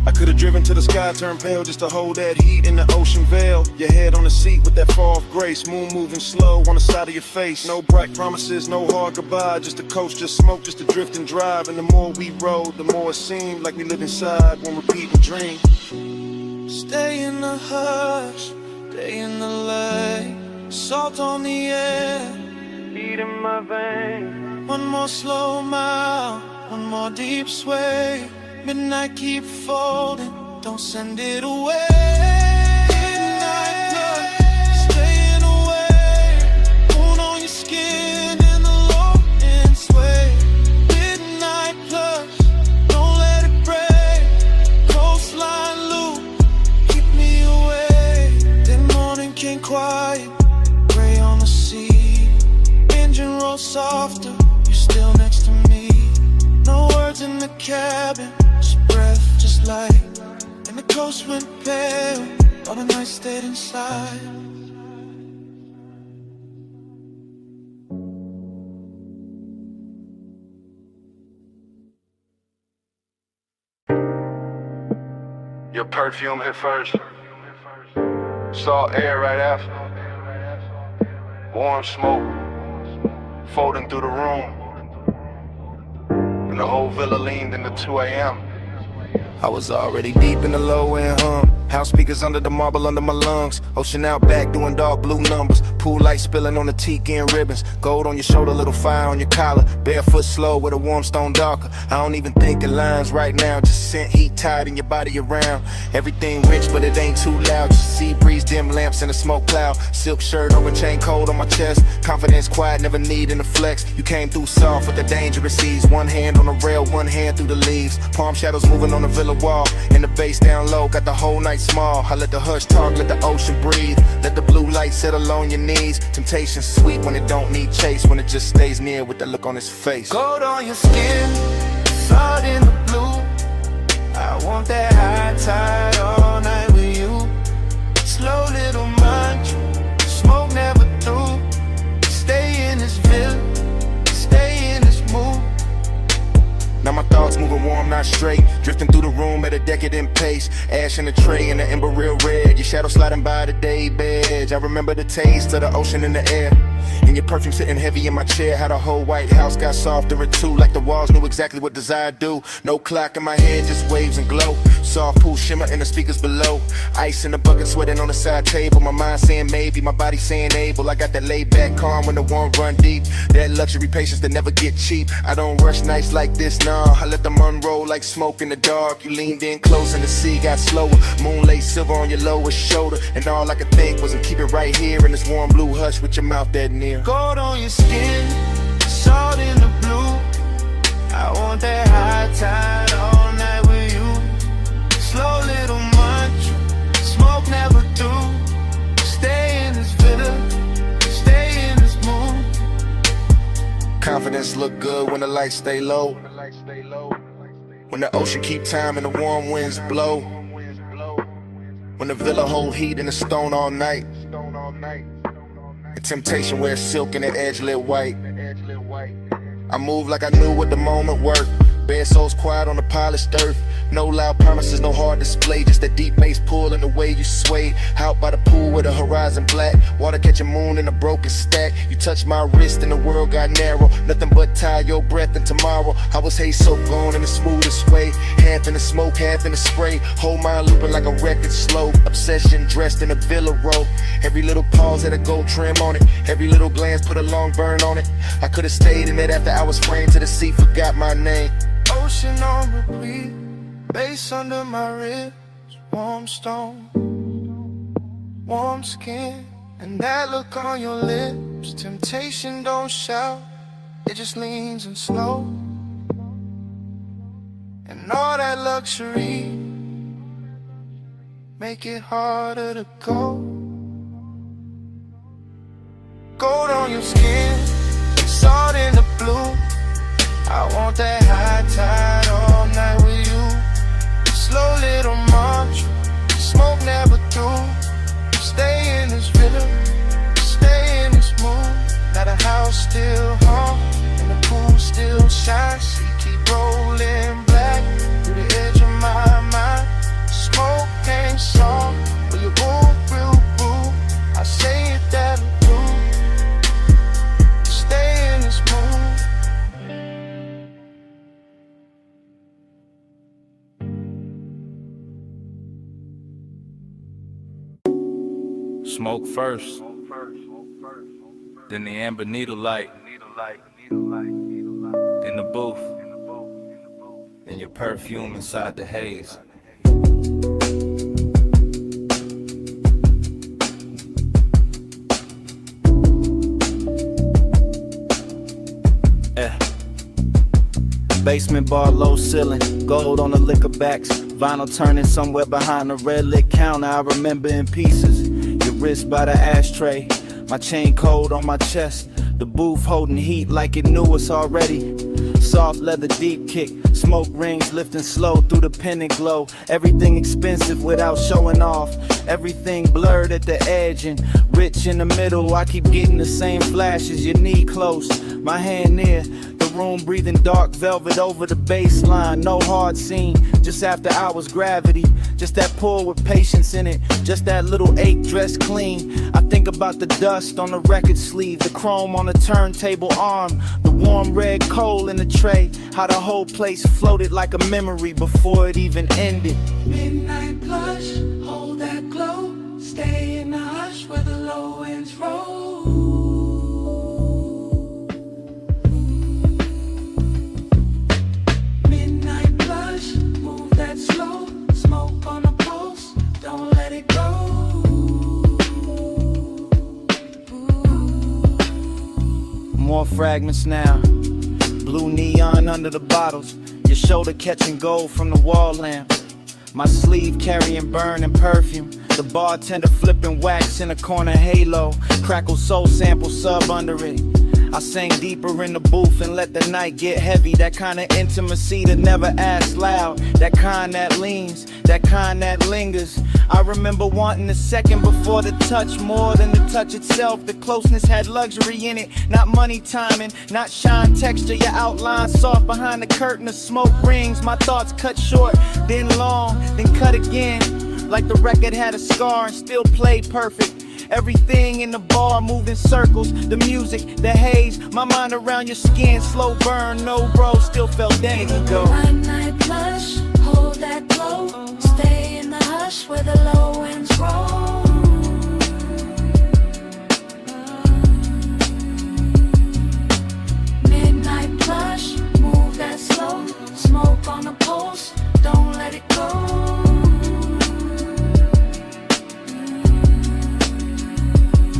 I could've driven to the sky, turned pale just to hold that heat in the ocean veil. Your head on the seat with that far off grace. Moon moving slow on the side of your face. No bright promises, no hard goodbye. Just a coast, just smoke, just to drift and drive. And the more we rode, the more it seemed like we live inside one repeating dream. Stay in the hush, Day in the lake, salt on the air, heat in my veins. One more slow mile, one more deep sway. Midnight keep folding, don't send it away. Midnight blood, staying away. Moon on your skin and the low end sway. Midnight plus, don't let it break. Coastline loop, keep me away. Then morning came quiet, gray on the sea. Engine roll softer, you're still next to me. No words in the cabin, just breath, just light. And the coast went pale, all the night stayed inside. Your perfume hit first. Saw air right after. Warm smoke folding through the room. And the whole villa leaned into 2 a.m. I was already deep in the low end hum. House speakers under the marble under my lungs. Ocean out back doing dark blue numbers. Pool light spilling on the teak and ribbons. Gold on your shoulder, little fire on your collar. Barefoot slow with a warm stone darker. I don't even think in lines right now. Just scent heat tied in your body around. Everything rich but it ain't too loud. Just sea breeze, dim lamps in a smoke cloud. Silk shirt over chain cold on my chest. Confidence quiet, never needing to flex. You came through soft with the dangerous ease. One hand on the rail, one hand through the leaves. Palm shadows moving on the villa wall. And the bass down low, got the whole night small. I let the hush talk, let the ocean breathe. Let the blue light settle on your knees. Temptation sweet when it don't need chase. When it just stays near with the look on his face. Gold on your skin, salt in the blue. I want that high tide all night with you. Slow little munch, smoke never through. Stay in this villa, stay in this mood. Now my thoughts moving warm, not straight. Drifting through the room at a decadent pace. Ash in the tray and the ember real red. Your shadow sliding by the day bed. I remember the taste of the ocean in the air. And your perfume sitting heavy in my chair. How the whole White House got softer at 2. Like the walls knew exactly what desire do. No clock in my head, just waves and glow. Soft pool shimmer in the speakers below. Ice in the bucket sweating on the side table. My mind saying maybe, my body saying able. I got that laid back calm when the warm run deep. That luxury patience that never get cheap. I don't rush nights like this, nah. I let them unroll like smoke in the dark. You leaned in close and the sea got slower. Moonlight silver on your lowest shoulder. And all I could think was keep it right here in this warm blue hush with your mouth that near. Gold on your skin, salt in the blue. I want that high tide all night with you. Slow little munch, smoke never through. Stay in this villa, stay in this mood. Confidence look good when the lights stay low. When the ocean keep time and the warm winds blow. When the villa hold heat in the stone all night. And temptation wears silk and the edge lit white. I move like I knew what the moment worked. Bare souls quiet on the polished earth. No loud promises, no hard display. Just that deep bass pull and the way you swayed. Out by the pool with the horizon black. Water catching moon in a broken stack. You touched my wrist and the world got narrow. Nothing but tie your breath and tomorrow. I was hay soap gone in the smoothest way. Half in the smoke, half in the spray. Whole mind looping like a record slow. Obsession dressed in a villa robe. Every little pause had a gold trim on it. Every little glance put a long burn on it. I could've stayed in it after I was framed to the sea. Forgot my name. Ocean on repeat, bass under my ribs, warm stone, warm skin, and that look on your lips. Temptation don't shout, it just leans and slow. And all that luxury make it harder to go. Gold on your skin, salt in the blue. I want that high tide all night with you. Slow little munch, smoke never through. Stay in this villa, stay in this mood. Now the house still hum, and the pool still shines. She keep rolling black through the edge of my mind. Smoke ain't song, but you move real rude. I say it that do. Stay in this mood. Smoke first, then the amber needle light, then the booth, then your perfume inside the haze. Basement bar, low ceiling, gold on the liquor backs, vinyl turning somewhere behind the red lit counter. I remember in pieces, your wrist by the ashtray, my chain cold on my chest, the booth holding heat like it knew us already. Soft leather deep kick, smoke rings lifting slow through the pendant glow. Everything expensive without showing off, everything blurred at the edge and rich in the middle. I keep getting the same flashes, your knee close, my hand near. Room breathing dark velvet over the baseline. No hard scene, just after hours gravity. Just that pull with patience in it, just that little ache dressed clean. I think about the dust on the record sleeve, the chrome on the turntable arm, the warm red coal in the tray. How the whole place floated like a memory before it even ended. Midnight blush, hold that glow. Stay in the hush where the low winds roll. Slow, smoke on the pulse, don't let it go. More fragments now, blue neon under the bottles, your shoulder catching gold from the wall lamp, my sleeve carrying burning perfume, the bartender flipping wax in a corner halo, crackle soul sample sub under it. I sang deeper in the booth and let the night get heavy. That kind of intimacy that never asks loud. That kind that leans, that kind that lingers. I remember wanting a second before the touch, more than the touch itself. The closeness had luxury in it, not money timing, not shine texture. Your outline soft behind the curtain of smoke rings. My thoughts cut short, then long, then cut again. Like the record had a scar and still played perfect. Everything in the bar moved in circles, the music, the haze, my mind around your skin, slow burn, no bro, still felt days ago. Night blush, hold that glow, stay in the hush where the low winds roll. Midnight blush, move that slow, smoke on the pulse, don't let it go.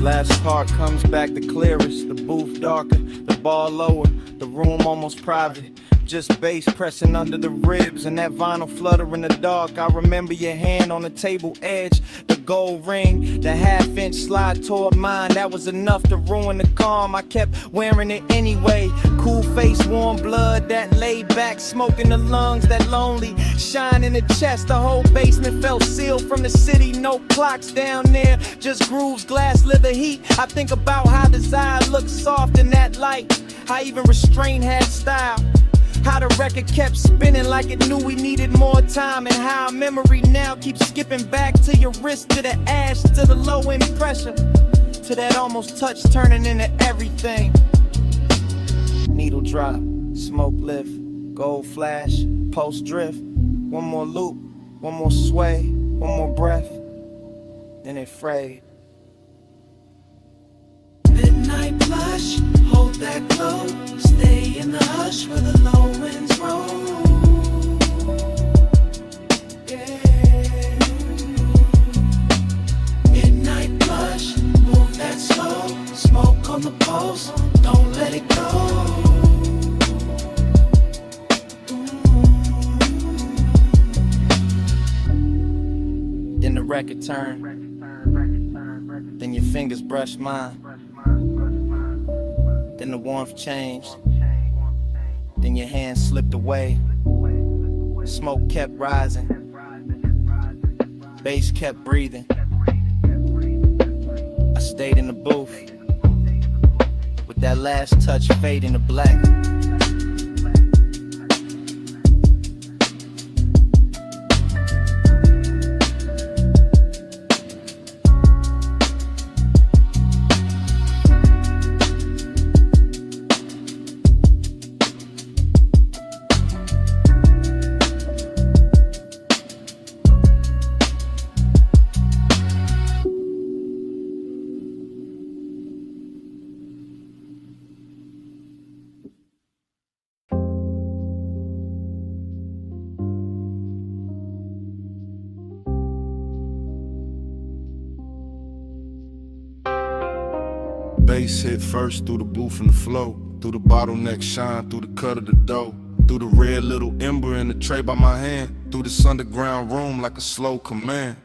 Last part comes back the clearest, the booth darker, the bar lower, the room almost private. Just bass pressing under the ribs and that vinyl flutter in the dark. I remember your hand on the table edge, the gold ring, the half-inch slide toward mine. That was enough to ruin the calm. I kept wearing it anyway. Cool face, warm blood, that laid back, smoke in the lungs, that lonely shine in the chest. The whole basement felt sealed from the city. No clocks down there, just grooves, glass, leather heat. I think about how desire looked soft in that light, how even restraint had style. How the record kept spinning like it knew we needed more time. And how memory now keeps skipping back to your wrist, to the ash, to the low end pressure, to that almost touch turning into everything. Needle drop, smoke lift, gold flash, pulse drift. One more loop, one more sway, one more breath, then it frayed. Midnight blush, hold that glow, stay in the hush where the low winds roll. Yeah. Midnight blush, move that slow, smoke on the pulse, don't let it go. Then the record turned, then your fingers brushed mine. Then the warmth changed, then your hand slipped away. Smoke kept rising, bass kept breathing. I stayed in the booth, with that last touch fading to black. bass hit first through the booth and the flow, through the bottleneck shine, through the cut of the dough, through the red little ember in the tray by my hand, through this underground room like a slow command.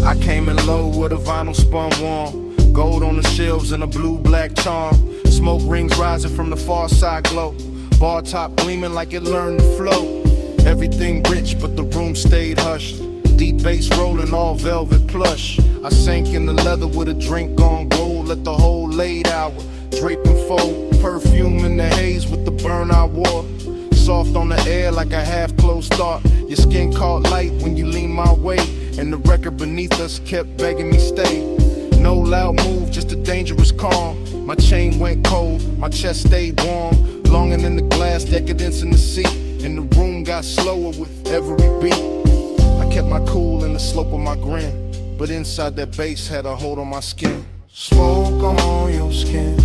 I came in low with a vinyl spun warm, gold on the shelves and a blue-black charm, smoke rings rising from the far side glow, bar top gleaming like it learned to flow. Everything rich but the room stayed hushed, deep bass rolling all velvet plush. I sank in the leather with a drink on gold, let the whole late hour drape and fold, perfume in the haze with the burn I wore, soft on the air like a half-closed thought. Your skin caught light when you leaned my way, and the record beneath us kept begging me stay. No loud move, just a dangerous calm. My chain went cold, my chest stayed warm, longing in the glass, decadence in the seat, and the room got slower with every beat. I kept my cool in the slope of my grin, but inside that bass had a hold on my skin. Smoke on your skin,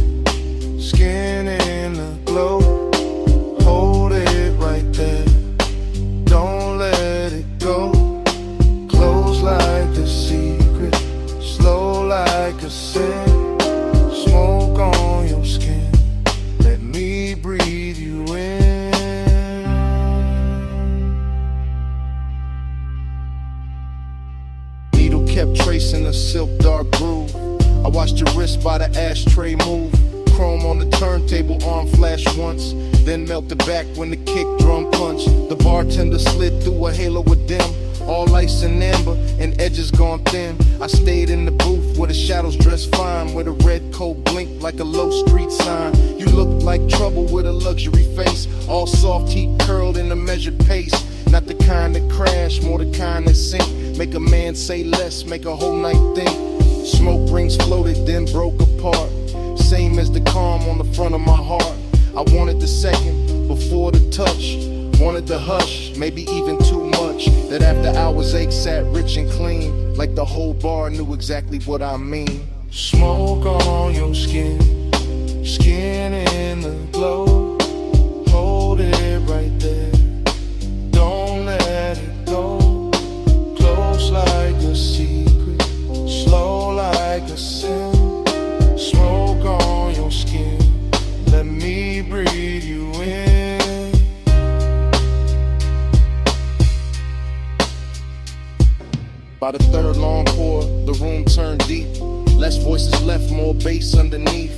skin in the glow, hold it right there, don't let it go. Close like a secret, slow like a sin. Smoke on your skin, let me breathe you in. Needle kept tracing a silk dark groove. I watched your wrist by the ashtray move. Chrome on the turntable, arm flashed once, then melted back when the kick drum punched. The bartender slid through a halo of dim, all ice and amber, and edges gone thin. I stayed in the booth where the shadows dressed fine, where the red coat blinked like a low street sign. You looked like trouble with a luxury face, all soft heat curled in a measured pace. Not the kind that crash, more the kind that sink, make a man say less, make a whole night think. Smoke rings floated, then broke apart, same as the calm on the front of my heart. I wanted the second before the touch, wanted the hush, maybe even too much. That after hours ache sat rich and clean, like the whole bar knew exactly what I mean. Smoke on your skin, skin in the glow, hold it right there, don't let it go. Close like a secret, slow like a sin. Smoke on your skin, let me breathe you in. By the third long pour, the room turned deep. Less voices left, more bass underneath.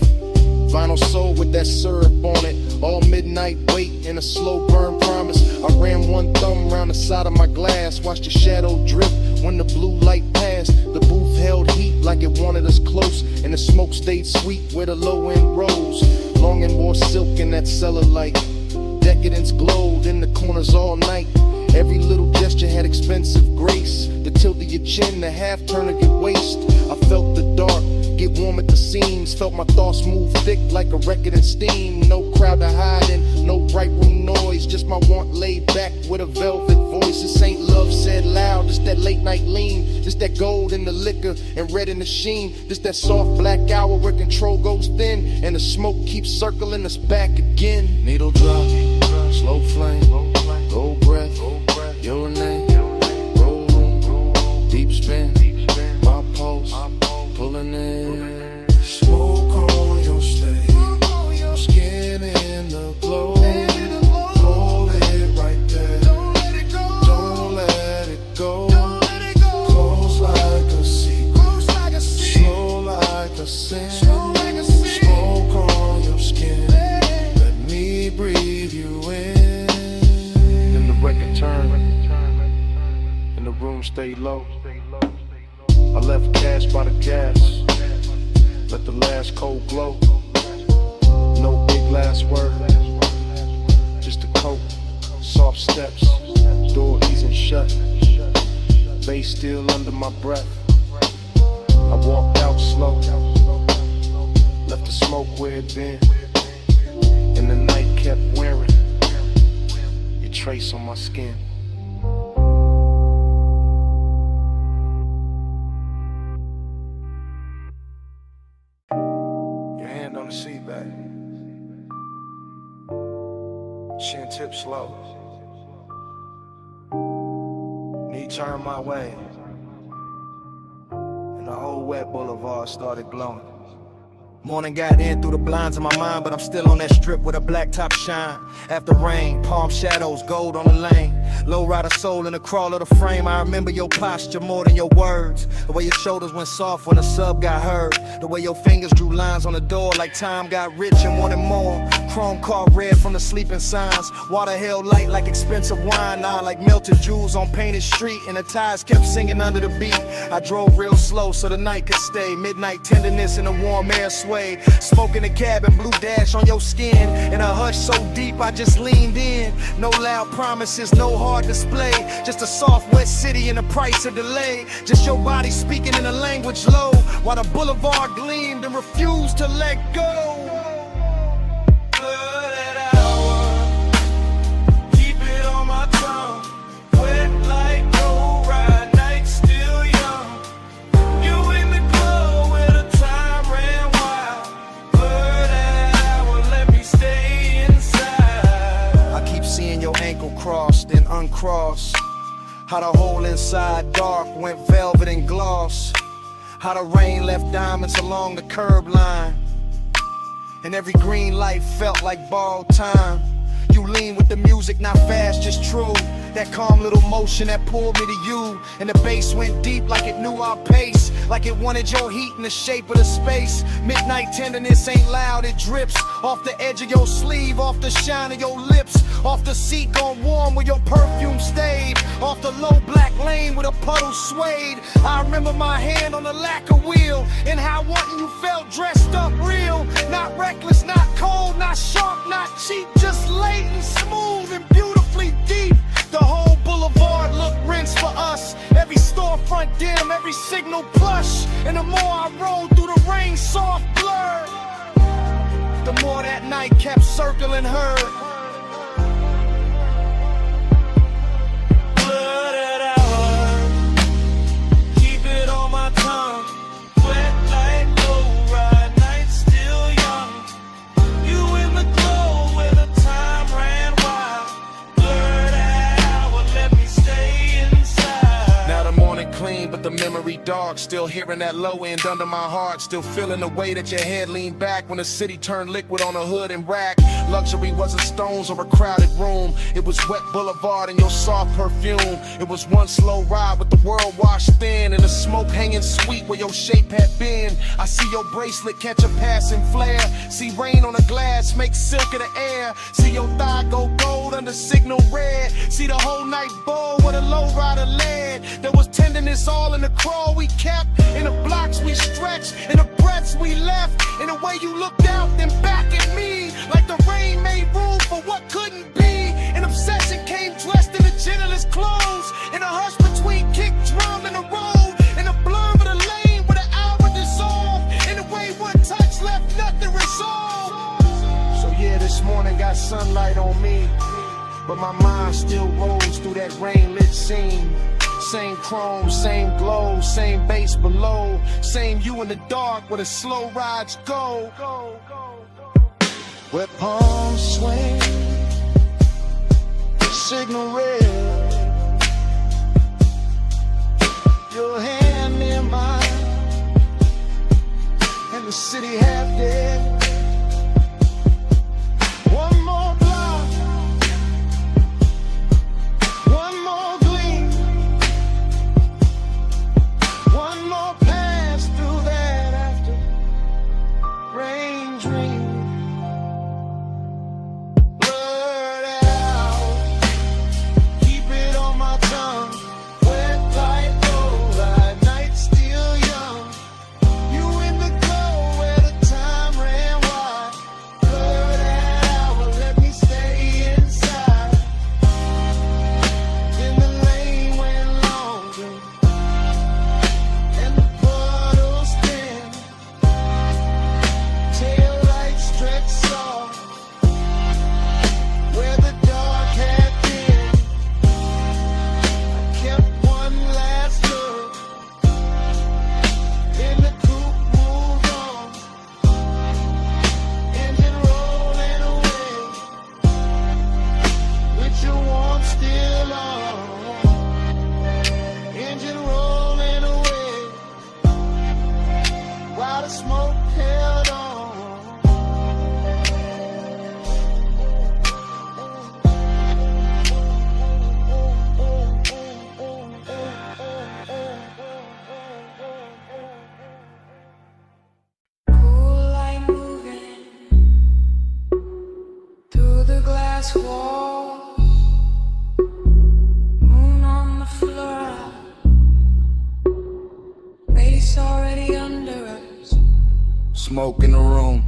Vinyl soul with that syrup on it. All midnight wait in a slow burn promise. I ran one thumb around the side of my glass, watched the shadow drift when the blue light passed. The booth held heat like it wanted us close, and the smoke stayed sweet where the low end rose. Longing wore silk in that cellar light. Decadence glowed in the corners all night. Every little gesture had expensive grace. The tilt of your chin, the half turn of your waist. I felt the dark get warm at the seams, felt my thoughts move thick like a record in steam. No crowd to hide in, no bright room noise, just my want laid back with a velvet voice. This ain't love said loud, just that late night lean, just that gold in the liquor and red in the sheen, just that soft black hour where control goes thin and the smoke keeps circling us back again. Needle drop, slow flame, gold breath, your name, roll room, deep spin, my pulse, pulling in. Smoke on your stage, skin in the glow, hold it right there, don't let it go, close like a secret, slow like a sin. Smoke on your skin, let me breathe you in. Then the record turned, and the room stayed low. I left cash by the gas, let the last cold glow. No big last word, just a coat, soft steps, door easing shut, bass still under my breath. I walked out slow, left the smoke where it been, and the night kept wearing your trace on my skin. On the seat back, chin tip slow, knee turned my way, and the whole wet boulevard started glowing. Morning got in through the blinds of my mind, but I'm still on that strip with a black top shine. After rain, palm shadows, gold on the lane. Low rider soul in the crawl of the frame. I remember your posture more than your words. The way your shoulders went soft when the sub got heard. The way your fingers drew lines on the door like time got rich and wanted more. Chrome car red from the sleeping signs. Water held light like expensive wine. Now like melted jewels on painted street. And the tires kept singing under the beat. I drove real slow so the night could stay. Midnight tenderness in the warm air sway. Smoke in the cabin, blue dash on your skin. In a hush so deep I just leaned in. No loud promises, no hard display. Just a soft wet city and the price of delay. Just your body speaking in a language low. While the boulevard gleamed and refused to let go. Crossed then uncrossed. How the hole inside dark went velvet and gloss. How the rain left diamonds along the curb line. And every green light felt like borrowed time. You lean with the music, not fast, just true. That calm little motion that pulled me to you. And the bass went deep like it knew our pace. Like it wanted your heat in the shape of the space. Midnight tenderness ain't loud, it drips off the edge of your sleeve, off the shine of your lips, off the seat gone warm where your perfume stayed, off the low black lane where the puddle swayed. I remember my hand on the lacquer wheel, and how wanting you felt dressed up real. Not reckless, not cold, not sharp, not cheap, just latent, smooth and beautifully deep. The whole boulevard looked rinsed for us. Every storefront dim, every signal plush. And the more I rode through the rain, soft blur, the more that night kept circling her. Blooded hour, keep it on my tongue. Wet like low ride, night still young. You in the glow where the time ran wild. Blurred hour, let me stay inside. Now the morning clean, but the memory dark. Still hearing that low end under my heart. Still feeling the way that your head leaned back when the city turned liquid on a hood and rack. Luxury wasn't stones or a crowded room. It was wet boulevard and your soft perfume. It was one slow ride with the world washed thin and the smoke hanging sweet where your shape had been. I see your bracelet catch a passing flare. See rain on the glass make silk of the air. See your thigh go gold under signal red. See the whole night bowl where the low rider led. There was tenderness all in the crawl we kept, in the blocks we stretched, in the breaths we left, in the way you looked out then back at me. Like the rain made room for what couldn't be. An obsession came dressed in the gentlest clothes. In a hush between kick drum and the road. In the blur of the lane where the hour dissolved. In the way one touch left nothing resolved. So yeah, this morning got sunlight on me, but my mind still rolls through that rain-lit scene. Same chrome, same glow, same bass below. Same you in the dark where the slow rides go. Where palms swing, signal red, your hand in mine, and the city half dead. One more block, one more gleam, one more pass through that after rain dream. Smoke held on. Smoke in the room,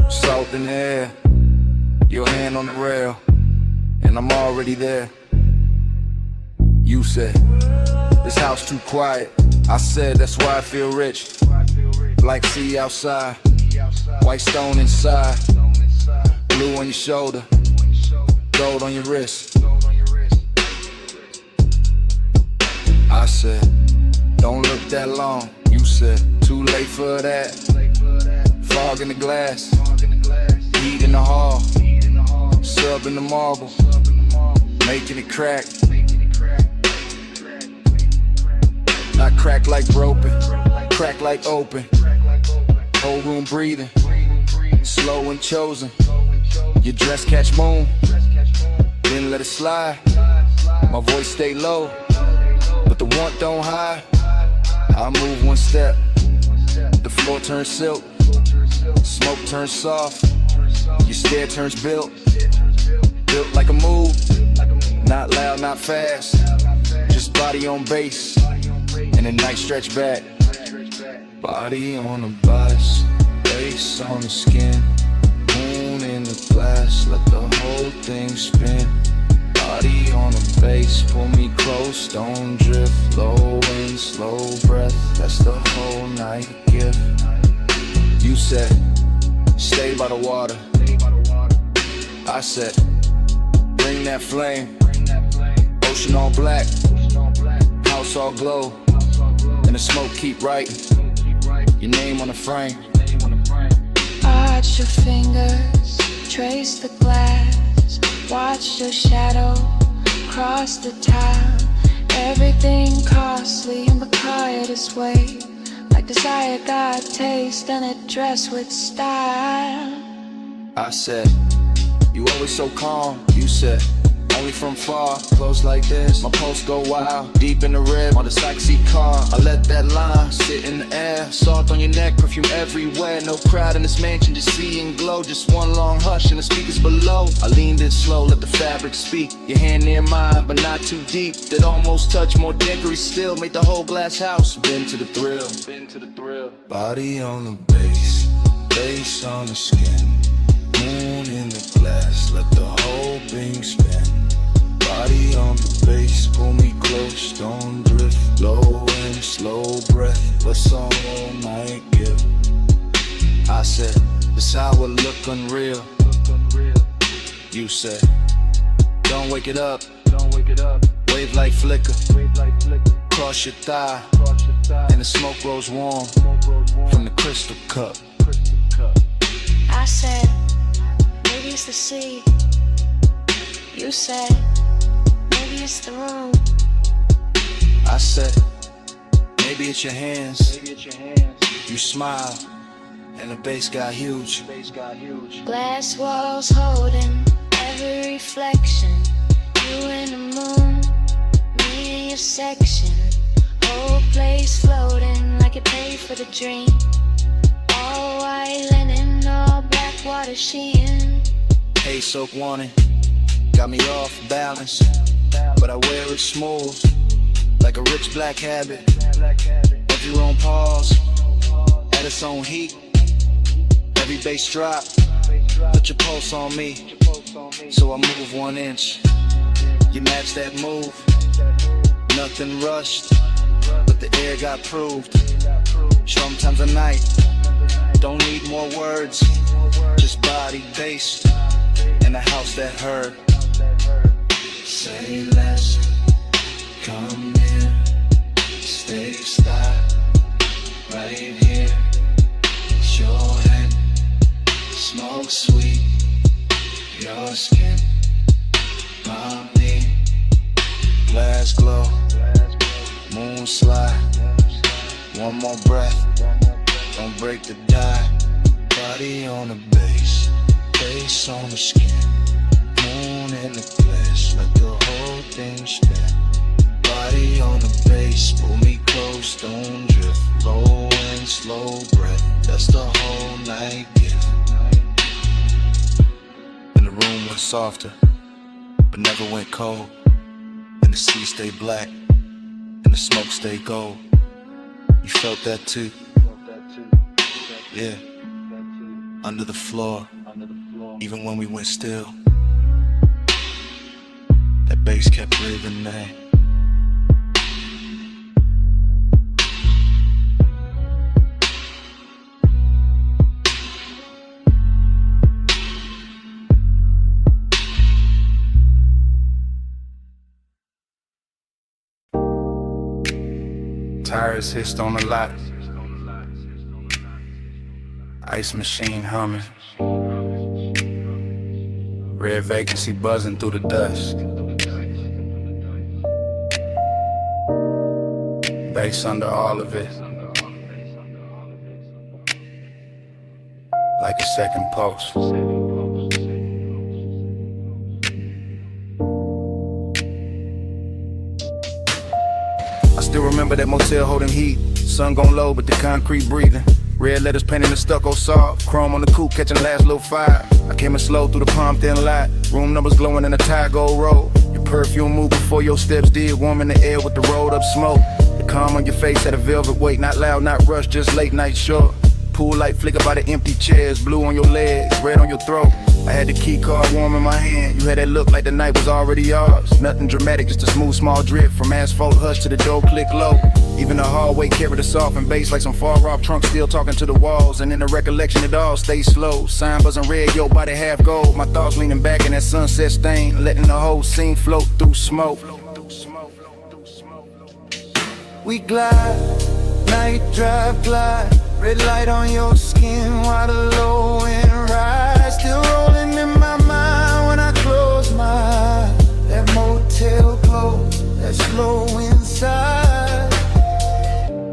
salt in the air, your hand on the rail, and I'm already there. You said, this house too quiet. I said, that's why I feel rich. Black sea outside, white stone inside, blue on your shoulder, gold on your wrist. I said, don't look that long. You said, too late for that. Fog in the glass, heat in the hall, sub in the marble, making it crack. Not crack like broken, crack like open. Whole room breathing, slow and chosen. Your dress catch moon, then let it slide. My voice stay low, but the warmth don't hide. I move one step, the floor turns silk, smoke turns soft, your stare turns built like a move, not loud, not fast, just body on base, and a nice stretch back. Body on the bus, face on the skin, moon in the glass, let the whole thing spin. Body on the base, pull me close, don't drift, low and slow breath, that's the whole night gift. You said, stay by the water. I said, bring that flame. Ocean all black, house all glow, and the smoke keep writing your name on the frame. Arch your fingers, trace the glass, watch your shadow cross the tile. Everything costly in the quietest way, like desire got taste and it dressed with style. I said, you always so calm. You said, only from far, close like this. My pulse go wild, deep in the rib, on the sexy car. I let that line sit in the air, salt on your neck, perfume everywhere. No crowd in this mansion, just see and glow. Just one long hush and the speakers below. I leaned in slow, let the fabric speak. Your hand near mine, but not too deep. That almost touch, more degrees still. Made the whole glass house, been to the thrill. Body on the base, face on the skin, moon in the glass, let the whole thing spin. Body on the base, pull me close, don't drift, low and slow breath, what's on all night give? I said, this hour look unreal. You said, don't wake it up, wave like flicker, cross your thigh, and the smoke rolls warm from the crystal cup. I said, maybe it's the sea. You said, maybe it's the room. I said, maybe it's your hands. You smile, and the bass got huge. Glass walls holding every reflection. You and the moon, me in your section. Whole place floating like it paid for the dream. All white linen, all black water sheen. Hey, soak warning, got me off balance, but I wear it smooth, like a rich black habit. Every room pause, at its own heat. Every bass drop, put your pulse on me, so I move 1 inch. You match that move, nothing rushed, but the air got proved. Sometimes a night, don't need more words, just body based, and a house that heard. Say less, come here, stay stop, right here. It's your head, smoke sweet, your skin, my knee. Glass glow, moon slide, one more breath, don't break the die. Body on the base, face on the skin, moon in the glass, let the whole thing spin. Body on the base, pull me close, don't drift, low and slow breath, that's the whole night gift. And the room went softer, but never went cold. And the sea stayed black, and the smoke stayed gold. You felt that too. Yeah, under the floor, even when we went still, that bass kept breathing, man. Tires hissed on the lot. Ice machine humming. Red vacancy buzzing through the dust. Bass under all of it. Like a second pulse. I still remember that motel holding heat. Sun gon' low, but the concrete breathing. Red letters painted in stucco soft. Chrome on the coupe, catching last little fire. I came in slow through the palm thin light. Room numbers glowing in a tie gold road. Your perfume moved before your steps did. Warm in the air with the rolled up smoke. The calm on your face had a velvet weight. Not loud, not rushed, just late night short. Pool light flicker by the empty chairs. Blue on your legs, red on your throat. I had the key card warm in my hand. You had that look like the night was already yours. Nothing dramatic, just a smooth small drip. From asphalt hush to the door click low. Even the hallway carried a softened bass like some far off trunk still talking to the walls. And in the recollection it all stays slow. Sign buzzing red, your body half gold. My thoughts leaning back in that sunset stain. Letting the whole scene float through smoke. We glide, night drive glide. Red light on your skin while the low end rise. Still rolling in my mind when I close my eyes. That motel close, that slow inside.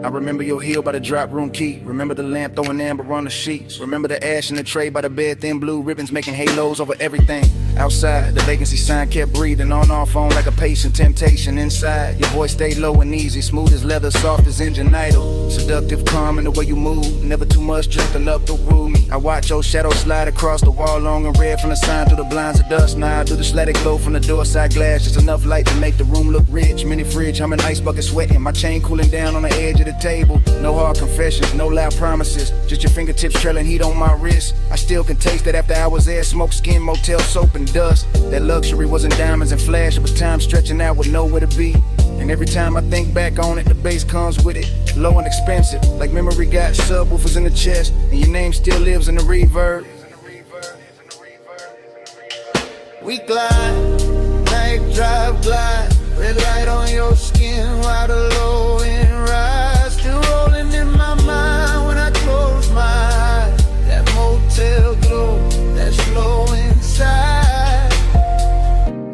I remember your heel by the drop room key. Remember the lamp throwing amber on the sheets. Remember the ash in the tray by the bed, thin blue ribbons making halos over everything. Outside, the vacancy sign kept breathing on our phone like a patient temptation. Inside, your voice stayed low and easy, smooth as leather, soft as engine idle. Seductive, calm in the way you move, never too much, just enough to woo me. I watch your shadow slide across the wall, long and red from the sign through the blinds of dust. Now I do the static glow from the door side glass, just enough light to make the room look rich. Mini fridge, I'm an ice bucket sweating, my chain cooling down on the edge of the table. No hard confessions, no loud promises, just your fingertips trailing heat on my wrist. I still can taste that after hours there, smoke, skin, motel, soap and dust. That luxury wasn't diamonds and flash, it was time stretching out with nowhere to be. And every time I think back on it, the bass comes with it, low and expensive, like memory got subwoofers in the chest, and your name still lives in the reverb. We glide, night drive glide. Red light on your skin while the low end rise. Still rolling in my mind when I close my eyes. That motel glow, that slow inside.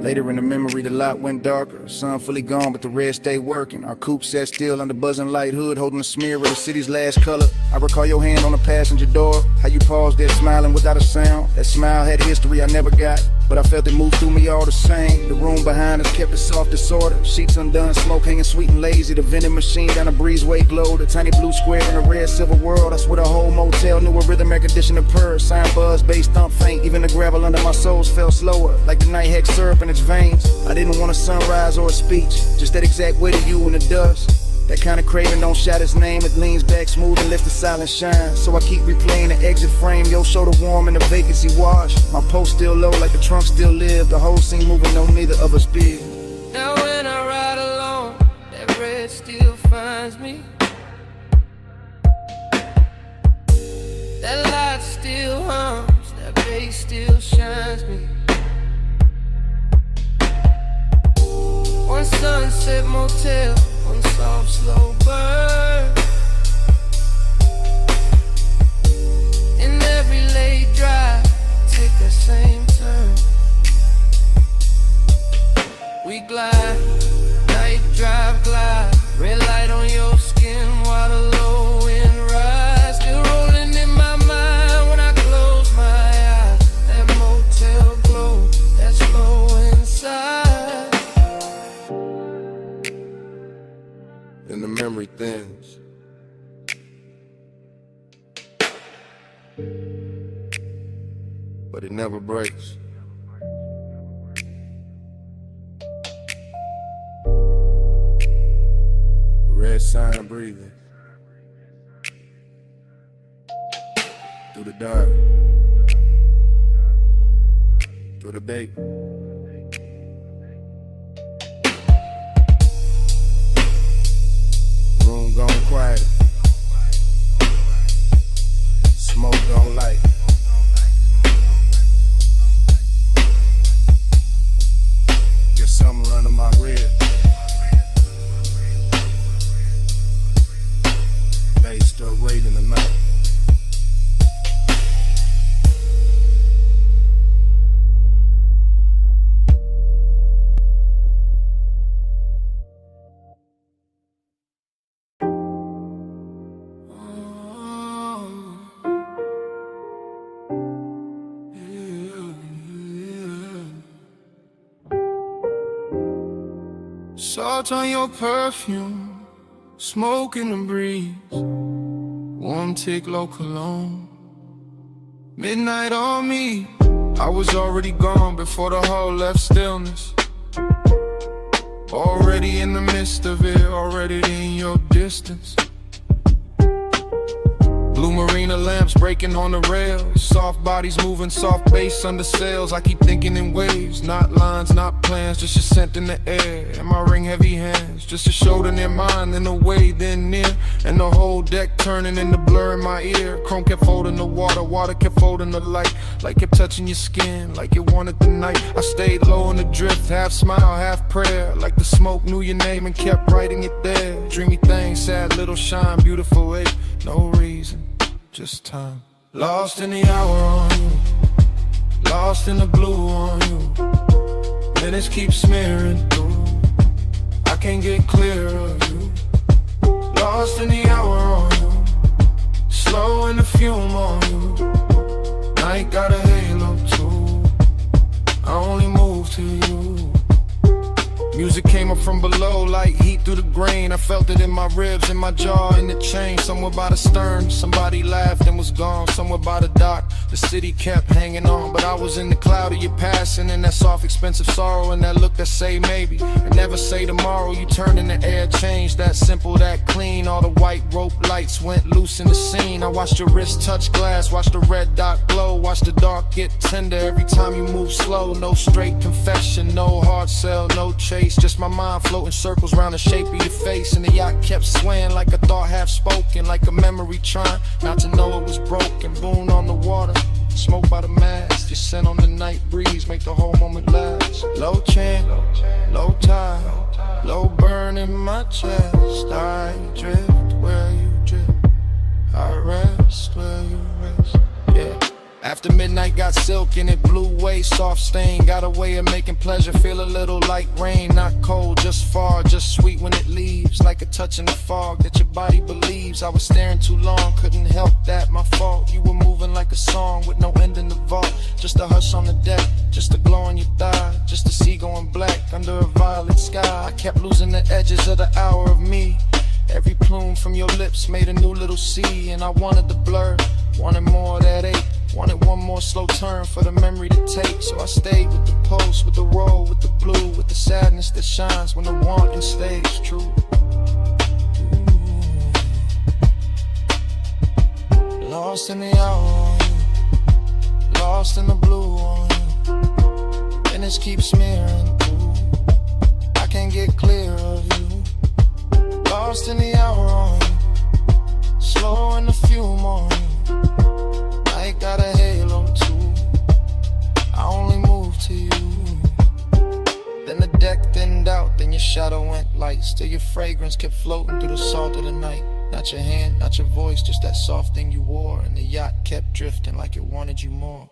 Later in the memory, the lot went darker. Sun fully gone, but the red stayed working. Our coupe sat still under buzzing light hood, holding a smear of the city's last color. I recall your hand on the passenger door, how you paused there smiling without a sound. That smile had history I never got, but I felt it move through me all the same. The room behind us kept it soft disorder. Sheets undone, smoke hanging sweet and lazy. The vending machine down the breezeway glowed. A tiny blue square in a red silver world. I swear the whole motel knew a rhythm air conditioner purr. Sign buzz, bass thump faint. Even the gravel under my soles fell slower, like the night hex syrup in its veins. I didn't want a sunrise or a speech, just that exact weight of you in the dust. That kind of craving don't shout its name. It leans back smooth and lets the silence shine. So I keep replaying the exit frame. Your shoulder warm and the vacancy wash. My post still low like the trunk still live. The whole scene moving, no neither of us big. Now when I ride alone, that red still finds me. That light still hums, that bass still shines me. One sunset motel, one soft slow burn. In every late drive, take that same turn. We glide, night drive glide. Red light on your skin while the low end rise. Still rolling in my mind when I close my eyes. That motel glow, that slow inside. And the memory thins. But it never breaks. Red sign breathing. I remember your heel by the drop room key. Remember the lamp throwing amber on the sheets. My coupe sat still under buzzing light hood, holding a smear of the city's last color. I recall your hand on the passenger door, how you paused there smiling without a sound. That smile had history I never got, but I felt it move through me all the same. The room behind us kept it soft disorder. Sheets undone, smoke hanging sweet and lazy. The vending machine down the breezeway glowed. A tiny blue square in a red silver world. I swear the whole motel knew a rhythm air conditioner purr. Sign buzz, bass thump faint. Even the gravel under my soles fell slower, like the night hex syrup in its veins. I didn't want a sunrise or a speech, just that exact weight of you in the dust. That kind of craving don't shout its name. It leans back smooth and lets the silence shine. So I keep replaying the exit frame. Your shoulder warm and the vacancy wash. My post still low like the trunk still live. The whole scene moving, no neither of us big. Now when I ride alone, that red still finds me. Red sign breathing. through the dark, through the bait. Room gone quiet, smoke gone light. Get something running my rib. Bass still raiding the night. Salt on your perfume, smoke in the breeze, warm tick low cologne. Midnight on me, I was already gone before the hall left stillness. Already in the midst of it, already in your distance. Blue marina lamps breaking on the rails, soft bodies moving, soft bass under sails. I keep thinking in waves, not lines, not plans, just your scent in the air. And my ring heavy hands, just a shoulder near mine, then away, then near. And the whole deck turning into blur in my ear. Chrome kept folding the water, water kept folding the light. Like kept touching your skin, like it wanted the night. I stayed low in the drift, half smile, half prayer. Like the smoke knew your name and kept writing it there. Dreamy thing, sad little shine, beautiful ache. No reason, just time. Lost in the hour on you, lost in the blue on you. Minutes keep smearing through, I can't get clear of you. Lost in the hour on you, slow in the fume on you. Night got a halo too, I only move to you. Music came up from below like heat through the grain. I felt it in my ribs, in my jaw, in the chain. Somewhere by the stern, somebody laughed and was gone. Somewhere by the dock, the city kept hanging on. But I was in the cloud of your passing, and that soft, expensive sorrow, and that look that say maybe, and never say tomorrow. You turned in the air, changed, that simple, that clean. All the white rope lights went loose in the scene. I watched your wrist touch glass, watched the red dot glow, watched the dark get tender every time you move slow. No straight confession, no hard sell, no chase. Just my mind floating circles around the shape of your face. And the yacht kept swaying like a thought half spoken, like a memory trying not to know it was broken. Boon on the water, smoke by the mast. Your scent on the night breeze make the whole moment last. Low chant, low tide, low burn in my chest. I drift where you drift, I rest where you rest. Yeah. After midnight got silk and it blew away, soft stain. Got a way of making pleasure feel a little like rain. Not cold, just far, just sweet when it leaves. Like a touch in the fog that your body believes. I was staring too long, couldn't help that, my fault. You were moving like a song with no end in the vault. Just a hush on the deck, just a glow on your thigh. Just a sea going black under a violet sky. I kept losing the edges of the hour of me. Every plume from your lips made a new little sea. And I wanted the blur, wanted more of that ache. Wanted one more slow turn for the memory to take. So I stayed with the pulse, with the roll, with the blue, with the sadness that shines when the wanting stays true. Lost in the hour on you, lost in the blue on you. And it keeps smearing through, I can't get clear of you. Lost in the hour on you, slow in the fume on you. I got a halo too, I only move to you. Then the deck thinned out, then your shadow went light. Still your fragrance kept floating through the salt of the night. Not your hand, not your voice, just that soft thing you wore. And the yacht kept drifting like it wanted you more.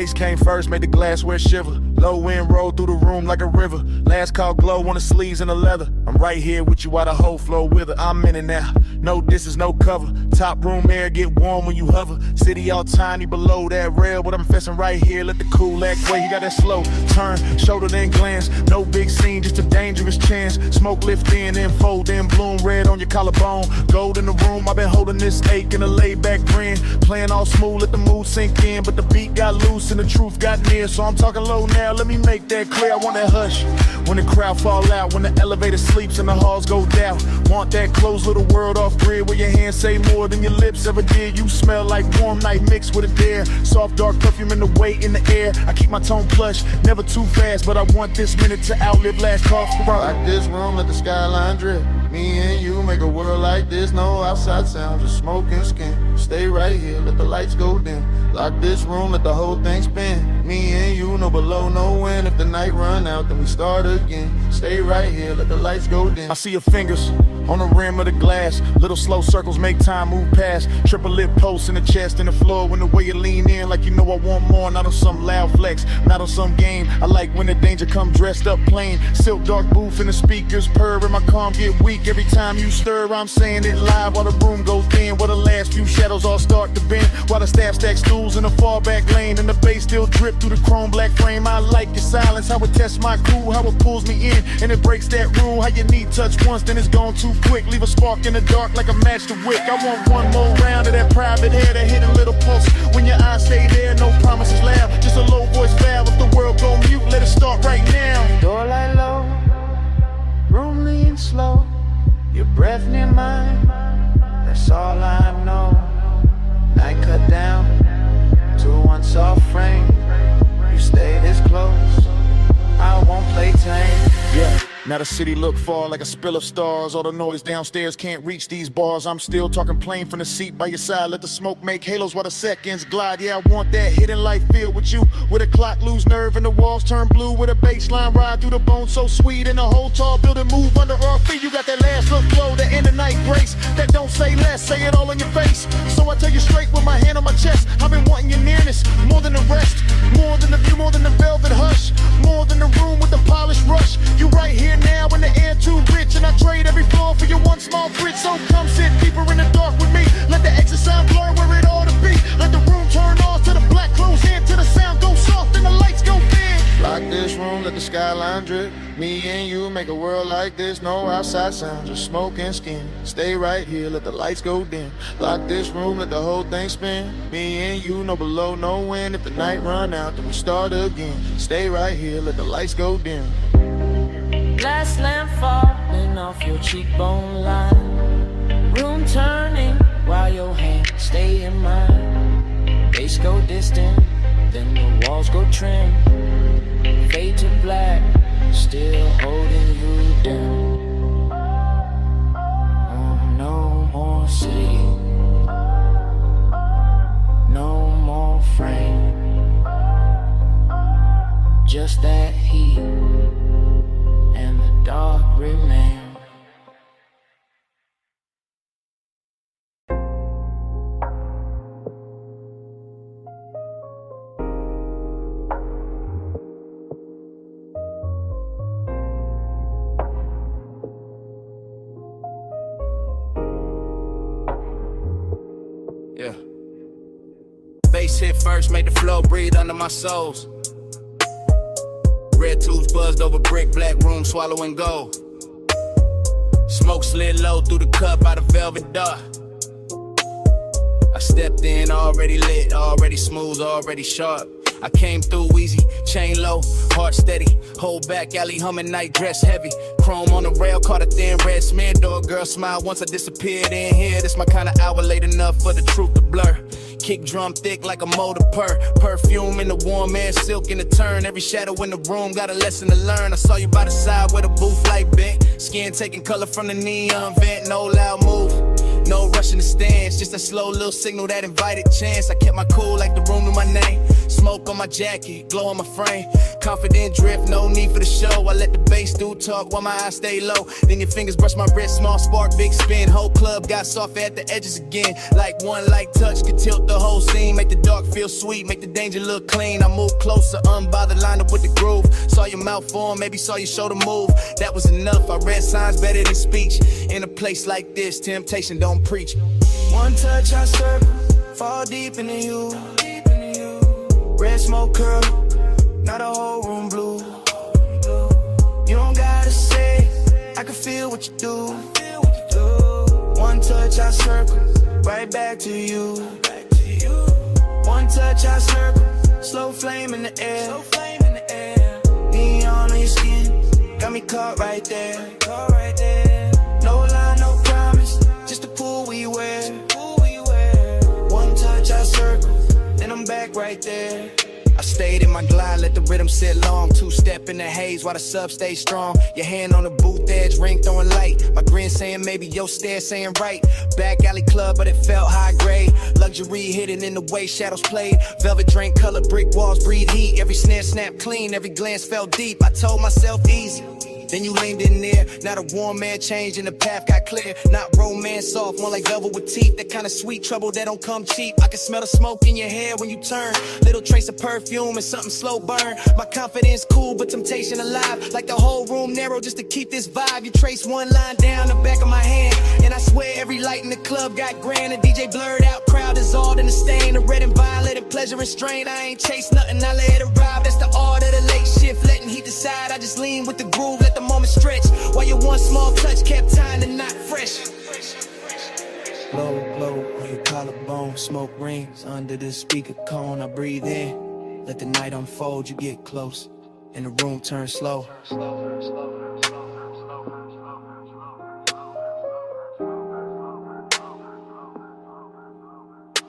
bass came first, made the glassware shiver. Low wind rolled through the room like a river. Last call glow on the sleeves and the leather. I'm right here with you while the whole flow with her. I'm in it now. No distance, no cover. Top room air get warm when you hover. City all tiny below that rail, but I'm fessing right here. Let the cool act way. You got that slow turn, shoulder then glance. No big scene, just a dangerous chance. Smoke lift in, then fold in, bloom red on your collarbone. Gold in the room, I've been holding this ache in a laid back grin. Playing all smooth, let the mood sink in, but the beat got loose and the truth got near. So I'm talking low now, let me make that clear. I want that hush when the crowd fall out, when the elevator sleeps and the halls go down. Want that closed little world off grid where your hands say more than your lips ever did. You smell like warm night mixed with a dare. Soft dark perfume in the weight in the air. I keep my tone plush, never too fast, but I want this minute to outlive last call for rock. Like this room, let the skyline drip. Me and you make a world like this. No outside sound, just smoke and skin. Stay right here, let the lights go dim. Lock this room, let the whole thing spin. Me and you, no below, no wind. If the night run out, then we start again. Stay right here, let the lights go dim. I see your fingers on the rim of the glass. Little slow circles make time move past. Triple lip posts in the chest and the floor. When the way you lean in like you know I want more. Not on some loud flex, not on some game. I like when the danger come dressed up plain. Silk dark booth and the speakers purr and my calm get weak. Every time you stir, I'm saying it live while the room goes thin. While the last few shadows all start to bend. While the staff stack stools in the fallback lane and the bass still drip through the chrome black frame. I like your silence, how it tests my cool, how it pulls me in and it breaks that rule. How you need touch once, then it's gone too quick. Leave a spark in the dark like a match to wick. I want one more round of that private hair, that hidden little pulse. When your eyes stay there, no promises loud. Just a low voice valve. If the world go mute, let it start right now. Door light low, room lean slow. Your breath near mine, that's all I know. Night cut down to one soft frame. You stay this close, I won't play tame. Yeah. Now the city look far like a spill of stars. All the noise downstairs can't reach these bars. I'm still talking plain from the seat by your side. Let the smoke make halos while the seconds glide. Yeah, I want that hidden light filled with you. With a clock lose nerve and the walls turn blue. With a bass line ride through the bone so sweet. And the whole tall building move under our feet. You got that last look flow, that inner night grace. That don't say less, say it all in your face. So I tell you straight with my hand on my chest. I've been wanting your nearness, more than the rest. More than the view, more than the velvet hush. More than the room with the polished rush. You right here now in the air too rich, and I trade every floor for your one small bridge. So come sit deeper in the dark with me. Let the exit sound blur where it ought to be. Let the room turn off to the black close in, till the sound go soft and the lights go dim. Lock this room, let the skyline drip. Me and you make a world like this. No outside sound, just smoke and skin. Stay right here, let the lights go dim. Lock this room, let the whole thing spin. Me and you, no below, no wind. If the night run out, then we start again. Stay right here, let the lights go dim. Glass lamp falling off your cheekbone line. Room turning while your hands stay in mine. Bass go distant, then the walls go trim. Fade to black, still holding you down. Oh, no more city, no more frame. Just that heat and the dark remain. Yeah. Bass hit first, made the flow breathe under my soles. Red tooth buzzed over brick, black room swallowing gold. Smoke slid low through the cup out of velvet dark. I stepped in already lit, already smooth, already sharp. I came through easy, chain low, heart steady. Hold back, alley humming, night dress heavy. Chrome on the rail, caught a thin red smear. Door girl smile once I disappeared in here. This my kind of hour, late enough for the truth to blur. Kick drum thick like a motor purr. Perfume in the warm air, silk in the turn. Every shadow in the room got a lesson to learn. I saw you by the side where the booth light bent. Skin taking color from the neon vent, no loud move. No rushing the stands, just a slow little signal that invited chance. I kept my cool like the room knew my name. Smoke on my jacket, glow on my frame. Confident drift, no need for the show. I let the bass do talk while my eyes stay low. Then your fingers brush my wrist, small spark, big spin. Whole club got soft at the edges again. Like one light touch could tilt the whole scene. Make the dark feel sweet, make the danger look clean. I move closer, unbothered, lined up with the groove. Saw your mouth form, maybe saw your shoulder move. That was enough, I read signs better than speech. In a place like this, temptation don't preach. One touch, I circle, fall deep into you. Red smoke curl, now the whole room blue. You don't gotta say, I can feel what you do. One touch, I circle, right back to you. One touch, I circle, slow flame in the air. Neon on your skin, got me caught right there. No lie, no promise, just a pool we wear. One touch, I circle, then I'm back right there. I stayed in my glide, let the rhythm sit long. Two-step in the haze while the sub stays strong. Your hand on the booth edge, ring throwing light. My grin saying maybe your stare saying right. Back alley club, but it felt high grade. Luxury hidden in the way shadows played. Velvet drink color, brick walls breathe heat. Every snare snapped clean, every glance felt deep. I told myself easy. Then you leaned in there, now the warm man changed and the path got clear. Not romance soft, more like velvet with teeth. That kind of sweet trouble that don't come cheap. I can smell the smoke in your hair when you turn. Little trace of perfume and something slow burn. My confidence cool, but temptation alive. Like the whole room narrow just to keep this vibe. You trace one line down the back of my hand, and I swear every light in the club got grand. The DJ blurred out, crowd dissolved in the stain. The red and violet and pleasure and strain. I ain't chase nothing, I let it arrive. That's the art of the late shift, letting heat decide. I just lean with the groove, let the moment stretch. While your one small touch kept time to not fresh. Low, low on your collarbone, smoke rings under the speaker cone. I breathe in, let the night unfold. You get close, and the room turns slow.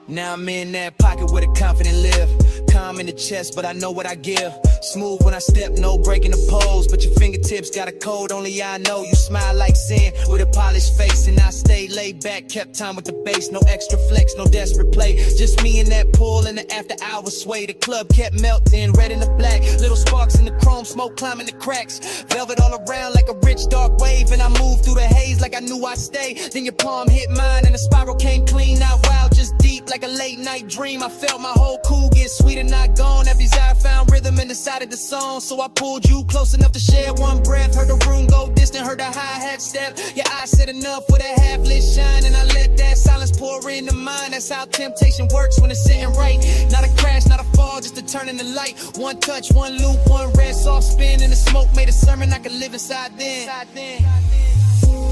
Now I'm in that pocket where the confident live. Calm in the chest, but I know what I give. Smooth when I step, no breaking the pose. But your fingertips got a code, only I know. You smile like sin with a polished face. And I stay laid back, kept time with the bass. No extra flex, no desperate play. Just me in that pool in the after hours sway. The club kept melting, red and the black. Little sparks in the chrome, smoke climbing the cracks. Velvet all around like a rich dark wave. And I moved through the haze like I knew I'd stay. Then your palm hit mine and the spiral came clean. Not wild, just deep like a late night dream. I felt my whole cool get sweet and not gone. Every desire found rhythm in the side of the song. So I pulled you close enough to share one breath. Heard the room go distant, heard the hi-hat step. Your eyes said enough with a half-lit shine, and I let that silence pour into mine. That's how temptation works when it's sitting right. Not a crash, not a fall, just a turn in the light. One touch, one loop, one red soft spin, and the smoke made a sermon I could live inside then.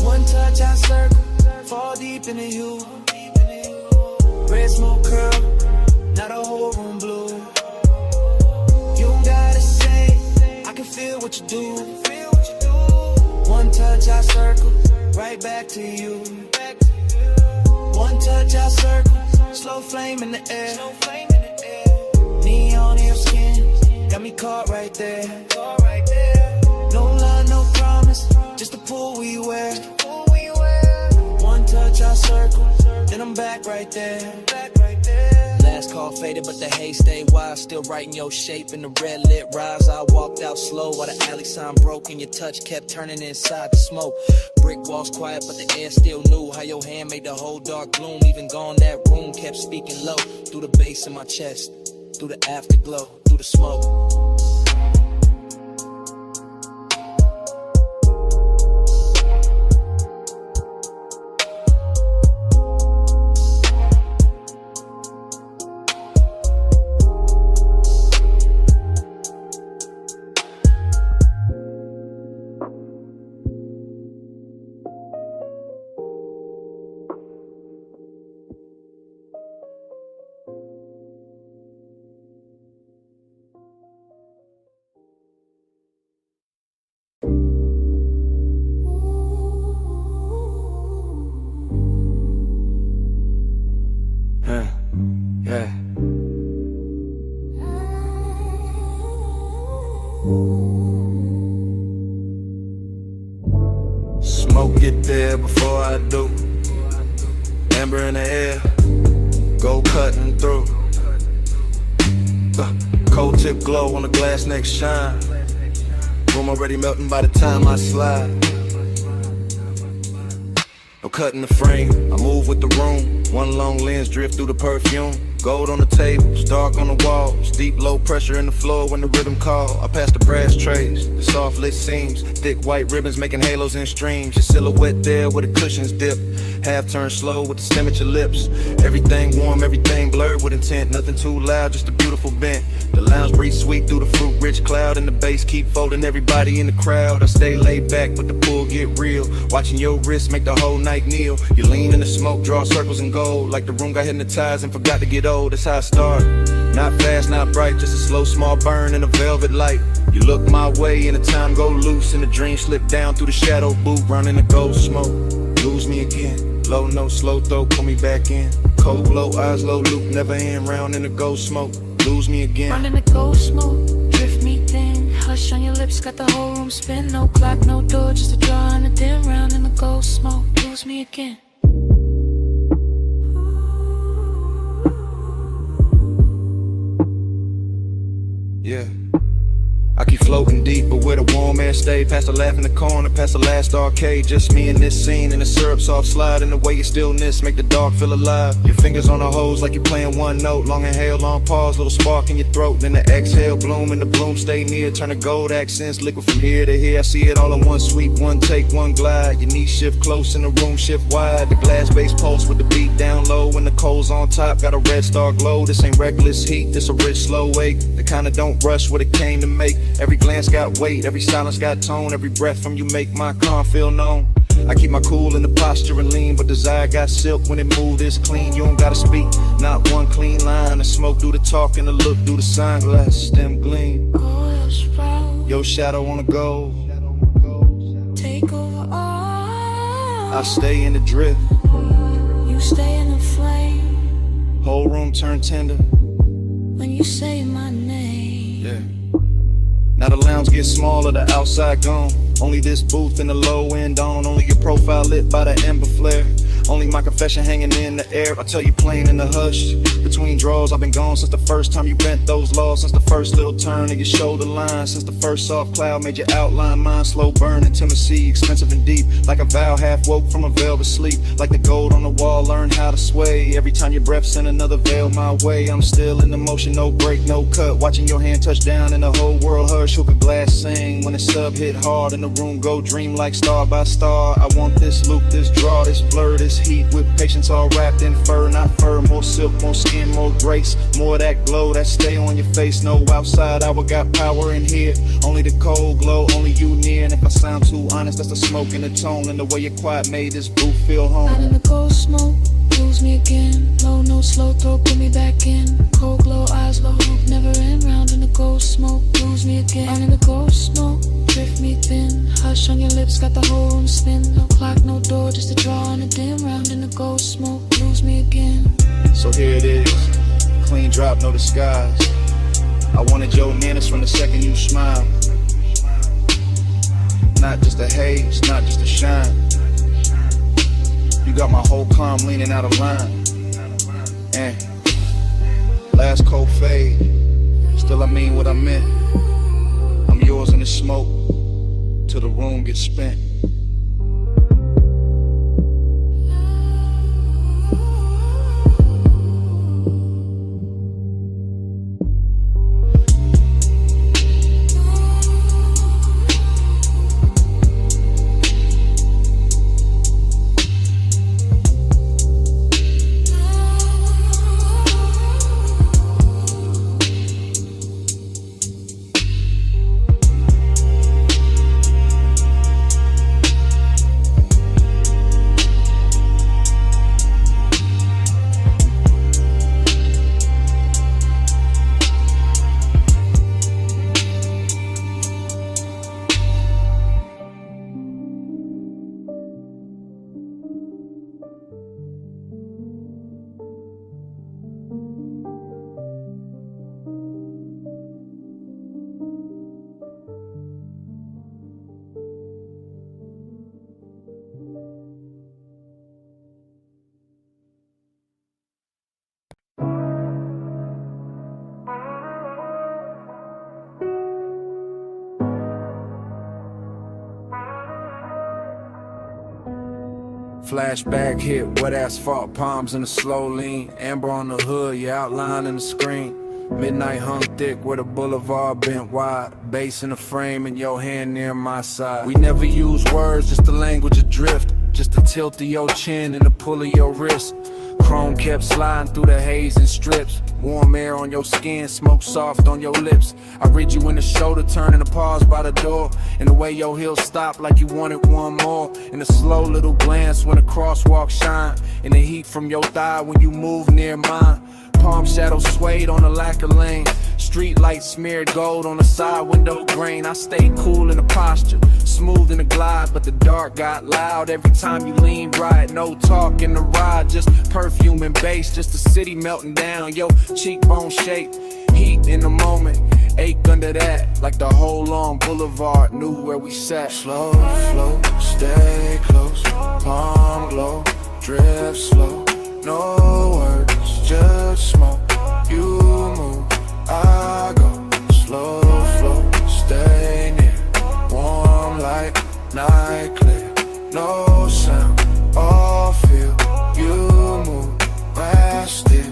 One touch, I circle, fall deep into you. Red smoke curl, now the whole room blue. You don't gotta say, I can feel what you do. One touch, I circle, right back to you. One touch, I circle, slow flame in the air. Neon in your skin, got me caught right there. No lie, no promise, just a pool we wear. One touch, I circle, then I'm back right there. Last call faded, but the haze stayed wild. Still writing your shape in the red lit rise. I walked out slow while the alley sign broke, and your touch kept turning inside the smoke. Brick walls quiet, but the air still knew how your hand made the whole dark gloom. Even gone, that room kept speaking low. Through the bass in my chest, through the afterglow, through the smoke. Smoke get there before I do. amber in the air, gold cutting through. Cold tip glow on the glass neck shine. Room already melting by the time I slide. No cutting the frame, I move with the room. One long lens drift through the perfume. Gold on the tables, dark on the walls. Deep low pressure in the floor when the rhythm call. I pass the brass trays, the soft lit seams. Thick white ribbons making halos and streams. Your silhouette there where the cushions dip. Half turn slow with the stem at your lips. Everything warm, everything blurred with intent. Nothing too loud, just a beautiful bent. The lounge breeze sweet through the fruit rich cloud. And the bass keep folding everybody in the crowd. I stay laid back but the pool get real. Watching your wrist make the whole night kneel. You lean in the smoke, draw circles in gold. Like the room got hypnotized and forgot to get old. That's how I started. Not fast, not bright, just a slow small burn in a velvet light. You look my way and the time go loose. And the dream slip down through the shadow boot. Running the gold smoke, lose me again. Low note, slow throw, pull me back in. Cold glow, eyes low, loop, never end. Round in the gold smoke, lose me again. Running the gold smoke, drift me thin. Hush on your lips, got the whole room spin. No clock, no door, just a draw and a dim. Round in the gold smoke, lose me again. Yeah. I keep floating deep, but where the warm air stay. Past the laugh in the corner, past the last arcade. Just me and this scene, and the syrup soft slide. And the way your stillness make the dark feel alive. Your fingers on the hose like you're playing one note. Long inhale, long pause, little spark in your throat. Then the exhale, bloom, and the bloom stay near. Turn the gold accents, liquid from here to here. I see it all in one sweep, one take, one glide. Your knees shift close and the room shift wide. The glass base pulse with the beat down low. And the coals on top, got a red star glow. This ain't reckless heat, this a rich slow wake. The kinda don't rush what it came to make. Every glance got weight, every silence got tone. Every breath from you make my calm feel known. I keep my cool in the posture and lean, but desire got silk when it move this clean. You don't gotta speak, not one clean line. The smoke do the talk and the look do the sunglass. Them gleam, your shadow on the gold. Take over all. I stay in the drift, You stay in the flame. whole room turn tender. When you say my name. Yeah. Now the lounge gets smaller, the outside gone. Only this booth and the low end on. Only your profile lit by the ember flare. Only my confession hanging in the air. I tell you plain in the hush. Between draws, I've been gone since the first time you bent those laws. Since the first little turn of your shoulder line. Since the first soft cloud made your outline mine. Slow burn, intimacy, expensive and deep. Like a vow half woke from a velvet sleep. Like the gold on the wall, learn how to sway. Every time your breath send another veil my way. I'm still in the motion, no break, no cut. Watching your hand touch down and the whole world hush. Hook a glass sing when the sub hit hard. And the room go dream like star by star. I want this loop, this draw, this blur, this heat with patience all wrapped in fur, not fur. More silk, more skin, more grace. More of that glow that stay on your face. No outside hour got power in here. Only the cold glow, only you near. And if I sound too honest, that's the smoke in the tone. And the way your quiet made this booth feel home. Out in the cold smoke, lose me again. Low note, slow throw, put me back in. Cold glow, eyes low, loop, never end. Round in the cold smoke, lose me again. Out in the cold smoke, drift me thin. Hush on your lips, got the whole room spin. No clock, no door, just a draw and a dim. Round in the cold smoke, lose me again. So here it is, clean drop, no disguise. I wanted your manners from the second you smile. Not just a haze, not just a shine. You got my whole calm leaning out of line. And last cold fade, still I mean what I meant. I'm yours in the smoke, till the room gets spent. Flashback hit, wet asphalt, palms in a slow lean. Amber on the hood, your outline in the screen. Midnight hung thick where the boulevard bent wide. Bass in the frame and your hand near my side. We never use words, just the language adrift. Just the tilt of your chin and the pull of your wrist. Chrome kept sliding through the haze and strips. Warm air on your skin, smoke soft on your lips. I read you in the shoulder, turning to pause by the door. And the way your heels stopped like you wanted one more. And a slow little glance when the crosswalk shine. And the heat from your thigh when you move near mine. Palm shadows swayed on the lacquer lane. Street lights smeared gold on the side window grain. I stayed cool in the posture, smooth in the glide, but the dark got loud every time you leaned right. No talk in the ride, just perfume and bass, just the city melting down. Yo, cheekbone shape, heat in the moment, ache under that, like the whole long boulevard knew where we sat. Slow flow, stay close, palm glow, drift slow, no words, just smoke. You move, I go, slow flow, stay near, warm like night clear, no sound, all feel, you move, I still.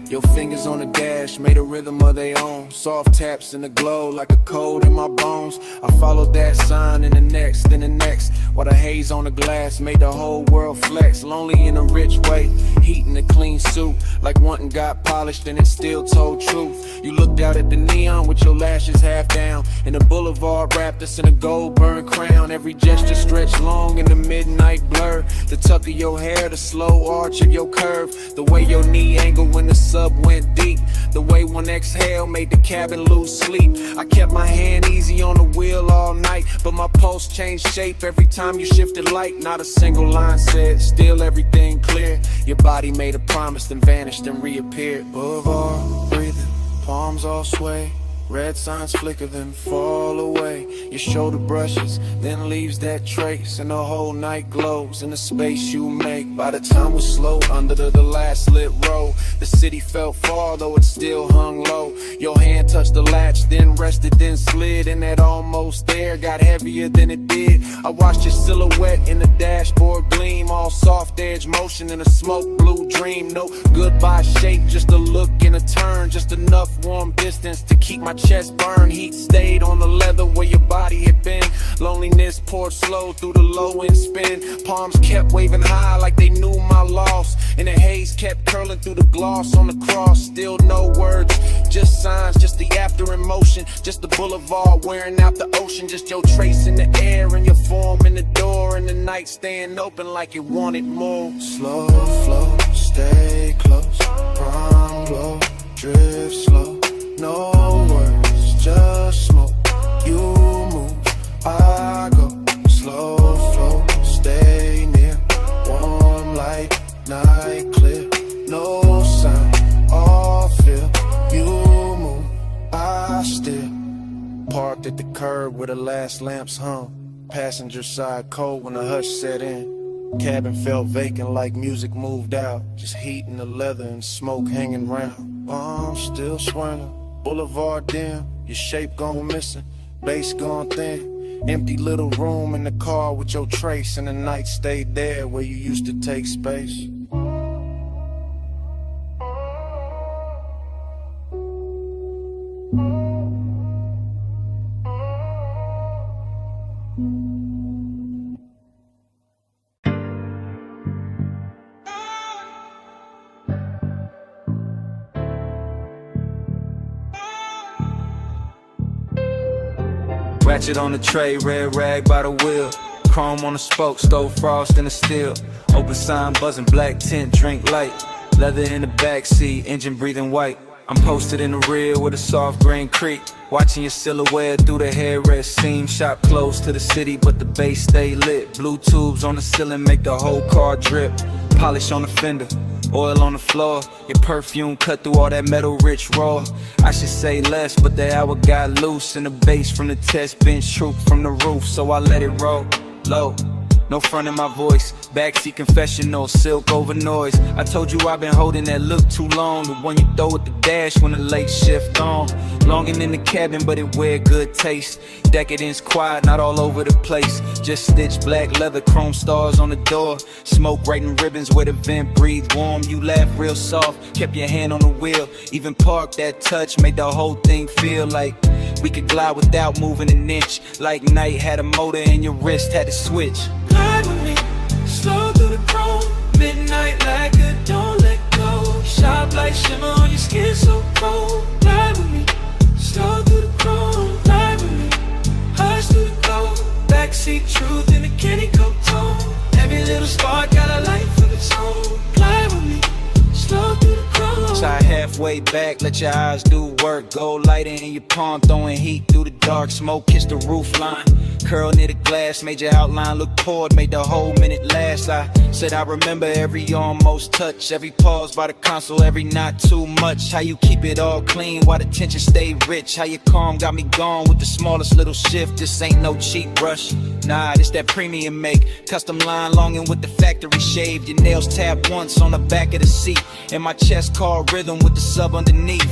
Your fingers on the dash made a rhythm of their own. Soft taps in the glow like a cold in my bones. I followed that sign in the next, then the next. While the haze on the glass made the whole world flex. Lonely in a rich way, heat in a clean suit. Like one got polished and it still told truth. You looked out at the neon with your lashes half down. And the boulevard wrapped us in a gold burned crown. Every gesture stretched long in the midnight blur. The tuck of your hair, the slow arch of your curve. The way your knee angled when the sub went deep. The way one exhale made the cabin lose sleep. I kept my hand easy on the wheel all night, but my pulse changed shape every time you shifted light. Not a single line said, still everything clear. Your body made a promise, then vanished and reappeared. Boulevard breathing, palms all sway. Red signs flicker, then fall away. Your shoulder brushes, then leaves that trace. And the whole night glows in the space you make. By the time we're slow under the last lit row, the city felt far, though it still hung low. Your hand touched the latch, then rested, then slid. And that almost there got heavier than it did. I watched your silhouette in the dashboard gleam. All soft edge motion in a smoke blue dream. No goodbye shape, just a look and a turn. Just enough warm distance to keep my chest burn. Heat stayed on the leather where your body had been. Loneliness poured slow through the low end spin. Palms kept waving high like they knew my loss. And the haze kept curling through the gloss on the cross. Still no words, just signs, just the after emotion. Just the boulevard wearing out the ocean. Just your trace in the air and your form in the door. And the night staying open like it wanted more. Slow flow, stay close, palm glow, drift slow, no words, just smoke. You move, I go, slow flow, stay near, warm light, night clear, no sound, all feel. You move, I still. Parked at the curb where the last lamps hung. Passenger side cold when the hush set in. Cabin felt vacant like music moved out. Just heat in the leather and smoke hanging round. Palms still swirling, boulevard dim. Your shape gone missing, bass gone thin. Empty little room in the car with your trace. And the night stayed there where you used to take space. Ratchet on the tray, red rag by the wheel. Chrome on the spoke, stove frost in the steel. Open sign buzzing, black tint, drink light. Leather in the backseat, engine breathing white. I'm posted in the rear with a soft green creek. Watching your silhouette through the headrest seam. Shop close to the city, but the base stay lit. Blue tubes on the ceiling make the whole car drip. Polish on the fender, oil on the floor. Your perfume cut through all that metal rich raw. I should say less, but the hour got loose. And the bass from the test bench troop from the roof, so I let it roll low. no front in my voice. Backseat confessional, silk over noise. I told you I've been holding that look too long. The one you throw at the dash when the late shift on. Longing in the cabin, but it wear good taste. Decadence quiet, not all over the place. Just stitched black leather, chrome stars on the door. Smoke writing ribbons where the vent breathe warm. You laugh real soft, kept your hand on the wheel. Even parked that touch, made the whole thing feel like we could glide without moving an inch. Like night had a motor and your wrist had to switch. Glide with me, slow through the chrome. Midnight like a don't let go. Sharp like shimmer on your skin so cold. Glide with me, slow through the chrome. Glide with me, hush through the glow. Backseat truth in a candy coat tone. Every little spark got a life of its own. Glide with me, slow through the chrome. Side halfway back, let your eyes do work. Gold lighting in your palm, throwing heat through the dark. Smoke kissed the roof line. Curl near the glass, made your outline look poured, made the whole minute last. I said I remember every almost touch, every pause by the console, every not too much. How you keep it all clean while the tension stay rich. How you calm got me gone with the smallest little shift. This ain't no cheap brush, nah, this that premium make. Custom line longing with the factory shaved. Your nails tapped once on the back of the seat, and my chest called rhythm with the sub underneath.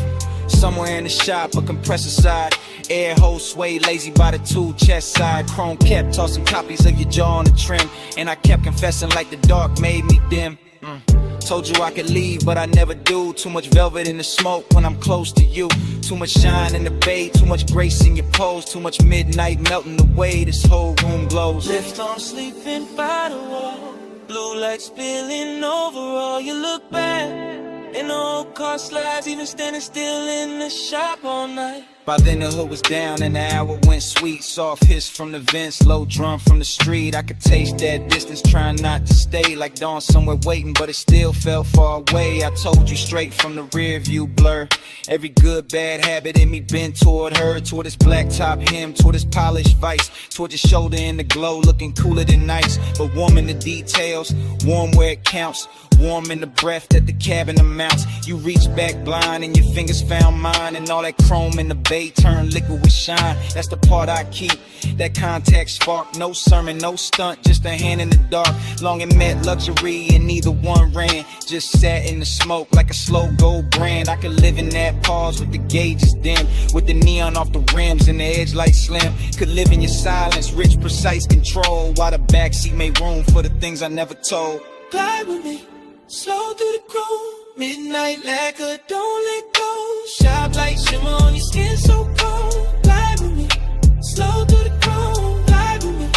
Somewhere in the shop, a compressor side. Air hole sway, lazy by the tool chest side. Chrome kept tossing copies of your jaw on the trim. And I kept confessing like the dark made me dim. Told you I could leave, but I never do. Too much velvet in the smoke when I'm close to you. Too much shine in the bay, too much grace in your pose. Too much midnight melting away, this whole room glows. Lift on sleeping by the wall. Blue light spilling over all. You look back and the old car slides, even standing still in the shop all night. By then the hood was down and the hour went sweet. Soft hiss from the vents, low drum from the street. I could taste that distance, trying not to stay. Like dawn somewhere waiting, but it still felt far away. I told you straight from the rear view blur. Every good bad habit in me bent toward her. Toward this black top hem, toward this polished vice. Toward your shoulder in the glow, looking cooler than nice. But warm in the details, warm where it counts. Warm in the breath that the cabin amounts. You reach back blind and your fingers found mine. And all that chrome in the bay turned liquid with shine. That's the part I keep, that contact spark. No sermon, no stunt, just a hand in the dark. Long and met luxury and neither one ran. Just sat in the smoke like a slow gold brand. I could live in that pause with the gauges dim, with the neon off the rims and the edge light slim. Could live in your silence, rich precise control, while the backseat made room for the things I never told. Glide with me, slow through the chrome. Midnight lacquer, don't let go. Sharp light shimmer on your skin so cold. Glide with me, slow through the chrome. Glide with me,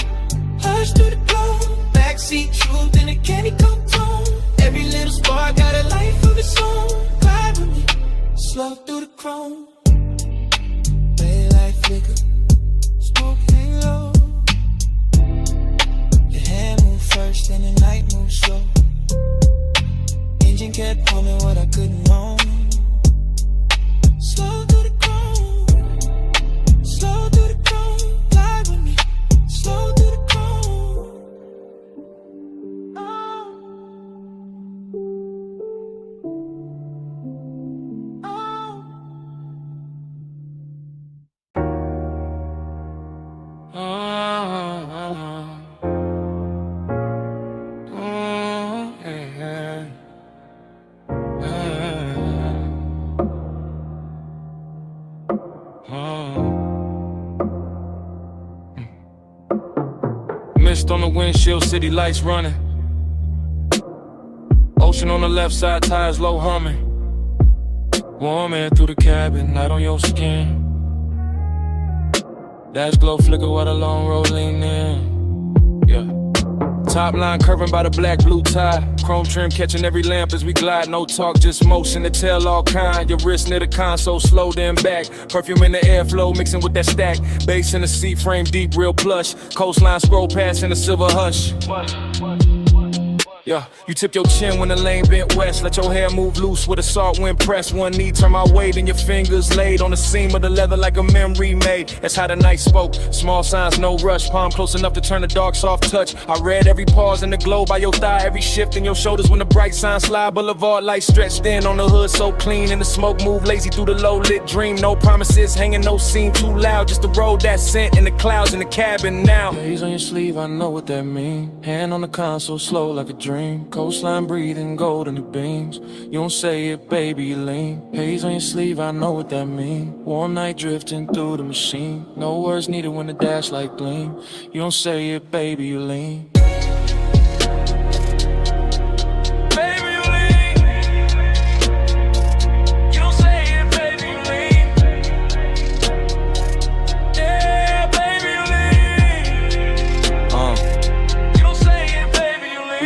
hush through the glow. Backseat truth in a candy coat tone. Every little spark got a life of its own. Glide with me, slow through the chrome. Daylight flicker, smoke hang low. Your hand move first and the night move slow. Engine kept humming what I couldn't own. Slow through the chrome, slow through the chrome. Glide with me, slow through the chrome. Mist on the windshield, city lights running. Ocean on the left side, tires low humming. Warm air through the cabin, light on your skin. Dash glow flicker while the long road lean in. Yeah. Top line curving by the black blue tie. Chrome trim catching every lamp as we glide. No talk, just motion to tell all kind. Your wrist near the console, slow then back. Perfume in the airflow mixing with that stack. Bass in the seat frame deep, real plush. Coastline scroll past in the silver hush. Yeah, you tip your chin when the lane bent west. Let your hair move loose with a salt wind press. One knee turn my way, then your fingers laid on the seam of the leather like a memory made. That's how the night spoke. Small signs, no rush. Palm close enough to turn a dark, soft touch. I read every pause in the glow by your thigh, every shift in your shoulders when the bright signs slide. Boulevard lights stretched in on the hood, so clean. And the smoke move lazy through the low lit dream. No promises, hanging no scene too loud. Just the road that's sent in the clouds in the cabin now. Days on your sleeve, I know what that mean. Hand on the console, slow like a dream. Coastline breathing gold in the beams. You don't say it, baby, you lean. Haze on your sleeve, I know what that mean. Warm night drifting through the machine. No words needed when the dash light gleam. You don't say it, baby, you lean.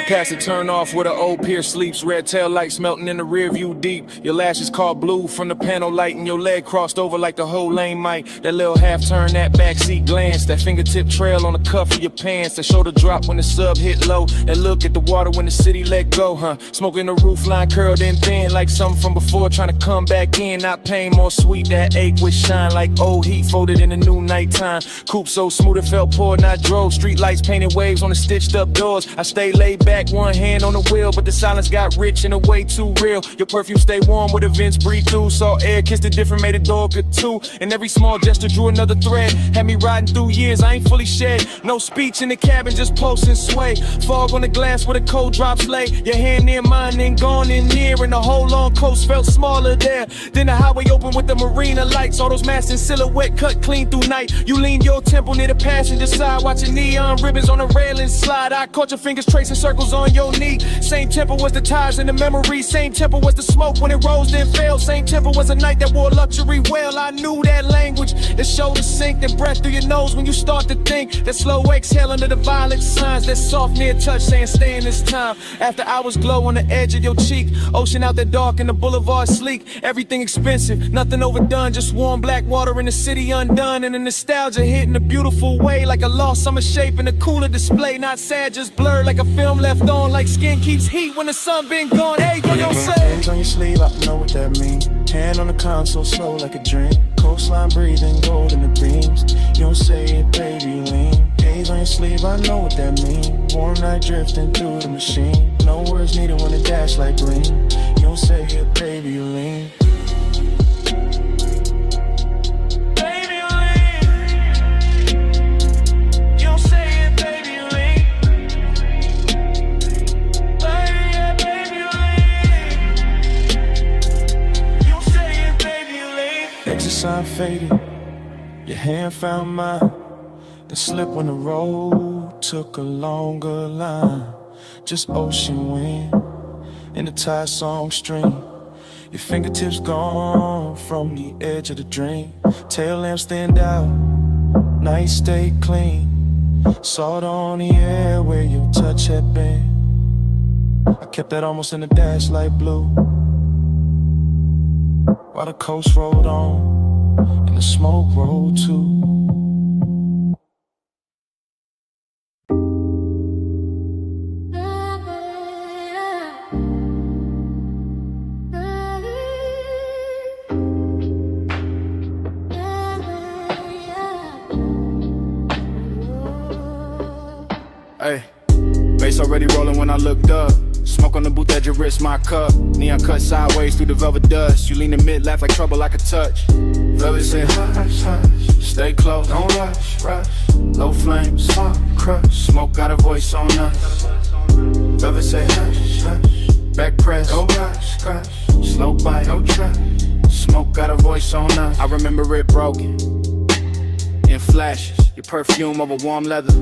Past the turn off where the old pier sleeps. Red tail lights melting in the rear view deep. Your lashes caught blue from the panel light, and your leg crossed over like the whole lane might. That little half turn, that backseat glance, that fingertip trail on the cuff of your pants, that shoulder drop when the sub hit low, that look at the water when the city let go, huh? Smoking the roof line curled in thin like something from before, trying to come back in. Not pain, more sweet, that ache with shine like old heat folded in the new nighttime. Coupe so smooth it felt poor, and I drove. Street lights painted waves on the stitched up doors. I stayed laid back, one hand on the wheel, but the silence got rich in a way too real. Your perfume stay warm where the vents breathe through. Saw air, kissed it different, made a dog good too. And every small gesture drew another thread. Had me riding through years, I ain't fully shed. No speech in the cabin, just pulse and sway. Fog on the glass where the cold drops lay. Your hand near mine, then gone in near. And the whole long coast felt smaller there. Then the highway open with the marina lights. All those masts in silhouette cut clean through night. You lean your temple near the passenger side, watching neon ribbons on the railing slide. I caught your fingers tracing circles on your knee. Same tempo was the tires in the memory. Same tempo was the smoke when it rose then fell. Same tempo was a night that wore luxury well. I knew that language. The shoulder sink, then breath through your nose when you start to think. That slow exhale under the violet signs. That soft near touch saying stay in this time. After hours glow on the edge of your cheek. Ocean out there dark and the boulevard sleek. Everything expensive, nothing overdone. Just warm black water in the city undone. And the nostalgia hitting a beautiful way. Like a lost summer shape in a cooler display. Not sad, just blurred like a film left on. Like skin keeps heat when the sun been gone. Hey, what you say? Hands on your sleeve, I know what that mean. Hand on the console, slow like a dream. Coastline breathing gold in the beams. You don't say it, baby, you lean. Haze on your sleeve, I know what that mean. Warm night drifting through the machine. No words needed when the dash light gleam. You don't say it, baby, you lean. Sign faded, your hand found mine. The slip when the road took a longer line. Just ocean wind in the Thai song stream. Your fingertips gone from the edge of the dream. Tail lamps stand out, night stay clean. Salt on the air where your touch had been. I kept that almost in the dash light blue. While the coast rolled on and the smoke rolled too. Hey, bass already rolling when I looked up. Smoke on the booth edge, your wrist, my cup. Neon cut sideways through the velvet dust. You lean in mid, laugh like trouble I could touch. Velvet say hush, hush, stay close, don't rush, rush. Low flames, smart crush, smoke got a voice on us. Velvet say hush, hush, back press, go rush, crush. Slow bite, no trap, smoke got a voice on us. I remember it broken, in flashes. Your perfume over warm leather.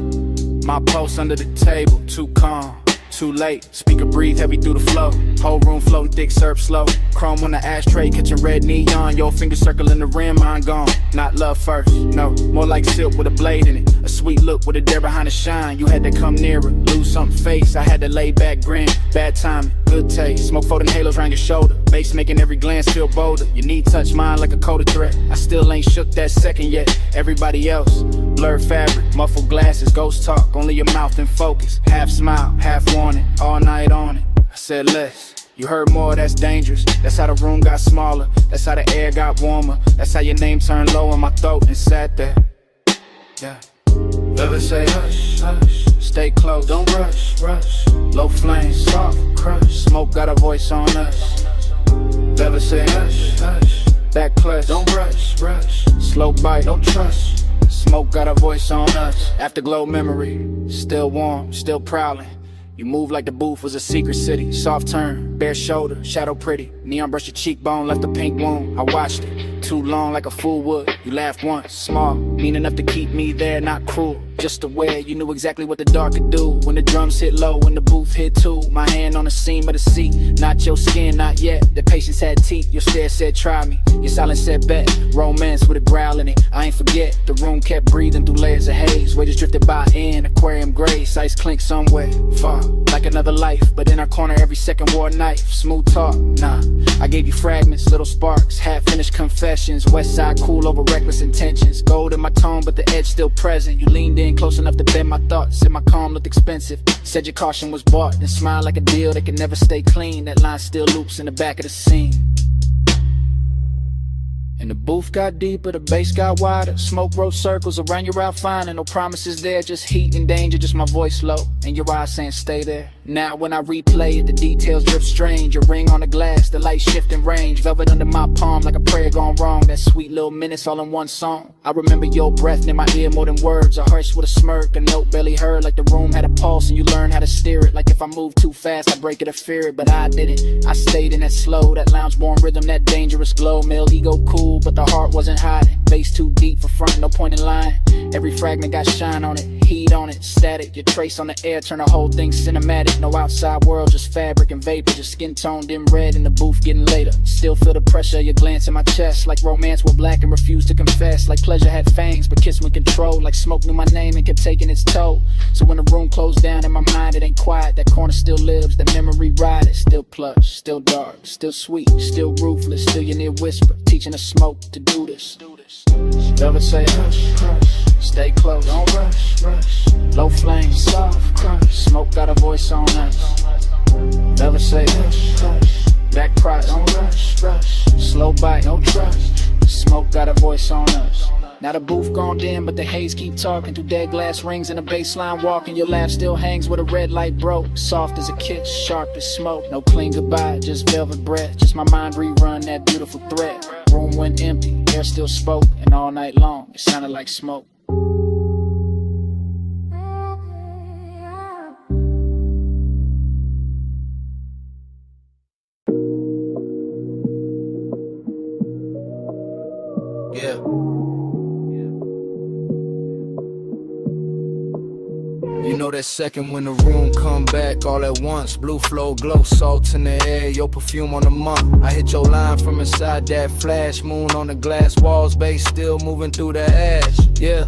My pulse under the table, too calm. Too late, speaker breathe heavy through the flow. Whole room floating thick, serve slow. Chrome on the ashtray, catching red neon. Your finger circling the rim, mine gone. Not love first, no, more like silk with a blade in it. A sweet look with a dare behind the shine. You had to come nearer, lose something face. I had to lay back grin, bad timing. Good good taste. Smoke folding halos around your shoulder. Bass making every glance feel bolder. Your knee touch mine like a coded threat. I still ain't shook that second yet. Everybody else, blurred fabric, muffled glasses, ghost talk, only your mouth in focus. Half smile, half warning, all night on it. I said less. You heard more, that's dangerous. That's how the room got smaller. That's how the air got warmer. That's how your name turned low in my throat and sat there. Yeah. Never say hush, hush. Stay close, don't rush, rush. Low flame, soft crush. Smoke got a voice on us. Never say hush, hush. Back clutch, don't rush, rush. Slow bite, don't trust. Smoke got a voice on us. Afterglow memory, still warm, still prowling. You move like the booth was a secret city. Soft turn, bare shoulder, shadow pretty. Neon brush your cheekbone, left a pink wound. I watched it, too long like a fool would. You laughed once, small, mean enough to keep me there, not cruel. Just aware, you knew exactly what the dark could do. When the drums hit low, when the booth hit too. My hand on the seam of the seat, not your skin, not yet. The patience had teeth, your stare said try me. Your silence said bet, romance with a growl in it. I ain't forget, the room kept breathing through layers of haze. Waiters drifted by in, aquarium grace, ice clink somewhere far. Like another life, but in our corner every second wore a knife. Smooth talk, nah. I gave you fragments, little sparks, half-finished confessions. West side cool over reckless intentions. Gold in my tone, but the edge still present. You leaned in close enough to bend my thoughts. Said my calm looked expensive. Said your caution was bought. Then smiled like a deal that can never stay clean. That line still loops in the back of the scene. And the booth got deeper, the bass got wider. Smoke wrote circles around your outfinding. No promises there, just heat and danger. Just my voice low, and your eyes saying stay there. Now when I replay it, the details drift strange. A ring on the glass, the light shifting range. Velvet under my palm like a prayer gone wrong. That sweet little minutes all in one song. I remember your breath in my ear more than words. A hush with a smirk, a note barely heard. Like the room had a pulse and you learned how to steer it. Like if I moved too fast, I break it or fear it. But I didn't, I stayed in that slow. That lounge-born rhythm, that dangerous glow. Male ego cool, but the heart wasn't hiding. Bass too deep for front, no point in lying. Every fragment got shine on it, heat on it, static. Your trace on the air, turn the whole thing cinematic. No outside world, just fabric and vapor. Just skin toned dim red in the booth getting later. Still feel the pressure of your glance in my chest. Like romance were black and refused to confess. Like pleasure had fangs but kiss with control. Like smoke knew my name and kept taking its toll. So when the room closed down in my mind, it ain't quiet. That corner still lives, that memory ride. It's still plush, still dark, still sweet, still ruthless. Still your near whisper, teaching the smoke to do this. Never say hush, hush. Stay close, don't rush, rush. Low flame, soft crush. Smoke got a voice on us. Never say hush, hush. Back cross, don't rush, rush. Slow bite, no trust. Smoke got a voice on us. Now the booth gone dim, but the haze keep talking through dead glass rings and the baseline walking. Your laugh still hangs where the red light broke. Soft as a kiss, sharp as smoke. No clean goodbye, just velvet breath. Just my mind rerun that beautiful thread. Room went empty, air still spoke, and all night long it sounded like smoke. Yeah. You know that second when the room come back all at once. Blue flow, glow, salt in the air, your perfume on the month. I hit your line from inside that flash. Moon on the glass walls, bass still moving through the ash. Yeah,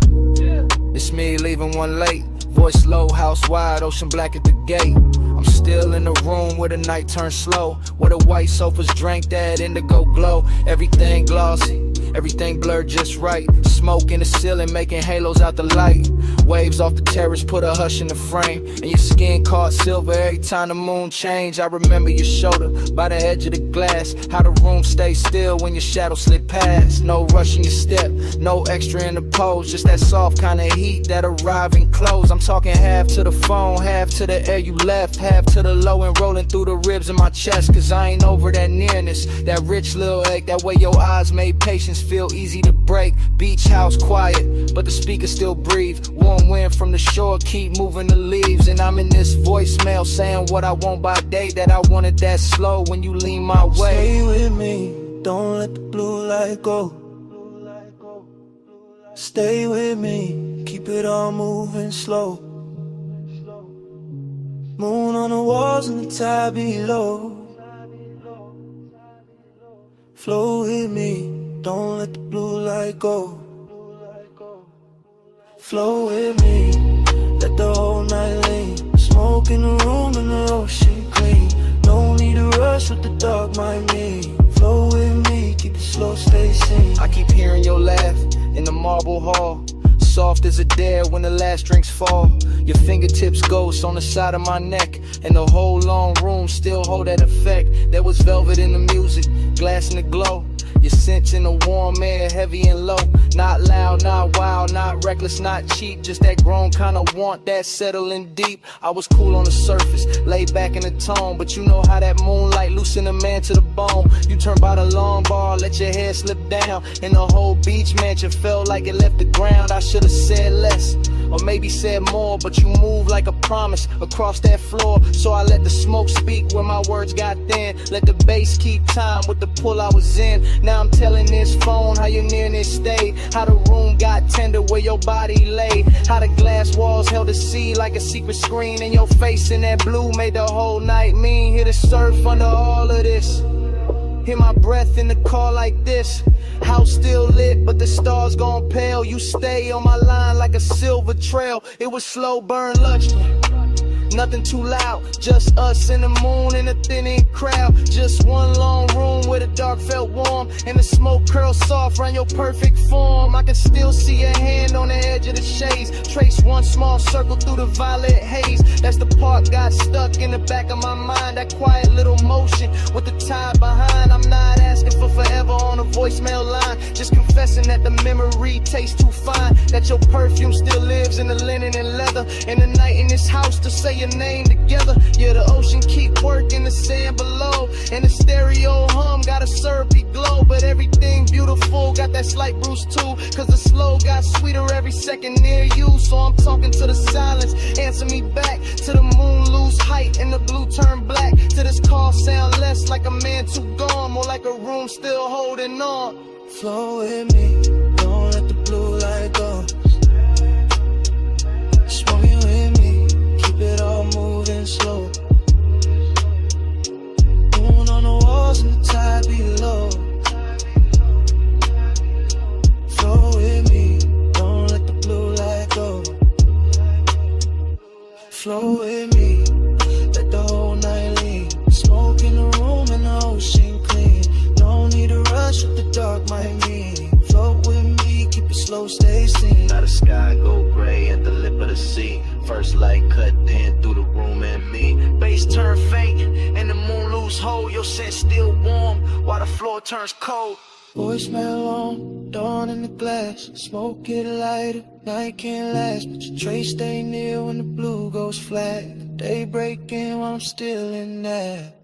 it's me leaving one late. Voice low, house wide, ocean black at the gate. I'm still in the room where the night turns slow. Where the white sofas drank that indigo glow. Everything glossy, everything blurred just right. Smoke in the ceiling making halos out the light. Waves off the terrace put a hush in the frame. And your skin caught silver every time the moon changed. I remember your shoulder by the edge of the glass. How the room stayed still when your shadow slid past. No rush in your step, no extra in the pose. Just that soft kind of heat that arrive and close. I'm talking half to the phone, half to the air you left, half to the low and rolling through the ribs in my chest. Cause I ain't over that nearness, that rich little ache. That way your eyes made patience feel easy to break. Beach house quiet, but the speakers still breathe. Warm wind from the shore keep moving the leaves. And I'm in this voicemail saying what I want by day. That I wanted that slow when you lean my way. Stay with me, don't let the blue light go. Stay with me, keep it all moving slow. Moon on the walls and the tide below. Flow with me, don't let the blue light go. Flow with me, let the whole night lean. Smoke in the room and the ocean clean. No need rush what the dark might mean. Flow with me, keep it slow, stay sane. I keep hearing your laugh in the marble hall, soft as a dare when the last drinks fall. Your fingertips ghost on the side of my neck, and the whole long room still hold that effect. There was velvet in the music, glass in the glow. Your scent in the warm air, heavy and low. Not loud, not wild, not reckless, not cheap. Just that grown kind of want that settling deep. I was cool on the surface, laid back in the tone, but you know how that moonlight loosen a man to the bone. You turn by the long bar, let your hair slip down, and the whole beach mansion felt like it left the ground. I should have said less, or maybe said more, but you move like a promise across that floor. So I let the smoke speak where my words got thin. Let the bass keep time with the pull I was in. Now I'm telling this phone how your nearness stayed, how the room got tender where your body lay, how the glass walls held the sea like a secret screen, and your face in that blue made the whole night mean. Hear the surf under all of this, hear my breath in the car like this. House still lit, but the stars gone pale. You stay on my line like a silver trail. It was slow burn lunchtime, nothing too loud, just us and the moon and a thinning crowd. Just one long room where the dark felt warm, and the smoke curled soft around your perfect form. I can still see your hand on the edge of the shades, trace one small circle through the violet haze. That's the part got stuck in the back of my mind, that quiet little motion with the tide behind. I'm not asking for forever on a voicemail line, just confessing that the memory tastes too fine, that your perfume still lives in the linen and leather, and the night in this house to say your name together. Yeah, the ocean keep working the sand below, and the stereo hum got a syrupy glow. But everything beautiful got that slight bruise too, cause the slow got sweeter every second near you. So I'm talking to the silence, answer me back, to the moon lose height and the blue turn black, to this call sound less like a man too gone, more like a room still holding on. Flow with me, don't let the blue light go. Smoking with me, keep it all moving slow. Moon on the walls and the tide below. Flow with me, don't let the blue light go. Flow with me, let the whole night lean. Smoke in the room and the ocean clean. No need to rush what the dark might mean. Float with me, keep it slow, stay seen. Now the sky go gray at the lip of the sea. First light cut in through the room and me. Bass turn faint and the moon lose hold. Your scent still warm while the floor turns cold. Voicemail on, dawn in the glass. Smoke it lighter, night can't last, but your trace stay near when the blue goes flat. Day breaking while I'm still in that.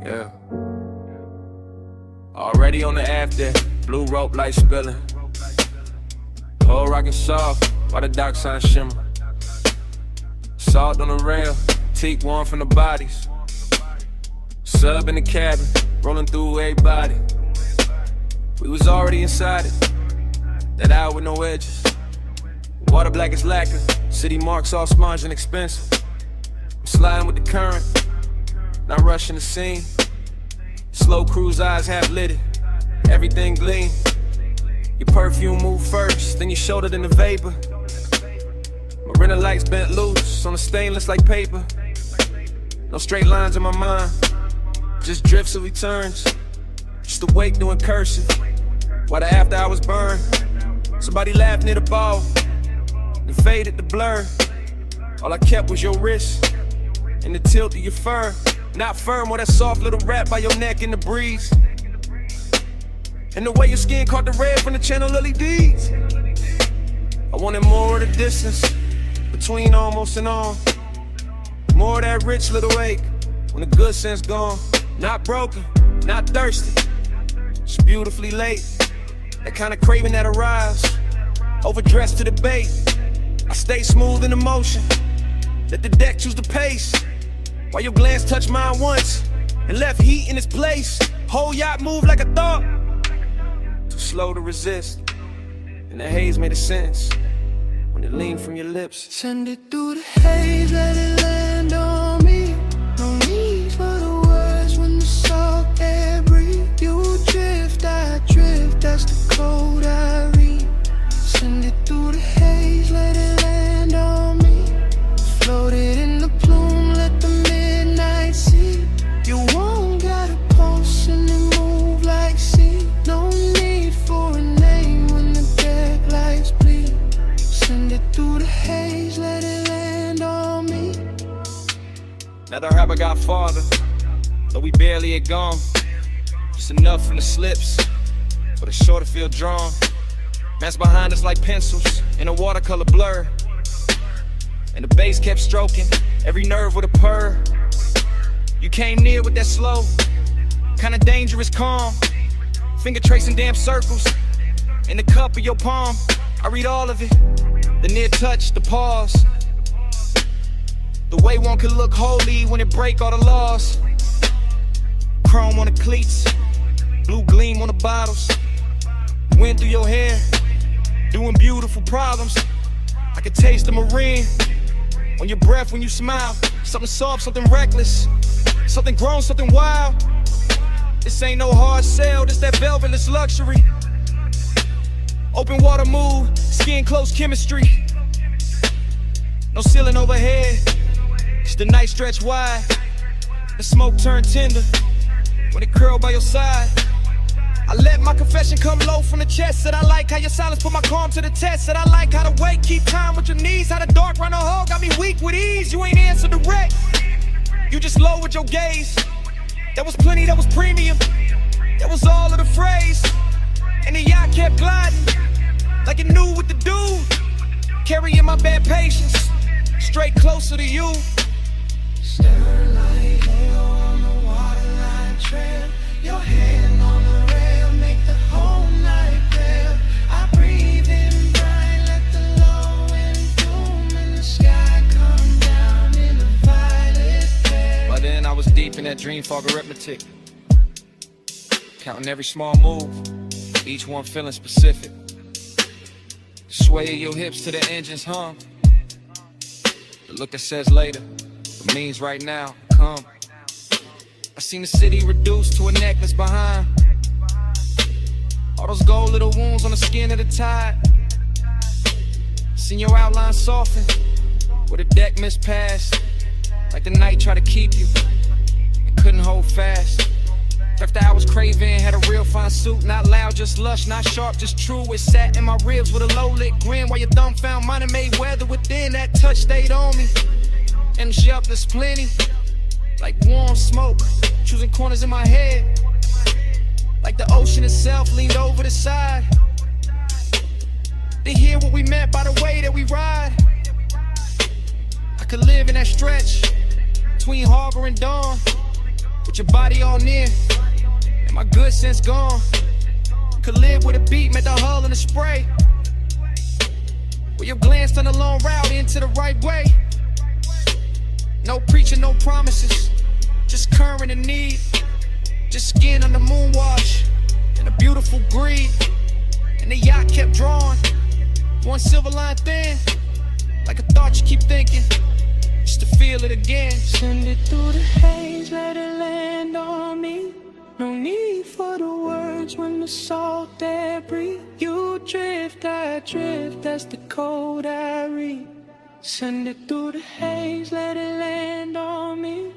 Yeah. Already on the after, blue rope light spilling. Whole rockin' soft, while the dock sign shimmer. Salt on the rail, teak warm from the bodies. Sub in the cabin, rolling through everybody. We was already inside it, that hour with no edges. Water black is lacquer, city marks all sponge and expensive. I'm sliding with the current, not rushing the scene. Slow cruise eyes half lit, everything gleam. Your perfume move first, then your shoulder, then the vapor. Marina lights bent loose on the stainless like paper. No straight lines in my mind, just drifts of returns. Just awake doing cursive, while the after hours burn. Somebody laughed near the ball, the faded, the blur. All I kept was your wrist and the tilt of your fur. Not firm or that soft little wrap by your neck in the breeze. And the way your skin caught the red from the channel LEDs. I wanted more of the distance between almost and on. More of that rich little ache when the good sense gone. Not broken, not thirsty, just beautifully late. That kind of craving that arrives, overdressed to the bait. I stay smooth in the motion, let the deck choose the pace. While your glance touched mine once and left heat in its place. Whole yacht moved like a thought, too slow to resist. and the haze made a sense when it leaned from your lips. Send it through the haze, let it land on me. No need for the words when the salt air breathe. You drift, I drift, that's the code I read. Send it through the haze, let it land on me. Floated in the plume, let the midnight see. You won't got a pulse and it move like sea. No need for a name when the deck lights bleed. Send it through the haze, let it land on me. Now the rapper got farther, though we barely had gone. Just enough from the slips for the shore to feel drawn. Man's behind us like pencils in a watercolor blur, and the bass kept stroking every nerve with a purr. You came near with that slow, kinda dangerous calm. Finger tracing damn circles in the cup of your palm. I read all of it, the near touch, the pause, the way one could look holy when it break all the laws. Chrome on the cleats, blue gleam on the bottles. Wind through your hair, doing beautiful problems. I could taste the marine on your breath when you smile. Something soft, something reckless, something grown, something wild. This ain't no hard sell, this that velvetless luxury. Open water move, skin close chemistry. No ceiling overhead, it's the night stretch wide. The smoke turn tender when it curl by your side. I let my confession come low from the chest. Said I like how your silence put my calm to the test. Said I like how the weight keep time with your knees. How the dark run a hole got me weak with ease. You ain't answer direct, you just lowered your gaze. That was plenty, that was premium, that was all of the phrase. And the yacht kept gliding like it knew what to do. Carrying my bad patience straight closer to you. Stern like hell on the waterline trail. Your hand on the rail, make the whole night fail. I breathe in brine, let the low end boom in the sky come down in a violet flare. By then I was deep in that dream fog arithmetic, counting every small move, each one feeling specific. Sway your hips to the engine's hum. The look that says later, it means right now, come. I seen the city reduced to a necklace behind. All those gold little wounds on the skin of the tide. Seen your outline soften where the deck mispassed. Like the night tried to keep you, it couldn't hold fast. After I was craving, had a real fine suit. Not loud, just lush, not sharp, just true. It sat in my ribs with a low lit grin, while your thumb found mine and made weather within. That touch stayed on me, and the sharpness plenty. Like warm smoke, choosing corners in my head. Like the ocean itself leaned over the side to hear what we meant by the way that we ride. I could live in that stretch between harbor and dawn, with your body all near and my good sense gone. Could live with a beat, met the hull and the spray, where your glance on the long route into the right way. No preaching, no promises, just current and need. Just skin on the moon wash and a beautiful greed. And the yacht kept drawing, one silver line thin, like a thought you keep thinking, just to feel it again. Send it through the haze, let it land on me. No need for the words when the salt air breathe. You drift, I drift, that's the code I read. Send it through the haze, let it land on me.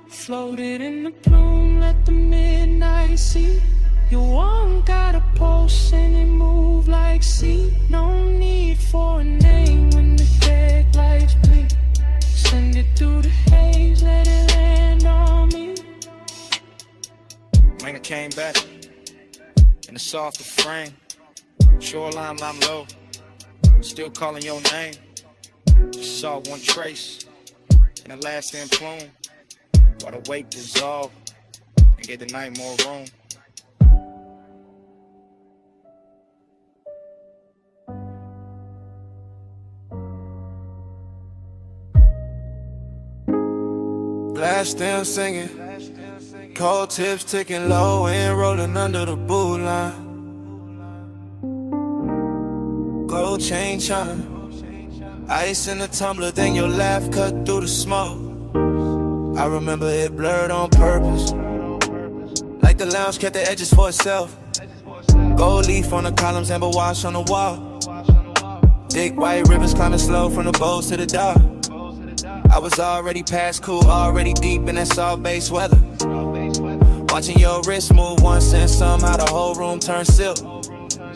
Floated in the plume, let the midnight see. You won't got a pulse and it move like sea. No need for a name when the deck lights bleed. Send it through the haze, let it land on me. When I came back in a softer frame, shoreline I'm low, still calling your name. Just saw one trace in the last end plume, while the wake dissolved and gave the night more room. Blast still singing, cold tips ticking low and rolling under the boot line. gold chain chime. Ice in the tumbler, then your laugh cut through the smoke. I remember it blurred on purpose, like the lounge kept the edges for itself. Gold leaf on the columns, amber wash on the wall. Thick white ribbons climbing slow from the bows to the dock. I was already past cool, already deep in that soft base weather. Watching your wrist move once and somehow the whole room turned silk.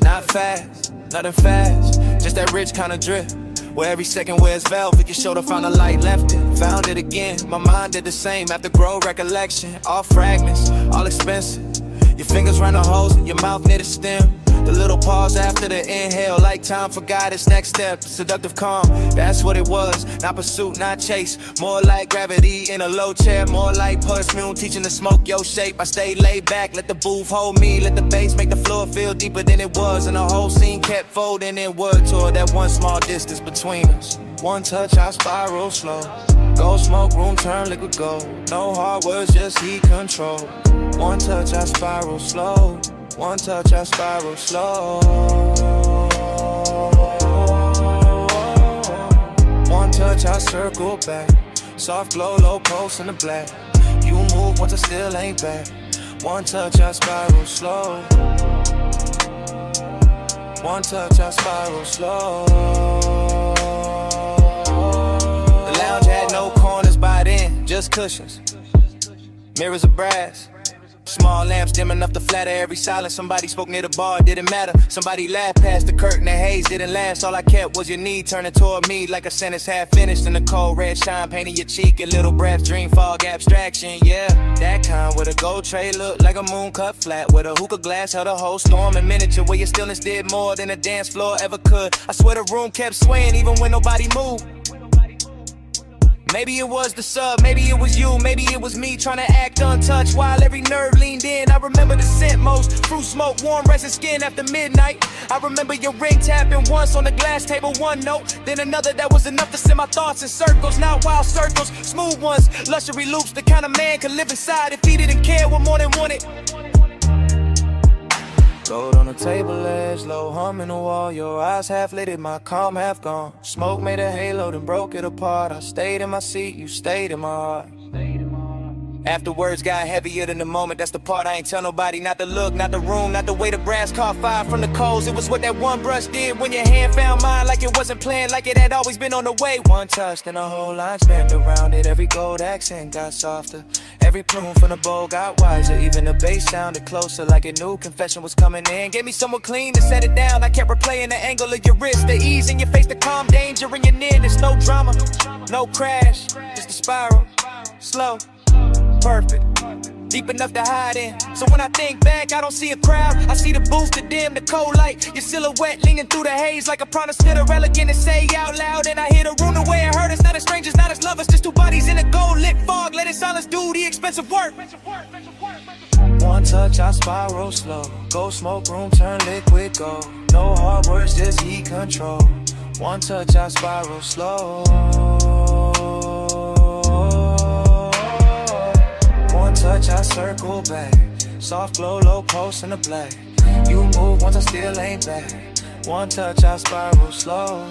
Not fast, nothing fast, just that rich kind of drip. Where every second wears velvet, your shoulder found a light, left it, found it again. My mind did the same after grow recollection. All fragments, all expensive. Your fingers round the holes, your mouth near the stem. The little pause after the inhale, like time forgot its next step. Seductive calm, that's what it was. Not pursuit, not chase. More like gravity in a low chair. More like perfume teaching to smoke your shape. I stayed laid back, let the booth hold me. Let the bass make the floor feel deeper than it was. And the whole scene kept folding inward toward that one small distance between us. One touch, I spiral slow. Gold smoke, room turn liquid gold. No hard words, just heat control. One touch, I spiral slow. One touch, I spiral slow. One touch, I circle back. Soft glow, low pulse in the black. You move once I still ain't back. One touch, I spiral slow. One touch, I spiral slow. The lounge had no corners by then, just cushions. Mirrors of brass. Small lamps dim enough to flatter every silence. Somebody spoke near the bar, it didn't matter. Somebody laughed past the curtain, the haze didn't last. All I kept was your knee turning toward me like a sentence half finished. And the cold red shine painting your cheek. A little breath, dream fog abstraction, yeah. That kind with a gold tray looked like a moon cut flat. With a hookah glass held a whole storm in miniature. Where your stillness did more than a dance floor ever could. I swear the room kept swaying even when nobody moved. Maybe it was the sub, maybe it was you, maybe it was me trying to act untouched while every nerve leaned in. I remember the scent most, fruit smoke, warm resin skin after midnight. I remember your ring tapping once on the glass table, one note, then another that was enough to send my thoughts in circles. Not wild circles, smooth ones, luxury loops, the kind of man could live inside if he didn't care what more than wanted. Gold on the table edge, low hum in the wall. Your eyes half lit, my calm half gone. Smoke made a halo, then broke it apart. I stayed in my seat, you stayed in my heart. After words got heavier than the moment, that's the part I ain't tell nobody. Not the look, not the room, not the way the brass caught fire from the coals. It was what that one brush did when your hand found mine. Like it wasn't planned, like it had always been on the way. One touch, then the whole line spanned around it. Every gold accent got softer. Every plume from the bowl got wiser. Even the bass sounded closer, like it knew confession was coming in. Gave me someone clean to set it down. I kept replaying the angle of your wrist, the ease in your face, the calm danger in your nearness. No drama, no crash, just a spiral, slow, perfect, deep enough to hide in. So when I think back, I don't see a crowd. I see the booth, the dim, the cold light. Your silhouette leaning through the haze like a Protestant elegant and say out loud. And I hear the room the way it hurt us. Not as strangers, not as lovers, just two bodies in a gold lit fog. Let it silence do the expensive work. One touch, I spiral slow. Gold smoke, room turn liquid gold. No hard words, just heat control. One touch, I spiral slow. One touch, I circle back. Soft glow, low pulse in the black. You move once I still ain't back. One touch, I spiral slow.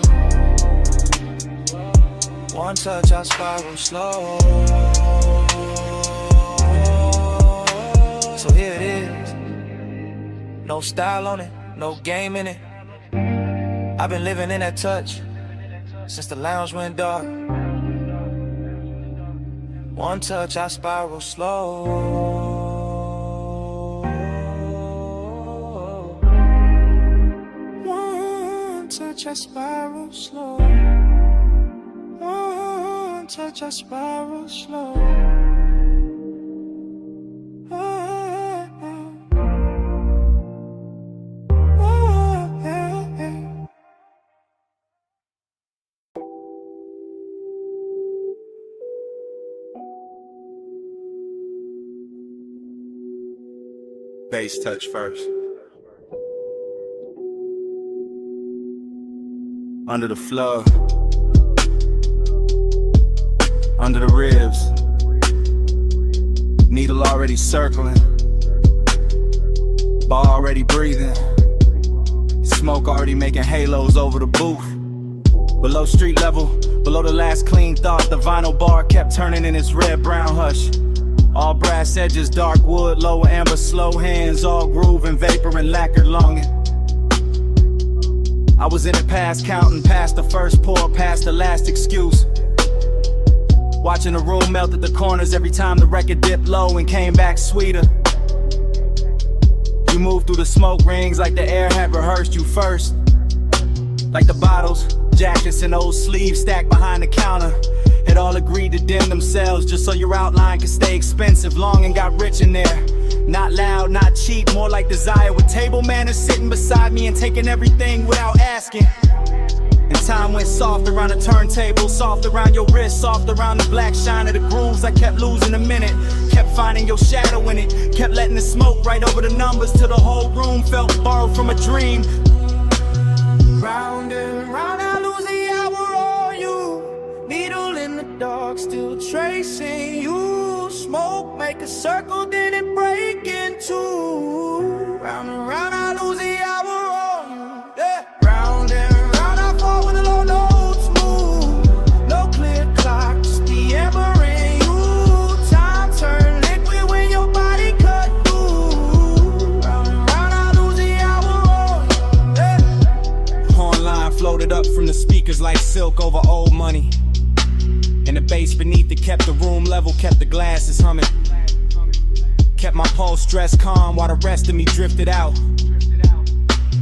One touch, I spiral slow. So here it is. No style on it, no game in it. I've been living in that touch since the lounge went dark. One touch, I spiral slow. One touch, I spiral slow. One touch, I spiral slow. Bass touch first. Under the floor, under the ribs, needle already circling, ball already breathing, smoke already making halos over the booth. Below street level, below the last clean thought, the vinyl bar kept turning in its red-brown hush. All brass edges, dark wood, low amber, slow hands, all groove and vapor and lacquered longing. I was in it past counting, past the first pour, past the last excuse. Watching the room melt at the corners every time the record dipped low and came back sweeter. You moved through the smoke rings like the air had rehearsed you first. Like the bottles, jackets, and old sleeves stacked behind the counter had all agreed to dim themselves just so your outline could stay expensive. Long and got rich in there. Not loud, not cheap, more like desire. With table manners sitting beside me and taking everything without asking. And time went soft around the turntable, soft around your wrist, soft around the black shine of the grooves. I kept losing a minute, kept finding your shadow in it, kept letting the smoke right over the numbers till the whole room felt borrowed from a dream. Round and round, I lose the hour on you. Needle in the dark, still tracing you. Smoke, make a circle, then it break in two. Round and round, I lose the hour on you. Yeah. Round and round, I fall when the low notes move. No clear clock, just the ember in you. Time turn liquid when your body cut through. Round and round, I lose the hour on you. Yeah. Horn line floated up from the speakers like silk over old money. And the bass beneath it kept the room level, kept the glasses humming. Kept my pulse stressed calm while the rest of me drifted out.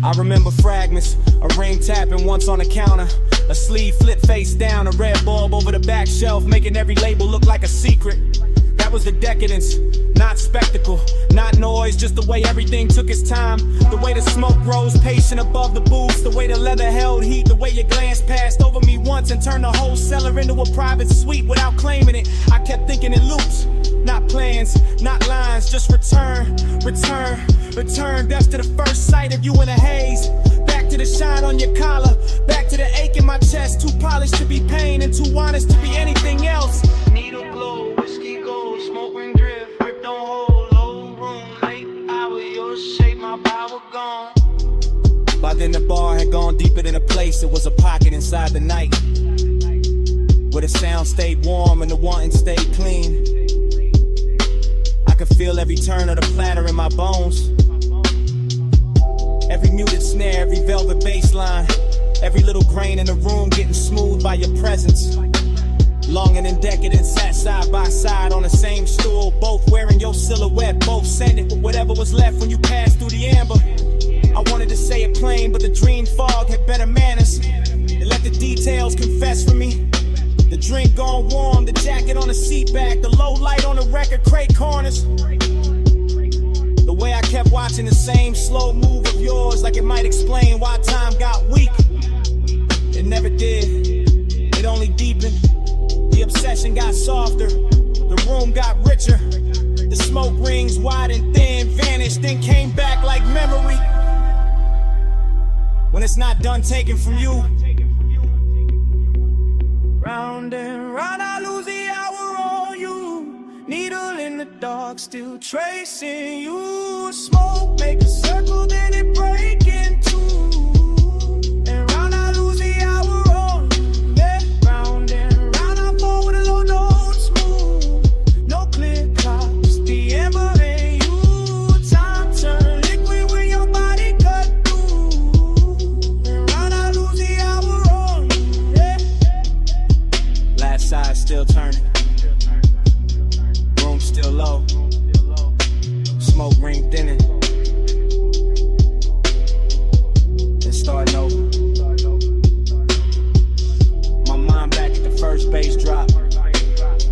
I remember fragments, a ring tapping once on the counter, a sleeve flipped face down, a red bulb over the back shelf, making every label look like a secret. That was the decadence, not spectacle, not noise, just the way everything took its time. The way the smoke rose patient above the booths, the way the leather held heat, the way your glance passed over me once and turned the whole cellar into a private suite without claiming it. I kept thinking in loops, not plans, not lines, just return, return, return. Depths to the first sight of you in a haze. Back to the shine on your collar, back to the ache in my chest. Too polished to be pain and too honest to be anything else. Needle glow, whiskey gold, smoke ring drift, grip don't hold, low room, late hour, your shape, my power gone. By then the bar had gone deeper than a place, it was a pocket inside the night, where the sound stayed warm and the wanting stayed clean. I could feel every turn of the platter in my bones, every muted snare, every velvet bass line, every little grain in the room getting smooth by your presence. Longing and decadent sat side by side on the same stool, both wearing your silhouette, both sending whatever was left when you passed through the amber. I wanted to say it plain, but the dream fog had better manners. It let the details confess for me. The drink gone warm, the jacket on the seat back, the low light on the record crate corners. The way I kept watching the same slow move of yours, like it might explain why time got weak. It never did, it only deepened. The obsession got softer, the room got richer. The smoke rings wide and thin vanished, then came back like memory. When it's not done taken from you. Round and round, I lose the hour on you. Needle in the dark, still tracing you. Smoke, make a circle, then it break in two. And round, I lose the hour on you. Yeah. Round and round, I fall with a low notes move. No clear clock, just the ember in you. Time turn liquid when your body cut through. And round, I lose the hour on you. Yeah. Last side still turning, room still low, smoke ring thinning, then starting over. My mind back at the first bass drop,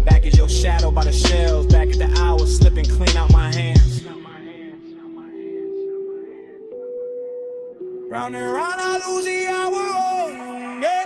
back as your shadow by the shelves, back at the hours slipping clean out my hands. Round and round, I lose the hour on you. Yeah.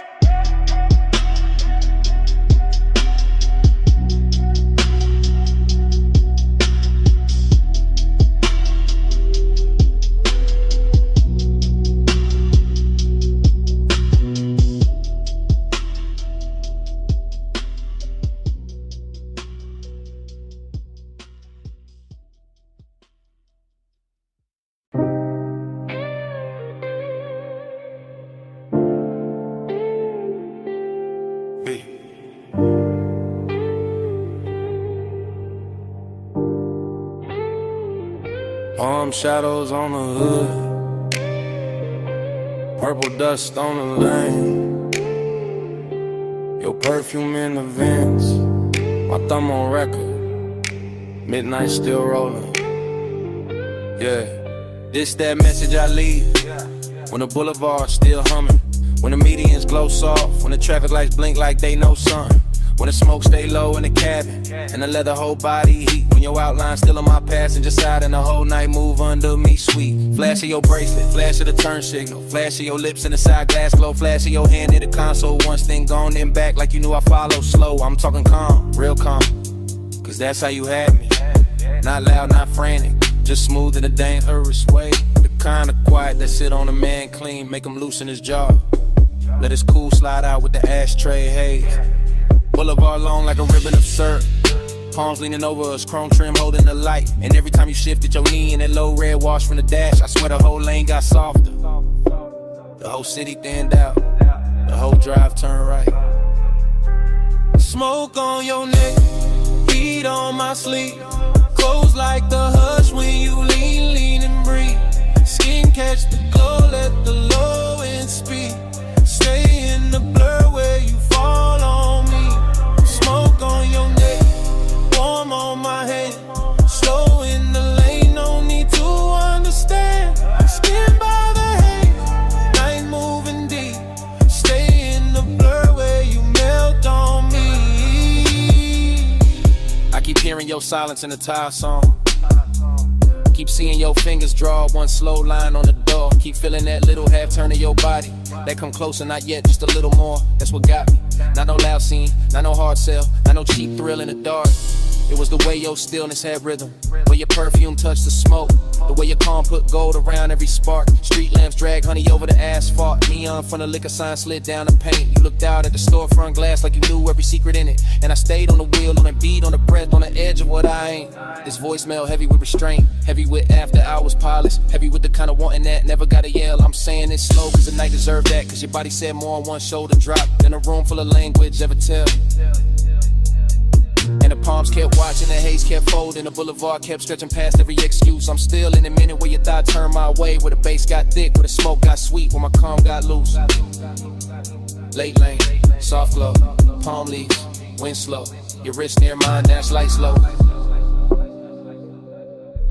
Palm shadows on the hood, purple dust on the lane, your perfume in the vents, my thumb on record, midnight still rolling. Yeah, this that message I leave when the boulevard's still humming, when the medians glow soft, when the traffic lights blink like they know something, when the smoke stay low in the cabin and the leather whole body heat, when your outline still on my passenger side and the whole night move under me sweet. Flash of your bracelet, flash of the turn signal, flash of your lips in the side glass glow, flash of your hand in the console, once thing gone then back like you knew I follow slow. I'm talking calm, real calm, cause that's how you had me. Not loud, not frantic, just smooth in a dangerous way. The kind of quiet that sit on a man clean, make him loosen his jaw. Let his cool slide out with the ashtray haze. Boulevard long like a ribbon of syrup. Palms leaning over us, chrome trim holding the light. And every time you shifted your knee in that low red wash from the dash, I swear the whole lane got softer. The whole city thinned out, the whole drive turned right. Smoke on your neck, heat on my sleeve. Close like the hush when you lean, lean and breathe. Skin catch the glow, let the low end speed. Stay in the blur where you fall on me. Smoke on your neck, warm on my hand. Slow in the lane, no need to understand. Skin by the haze, night moving deep. Stay in the blur where you melt on me. I keep hearing your silence in the tire song. Keep seeing your fingers draw one slow line on the door. Keep feeling that little half turn of your body. That come closer, not yet, just a little more. That's what got me. Not no loud scene, not no hard sell, not no cheap thrill in the dark. It was the way your stillness had rhythm, where your perfume touched the smoke, the way your calm put gold around every spark. Street lamps drag honey over the asphalt, neon from the liquor sign slid down the paint. You looked out at the storefront glass like you knew every secret in it. And I stayed on the wheel, on the beat, on the breath, on the edge of what I ain't. This voicemail heavy with restraint, heavy with after hours pilots, heavy with the kind of wanting that never gotta yell. I'm saying it slow cause the night deserved that, cause your body said more on one shoulder drop than a room full of language ever tell. And the palms kept watching, the haze kept folding, the boulevard kept stretching past every excuse. I'm still in a minute where your thought turned my way, where the bass got thick, where the smoke got sweet, where my calm got loose. Late lane, soft glow, palm leaves, wind slow, your wrist near mine, dash light slow.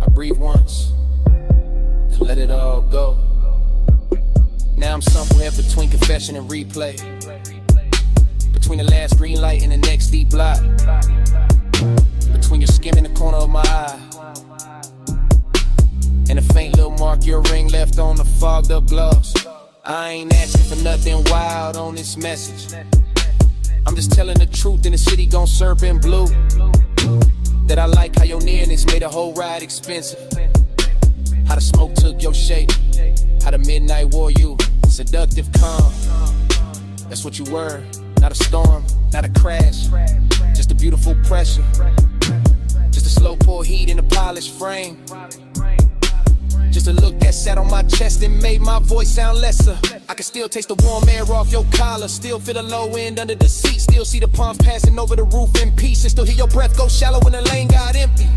I breathe once, and let it all go. Now I'm somewhere between confession and replay, between the last green light and the next deep block, between your skin in the corner of my eye and a faint little mark your ring left on the fogged up gloss. I ain't asking for nothing wild on this message. I'm just telling the truth in the city gon' serve in blue. That I like how your nearness made a whole ride expensive. How the smoke took your shape, how the midnight wore you. Seductive calm, that's what you were. Not a storm, not a crash, just a beautiful pressure. Just a slow pour heat in a polished frame. Just a look that sat on my chest and made my voice sound lesser. I can still taste the warm air off your collar, still feel the low end under the seat, still see the palms passing over the roof in peace, and still hear your breath go shallow when the lane got empty.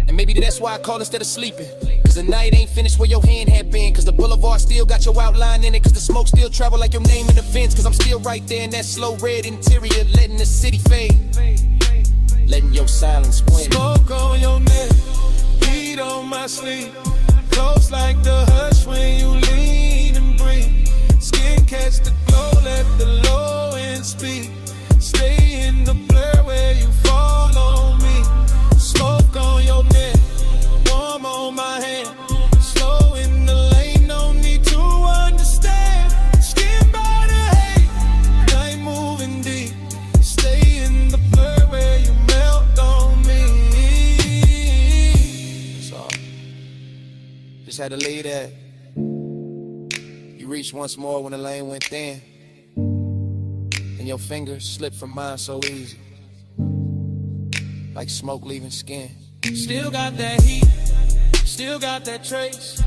And maybe that's why I call instead of sleeping, cause the night ain't finished where your hand had been, cause the boulevard still got your outline in it, cause the smoke still travel like your name in the vents, cause I'm still right there in that slow red interior, letting the city fade, letting your silence win. Smoke on your neck, heat on my sleeve. Close like the hush when you lean and breathe. Skin catch the glow, let the low end speak. Stay in the blur where you fall on me. Smoke on your neck, warm on my hand. Slow in the lane, no need to understand. Skin by the haze, night moving deep. Stay in the blur where you melt on me. So, just had to leave that. You reached once more when the lane went thin, and your fingers slipped from mine so easy, like smoke leaving skin. Still got that heat, still got that trace.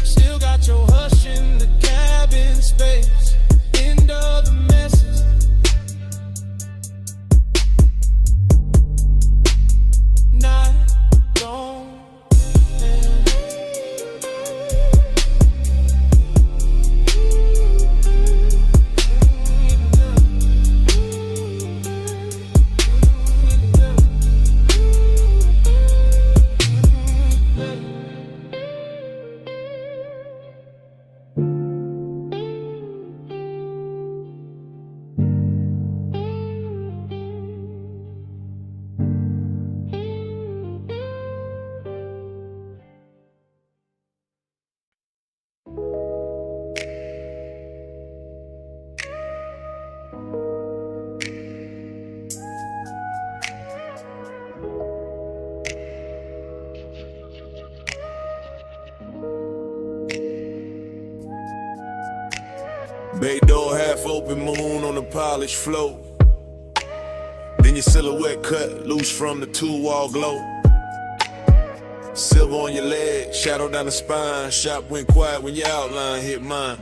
Still got your hush in the cabin space. End of the message. Night don't end. Bay door half open, moon on the polished floor. Then your silhouette cut loose from the two-wall glow. Silver on your leg, shadow down the spine. Shop went quiet when your outline hit mine.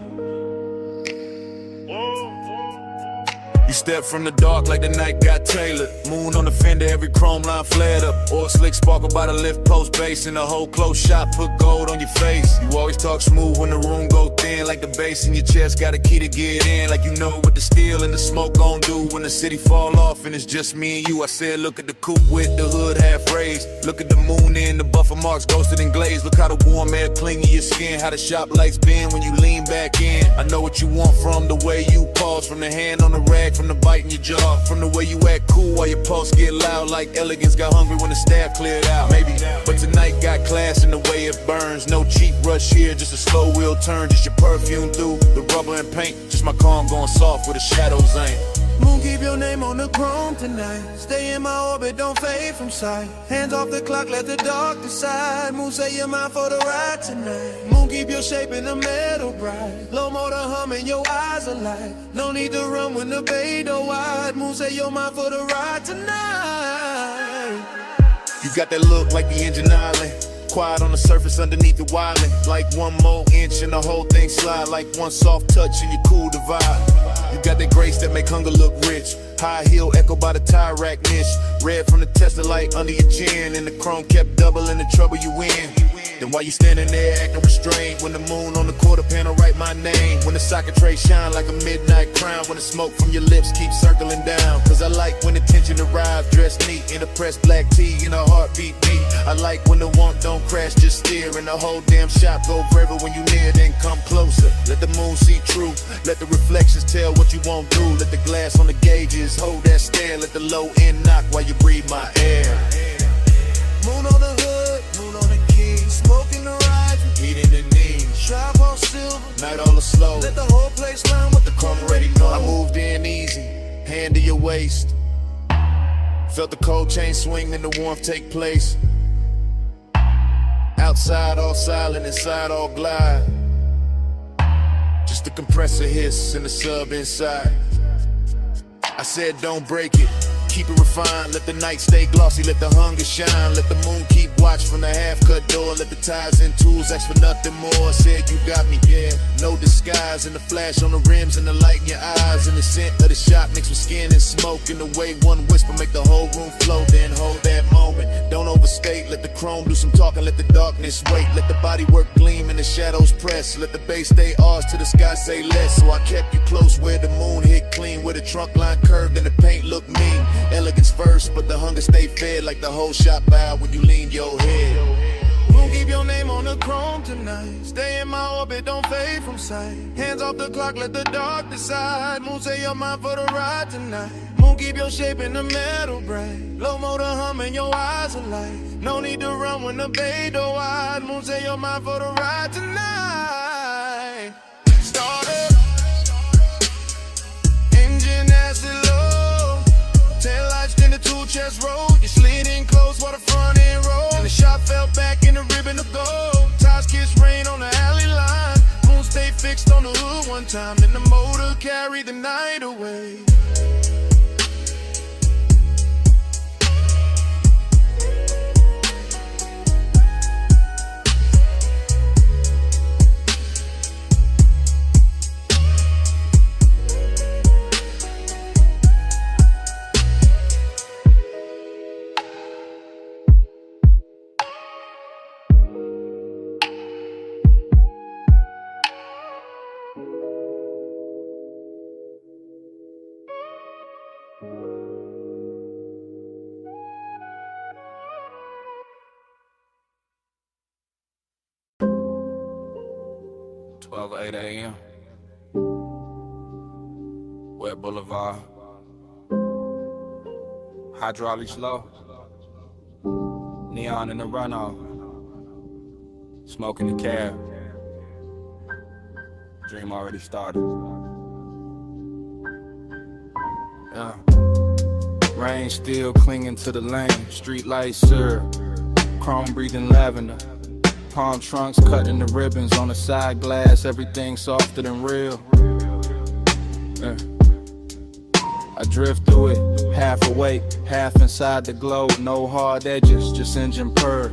You step from the dark like the night got tailored. Moon on the fender, every chrome line flared up. Oil slick sparkle by the lift post base. In the whole close shot, put gold on your face. You always talk smooth when the room go thin. Like the bass in your chest, got a key to get in. Like you know what the steel and the smoke gon' do when the city fall off and it's just me and you. I said look at the coupe with the hood half raised. Look at the moon in the buffer marks ghosted and glazed. Look how the warm air cling to your skin. How the shop lights bend when you lean back in. I know what you want from the way you pause. From the hand on the rag, from the bite in your jaw, from the way you act cool while your pulse get loud. Like elegance got hungry when the staff cleared out. Maybe, but tonight got class in the way it burns. No cheap rush here, just a slow wheel turn. Just your perfume through the rubber and paint. Just my calm going soft where the shadows ain't. Moon, keep your name on the chrome tonight. Stay in my orbit, don't fade from sight. Hands off the clock, let the dark decide. Moon, say you're mine for the ride tonight. Moon, keep your shape in the metal bright. Low motor humming, your eyes alight. No need to run when the bay door wide. Moon, say you're mine for the ride tonight. You got that look like the engine island. Quiet on the surface underneath the wildin'. Like one more inch and the whole thing slide. Like one soft touch and you cool the vibe. You got that grace that make hunger look rich. High heel echo by the tire rack niche. Red from the Tesla light under your chin. And the chrome kept doubling the trouble you in. Then while you standing there acting restrained, when the moon on the quarter panel write my name. When the socket tray shine like a midnight crown. When the smoke from your lips keeps circling down. Cause I like when the tension arrives dressed neat in a pressed black tee and a heartbeat beat. I like when the want don't crash, just steer. And the whole damn shop go forever when you near, then come closer. Let the moon see true. Let the reflections tell what you won't do. Let the glass on the gauges hold that stare. Let the low end knock while you breathe my air. Moon on the hood, moon on the key. Smoke in the rise, Heating the knees. trap on silver. Night all slow. Let the whole place learn what the Come ready, know. I moved in easy, hand to your waist. Felt the cold chain swing, then the warmth take place. Outside all silent, inside all glide. Just the compressor hiss and the sub inside. I said don't break it, keep it refined. Let the night stay glossy, let the hunger shine. Let the moon keep watch from the half-cut door. Let the ties and tools ask for nothing more. I said you got me, yeah, no disguise. And the flash on the rims and the light in your eyes. And the scent of the shop mixed with skin and smoke. And the way one whisper make the whole room flow. Then hold that moment, don't overstate. Let the chrome do some talking, let the darkness wait. Let the body work gleam and the shadows press. Let the bass stay ours till the sky say less. So I kept you close where the moon hit clean. Where the trunk line curved and the paint looked mean. Elegance first, but the hunger stay fed. Like the whole shop bowed when you lean your head. Moon, keep your name on the chrome tonight. Stay in my orbit, don't fade from sight. Hands off the clock, let the dark decide. Moon, say you're mine for the ride tonight. Moon, keep your shape in the metal bright. Low motor humming, your eyes alight. No need to run when the bay door wide. Moon, say you're mine for the ride tonight. Start up, engine acid low. Tail lights in the two chest roll. You slid in close while the front end roll. And the shot fell back in the ribbon of gold. Tires kiss rain on the alley line. Moon stay fixed on the hood one time. Then the motor carried the night away. Twelve 8 a.m. Wet Boulevard. Hydraulics low. Neon in the runoff. Smoke in the cab. Dream already started. Yeah. Rain still clinging to the lane. Street lights syrup. Chrome breathing lavender. Palm trunks cutting the ribbons on the side glass. Everything softer than real. I drift through it, half awake, half inside the glow. No hard edges, just engine purr.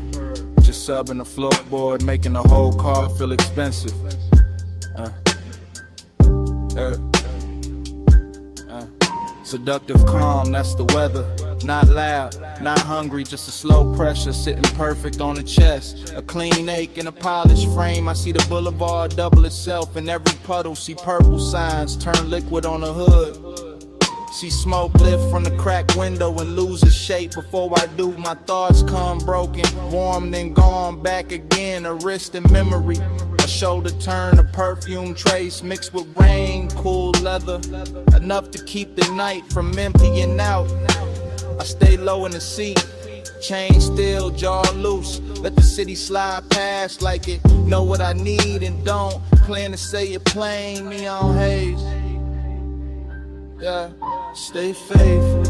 Just subbing the floorboard, making the whole car feel expensive. Seductive calm, that's the weather. Not loud, not hungry, just a slow pressure sitting perfect on the chest. A clean ache in a polished frame. I see the boulevard double itself in every puddle. See purple signs turn liquid on the hood. See smoke lift from the cracked window and lose its shape. Before I do, my thoughts come broken, warm then gone back again. A wrist in memory, a shoulder turn, a perfume trace mixed with rain, cool leather, enough to keep the night from emptying out. I stay low in the seat, chain still, jaw loose. Let the city slide past like it know what I need and don't. Plan to say it plain, neon haze. Yeah, stay faithful,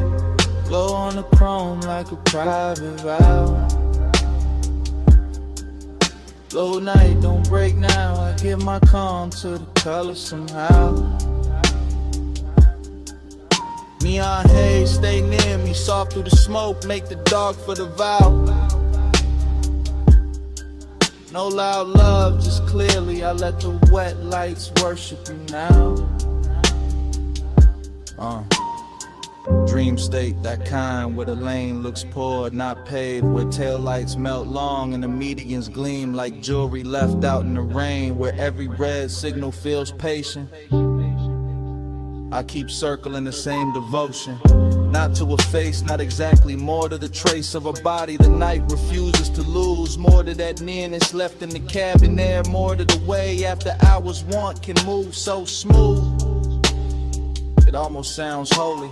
glow on the chrome like a private vow. Low night, don't break now. I give my calm to the color somehow. Neon haze, stay near me, soft through the smoke, make the dark for the vow. No loud love, just clearly I let the wet lights worship you now. Dream state, that kind where the lane looks poured, not paved, where taillights melt long and the medians gleam like jewelry left out in the rain, where every red signal feels patient. I keep circling the same devotion, not to a face, not exactly, more to the trace of a body the night refuses to lose, more to that nearness left in the cabin air, more to the way after hours want can move so smooth. It almost sounds holy.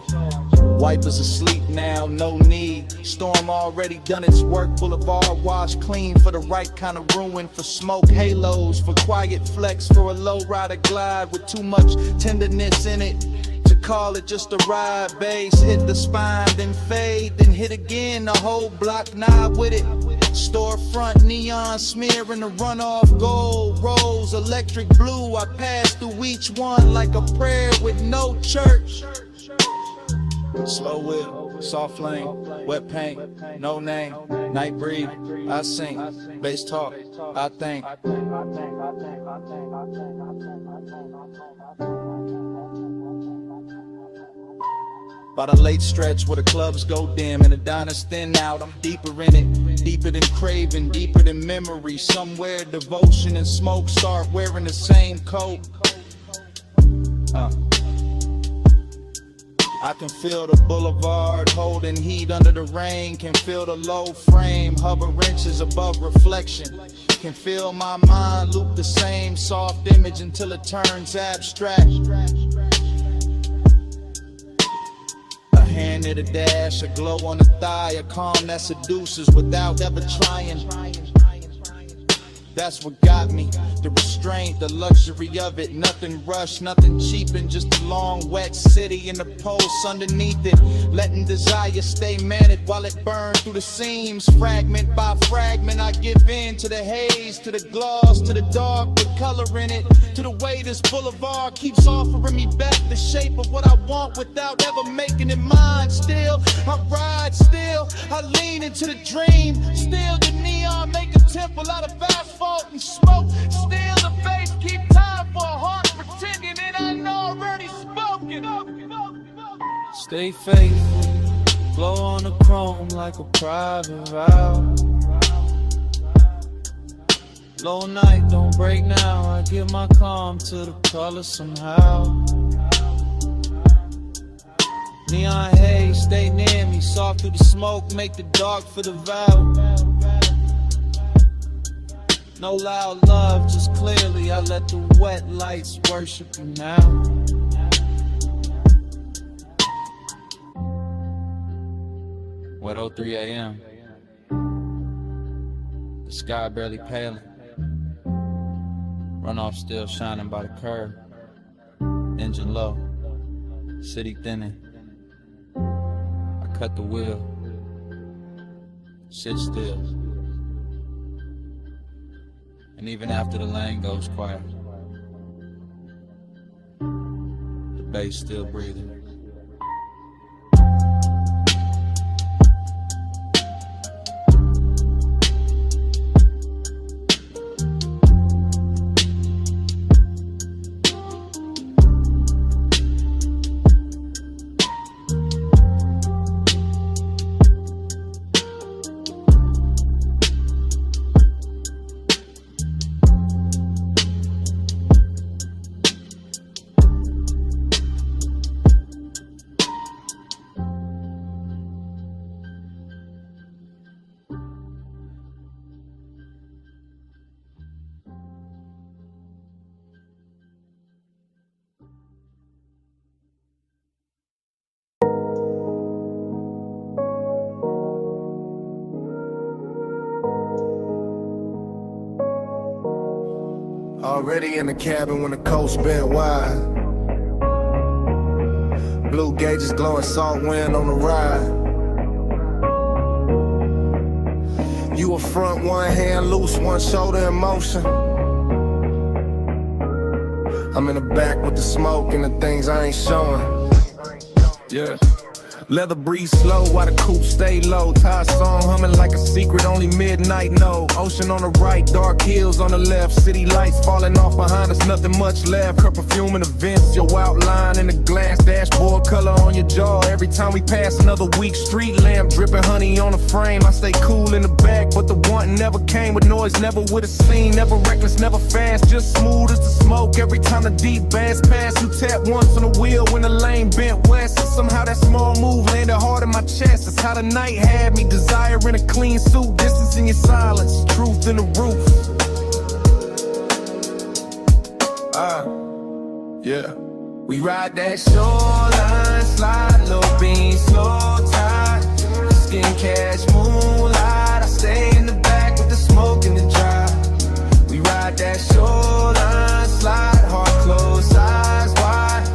Wipers asleep now, no need. Storm already done its work. Boulevard washed clean for the right kind of ruin. For smoke halos, for quiet flex, for a low rider glide with too much tenderness in it to call it just a ride. Bass hit the spine, then fade, then hit again. The whole block knob with it. Storefront neon smearing the runoff gold rose, electric blue. I pass through each one like a prayer with no church. Slow whip, soft flame, wet paint, no name, night breathe, I sing, bass talk, I think. By the late stretch where the clubs go dim and the diners thin out, I'm deeper in it, deeper than craving, deeper than memory. Somewhere devotion and smoke start wearing the same coat. I can feel the boulevard holding heat under the rain. Can feel the low frame hover inches above reflection. Can feel my mind loop the same soft image until it turns abstract. Hand at a dash, a glow on the thigh, a calm that seduces without ever trying. That's what got me, the restraint, the luxury of it. Nothing rushed, nothing cheaping, just a long wet city and the pulse underneath it. Letting desire stay managed while it burns through the seams. Fragment by fragment I give in to the haze, to the gloss, to the dark with color in it. To the way this boulevard keeps offering me back the shape of what I want without ever making it mine. Still, I ride, still, I lean into the dream. Still the neon make a temple out of asphalt and smoke. Still the bass keep time for a heart pretending it ain't already spoken. Stay faithful, glow on the chrome like a private vow. Low night, don't break now. I give my calm to the color somehow. Neon haze, stay near me. Soft through the smoke, make the dark for the vow. No loud love, just clearly I let the wet lights worship you now. Wet 03 a.m. The sky barely paling. Runoff still shining by the curb. Engine low, city thinning. I cut the wheel, sit still. And even after the lane goes quiet, the bass still breathing. Already in the cabin when the coast bent wide. Blue gauges glowing, salt wind on the ride. You a front, one hand loose, one shoulder in motion. I'm in the back with the smoke and the things I ain't showing. Yeah. Leather breeze slow while the coupe stay low. Ty song humming like a secret only midnight know. Ocean on the right, dark hills on the left. City lights falling off behind us, nothing much left. Her perfume and events, your outline in the glass. Dashboard color on your jaw. Every time we pass another weak street lamp, dripping honey on the frame. I stay cool in the back, but the wanting never came with noise, never with a scene. Never reckless, never fast, just smooth as the smoke. Every time the deep bass pass, you tap once on the wheel when the lane bent west. And somehow that small move landed hard in my chest. That's how the night had me, desiring a clean suit. Distance in your silence, truth in the roof. Yeah. We ride that shoreline, slide, low beam, slow tide. Skin catch moonlight. I stay in the back with the smoke and the drive. We ride that shoreline, slide, heart closed, eyes wide.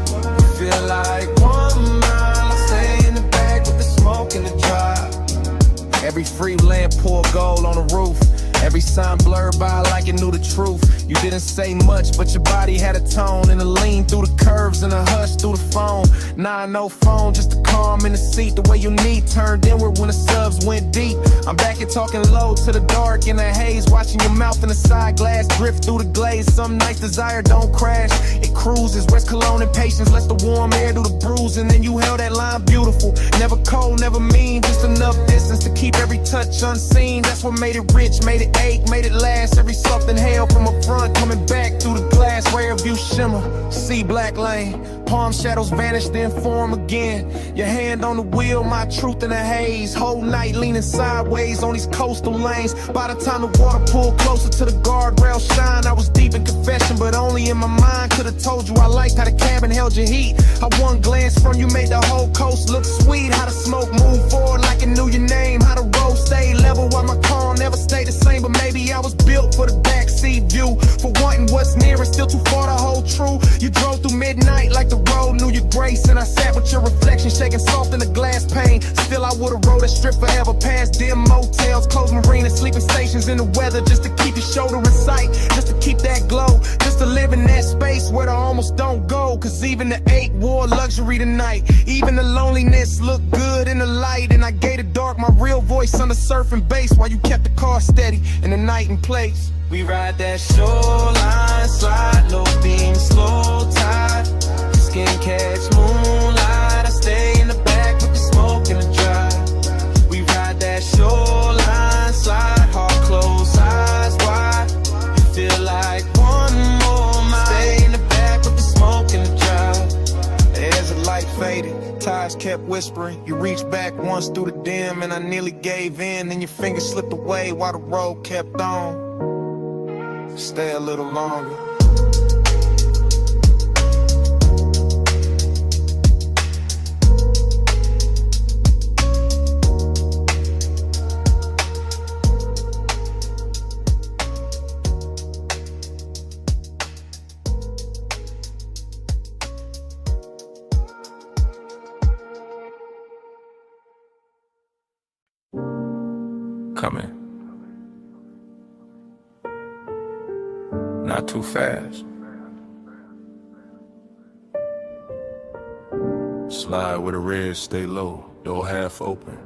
Feel like 1 mile. I stay in the back with the smoke and the drive. Every free lamp pour gold on the roof. Every sign blurred by like it knew the truth. You didn't say much, but your body had a tone. And a lean through the curves and a hush through the phone. Nah, no phone, just a calm in the seat. The way you need turned inward when the subs went deep. I'm back here talking low to the dark in the haze. Watching your mouth in the side glass drift through the glaze. Some nights desire don't crash, it cruises. West Cologne and patience lets the warm air do the bruise. And then you held that line beautiful. Never cold, never mean, just enough distance to keep every touch unseen. That's what made it rich, made it ache, made it last. Every soft inhale from a front, coming back through the glass. Rare view shimmer, see black lane. Palm shadows vanish, then form again. Your hand on the wheel, my truth in the haze. Whole night leaning sideways on these coastal lanes. By the time the water pulled closer to the guardrail shine, I was deep in confession, but only in my mind. Could've told you I liked how the cabin held your heat. How one glance from you made the whole coast look sweet. How the smoke moved forward like it knew your name. How the road stayed level while my car never stayed the same. But maybe I was built for the backseat view. For wanting what's near and still too far to hold true. You drove through midnight like the road knew your grace. And I sat with your reflection shaking soft in the glass pane. Still I would've rode a strip forever past dim motels, closed marinas, sleeping stations in the weather. Just to keep your shoulder in sight, just to keep that glow. Just to live in that space where the almost don't go. Cause even the ache wore luxury tonight. Even the loneliness looked good in the light. And I gave the dark my real voice on the surfing bass while you kept the car steady in the night and place. We ride that shoreline, slide, low beam, slow tide. Skin catch moonlight. I stay in the back with the smoke and the drive. We ride that shoreline, slide, heart closed, eyes wide. You feel like 1 more mile. Stay in the back with the smoke and the drive. As the light faded, ties kept whispering. You reached back once through the dim and I nearly gave in. Then your fingers slipped away while the road kept on. Stay a little longer. Come in. Not too fast. Slide with a red, stay low, door half open.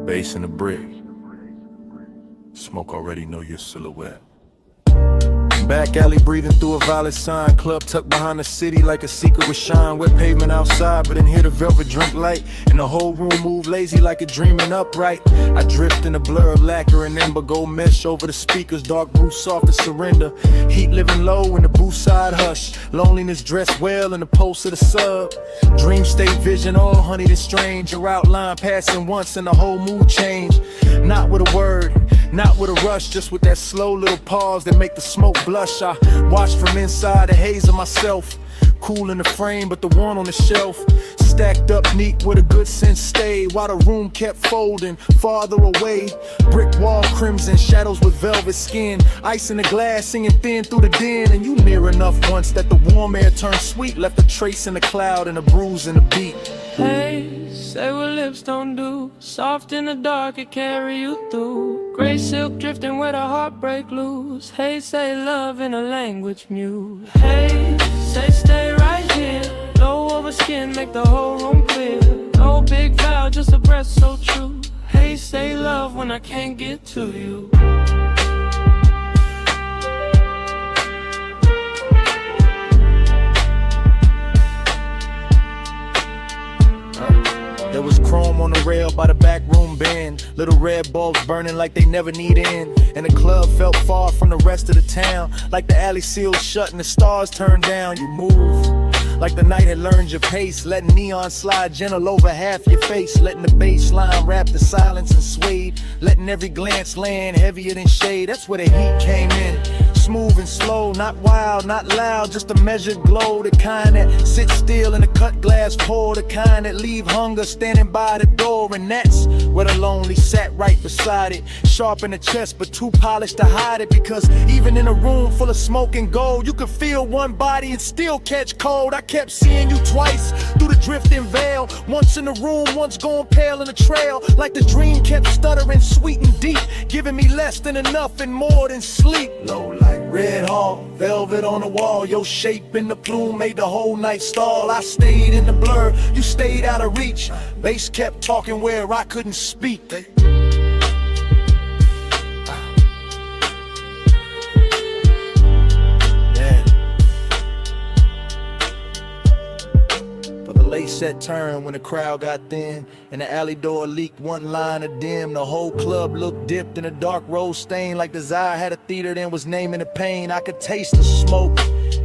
Bass in the brick. Smoke already know your silhouette. Back alley breathing through a violet sign. Club tucked behind the city like a secret with shine. Wet pavement outside, but in here the velvet drink light. And the whole room move lazy like a dreaming upright. I drift in a blur of lacquer and ember. Gold mesh over the speakers, dark blue soft to surrender. Heat living low in the booth side hush. Loneliness dressed well in the pulse of the sub. Dream state vision, all honeyed and strange. Your outline passing once and the whole mood change. Not with a word, not with a rush, just with that slow little pause that make the smoke blush. I watch from inside the haze of myself. Cool in the frame, but the one on the shelf stacked up neat with a good sense stayed. While the room kept folding farther away. Brick wall crimson, shadows with velvet skin. Ice in the glass, singing thin through the den. And you near enough once that the warm air turned sweet. Left a trace in the cloud and a bruise in the beat. Hey, say what lips don't do. Soft in the dark, it carry you through. Gray silk drifting where the heartbreak loose. Hey, say love in a language mute. Hey, say stay right here. Low over skin, make the whole room clear. No big vow, just a breath so true. Hey, say love when I can't get to you. There was chrome on the rail by the back room bend. Little red bulbs burning like they never need end. And the club felt far from the rest of the town. Like the alley sealed shut and the stars turned down. You move like the night had learned your pace. Letting neon slide gentle over half your face. Letting the bass line wrap the silence and suede. Letting every glance land heavier than shade. That's where the heat came in. Smooth and slow, not wild, not loud, just a measured glow. The kind that sits still in a cut glass pour. The kind that leave hunger standing by the door. And that's where the lonely sat right beside it. Sharp in the chest, but too polished to hide it. Because even in a room full of smoke and gold, you could feel one body and still catch cold. I kept seeing you twice through the drifting veil. Once in the room, once going pale in the trail. Like the dream kept stuttering sweet and deep, giving me less than enough and more than sleep. Low like red hall, velvet on the wall. Your shape in the plume made the whole night stall. I stayed in the blur, you stayed out of reach. Bass kept talking where I couldn't speak. Lace set turn when the crowd got thin, and the alley door leaked one line of dim. The whole club looked dipped in a dark rose stain, like desire had a theater then was naming the pain. I could taste the smoke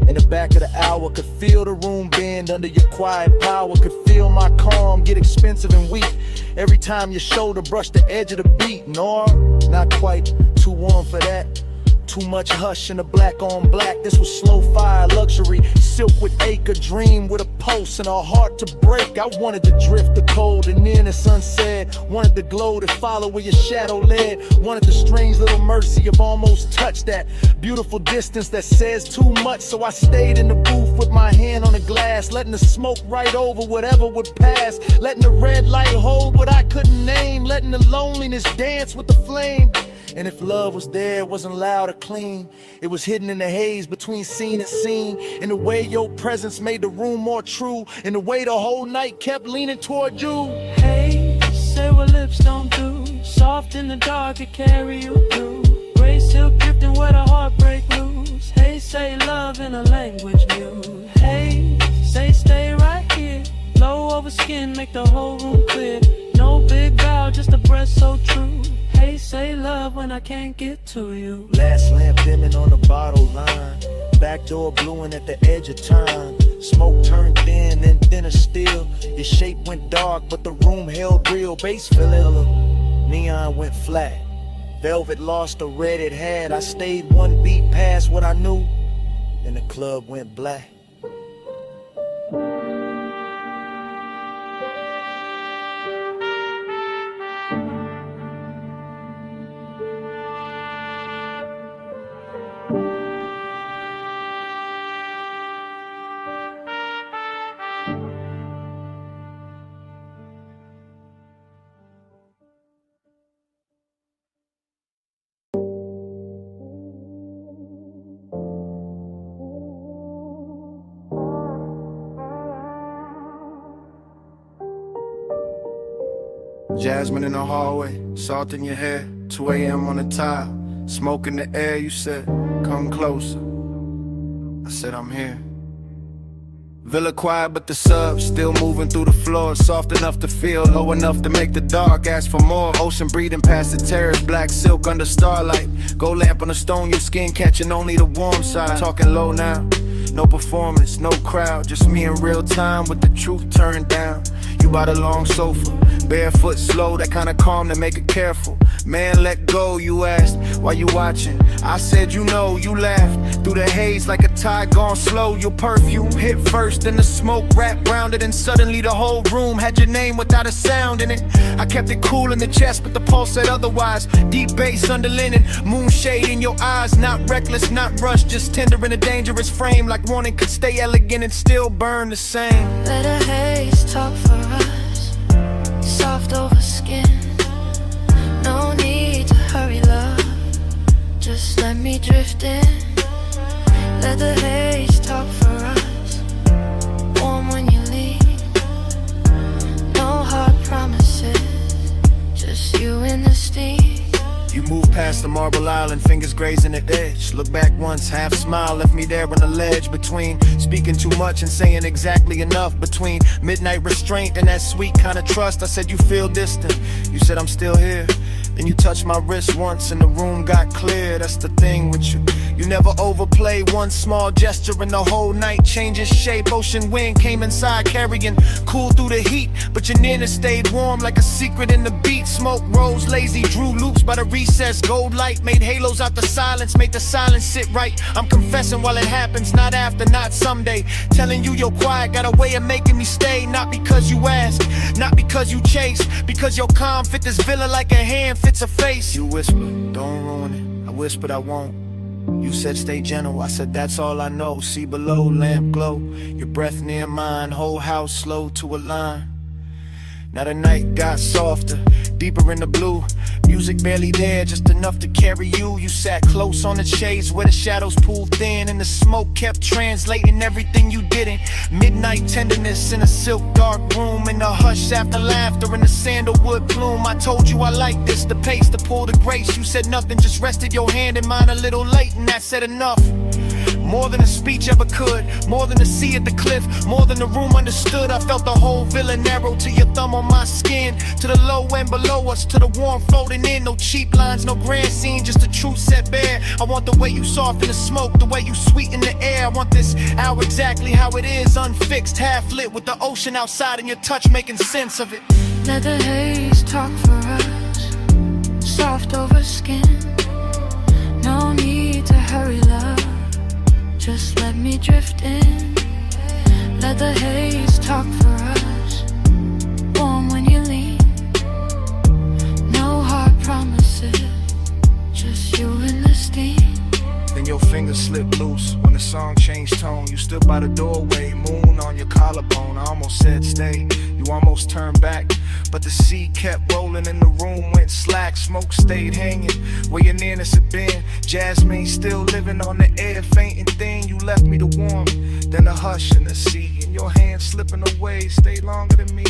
in the back of the hour, could feel the room bend under your quiet power, could feel my calm get expensive and weak every time your shoulder brushed the edge of the beat. No, not quite too warm for that. Too much hush in the black on black. This was slow fire luxury, silk with acre, dream with a pulse and a heart to break. I wanted to drift the cold and then the sunset. Wanted the glow to follow where your shadow led. Wanted the strange little mercy of almost touch, that beautiful distance that says too much. So I stayed in the booth with my hand on the glass, letting the smoke right over whatever would pass. Letting the red light hold what I couldn't name. Letting the loneliness dance with the flame. And if love was there, it wasn't loud or clean. It was hidden in the haze between scene and scene. In the way your presence made the room more true. In the way the whole night kept leaning toward you. Hey, say what lips don't do. Soft in the dark, it carry you through. Gray silk drifting where the heartbreak loose. Hey, say love in a language mute. Hey, say stay right here. Low over skin, make the whole room clear. No big vow, just a breath so true. Hey, say love when I can't get to you. Last lamp dimming on the bottle line. Back door bluing at the edge of time. Smoke turned thin and thinner still. Your shape went dark, but the room held real. Bass fell ill. Neon went flat. Velvet lost the red it had. I stayed one beat past what I knew, and the club went black. Jasmine in the hallway, salt in your hair, 2 a.m. on the tile, smoke in the air. You said, come closer. I said, I'm here. Villa quiet, but the sub still moving through the floor. Soft enough to feel, low enough to make the dark ask for more. Ocean breathing past the terrace, black silk under starlight. Gold lamp on the stone, your skin catching only the warm side. Talking low now, no performance, no crowd, just me in real time with the truth turned down. You by the long sofa, barefoot slow, that kind of calm to make it careful. Man, let go, you asked, why you watching? I said, you know, you laughed through the haze like a tide gone slow. Your perfume hit first, then the smoke wrapped round it, and suddenly the whole room had your name without a sound in it. I kept it cool in the chest, but the pulse said otherwise. Deep bass under linen, moonshade in your eyes. Not reckless, not rushed, just tender in a dangerous frame. Like wanting could stay elegant and still burn the same. Let the haze talk for us, soft over skin. No need to hurry, love, just let me drift in. Let the haze talk for us, warm when you leave. No hard promises, just you and the steam. You moved past the marble island, fingers grazing the edge. Look back once, half smile, left me there on the ledge. Between speaking too much and saying exactly enough. Between midnight restraint and that sweet kind of trust. I said, you feel distant, you said I'm still here. Then you touched my wrist once and the room got clear. That's the thing with you, you never overplay. One small gesture and the whole night changes shape. Ocean wind came inside carrying cool through the heat, but your nana stayed warm like a secret in the beat. Smoke rose lazy, drew loops by the recess. Gold light made halos out the silence, made the silence sit right. I'm confessing while it happens, not after, not someday. Telling you you're quiet got a way of making me stay. Not because you ask, not because you chase, because your calm fit this villa like a hand fits a face. You whispered, don't ruin it. I whispered, I won't. You said stay gentle, I said that's all I know. See below, lamp glow, your breath near mine, whole house slow to a line. Now the night got softer, deeper in the blue. Music barely there, just enough to carry you. You sat close on the shades where the shadows pulled thin, and the smoke kept translating everything you didn't. Midnight tenderness in a silk dark room, in the hush after laughter in the sandalwood plume. I told you I like this, the pace, the pull, the grace. You said nothing, just rested your hand in mine a little late, and that said enough. More than a speech ever could, more than a sea at the cliff, more than the room understood. I felt the whole villa narrow to your thumb on my skin, to the low end below us, to the warm floating in. No cheap lines, no grand scene, just the truth set bare. I want the way you soften the smoke, the way you sweeten the air. I want this hour exactly how it is, unfixed, half lit, with the ocean outside and your touch making sense of it. Let the haze talk for us, soft over skin. No need to hurry, love, just let me drift in. Let the haze talk for us, warm when you leave. No hard promises, just you and the steam. Then your fingers slipped loose when the song changed tone. You stood by the doorway, moon on your collarbone. I almost said stay, you almost turned back, but the sea kept rolling and the room went slack. Smoke stayed hanging where your nearness had been. Jasmine still living on the air, fainting thin. You left me the warmth, then the hush in the sea, and your hand slipping away stayed longer than me.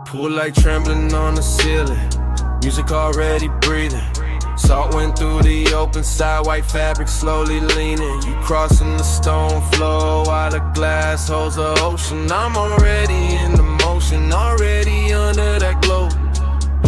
Pool light trembling on the ceiling, music already breathing. Salt went through the open side, white fabric slowly leaning. You crossing the stone floor while the glass holds the ocean. I'm already in the motion, already under that glow.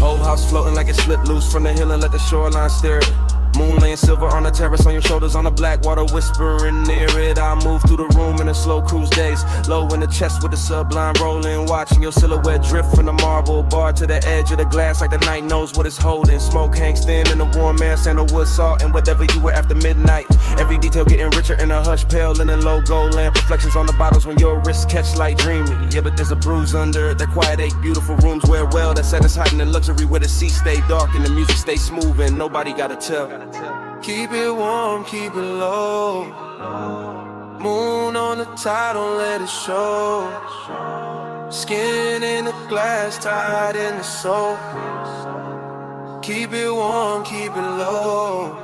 Whole house floating like it slipped loose from the hill and let the shoreline stare it. Moon laying silver on the terrace, on your shoulders, on the black water whispering near it. I move through the room in a slow cruise days, low in the chest with the sublime rolling, watching your silhouette drift from the marble bar to the edge of the glass like the night knows what it's holding. Smoke hangs thin in the warm air, sandalwood salt and whatever you were after midnight. Every detail getting richer in a hush, pale in a low gold lamp. Reflections on the bottles when your wrists catch light dreaming. Yeah, but there's a bruise under that quiet ache. Beautiful rooms wear well, that set us hiding in luxury where the sea stay dark and the music stay smooth and nobody gotta tell. Keep it warm, keep it low. Moon on the tide, don't let it show. Skin in the glass, tied in the soul. Keep it warm, keep it low.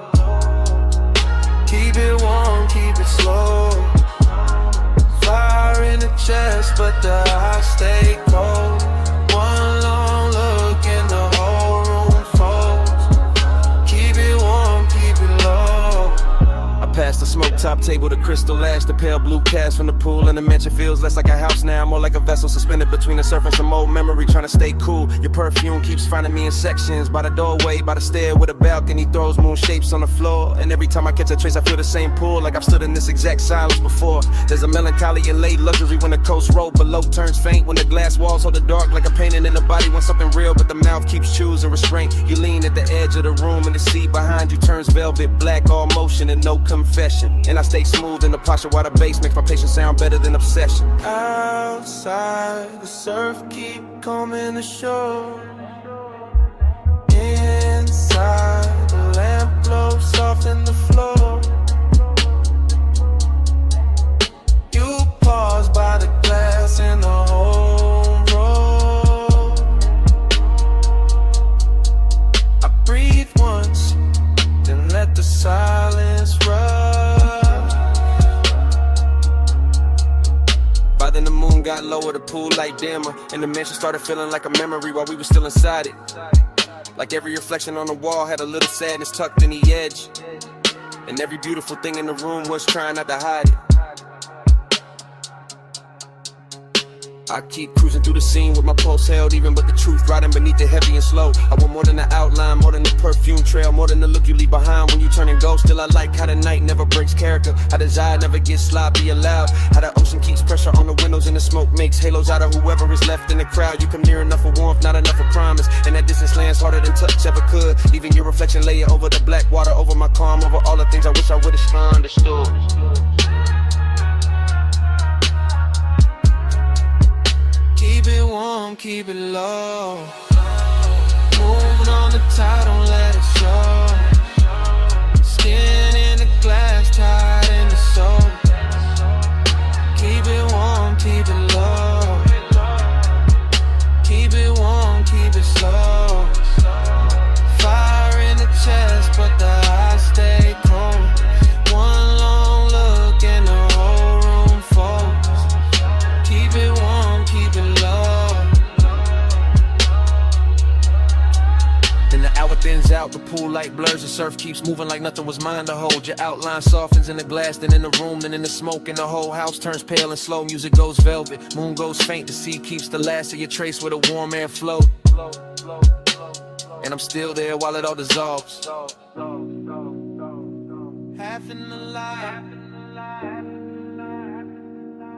Keep it warm, keep it slow. Fire in the chest, but the eyes stay cold. One long look and the whole room folds. Keep it warm, keep it low. I passed the smoke top table, the crystal ash, the pale blue cast from the pool, and the mansion feels less like a house now, more like a vessel suspended between the surf and some old memory, trying to stay cool. Your perfume keeps finding me in sections, by the doorway, by the stair with a balcony, throws moon shapes on the floor, and every time I catch a trace I feel the same pull, like I've stood in this exact silence before. There's a melancholy and late luxury when the coast road below turns faint, when the glass walls hold the dark like a painting in the body wants something real, but the mouth keeps choosing restraint. You lean at the edge of the room and the sea behind you turns velvet black, all motion and no confession, and I stay smooth in the posture while the bass makes my patience sound better than obsession. Outside, the surf keep coming ashore. Inside, the lamp glows soft in the floor. You pause by the glass in the home row. I breathe once, then let the silence rush. By then the moon got lower, the pool light dimmer, and the mansion started feeling like a memory while we were still inside it. Like every reflection on the wall had a little sadness tucked in the edge, and every beautiful thing in the room was trying not to hide it. I keep cruising through the scene with my pulse held even, but the truth riding beneath it heavy and slow. I want more than the outline, more than the perfume trail, more than the look you leave behind when you turn and go. Still I like how the night never breaks character, how desire never gets sloppy allowed, how the ocean keeps pressure on the windows and the smoke makes halos out of whoever is left in the crowd. You come near enough for warmth, not enough for promise, and that distance lands harder than touch ever could. Even your reflection lay it over the black water, over my calm, over all the things I wish I would've understood. Keep it warm, keep it low. Moving on the tide, don't let it show. Skin in the glass, tied in the soul. Keep it warm, keep it low. Keep it warm, keep it slow. Fire in the chest, but the eyes stay cold. One long look and the whole room folds. Keep it warm, keep it low. Then the hour thins out, the pool light blurs, the surf keeps moving like nothing was mine to hold. Your outline softens in the glass, then in the room, then in the smoke, and the whole house turns pale and slow. Music goes velvet, moon goes faint, the sea keeps the last of your trace where the warm air flow. And I'm still there while it all dissolves. Half in the light,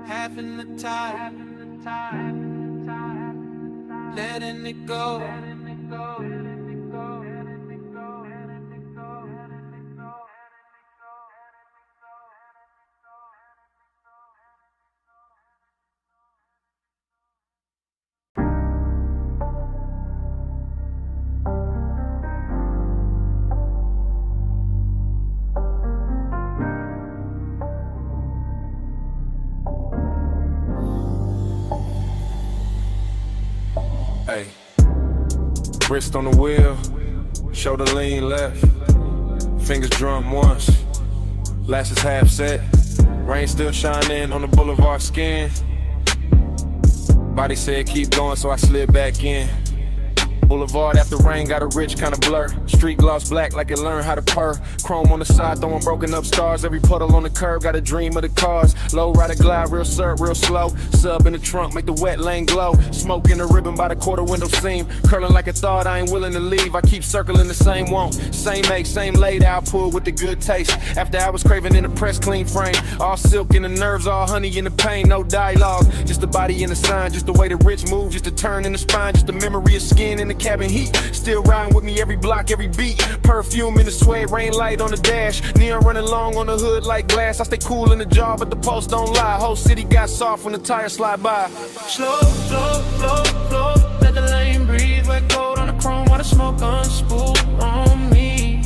half in the tide, letting it go. Hey, wrist on the wheel, shoulder lean left, fingers drum once, lashes half set, rain still shining on the boulevard skin. Body said keep going, so I slid back in. Boulevard after rain got a rich kind of blur. Street gloss black like it learned how to purr. Chrome on the side throwing broken up stars. Every puddle on the curb got a dream of the cars. Low rider glide real surf real slow. Sub in the trunk make the wet lane glow. Smoke in the ribbon by the quarter window seam. Curling like a thought I ain't willing to leave. I keep circling the same want. Same make, same laid out pull with the good taste. After I was craving in the press clean frame. All silk in the nerves, all honey in the pain. No dialogue, just the body and the sign. Just the way the rich move, just the turn in the spine. Just the memory of skin in the cabin heat. Still riding with me every block, every beat. Perfume in the suede, rain light on the dash. Neon running long on the hood like glass. I stay cool in the jar, but the pulse don't lie. Whole city got soft when the tires slide by. Slow, slow, slow, slow. Let the lane breathe. Wet cold on the chrome while the smoke unspool on me.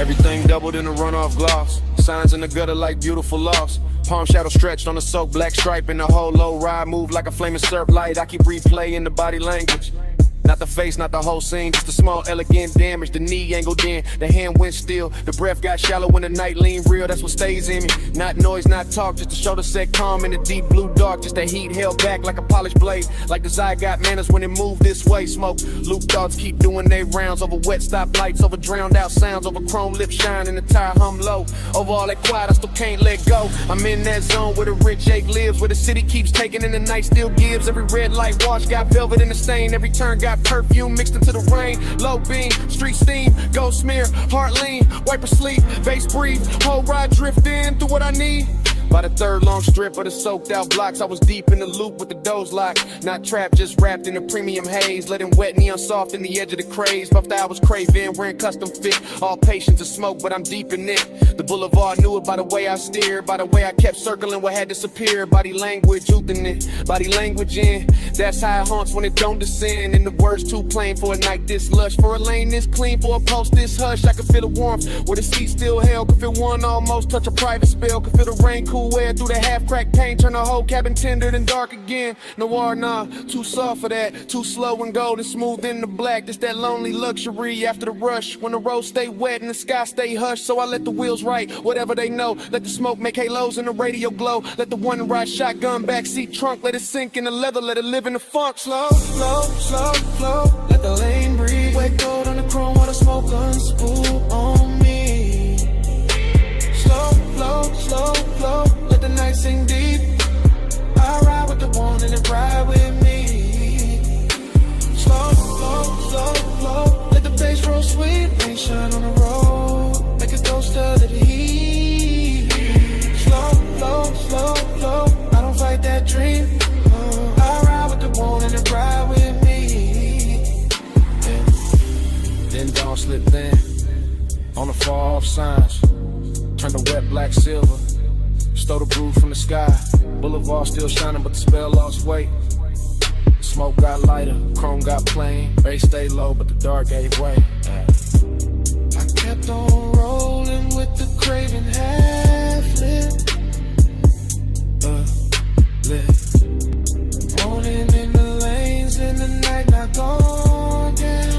Everything doubled in a runoff gloss. Signs in the gutter like beautiful loss. Palm shadow stretched on the soaked black stripe, and the whole low ride moved like a flaming surf light. I keep replaying the body language. Not the face, not the whole scene, just a small elegant damage. The knee angled in, the hand went still. The breath got shallow when the night leaned real, that's what stays in me. Not noise, not talk, just a shoulder set calm in the deep blue dark. Just the heat held back like a polished blade. Like desire got manners when it moved this way. Smoke, loop thoughts keep doing their rounds. Over wet stop lights, over drowned out sounds. Over chrome lips shine and the tire hum low. Over all that quiet, I still can't let go. I'm in that zone where the rich ache lives, where the city keeps taking and the night still gives. Every red light wash got velvet in the stain. Every turn got perfume mixed into the rain. Low beam, street steam, ghost smear, heart lean, wipe or sleep, bass breathe, whole ride drift in through what I need. By the third long strip of the soaked out blocks, I was deep in the loop with the doors locked. Not trapped, just wrapped in a premium haze. Letting wet neon soft in the edge of the craze. Buffed I was craving, wearing custom fit. All patience to smoke, but I'm deep in it. The boulevard knew it by the way I steered. By the way I kept circling what had disappeared. Body language, youthing it, body language in. That's how it haunts when it don't descend. And the words too plain for a night this lush. For a lane this clean, for a post this hush. I could feel the warmth where the seat still held. Could feel one almost touch a private spell. Could feel the rain cool air through the half-cracked paint, turn the whole cabin tendered and dark again. Noir, nah, too soft for that. Too slow and gold and smooth in the black. Just that lonely luxury after the rush. When the roads stay wet and the sky stay hushed. So I let the wheels write whatever they know. Let the smoke make halos and the radio glow. Let the one ride shotgun backseat trunk. Let it sink in the leather, let it live in the funk. Slow, slow, slow, slow. Let the lane breathe. Wet gold on the chrome while the smoke unspool on me. Slow, slow, slow, slow. Let the night sing deep. I ride with the one and it ride with me. Slow, slow, slow, slow. Let the bass roll sweet. Rain shine on the road. Make it go stir to the heat. Slow, slow, slow, slow. I don't fight that dream. I ride with the one and it ride with me. Yeah. Then dawn slipped in on the far off signs. Turn the wet black silver. Stole the brew from the sky. Boulevard still shining, but the spell lost weight. The smoke got lighter, chrome got plain. Bass stayed low, but the dark gave way. I kept on rolling with the craving half lit. Lit. Morning in the lanes, in the night not gone down.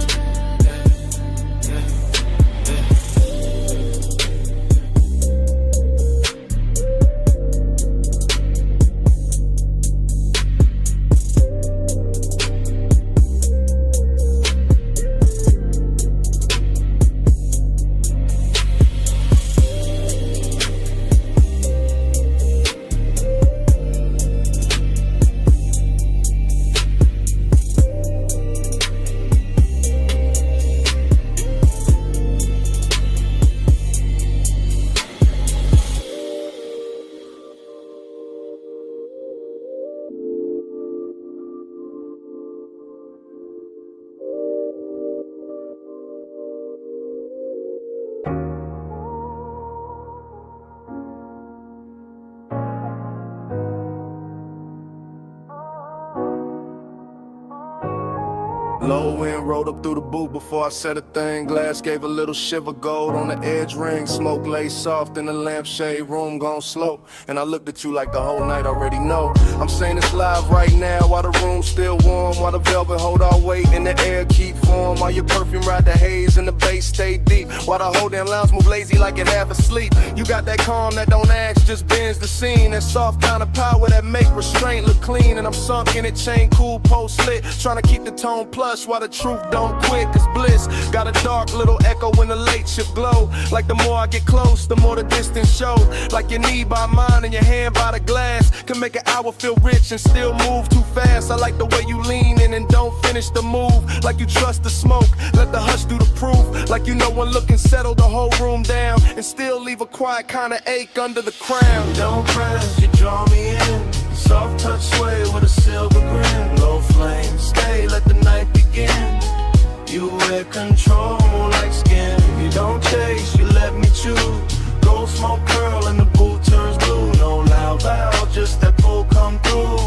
Low wind rolled up through the boot before I said a thing. Glass gave a little shiver, gold on the edge ring. Smoke lay soft in the lampshade, room gone slow. And I looked at you like the whole night already know. I'm saying it's live right now while the room's still warm. While the velvet hold our weight and the air keep warm. While your perfume ride the haze and the bass stay deep. While the whole damn lounge move lazy like it half asleep. You got that calm that don't ask, just bends the scene. That soft kind of power that make restraint look clean. And I'm sunk in it, chain cool, post lit. Trying to keep the tone plush while the truth don't quit. Cause bliss got a dark little echo when the late shift glow. Like the more I get close, the more the distance show. Like your knee by mine and your hand by the glass. Can make an hour feel rich and still move too fast. I like the way you lean in and don't finish the move. Like you trust the smoke, let the hush do the proof. Like you know when looking settle the whole room down. And still leave a quiet kind of ache under the crown. Don't press, you draw me in. Soft touch sway with a silver grin. Low flame, stay, let the night begin. You wear control like skin. You don't chase, you let me choose. Gold smoke curl and the boot turns blue. No loud valve, just that pull come through.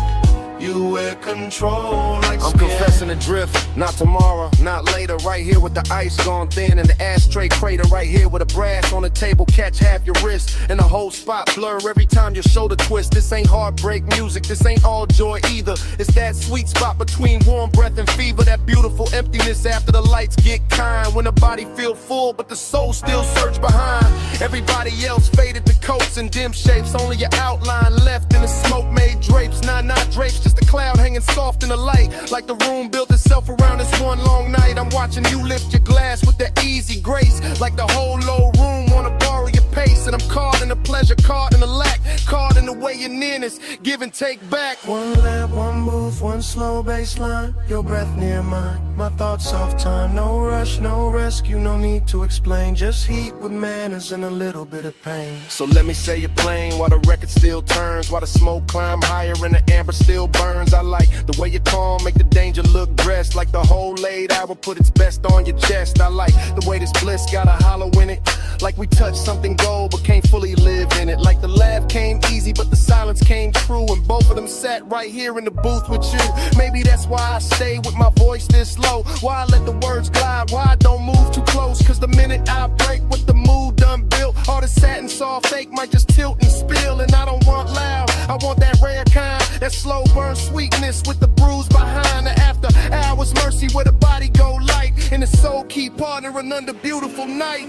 You wear control like skin. I'm confessing drift. Not tomorrow, not later. Right here with the ice gone thin and the ashtray crater. Right here with a brass on the table, catch half your wrist. And the whole spot blur every time your shoulder twist. This ain't heartbreak music, this ain't all joy either. It's that sweet spot between warm breath and fever. That beautiful emptiness after the lights get kind. When the body feel full, but the soul still search behind. Everybody else faded to coats and dim shapes. Only your outline left in the smoke made drapes. Nah, not drapes, just a cloud hanging soft in the light. Like the room built itself around this one long night. I'm watching you lift your glass with that easy grace. Like the whole low room wanna borrow your pace. And I'm caught in the pleasure, caught in the lack, caught in the way your nearness, give and take back. One lap, one move, one slow bass line. Your breath near mine, my thoughts off time. No rush, no rescue, no need to explain. Just heat with manners and a little bit of pain. So let me say it plain, while the record still turns, while the smoke climb higher and the amber still burns. I like the way you calm, make the danger look dressed. Like the whole laid hour put its best on your chest. I like the way this bliss got a hollow in it. Like we touched something gold but can't fully live in it. Like the laugh came easy but the silence came true. And both of them sat right here in the booth with you. Maybe that's why I stay with my voice this low. Why I let the words glide, why I don't move too close. Cause the minute I break with the mood done built, all the satin soft fake might just tilt and spill. And I don't want loud, I want that rare kind. That slow burn sweetness with the bruise behind. The after hours mercy where the body go light. And the soul keep partnering under beautiful night.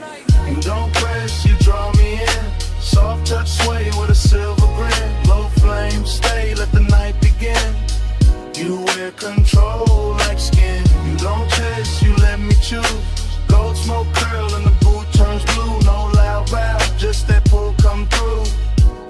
You don't press, you draw me in. Soft touch sway with a silver grin. Low flame, stay, let the night begin. You wear control like skin. You don't chase, you let me choose. Gold smoke curl and the boot turns blue. No loud valve, just that pull come through.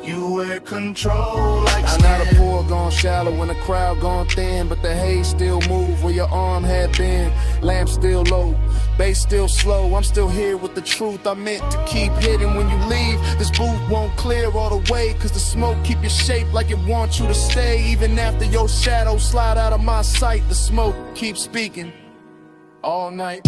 You wear control like skin. Now the pour gone shallow and the crowd gone thin, but the haze still move where your arm had been. Lamp still low, bass still slow. I'm still here with the truth I meant to keep hidden. When you leave, this booth won't clear all the way, cause the smoke keep your shape like it wants you to stay. Even after your shadow slide out of my sight, the smoke keeps speaking all night.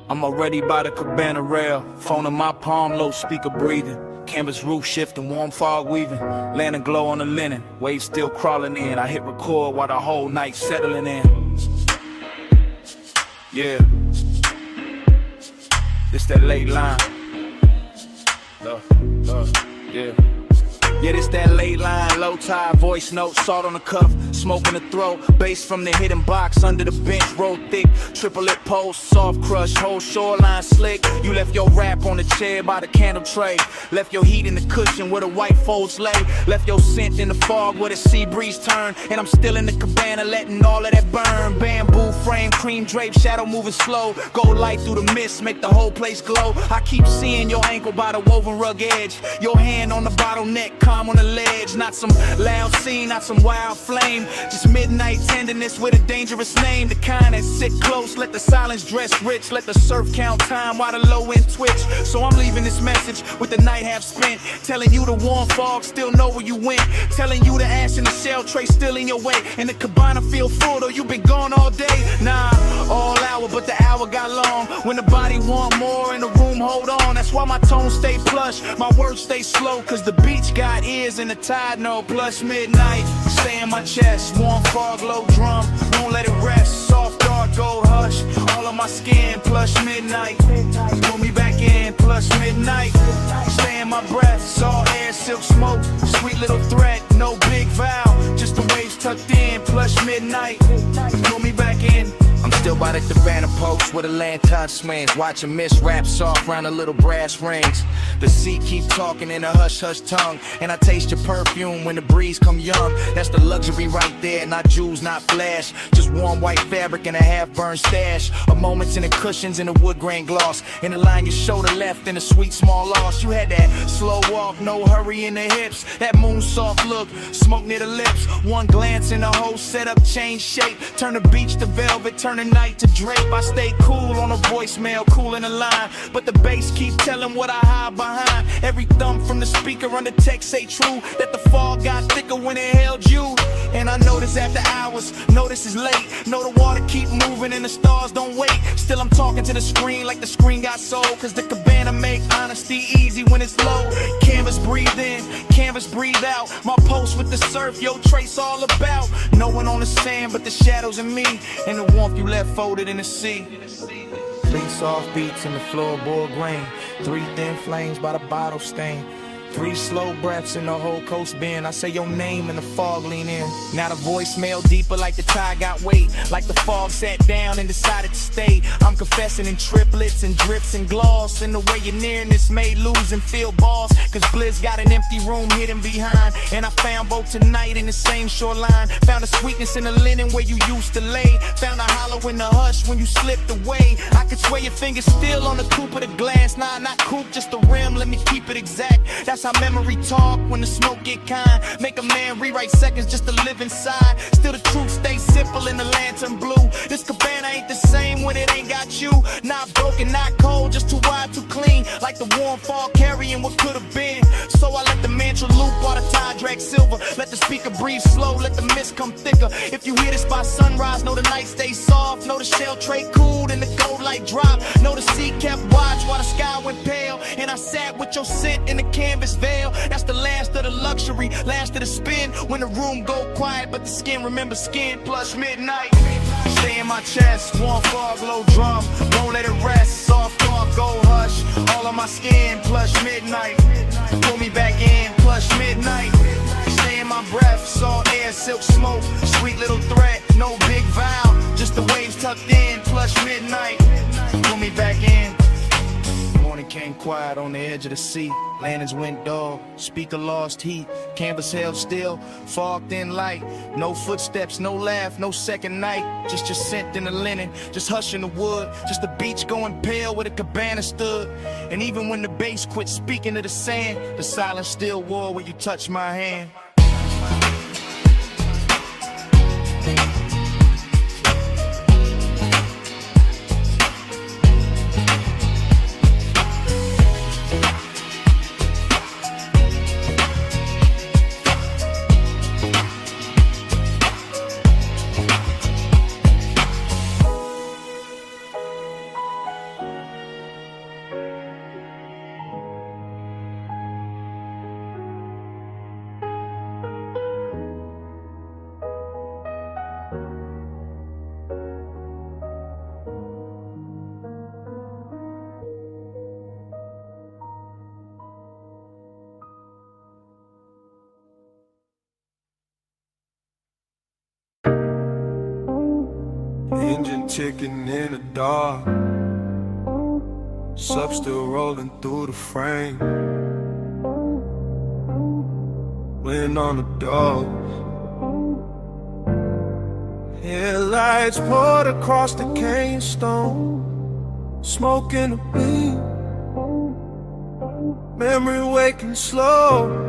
I'm already by the cabana rail, phone in my palm, low speaker breathing. Canvas roof shifting, warm fog weaving, lantern glow on the linen, waves still crawling in. I hit record while the whole night settling in. Yeah, this that late line. Yeah. Yeah, this that late line, low tide, voice note, salt on the cuff, smoke in the throat, bass from the hidden box, under the bench, roll thick, triple lip post, soft crush, whole shoreline slick. You left your rap on the chair by the candle tray, left your heat in the cushion where the white folds lay, left your scent in the fog where the sea breeze turn, and I'm still in the cabana letting all of that burn. Bamboo frame, cream drape, shadow moving slow, gold light through the mist, make the whole place glow. I keep seeing your ankle by the woven rug edge, your hand on the bottleneck, on the ledge. Not some loud scene, not some wild flame, just midnight tenderness with a dangerous name. The kind that sit close, let the silence dress rich, let the surf count time while the low end twitch. So I'm leaving this message with the night half spent, telling you the warm fog still know where you went, telling you the ash in the shell tray still in your way, and the cabana feel full though you been gone all day. Nah, all hour but the hour got long, when the body want more and the room hold on. That's why my tone stay plush, my words stay slow, cause the beach got ears and the tide know. Plus midnight, stay in my chest, warm fog, low drum, won't let it rest. Soft dark gold hush, all on my skin. Plus midnight, pull me back in. Plus midnight, stay in my breath, salt air, silk smoke, sweet little threat, no big vow, just the waves tucked in. Plus midnight, pull me back in. I'm still by the cabana post, where the lantern swings. Watch a mist wrap soft round the little brass rings. The sea keep talking in a hush-hush tongue, and I taste your perfume when the breeze come young. That's the luxury right there, not jewels, not flash. Just warm white fabric and a half-burned stash. A moments in the cushions and the wood grain gloss. In the line your shoulder left in a sweet small loss. You had that slow walk, no hurry in the hips. That moon soft look, smoke near the lips. One glance and the whole setup changed shape. Turn the beach to velvet, turn the night to drape. I stay cool on a voicemail, cool in the line, but the bass keep telling what I hide behind. Every thump from the speaker on the text say true, that the fog got thicker when it held you. And I notice after hours, notice it's late. Know the water keep moving and the stars don't wait. Still I'm talking to the screen like the screen got sold, cause the cabana make honesty easy when it's low. Canvas breathe in, canvas breathe out. My post with the surf, yo trace all about. No one on the sand but the shadows and me, and the warmth you left folded in the sea. 3 soft beats in the floorboard grain, 3 thin flames by the bottle stain, 3 slow breaths in the whole coast bend. I say your name and the fog lean in. Now the voicemail deeper like the tide got weight. Like the fog sat down and decided to stay. I'm confessing in triplets and drips and gloss. And the way you're nearing this made lose and feel boss. Cause Blizz got an empty room hidden behind. And I found both tonight in the same shoreline. Found a sweetness in the linen where you used to lay. Found a hollow in the hush when you slipped away. I could swear your fingers still on the coupe of the glass. Nah, not coupe, just the rim, let me keep it exact. That's how memory talk when the smoke get kind. Make a man rewrite seconds just to live inside. Still the truth stays simple in the lantern blue. This cabana ain't the same when it ain't got you. Not broken, not cold, just too wide, too clean. Like the warm fall carrying what could have been. So I let the mantra loop while the tide drag silver. Let the speaker breathe slow, let the mist come thicker. If you hear this by sunrise, know the night stays soft. Know the shell tray cooled and the gold light drop. Know the sea kept watch while the sky went pale. And I sat with your scent in the canvas veil. That's the last of the luxury, last of the spin. When the room go quiet, but the skin remember skin. Plus midnight, stay in my chest. Warm fog, low drum, won't let it rest. Soft talk, gold hush, all on my skin. Plus midnight, pull me back in. Plus midnight, stay in my breath. Salt air, silk smoke, sweet little threat. No big vow, just the waves tucked in. Plus midnight, pull me back in. Morning came quiet on the edge of the sea. Lanterns went dull, speaker lost heat. Canvas held still, fog thin light. No footsteps, no laugh, no second night. Just your scent in the linen, just hush in the wood. Just the beach going pale where the cabana stood. And even when the bass quit speaking to the sand, the silence still war when you touch my hand. Engine ticking in the dark, sub still rolling through the frame. Wind on the doors, headlights poured across the cane stone. Smoke in the beam, memory waking slow.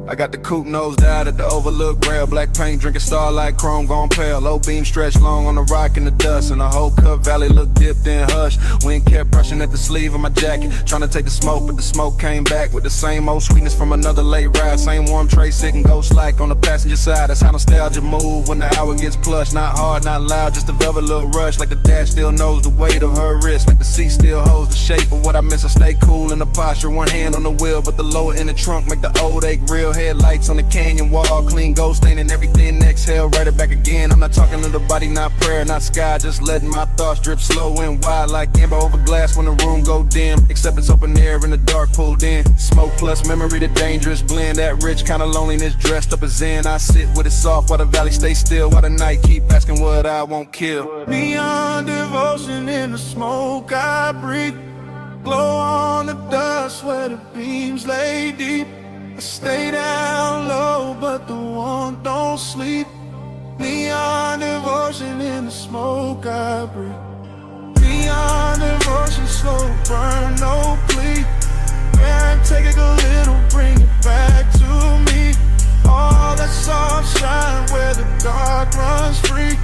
I got the coupe nosed out at the overlook rail. Black paint drinking starlight, chrome gone pale. Low beam stretched long on the rock in the dust, and the whole Cup Valley looked dipped in hush. Wind kept brushing at the sleeve of my jacket, trying to take the smoke, but the smoke came back with the same old sweetness from another late ride. Same warm tray sitting ghost like on the passenger side. That's how nostalgia move when the hour gets plush. Not hard, not loud, just a velvet little rush. Like the dash still knows the weight of her wrist, like the seat still holds the shape of what I miss. I stay cool in the posture, one hand on the wheel, but the lower in the trunk make the old ache real. headlights on the canyon wall. Clean gold staining everything, exhale, write it back again. I'm not talking to the body, not prayer, not sky. Just letting my thoughts drip slow and wide like amber over glass when the room go dim. Except it's open air in the dark pulled in. Smoke plus memory, the dangerous blend. That rich kind of loneliness dressed up as zen. I sit with it soft while the valley stays still. While the night keep asking what I won't kill. Beyond devotion in the smoke I breathe. Glow on the dust where the beams lay deep. I stay down low, but the warmth don't sleep. Neon devotion in the smoke I breathe. Neon devotion, slow burn, no plea. Man, take it a little, bring it back to me. All that soft shine where the dark runs free.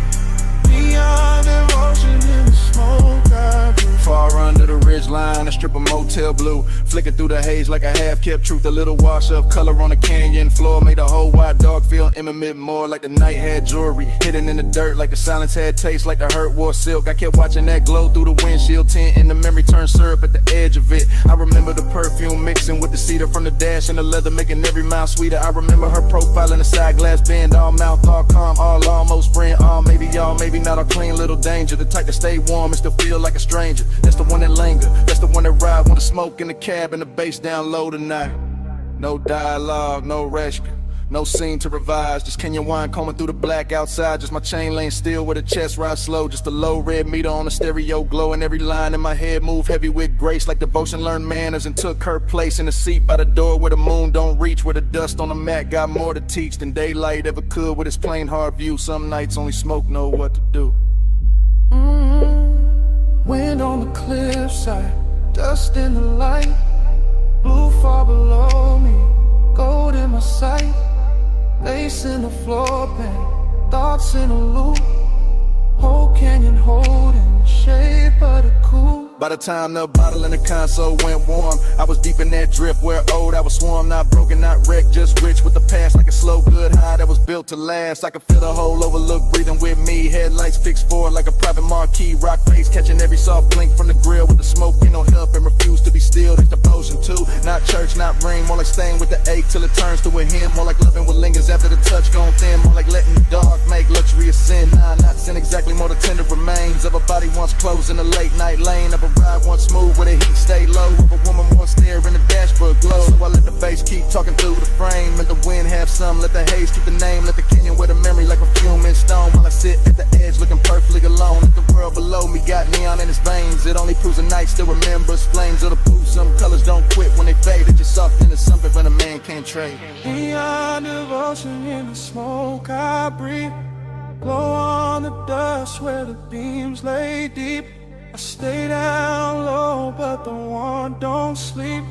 Neon devotion in the smoke I breathe. Far under the ridge line, a strip of motel blue. Flicking through the haze like a half-kept truth. A little wash of color on the canyon floor made the whole wide dog feel intimate, more like the night had jewelry hidden in the dirt, like the silence had taste, like the hurt wore silk. I kept watching that glow through the windshield tint, and the memory turned syrup at the edge of it. I remember the perfume mixing with the cedar from the dash and the leather, making every mile sweeter. I remember her profile in the side glass bend, all mouth, all calm, all almost friend, all maybe y'all, maybe not, all clean, little danger. The type to stay warm and still feel like a stranger. That's the one that linger, that's the one that ride, want to smoke in the cab and the bass down low tonight. No dialogue, no rescue, no scene to revise. Just Kenyan wine combing through the black outside. Just my chain lane still with a chest ride slow. Just a low red meter on the stereo glow, and every line in my head move heavy with grace, like devotion learned manners and took her place in the seat by the door where the moon don't reach, where the dust on the mat got more to teach than daylight ever could with its plain hard view. Some nights only smoke know what to do. Wind on the cliffside, dust in the light, blue far below me, gold in my sight, lace in the floor pan, thoughts in a loop, whole canyon holding the shape of the coupe. By the time the bottle in the console went warm, I was deep in that drift where old I was swarm. Not broken, not wrecked, just rich with the past, like a slow good high that was built to last. I could feel the whole overlook breathing with me. Headlights fixed forward like a private marquee. Rock face catching every soft blink from the grill with the smoke, ain't no help and refuse to be still. It's devotion too, not church, not ring. More like staying with the ache till it turns to a hymn. More like loving what lingers after the touch gone thin. More like letting the dark make luxury a sin. Nah, not sin exactly, more the tender remains of a body once closed in a late night lane. Of a ride once smooth where the heat stay low. Of a woman once there in the dashboard glow. So I let the bass keep talking through the frame. Let the wind have some, let the haze keep the name. Let the canyon wear the memory like perfume in stone. While I sit at the edge looking perfectly alone. Let the world below me got neon in its veins. It only proves a night still remembers flames of the proof. Some colors don't quit when they fade. It's just soft into something when a man can't trade. Neon devotion in the smoke I breathe. Glow on the dust where the beams lay deep. I stay down low, but the warmth don't sleep.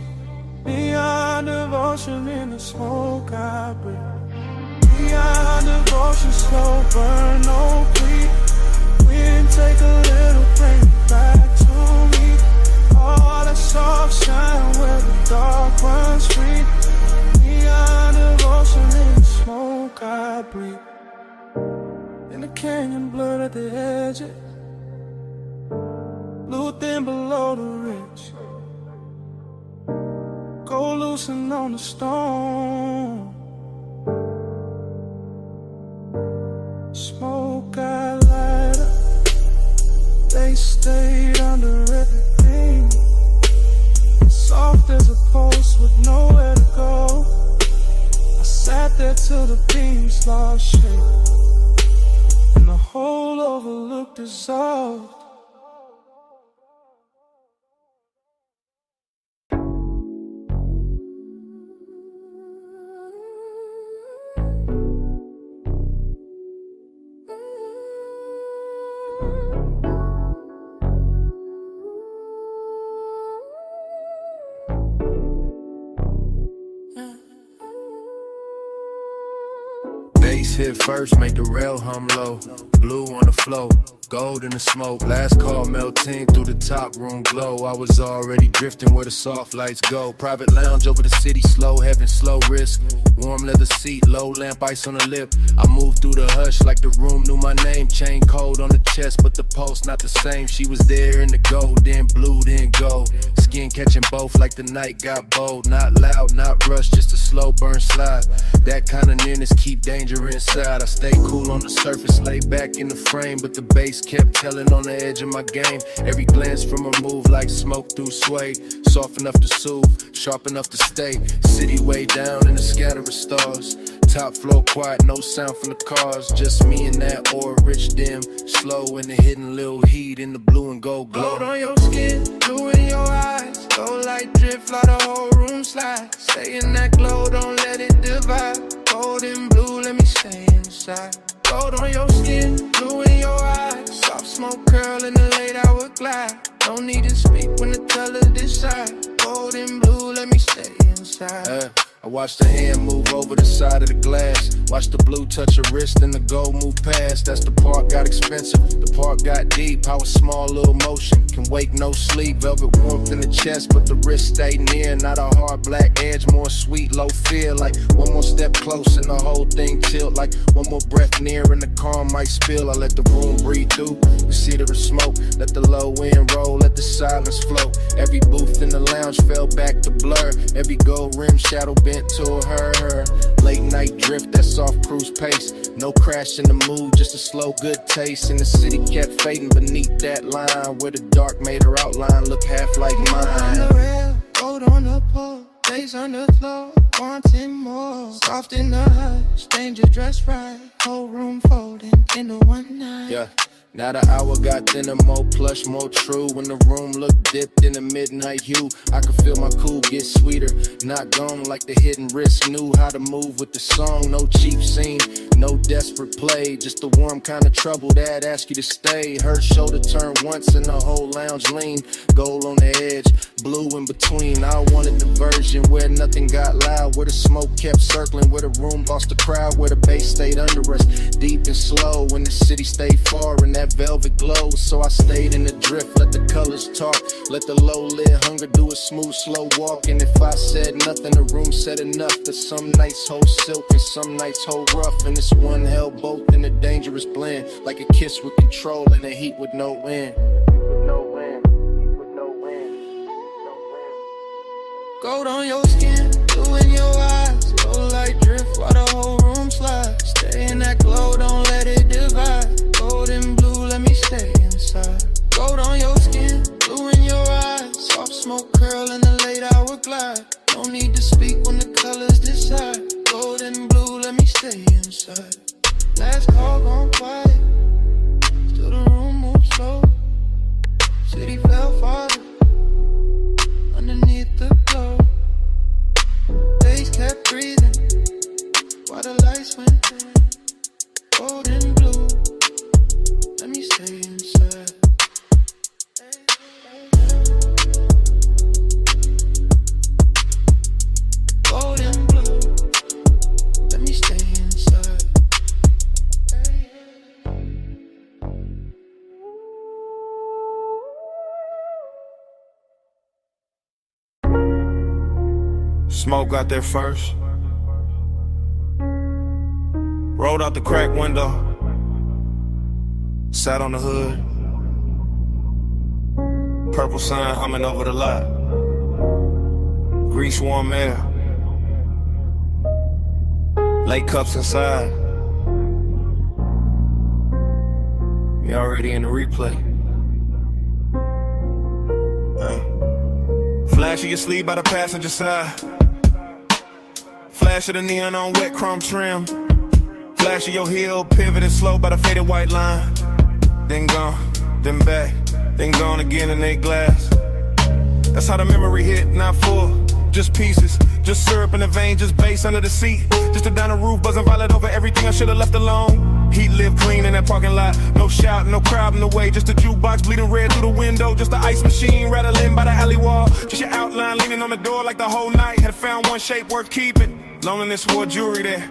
Neon devotion in the smoke I breathe. Neon devotion, slow burn, no plea. We didn't take a little, bring it back to me. All that soft shine where the dark runs free. Neon devotion in the smoke I breathe. In the canyon blurred at the edges, blue thin below the ridge, go loosen on the stone. Smoke I light up, they stayed under everything. Soft as a post with nowhere to go. I sat there till the beams lost shape, and the whole overlook dissolved. bass hit first, make the rail hum low. Blue on the flow, gold in the smoke. Last call melting through the top room glow. I was already drifting where the soft lights go. Private lounge over the city, slow heaven, slow risk. Warm leather seat, low lamp, ice on the lip. I moved through the hush like the room knew my name. Chain cold on the chest, but the pulse not the same. She was there in the gold, then blue, then gold. Skin catching both like the night got bold. Not loud, not rushed, just a slow burn slide. That kind of nearness keep danger inside. I stay cool on the surface, lay back in the frame, but the bass kept telling on the edge of my game. Every glance from a move like smoke through suede. Soft enough to soothe, sharp enough to stay. City way down in the scatter of stars. Top floor quiet, no sound from the cars. Just me and that aura, rich dim. Slow in the hidden little heat in the blue and gold glow. Gold on your skin, blue in your eyes. Gold light drip, fly the whole room slide. Stay in that glow, don't let it divide. Gold and blue, let me stay inside. Gold on your skin, blue in your eyes. Soft smoke curl in the late hour glide. No need to speak when the colors decide. Gold and blue, let me stay inside. I watched the hand move over the side of the glass. Watch the blue touch her wrist and the gold move past. That's the part got expensive, the part got deep. How a small little motion can wake no sleep. Velvet warmth in the chest, but the wrist stay near. Not a hard black edge, more sweet, low fear. Like one more step close and the whole thing tilt. Like one more breath near and the car might spill. I let the room breathe through, you see the smoke. Let the low end roll, let the silence flow. Every booth in the lounge fell back to blur. Every gold rim shadow bent to her. Late night drift, that soft cruise pace. No crash in the mood, just a slow good taste. And the city kept fading beneath that line, where the dark made her outline look half like mine. On the rail, gold on the pole, days on the floor, wanting more. Soft in the hush, danger dressed right. Whole room folding into one night. Yeah. Now the hour got thinner, more plush, more true. When the room looked dipped in the midnight hue, I could feel my cool get sweeter. Not gone like the hidden risk. Knew how to move with the song. No cheap scene, no desperate play. Just the warm kind of trouble that ask you to stay. Her shoulder turned once and the whole lounge leaned. Gold on the edge, blue in between. I wanted the version where nothing got loud, where the smoke kept circling, where the room lost the crowd, where the bass stayed under us, deep and slow. When the city stayed far and that velvet glow, so I stayed in the drift, let the colors talk, let the low-lit hunger do a smooth, slow walk. And if I said nothing, the room said enough. That some nights hold silk and some nights hold rough, and this one held both in a dangerous blend, like a kiss with control and a heat with no end. Gold on your skin, blue in your eyes. Gold light drift while the whole room slides. Stay in that glow, don't let it divide. Gold and blue, let me stay inside. Gold on your skin, blue in your eyes. Soft smoke curl in the late hour glide. No need to speak when the colors decide. Gold and blue, let me stay inside. Last call gone quiet, still the room moves slow. City fell farther underneath the glow. Days kept breathing while the lights went dim. Gold and blue, let me stay inside. Gold and blue, let me stay inside. Smoke got there first. Rolled out the crack window. Sat on the hood. Purple sun humming over the lot. Grease warm air. Late cups inside. We already in the replay. Flash of your sleeve by the passenger side. Flash of the neon on wet chrome trim. Flash of your heel, pivoting slow by the faded white line. Then gone, then back, then gone again in a glass. That's how the memory hit, not full, just pieces. Just syrup in the vein, just bass under the seat. Just a down the roof, buzzing violet over everything I should've left alone. Heat lived clean in that parking lot. No shout, no crowd in the way. Just a jukebox bleeding red through the window. Just the ice machine rattling by the alley wall. Just your outline leaning on the door like the whole night had found one shape worth keeping. Loneliness wore jewelry there.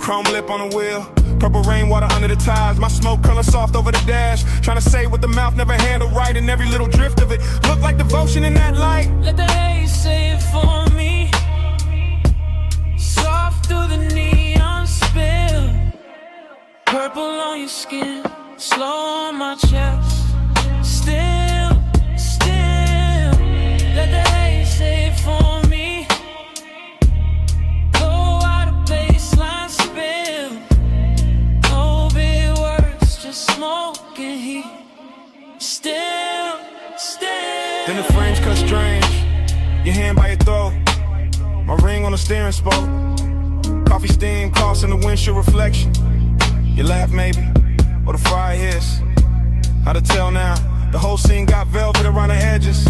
Chrome lip on the wheel, purple rainwater under the tires. My smoke color soft over the dash. Trying to say what the mouth never handled right, and every little drift of it look like devotion in that light. Let the haze say it for me. Soft through the neon spill. Purple on your skin, slow on my chest. Still, still. Let the haze say it for me. Go out of baseline spill. No big words, just smoke and heat. Still, still. Then the frames cut strange. Your hand by your throat. My ring on the steering spoke. Coffee steam crossing the windshield reflection. You laugh maybe, or the fire hiss. How to tell now? The whole scene got velvet around the edges.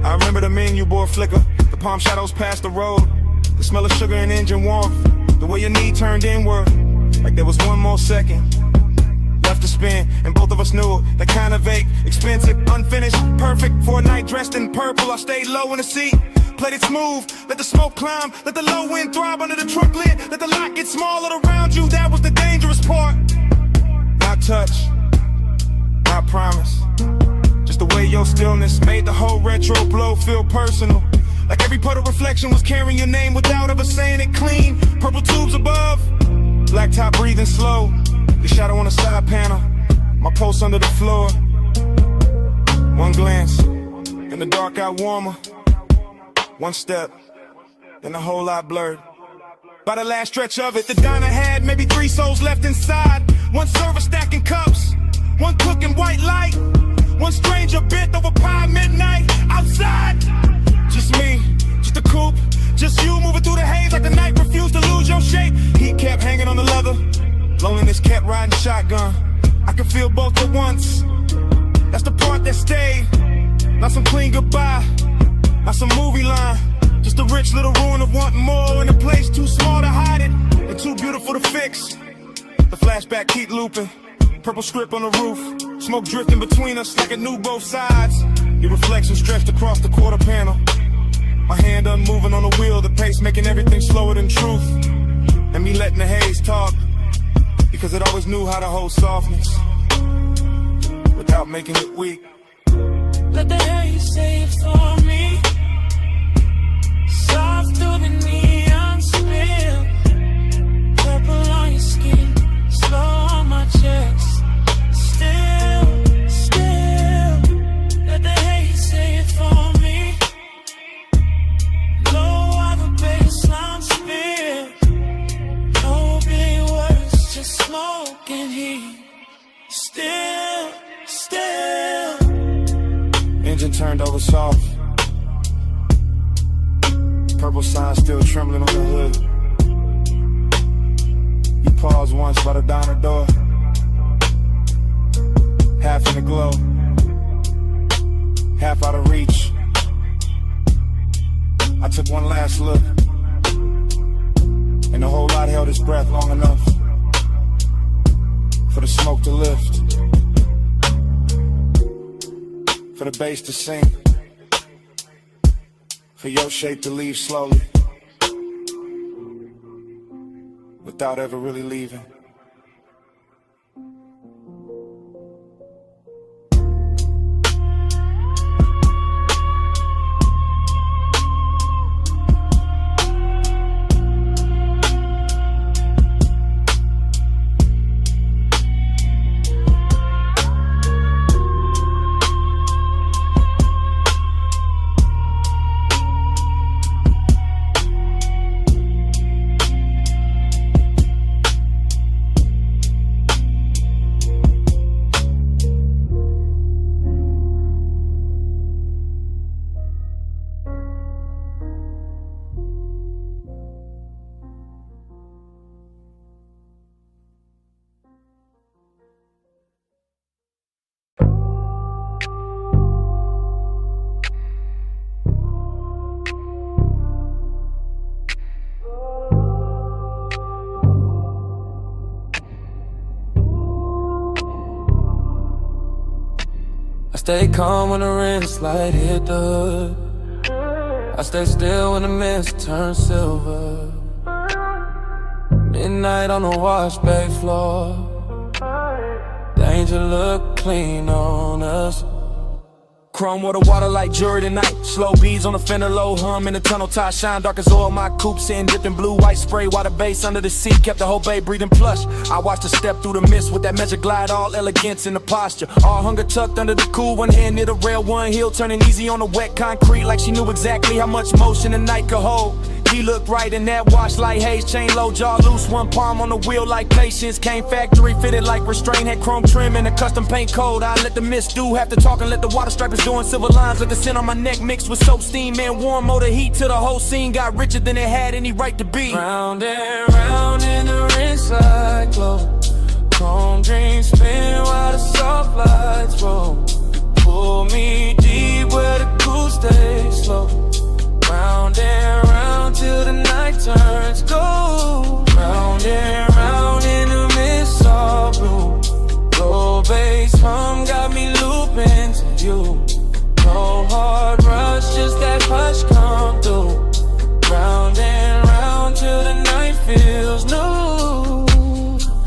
I remember the menu board flicker. The palm shadows past the road. The smell of sugar and engine warmth. The way your knee turned inward, like there was one more second left to spin, and both of us knew it. That kind of vague, expensive, unfinished, perfect for a night dressed in purple. I stayed low in the seat, played it smooth, let the smoke climb, let the low wind throb under the truck lid, let the lot get smaller around you. That was the dangerous part. Not touch, not promise. Just the way your stillness made the whole retro blow feel personal. Like every puddle reflection was carrying your name without ever saying it clean. Purple tubes above, black top breathing slow. The shadow on the side panel, my pulse under the floor. One glance, and the dark got warmer. One step, then a whole lot blurred. By the last stretch of it, the diner had maybe 3 souls left inside. One server stacking cups, one cooking white light. One stranger bent over pie midnight outside. Just me, just a coupe, just you moving through the haze like the night refused to lose your shape. Heat kept hanging on the leather, loneliness kept riding shotgun. I could feel both at once, that's the part that stayed. Not some clean goodbye, not some movie line. Just a rich little ruin of wanting more in a place too small to hide it and too beautiful to fix. The flashback keep looping, purple script on the roof, smoke drifting between us like it knew both sides. Your reflection stretched across the quarter panel, my hand unmoving on the wheel, the pace making everything slower than truth. And me letting the haze talk, because it always knew how to hold softness without making it weak. Let the haze say it for me. Soft through the neon spill. Purple on your skin, slow on my chest. Still, still. Let the haze say it for me. Low on the baseline spill. No big words, just smoke and heat. Still, still. Engine turned over soft, purple sign still trembling on the hood. You paused once by the diner door, half in the glow, half out of reach. I took one last look, and the whole lot held its breath long enough for the smoke to lift, for the bass to sing, for your shape to leave slowly, without ever really leaving. Stay calm when the rinse light hit the hood. I stay still when the mist turns silver. Midnight on the wash bay floor. Danger look clean on us. Chrome water like jewelry tonight. Slow beads on the fender, low hum in the tunnel. Tie shine dark as oil. My coupe sitting dipped in blue, white spray. Water base under the seat, kept the whole bay breathing plush. I watched her step through the mist with that measure glide, all elegance in the posture. All hunger tucked under the cool, one hand near the rail, one heel turning easy on the wet concrete, like she knew exactly how much motion the night could hold. He looked right in that wash like haze, chain low, jaw loose, one palm on the wheel like patience. Came factory fitted like restraint, had chrome trim and a custom paint code. I let the mist do half the talking, let the water stripers doing silver lines. Let the scent on my neck mixed with soap, steam, and warm motor heat till the whole scene got richer than it had any right to be. Round and round in the rinse like glow. Chrome dreams spin while the soft lights roll. Pull me deep where the cool stays slow. Round and round till the night turns gold. Round and round in the mist all blue. Low bass hum got me looping to you. No hard rush, just that hush come through. Round and round till the night feels new.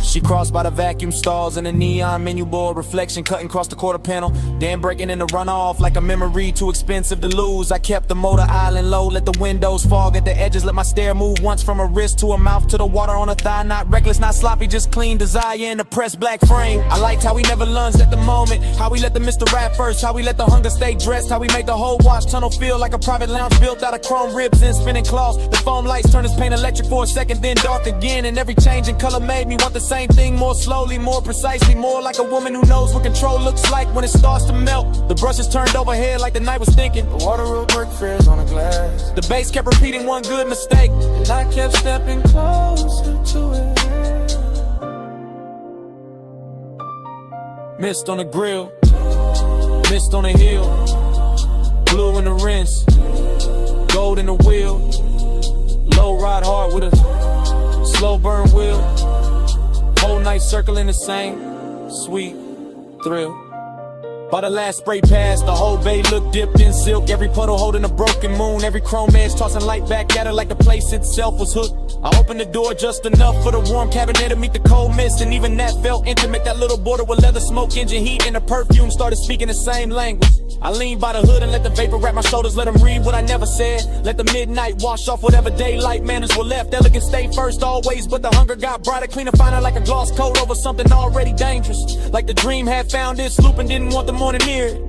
She crossed by the vacuum stalls and the neon menu board reflection cutting across the quarter panel. Then breaking in the runoff like a memory too expensive to lose. I kept the motor island low, let the windows fog at the edges. Let my stare move once from her wrist to her mouth to the water on her thigh. Not reckless, not sloppy, just clean desire in the pressed black frame. I liked how we never lunged at the moment, how we let the Mr. Rap first, how we let the hunger stay dressed, how we made the whole wash tunnel feel like a private lounge built out of chrome ribs and spinning cloths. The foam lights turned his paint electric for a second, then dark again. And every change in color made me want the same thing, more slowly, more precisely, more like a woman who knows what control looks like when it starts to melt. The brushes turned overhead like the night was thinking. The water road brick frizz on the glass. The bass kept repeating one good mistake, and I kept stepping closer to it. Mist on the grill, mist on the hill, blue in the rinse, gold in the wheel. Low ride hard with a slow burn wheel. Whole night circling the same sweet thrill. By the last spray pass, the whole bay looked dipped in silk. Every puddle holding a broken moon. Every chrome edge tossing light back at her like the place itself was hooked. I opened the door just enough for the warm cabinet to meet the cold mist. And even that felt intimate. That little border with leather smoke, engine heat, and the perfume started speaking the same language. I leaned by the hood and let the vapor wrap my shoulders. Let them read what I never said. Let the midnight wash off whatever daylight manners were left. Elegance stayed first always, but the hunger got brighter. Cleaner, finer like a gloss coat over something already dangerous. Like the dream had found its loop and didn't want the morning near it.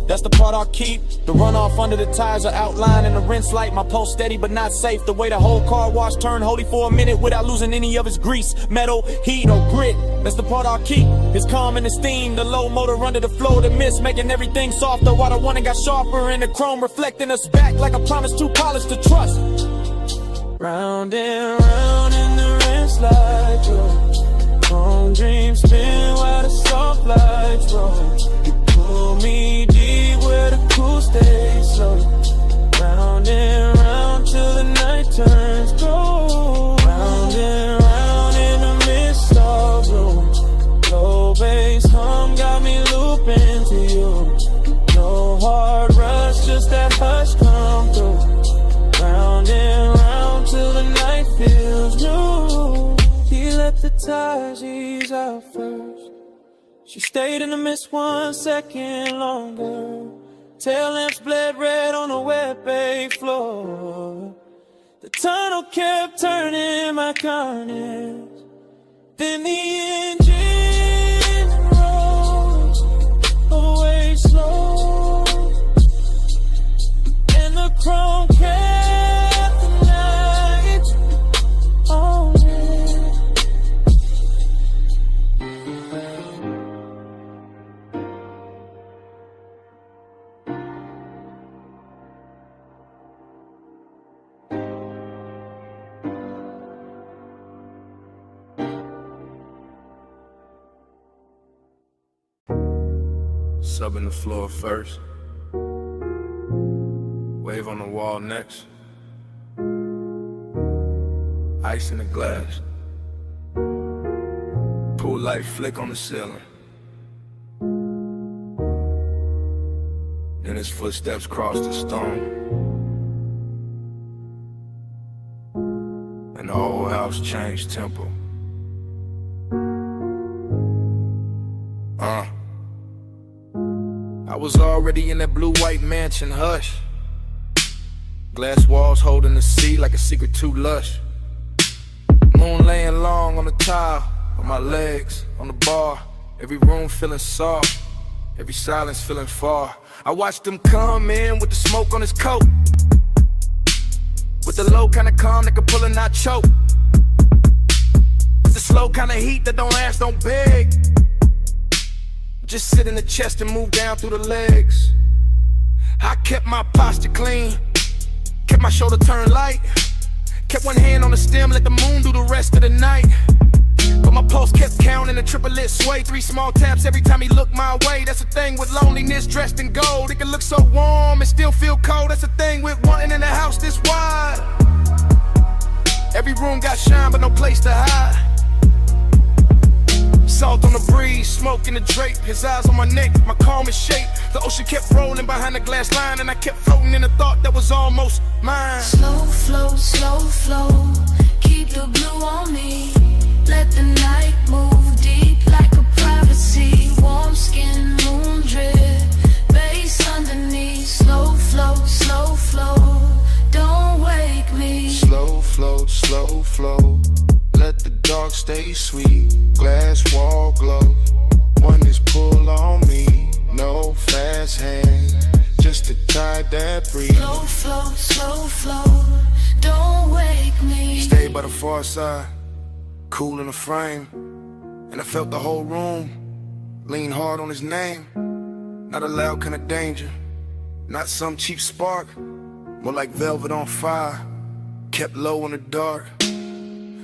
That's the part I'll keep. The runoff under the tires are outlined in the rinse light. My pulse steady but not safe. The way the whole car wash turned holy for a minute without losing any of its grease, metal, heat, or grit. That's the part I'll keep. It's calm and the steam. The low motor under the flow, the mist making everything softer. While the one got sharper and the chrome reflecting us back like a promise too polished to trust. Round and round in the rinse light, bro. Chrome dreams spin while the soft lights roll. You pull me deep where the cool stays slow. Round and round till the night turns gold. Round and round in the mist all blue. Low bass hum got me looping to you. No hard rush, just that hush come through. Round and round till the night feels new. He let the tires ease out first. She stayed in the mist 1 second longer. Tail lamps bled red on the wet bay floor. The tunnel kept turning my corners. Then the engine rolled away slow. And the chrome kept the night on it. Subbing the floor first. Wave on the wall next. Ice in the glass. Pool light flick on the ceiling. Then his footsteps cross the stone. and the whole house changed tempo. I was already in that blue-white mansion, hush. Glass walls holding the sea like a secret too lush. Moon laying long on the tile, on my legs, on the bar. Every room feeling soft, every silence feeling far. I watched him come in with the smoke on his coat, with the low kind of calm that could pull and not choke, with the slow kind of heat that don't ask, don't beg. Just sit in the chest and move down through the legs. I kept my posture clean, kept my shoulder turned light, kept one hand on the stem, let the moon do the rest of the night. But my pulse kept counting, the triplet sway. 3 small taps every time he looked my way. That's the thing with loneliness dressed in gold. It can look so warm and still feel cold. That's the thing with wanting in a house this wide. Every room got shine but no place to hide. Salt on the breeze, smoke in the drape. His eyes on my neck, my calmest shape. The ocean kept rolling behind the glass line, and I kept floating in a thought that was almost mine. Slow flow, keep the blue on me. Let the night move deep like a privacy. Warm skin, moon drip, bass underneath. Slow flow, don't wake me. Slow flow, let the dark stay sweet. Glass wall glow, one is pull on me. No fast hand, just to tie that breeze. Slow flow, don't wake me. Stay by the far side, cool in the frame, and I felt the whole room lean hard on his name. Not a loud kind of danger, not some cheap spark, more like velvet on fire, kept low in the dark.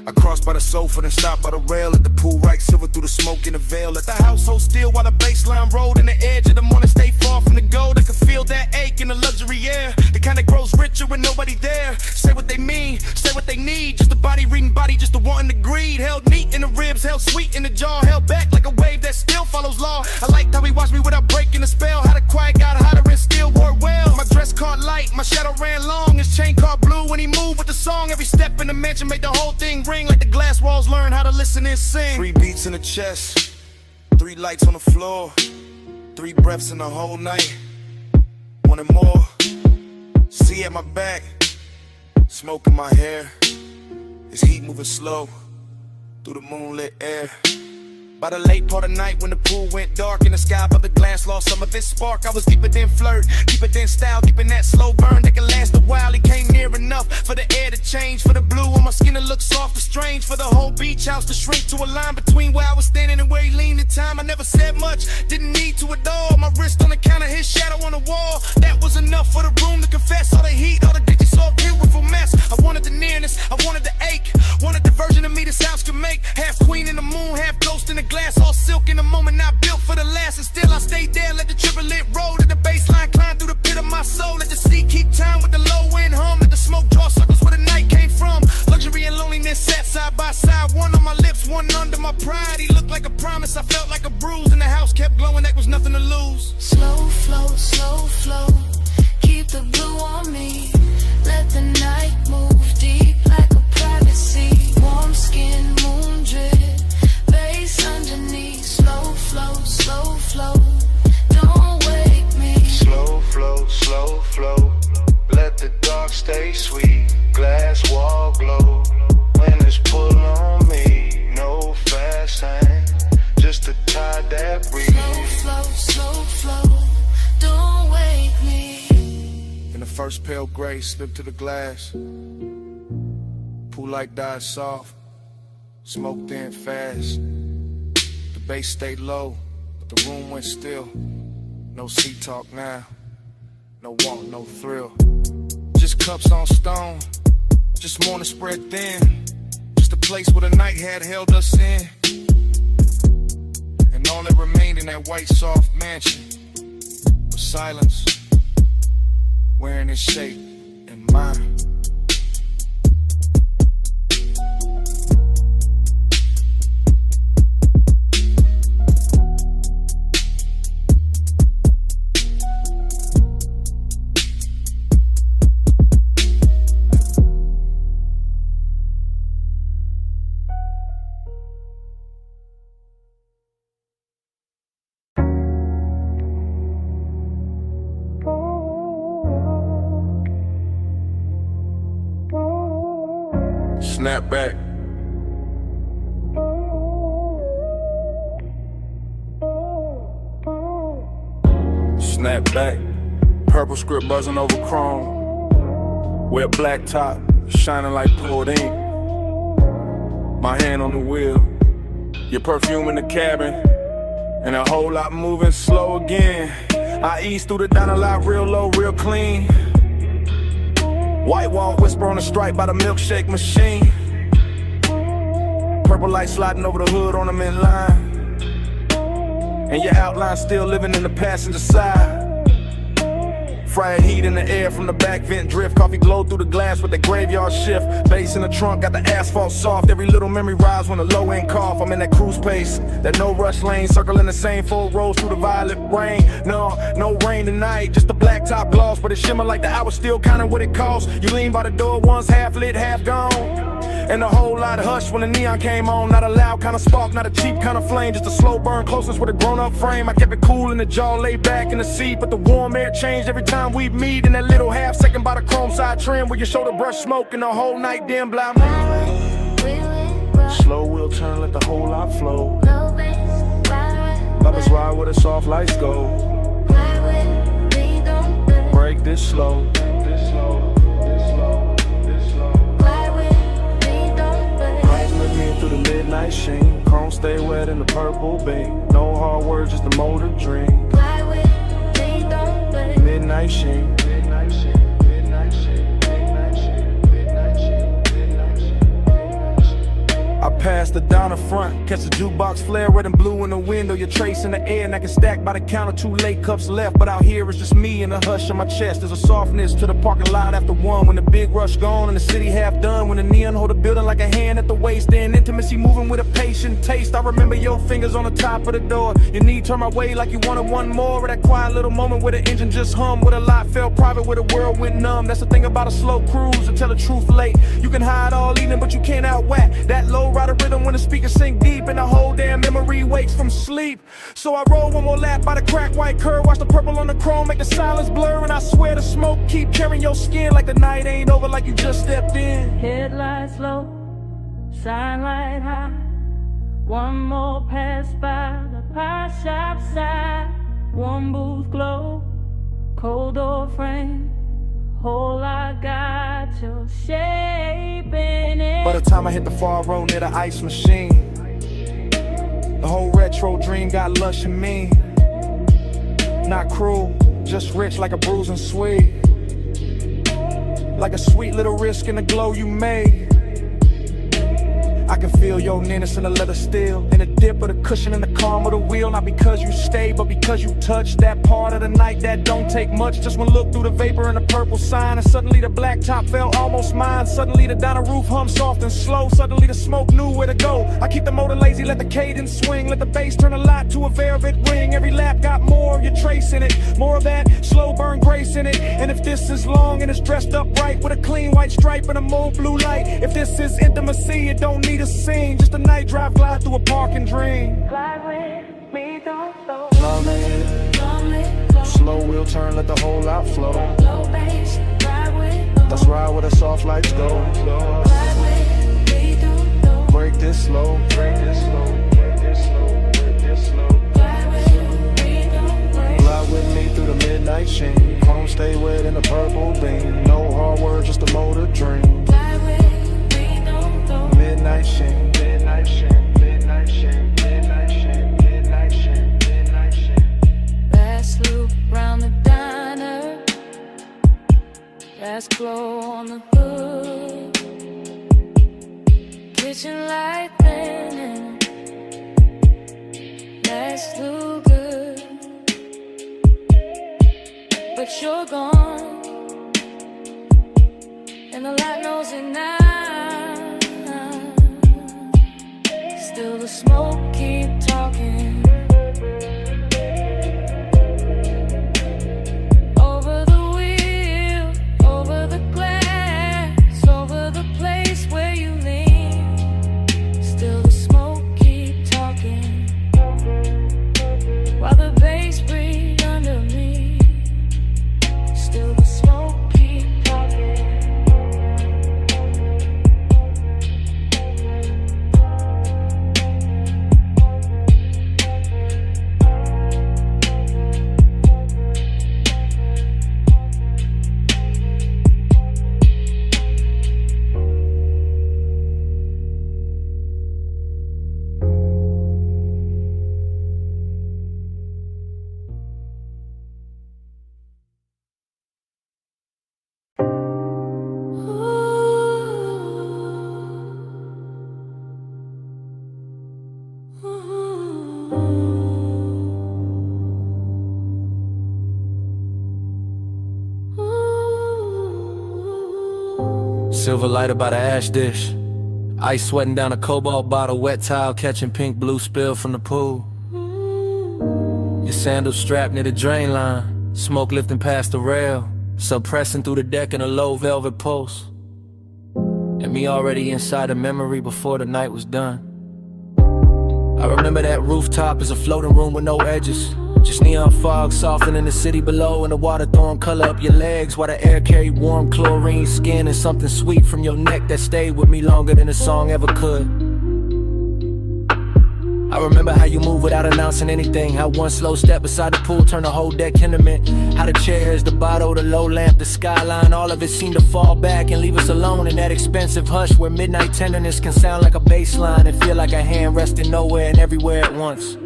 I crossed by the sofa, then stopped by the rail. Let the pool right silver through the smoke in the veil. Let the house hold still while the baseline rolled. In the edge of the morning, stay far from the gold. I could feel that ache in the luxury air, the kind that grows richer with nobody there. Say what they mean, say what they need. Just a body reading body, just a wanting to greed. Held neat in the ribs, held sweet in the jaw. Held back like a wave that still follows law. I liked how he watched me without breaking the spell. How the quiet got hotter and still wore well. My dress caught light, my shadow ran long. His chain caught blue when he moved with the song. Every step in the mansion made the whole thing ring. Like the glass walls learn how to listen and sing. 3 beats in the chest, 3 lights on the floor, 3 breaths in the whole night. Wanted more. See at my back, smoke in my hair. His heat moving slow through the moonlit air. By the late part of night when the pool went dark and the sky above the glass lost some of its spark, I was deeper than flirt, deeper than style, deep in that slow burn that can last a while. He came near enough for the air to change, for the blue on my skin to look soft and strange, for the whole beach house to shrink to a line between where I was standing and where he leaned in time. I never said much, didn't need to at all. My wrist on the counter, his shadow on the wall. That was enough for the room to confess. All the heat, all the ditches, so beautiful mess. I wanted the nearness, I wanted the ache, wanted the version of me this house could make. Half queen in the moon, half ghost in the glass, all silk in the moment, not built for the last. And still I stayed there, let the triplet roll, let the baseline climb through the pit of my soul. Let the sea keep time with the low end hum, let the smoke draw circles where the night came from. Luxury and loneliness sat side by side, one on my lips, one under my pride. He looked like a promise, I felt like a bruise, and the house kept glowing, that was nothing to lose. Slow flow, keep the blue on me. Let the night move deep like a privacy. Warm skin, moon drip, bass underneath. Slow flow, don't wake me. Slow flow, let the dark stay sweet. Glass wall glow, when it's pull on me. No fast hand, just to tie that breeze. Slow flow, don't wake me. In the first pale gray, slipped to the glass. Pool light died soft, smoke thin fast. The bass stayed low, but the room went still. No sea talk now, no want, no thrill. Just cups on stone, just morning spread thin. Just a place where the night had held us in. And all that remained in that white soft mansion was silence, wearing its shape in mine. Snap back. Snap back. Purple script buzzing over chrome. Wet black top, shining like poured ink. My hand on the wheel. Your perfume in the cabin. And a whole lot moving slow again. I ease through the diner lot real low, real clean. White wall whisper on the stripe by the milkshake machine. Purple light sliding over the hood on them in line. And your outline still living in the passenger side. Fried heat in the air from the back vent drift. Coffee glow through the glass with that graveyard shift. Bass in the trunk, got the asphalt soft. Every little memory rise when the low end cough. I'm in that cruise pace, that no rush lane. Circling the same 4 rows through the violet rain. No rain tonight, just the black top gloss. But it shimmer like the hour still counting what it costs. You lean by the door, one's half lit, half gone. And a whole lot hush when the neon came on. Not a loud kind of spark, not a cheap kind of flame. Just a slow burn, closeness with a grown-up frame. I kept it cool in the jaw, laid back in the seat. But the warm air changed every time we meet. In that little half second by the chrome side trim, where your shoulder brush smoke and the whole night dim blind. Slow wheel turn, let the whole lot flow. Lovers ride where the soft lights go. Break this slow. Through the midnight sheen, chrome stay wet in the purple beam. No hard words, just the motor dream. Midnight sheen. I pass the downer front, catch the jukebox flare, red and blue in the window. You're tracing the air, and I can stack by the counter. 2 late cups left, but out here it's just me and the hush in my chest. There's a softness to the parking lot after 1. When the big rush gone and the city half done. When the neon hold the building like a hand at the waist. Then intimacy moving with a patient taste. I remember your fingers on the top of the door. Your knee turned my way like you wanted one more. Or that quiet little moment where the engine just hummed. Where the lot felt private, where the world went numb. That's the thing about a slow cruise, to tell the truth late. You can hide all evening, but you can't outwhack that low rider rhythm when the speakers sink deep. And the whole damn memory wakes from sleep. So I roll one more lap by the crack white curve. Watch the purple on the chrome make the silence blur. And I swear the smoke keep carrying your skin like the night ain't over, like you just stepped in. Headlights low, shine light high. One more pass by the pie shop side. One booth glow, cold door frame. Whole lot got your shape in it. By the time I hit the far road near the ice machine, the whole retro dream got lush and mean. Not cruel, just rich like a bruising sweet. Like a sweet little risk in the glow you made. I can feel your nearness in the leather steel, in the dip of the cushion and the calm of the wheel. Not because you stay, but because you touch that part of the night that don't take much. Just one look through the vapor and the purple sign, and suddenly the black top felt almost mine. Suddenly the diner roof hum soft and slow. Suddenly the smoke knew where to go. I keep the motor lazy, let the cadence swing. Let the bass turn a lot to a velvet ring. Every lap got more of your trace in it, more of that slow burn grace in it. And if this is long and it's dressed up right with a clean white stripe and a mauve blue light, if this is intimacy, it don't need a scene, just a night drive, glide through a park and dream. Glide with me, don't slow. Slow wheel turn, let the whole lot flow. Low bass, ride with. Let's ride where the soft lights go. Glide with me, don't break this slow. Break this slow. Break this slow. Break this slow. Glide with me, don't break. Glide with me through the midnight sheen. Home stay wet in the purple beam. No hard words, just a motor dream. Midnight sheen, midnight sheen, midnight sheen, midnight sheen, midnight sheen, midnight sheen. Last loop round the diner, last glow on the hood. Kitchen light thinning, last look good, but you're gone, and the light knows it now. Still the smoke keep talking. Over the wheel, over the glass, over the place where you lean. Still the smoke keep talking. While the bass breathe under me. Still the smoke keep talking. Silver lighter by the ash dish. Ice sweating down a cobalt bottle, wet towel catching pink blue spill from the pool. Your sandals strapped near the drain line, smoke lifting past the rail, suppressing through the deck in a low velvet pulse. And me already inside a memory before the night was done. I remember that rooftop as a floating room with no edges. Just neon fog softening the city below, and the water throwing color up your legs while the air carried warm chlorine skin and something sweet from your neck that stayed with me longer than a song ever could. I remember how you moved without announcing anything, how one slow step beside the pool turned the whole deck intimate, how the chairs, the bottle, the low lamp, the skyline, all of it seemed to fall back and leave us alone in that expensive hush where midnight tenderness can sound like a bass line and feel like a hand resting nowhere and everywhere at once.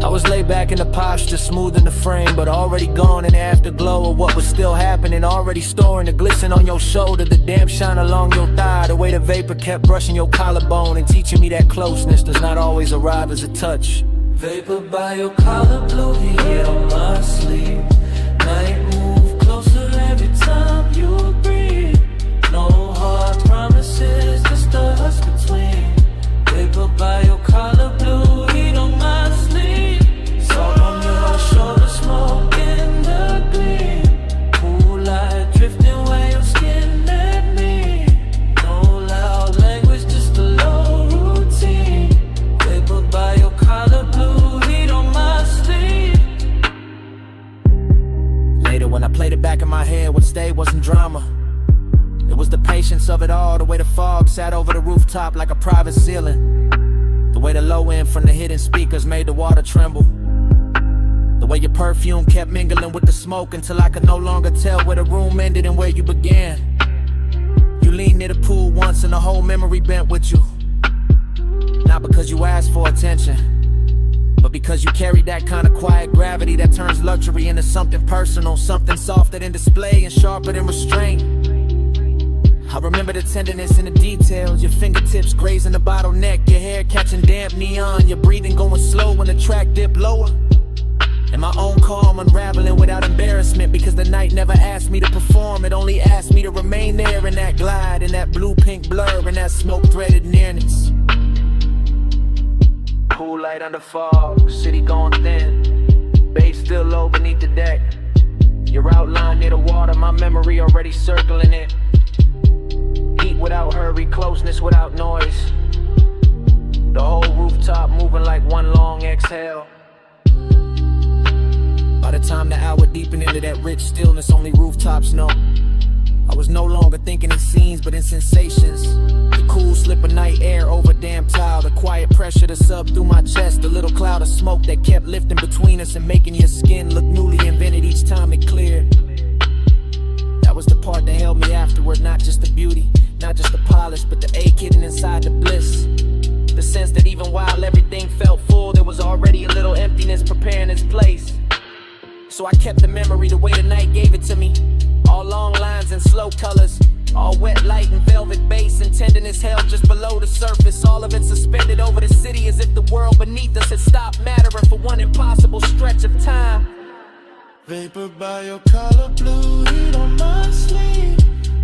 I was laid back in the posture, smoothing the frame, but already gone in the afterglow of what was still happening, already storing the glisten on your shoulder, the damp shine along your thigh, the way the vapor kept brushing your collarbone and teaching me that closeness does not always arrive as a touch. Vapor by your collar, blue heat on my sleeve. Night move closer every time you breathe. No hard promises, just us between. Vapor by your collar, blue heat on my sleeve. Salt on your shoulder, smoke in the gleam. Cool light drifting where your skin met me. No loud language, just a low routine. Vapor by your collar, blue heat on my sleeve. Later when I played it back in my head, what stayed wasn't drama. It was the patience of it all, the way the fog sat over the rooftop like a private ceiling, the way the low end from the hidden speakers made the water tremble, the way your perfume kept mingling with the smoke until I could no longer tell where the room ended and where you began. You leaned near the pool once and the whole memory bent with you, not because you asked for attention, but because you carried that kind of quiet gravity that turns luxury into something personal, something softer than display and sharper than restraint. I remember the tenderness in the details, your fingertips grazing the bottleneck, your hair catching damp neon, your breathing going slow when the track dipped lower, and my own calm unraveling without embarrassment, because the night never asked me to perform, it only asked me to remain there in that glide, in that blue-pink blur, in that smoke-threaded nearness. Cool light under fog, city going thin, bass still low beneath the deck, your outline near the water, my memory already circling it. Heat without hurry, closeness without noise, the whole rooftop moving like one long exhale. By the time the hour deepened into that rich stillness only rooftops know, I was no longer thinking in scenes but in sensations. The cool slip of night air over damp tile, the quiet pressure to sub through my chest, the little cloud of smoke that kept lifting between us and making your skin look newly invented each time it cleared. That was the part that held me afterward, not just the beauty, not just the polish, but the ache hidden inside the bliss. The sense that even while everything felt full, there was already a little emptiness preparing its place. So I kept the memory the way the night gave it to me, all long lines and slow colors, all wet light and velvet bass and tenderness held just below the surface, all of it suspended over the city as if the world beneath us had stopped mattering for one impossible stretch of time. Vapor by your collar, blue heat on my sleeve.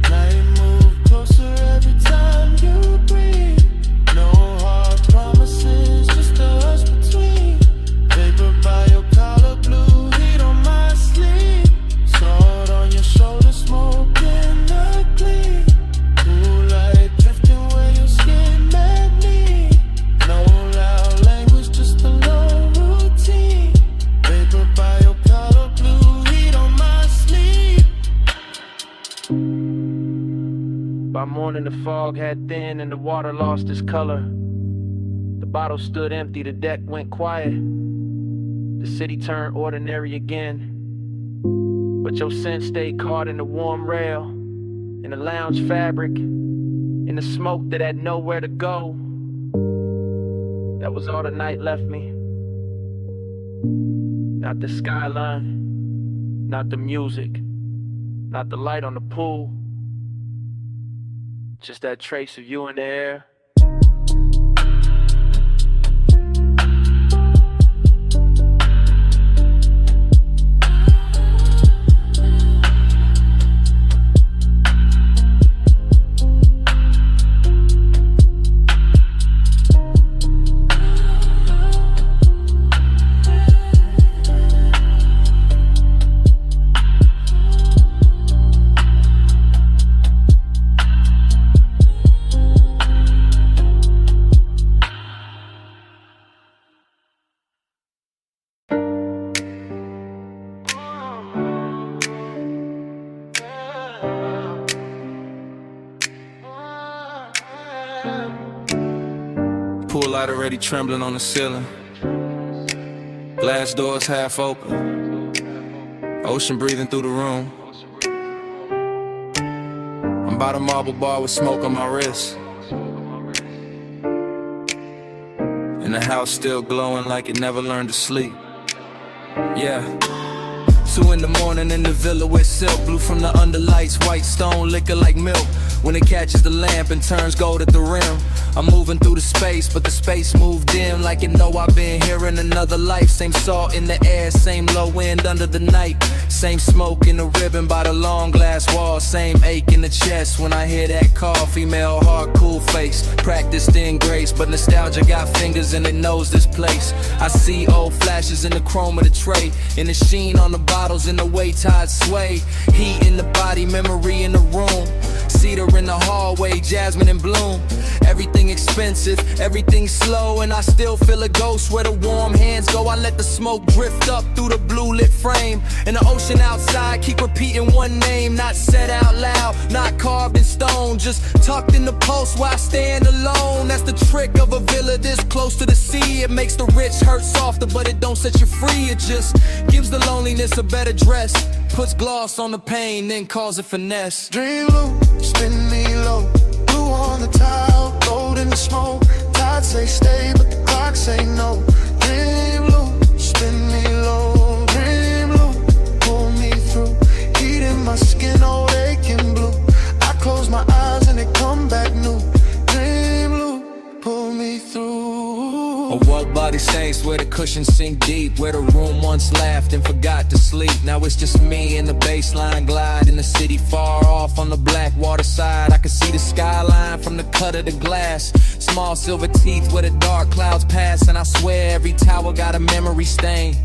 Night move closer every time you breathe. No hard promises, just us between. Vapor by your collar, blue heat on my sleeve. Sword on your shoulder, smoke in the gleam. Cool light drifting where your skin met me. No loud language, just a low routine. Vapor by your collar, blue heat on my sleeve. By morning the fog had thinned and the water lost its color. The bottle stood empty, the deck went quiet. The city turned ordinary again. But your scent stayed caught in the warm rail, in the lounge fabric, in the smoke that had nowhere to go. That was all the night left me. Not the skyline, not the music, not the light on the pool. Just that trace of you in the air. Pool light already trembling on the ceiling. Glass doors half open. Ocean breathing through the room. I'm by the marble bar with smoke on my wrist. And the house still glowing like it never learned to sleep. Yeah. 2 in the morning in the villa with silk. Blue from the underlights, white stone, liquor like milk. When it catches the lamp and turns gold at the rim. I'm moving through the space, but the space moved in like it know I've been here in another life. Same salt in the air, same low wind under the night. Same smoke in the ribbon by the long glass wall. Same ache in the chest when I hear that call. Female heart, cool face, practiced in grace, but nostalgia got fingers and it knows this place. I see old flashes in the chrome of the tray, in the sheen on the bottles, in the way tides sway. Heat in the body, memory in the room. Cedar in the hallway, jasmine in bloom. Everything expensive, everything slow, and I still feel a ghost where the warm hands go. I let the smoke drift up through the blue lit frame. And the ocean outside keep repeating one name, not said out loud, not carved in stone, just tucked in the pulse while I stand alone. That's the trick of a villa this close to the sea. It makes the rich hurt softer, but it don't set you free. It just gives the loneliness a better dress, puts gloss on the pain, then calls it finesse. Dream low, spin me low, blue on the tile, gold in the smoke. Tide say stay, but the clock say no. Dream low, spin me low, dream low, pull me through. Heat in my skin, old aching blue. I close my eyes and it come back new. Dream low, pull me through. A world body stains where the cushions sink deep, where the room once laughed and forgot to sleep. Now it's just me and the baseline glide in the city far off on the black water side. I can see the skyline from the cut of the glass. Small silver teeth where the dark clouds pass, and I swear every tower got a memory stain.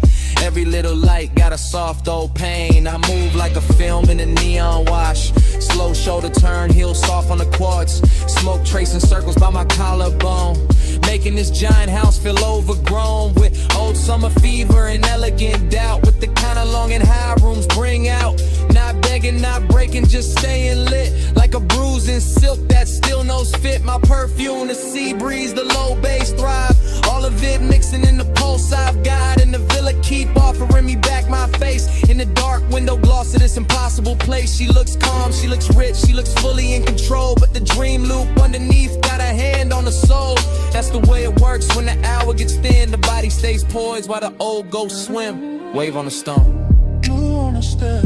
Every little light got a soft old pain. I move like a film in a neon wash. Slow shoulder turn, heel soft on the quartz. Smoke tracing circles by my collarbone, making this giant house feel overgrown with old summer fever and elegant doubt. With the kind of long and high rooms bring out. Not begging, not breaking, just staying lit. Like a bruising silk that still knows fit. My perfume, the sea breeze, the low bass thrive. All of it mixing in the pulse I've got. And the villa keep offering me back my face. In the dark window gloss of this impossible place. She looks calm, she looks rich, she looks fully in control. But the dream loop underneath got a hand on the soul. That's the way it works when the hour gets thin. The body stays poised while the old ghosts swim. Wave on the stone. Blue on the stair,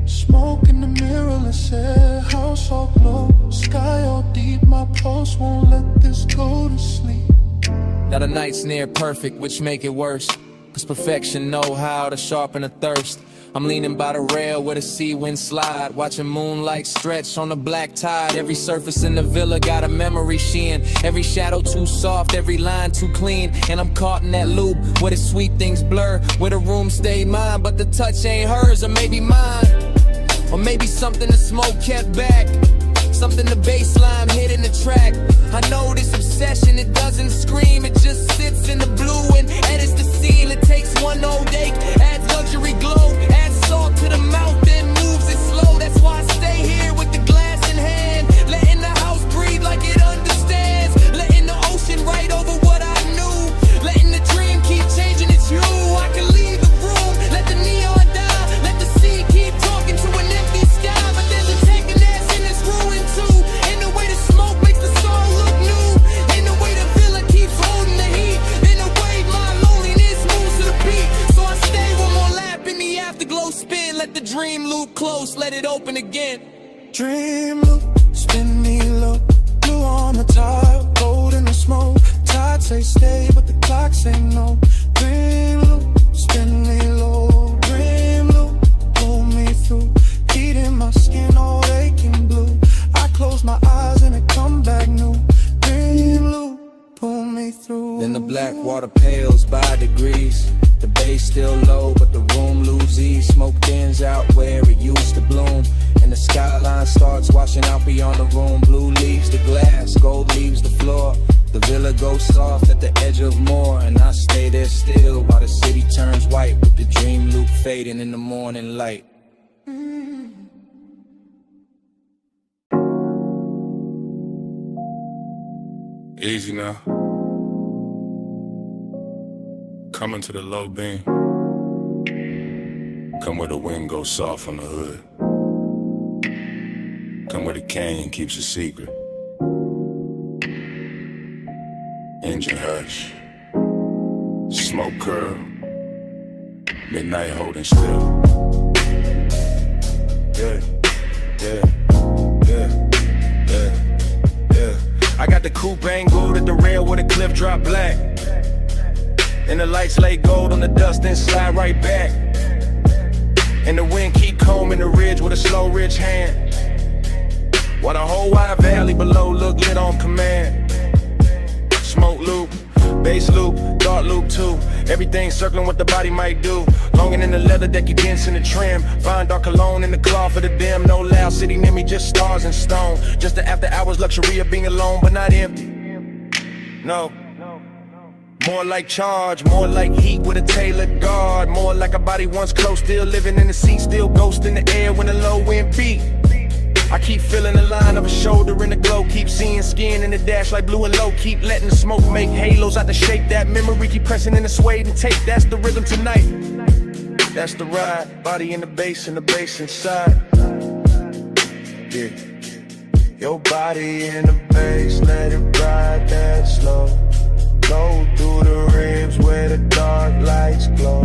smoke in the mirrorless air. House all glow, sky all deep. My pulse won't let this go to sleep. Now the night's near perfect, which make it worse, cause perfection know how to sharpen a thirst. I'm leaning by the rail where the sea wind slide, watching moonlight stretch on the black tide. Every surface in the villa got a memory sheen. Every shadow too soft, every line too clean. And I'm caught in that loop where the sweet things blur, where the room stayed mine, but the touch ain't hers. Or maybe mine, or maybe something the smoke kept back, something the bass line hit in the track. I know this obsession, it doesn't scream, it just sits in the blue and edits the scene. It takes one old ache, adds luxury glow, adds salt to the mouth, then moves it slow. That's why I stay here with the glass in hand, letting the house breathe like it understands, letting the ocean write over what I knew, letting the dream keep changing its hue. I can leave the room, let the neon die, let the sea keep talking to an empty sky. But there's a tenderness in this ruin too, in the way the smoke makes the song look new, in the way the villa keeps holding the heat, in the way my loneliness moves to the beat. So I stay one more lap in the afterglow spin, let the dream loop close, let it open again. Dream loop, spin me low, blue on the tile, gold in the smoke. Tide say stay, but the clock say no. Dream loop, spin me low, dream loop, pull me through. Heat in my skin, all aching blue. I close my eyes and it come back new. Dream loop, pull me through. Then the black water pales by degrees. The bass still low, but the room lose ease. Smoke thins out where it used to bloom, and the skyline starts washing out beyond the room. Blue leaves the glass, gold leaves the floor. The villa goes soft at the edge of more, and I stay there still while the city turns white, with the dream loop fading in the morning light. Easy now. Coming to the low beam. Come where the wind goes soft on the hood. Come where the canyon keeps a secret. Engine hush. Smoke curl. Midnight holding still. Yeah, yeah, yeah, yeah, yeah. I got the coupe angled at the rail where the cliff drop black. And the lights lay gold on the dust and slide right back. And the wind keep combing the ridge with a slow rich hand. While the whole wide valley below look lit on command. Smoke loop, bass loop, dark loop too. Everything circling what the body might do. Longing in the leather that keep dancing the trim. Fine dark cologne in the cloth for the dim. No loud city near me, just stars and stone. Just the after hours luxury of being alone but not empty. No. More like charge, more like heat with a tailored guard. More like a body once close, still living in the seat, still ghost in the air when the low wind beat. I keep feeling the line of a shoulder in the glow. Keep seeing skin in the dash like blue and low. Keep letting the smoke make halos out the shape. That memory keep pressing in the suede and tape. That's the rhythm tonight. That's the ride. Body in the bass and the bass inside. Yeah. Your body in the bass, let it ride that slow. Go through the ribs where the dark lights glow.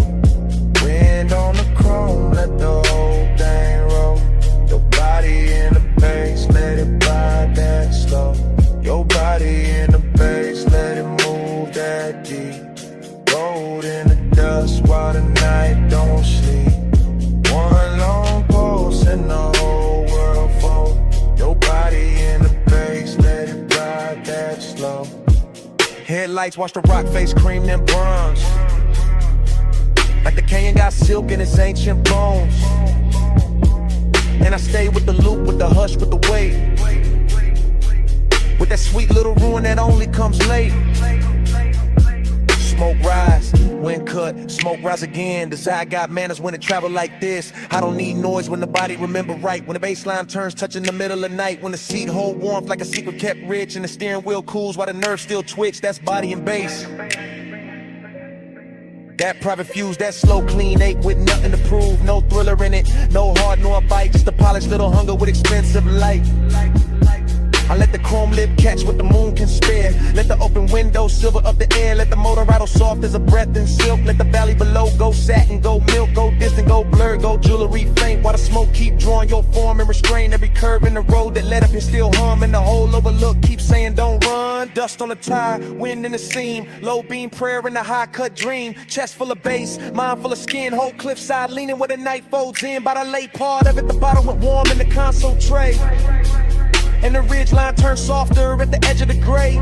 Wind on the chrome, let the whole thing roll. Your body in the bass, let it ride that slow. Your body in the bass, let it move that deep. Rolled in the dust while the night don't sleep. One long pulse and the whole world fold. Your body in the bass, let it ride that slow. Headlights watch the rock face cream them bronze. Like the canyon got silk in its ancient bones. And I stay with the loop, with the hush, with the weight. With that sweet little ruin that only comes late. Smoke rise, wind cut, smoke rise again. Desire got manners when it travel like this. I don't need noise when the body remember right. When the bass line turns touching the middle of night. When the seat hold warmth like a secret kept rich. And the steering wheel cools while the nerves still twitch. That's body and bass. That private fuse, that slow clean ache with nothing to prove. No thriller in it, no heart nor bite. Just a polished little hunger with expensive light. I let the chrome lip catch what the moon can spare. Let the open window silver up the air. Let the motor rattle soft as a breath in silk. Let the valley below go satin, go milk, go distant, go blurred, go jewelry faint. While the smoke keep drawing your form and restrain every curve in the road that led up and still hum. And the whole overlook keep saying don't run. Dust on the tire, wind in the seam. Low beam prayer in the high cut dream. Chest full of bass, mind full of skin. Whole cliffside leaning where the night folds in. By the late part of it, the bottle went warm in the console tray. And the ridge line turned softer at the edge of the gray.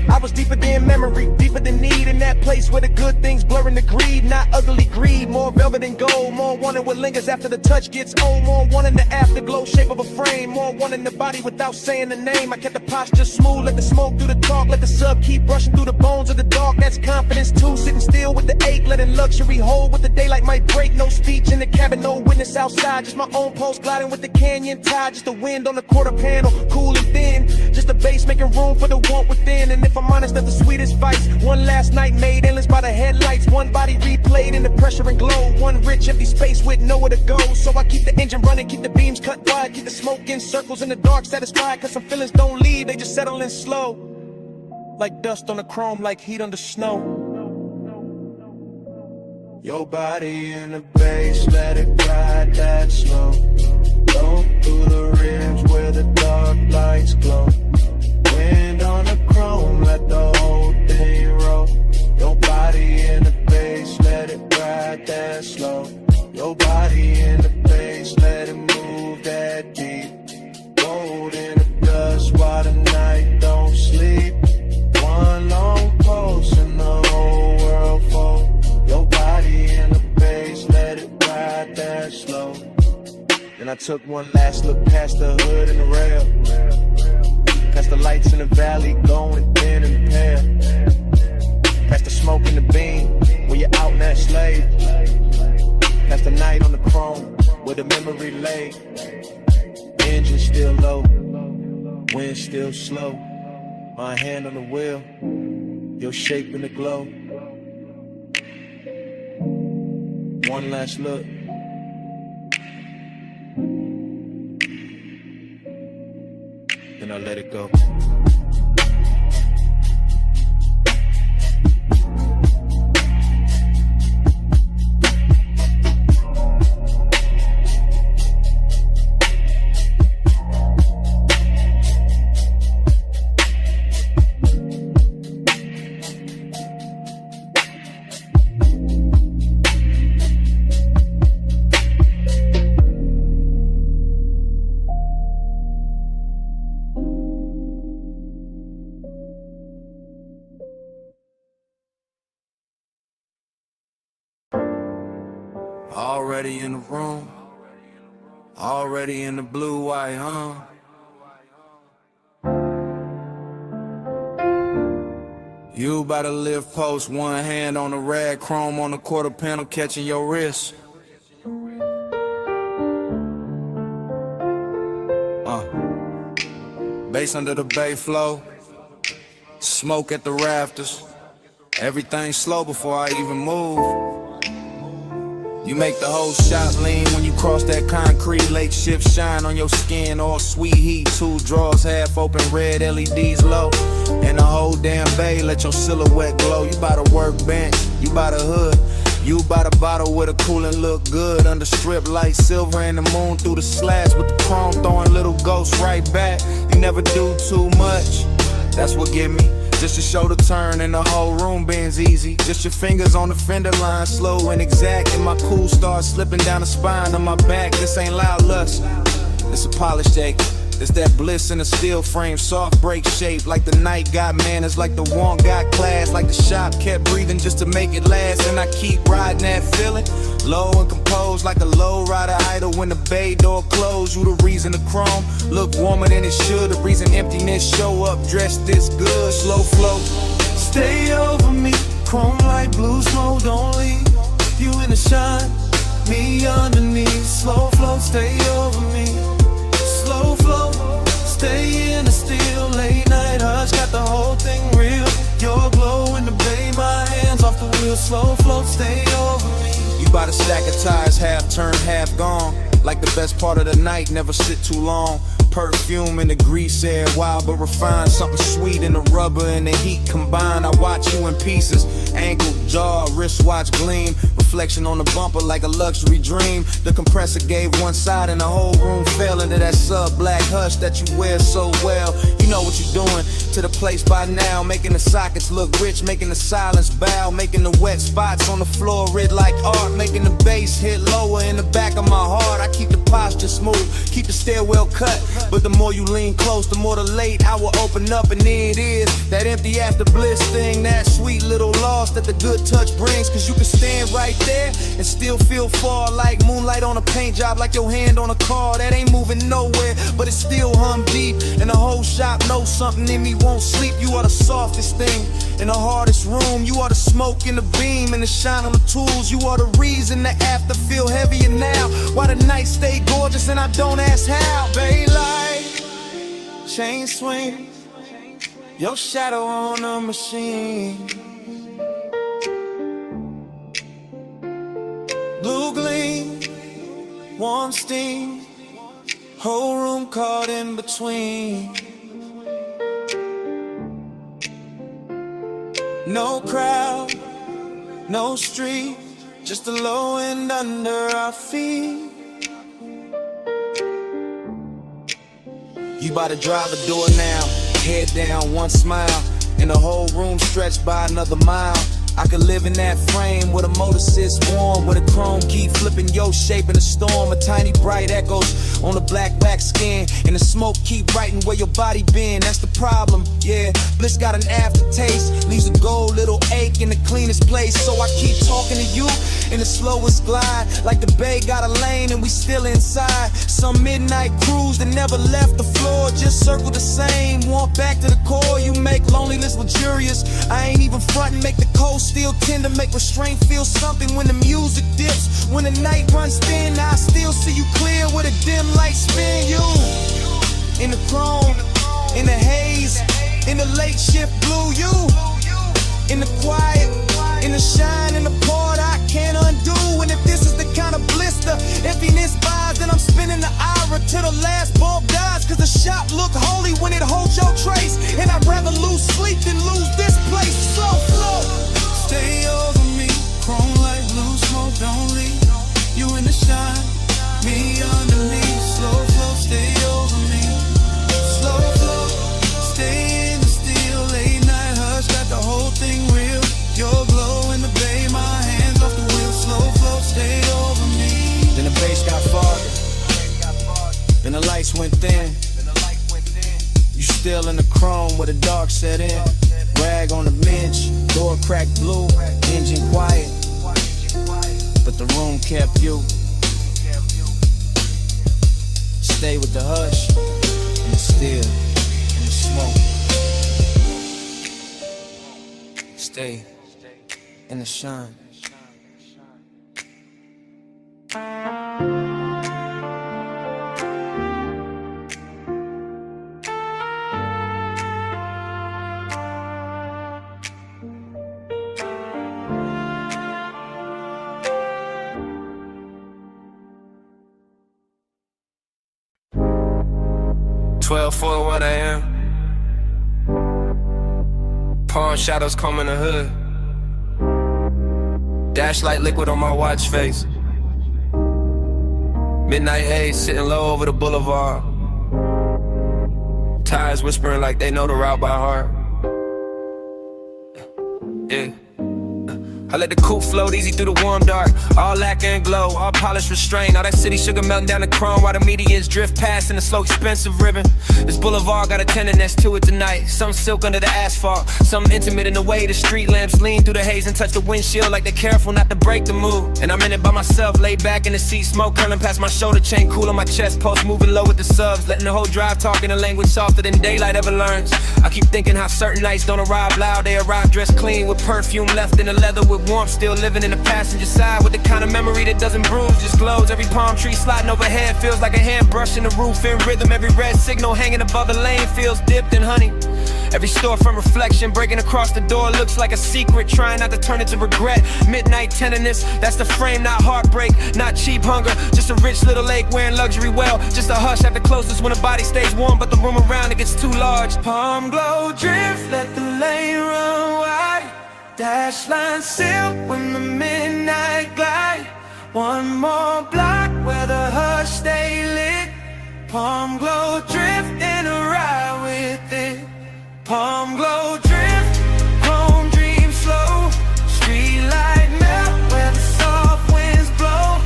I was deeper than memory, deeper than need. In that place where the good things blurring the greed. Not ugly greed, more velvet and gold. More wanting what lingers after the touch gets old. More wanting the afterglow shape of a frame. More wanting the body without saying the name. I kept the posture smooth, let the smoke do the talk. Let the sub keep rushing through the bones of the dark. That's confidence too, sitting still with the ache. Letting luxury hold with the daylight might break. No speech in the cabin, no witness outside. Just my own pulse gliding with the canyon tide. Just the wind on the quarter panel, cool and thin. Just the bass making room for the want within. And if I'm honest, that's the sweetest vice. One last night made endless by the headlights. One body replayed in the pressure and glow. One rich empty space with nowhere to go. So I keep the engine running, keep the beams cut wide. Keep the smoke in circles in the dark satisfied. Cause some feelings don't leave, they just settle in slow. Like dust on the chrome, like heat under snow. Your body in the bass, let it ride that slow. Go through the ribs where the dark lights glow. Wind on the chrome, let the whole thing roll. Your body in the bass, let it ride that slow. Your body in the bass, let it move that deep. Rolled in the dust while the night don't sleep. One long pulse and the whole world fold. Your body in the bass, let it ride that slow. Then I took one last look past the hood and the rail. Past the lights in the valley going thin and pale. Past the smoke in the beam when you're out in that slave. Past the night on the chrome where the memory lay. Engine still low, wind still slow. My hand on the wheel, your shape in the glow. One last look. Then I let it go. Already in the room, already in the blue white, huh? You about to live post, one hand on the rag, chrome on the quarter panel, catching your wrist. Bass under the bay flow, smoke at the rafters. Everything slow before I even move. You make the whole shot lean when you cross that concrete. Lake shift shine on your skin, all sweet heat. Two drawers half open, red LEDs low. And the whole damn bay let your silhouette glow. You by the workbench, you by the hood. You by the bottle with a cooling look good. Under strip light, silver and the moon through the slats. With the chrome throwing little ghosts right back. You never do too much, that's what give me. Just to show the turn and the whole room bends easy. Just your fingers on the fender line, slow and exact. And my cool starts slipping down the spine of my back. This ain't loud lust, it's a polished ache. It's that bliss in a steel frame, soft break shape. Like the night got manners, like the one got class. Like the shop kept breathing just to make it last. And I keep riding that feeling, low and composed. Like a low rider idle when the bay door closed. You the reason the chrome look warmer than it should. The reason emptiness show up dressed this good. Slow flow, Stay over me, chrome like blue smoke. Don't leave, you in the shine, me underneath. Slow flow, stay over me. Slow flow, stay in the still. Late night hush, got the whole thing real. Your glow in the bay, my hands off the wheel. Slow flow, stay over me. you by the stack of tires, half turned, half gone. Like the best part of the night, never sit too long. Perfume in the grease air, wild but refined. Something sweet in the rubber and the heat combined. I watch you in pieces, ankle, jaw, wristwatch gleam. Reflection on the bumper like a luxury dream. The compressor gave one side and the whole room fell into that sub-black hush that you wear so well. You know what you're doing to the place by now. Making the sockets look rich, making the silence bow. Making the wet spots on the floor red like art. Making the bass hit lower in the back of my heart. I keep the posture smooth, keep the stairwell cut. But the more you lean close, the more the late I will open up. And there it is, that empty after bliss thing. That sweet little loss that the good touch brings. Cause you can stand right there and still feel far. Like moonlight on a paint job, like your hand on a car that ain't moving nowhere, but it's still hum deep. And the whole shop knows something in me won't sleep. You are the softest thing in the hardest room. You are the smoke in the beam and the shine on the tools. You are the reason the after feel heavier now. Why the night stay gorgeous and I don't ask how. Baylight, chain swing, your shadow on a machine. Blue gleam, warm steam, whole room caught in between. No crowd, no street, just the low end under our feet. You bout to drive the door now, head down, one smile, and the whole room stretched by another mile. I could live in that frame where the motor sits warm, where the chrome keep flipping your shape in a storm. A tiny bright echoes on the black back skin, and the smoke keep writing where your body been. That's the problem, yeah. Bliss got an aftertaste, leaves a gold little ache in the cleanest place. So I keep talking to you in the slowest glide, like the bay got a lane and we still inside. Some midnight cruise that never left the floor, just circle the same. Walk back to the core, you make loneliness luxurious. I ain't even frontin', make the coast still tender, make restraint feel something when the music dips. When the night runs thin, I still see you clear with a dim light spin. You in the chrome, in the haze, in the late shift blue. You in the quiet, in the shine, in the part I can't undo. And if this the emptiness buys, then I'm spinning the ira till the last bulb dies. Cause the shop look holy when it holds your trace. And I'd rather lose sleep than lose this place. Slow flow, stay over me. Chrome like blue smoke, don't leave. You in the shine, me underneath. Slow flow, stay over me. Slow flow, stay in the steel. Late night hush, got the whole thing real. Your glow in the bay, my hands off the wheel. Slow flow, stay over me. Then the bass got farther, then the lights went thin. You still in the chrome with a dark set in. Rag on the bench, door cracked blue, engine quiet, but the room kept you. Stay with the hush, and the still, and the smoke. Stay in the shine. For 1 a.m. Palm shadows comb in the hood. Dash light liquid on my watch face. Midnight haze sitting low over the boulevard. Tires whispering like they know the route by heart. Yeah. I let the coupe float easy through the warm dark. All lacquer and glow, all polished restrained. All that city sugar melting down the chrome while the medians drift past in a slow expensive ribbon. This boulevard got a tenderness to it tonight. Some silk under the asphalt, some intimate in the way the street lamps lean through the haze and touch the windshield like they're careful not to break the mood. And I'm in it by myself, laid back in the seat, smoke curling past my shoulder chain, cool on my chest, pulse moving low with the subs, letting the whole drive talk in a language softer than daylight ever learns. I keep thinking how certain nights don't arrive loud, they arrive dressed clean with perfume left in the leather with warmth still living in the passenger side with the kind of memory that doesn't bruise, just glows. Every palm tree sliding overhead feels like a hand brushing the roof in rhythm. Every red signal hanging above the lane feels dipped in honey. Every storefront reflection breaking across the door looks like a secret, trying not to turn it to regret. Midnight tenderness, that's the frame, not heartbreak, not cheap hunger, just a rich little lake wearing luxury well. Just a hush at the closest when the body stays warm, but the room around it gets too large. Palm glow drift, let the lane run wide. Dash line silk when the midnight glide. One more block where the hush stay lit. Palm glow drift in a ride with it. Palm glow drift, chrome dream slow. Street light melt where the soft winds blow.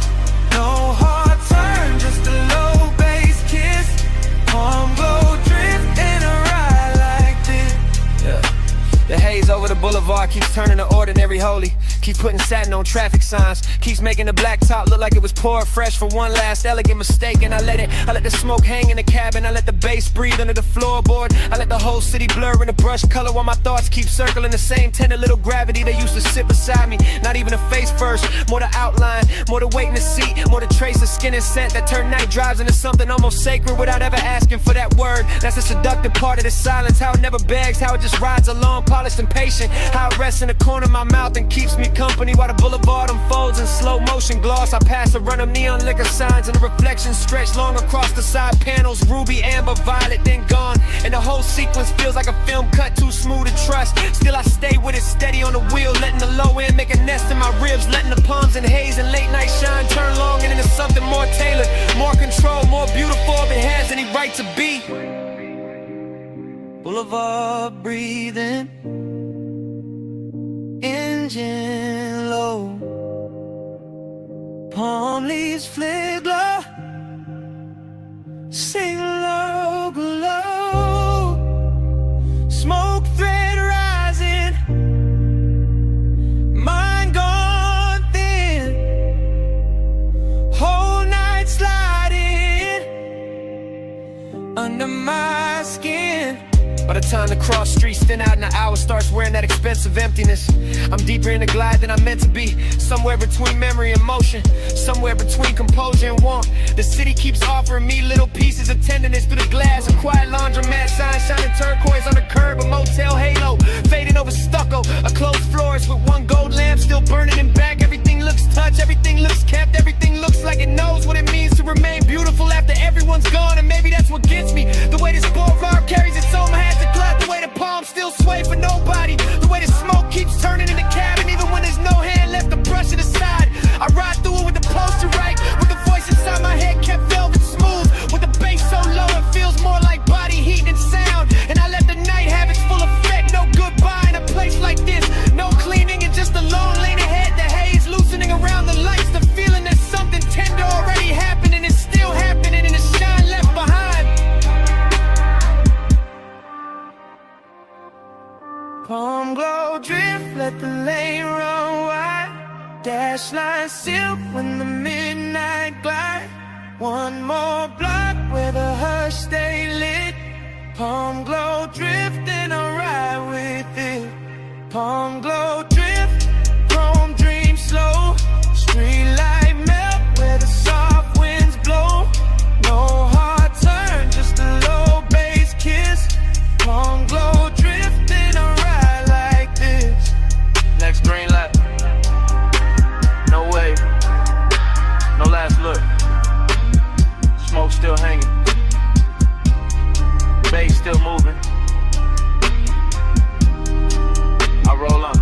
No hard turn, just a low bass kiss. Palm glow drift in a ride like this. Yeah. The haze over the boulevard keeps turning to ordinary holy. Keep putting satin on traffic signs. Keeps making the black top look like it was poured fresh for one last elegant mistake. And I let the smoke hang in the cabin. I let the bass breathe under the floorboard. I let the whole city blur in the brush color while my thoughts keep circling the same tender little gravity that used to sit beside me. Not even a face first, more the outline, more the weight in the seat, more the trace of skin and scent that turn night drives into something almost sacred without ever asking for that word. That's the seductive part of the silence, how it never begs, how it just rides along, polished and patient. How it rests in the corner of my mouth and keeps me company while the boulevard unfolds in slow motion gloss. I pass a run of neon liquor signs and the reflections stretch long across the side panels. Ruby, amber, violet, then gone. And the whole sequence feels like a film cut too smooth to trust. Still I stay with it steady on the wheel, letting the low end make a nest in my ribs, letting the palms and haze and late night shine turn long and into something more tailored, more control, more beautiful if it has any right to be. Boulevard breathing, engine low, palm leaves flick glow, sing low glow, smoke thread rising, mind gone thin, whole night sliding under my skin. By the time the cross streets thin out and the hour starts wearing that expensive emptiness, I'm deeper in the glide than I'm meant to be. Somewhere between memory and motion, somewhere between composure and warmth. The city keeps offering me little pieces of tenderness through the glass. A quiet laundromat sign shining turquoise on the curb. A motel halo fading over stucco. A closed florist with one gold lamp still burning in back. Everything looks touched, everything looks kept, everything looks like it Palm glow drift, let the lane run wide. Dash line silk when the midnight glide. One more block where the hush stay lit. Palm glow drift and I ride with it. Palm glow drift, chrome dream slow. Street light melt where the soft winds blow. No hard turn, just a low bass kiss. Palm glow drift and I ride like this. Next green light. No way. No last look. Smoke still hanging. Bass still moving. I roll up.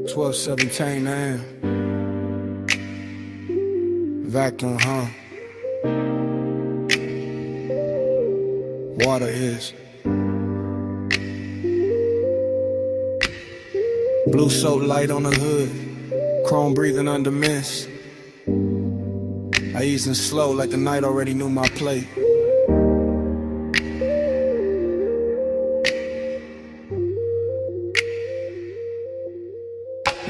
$12.17 man. Vacuum, huh? Water is. Blue soap light on the hood. Chrome breathing under mist. I easing slow like the night already knew my plate.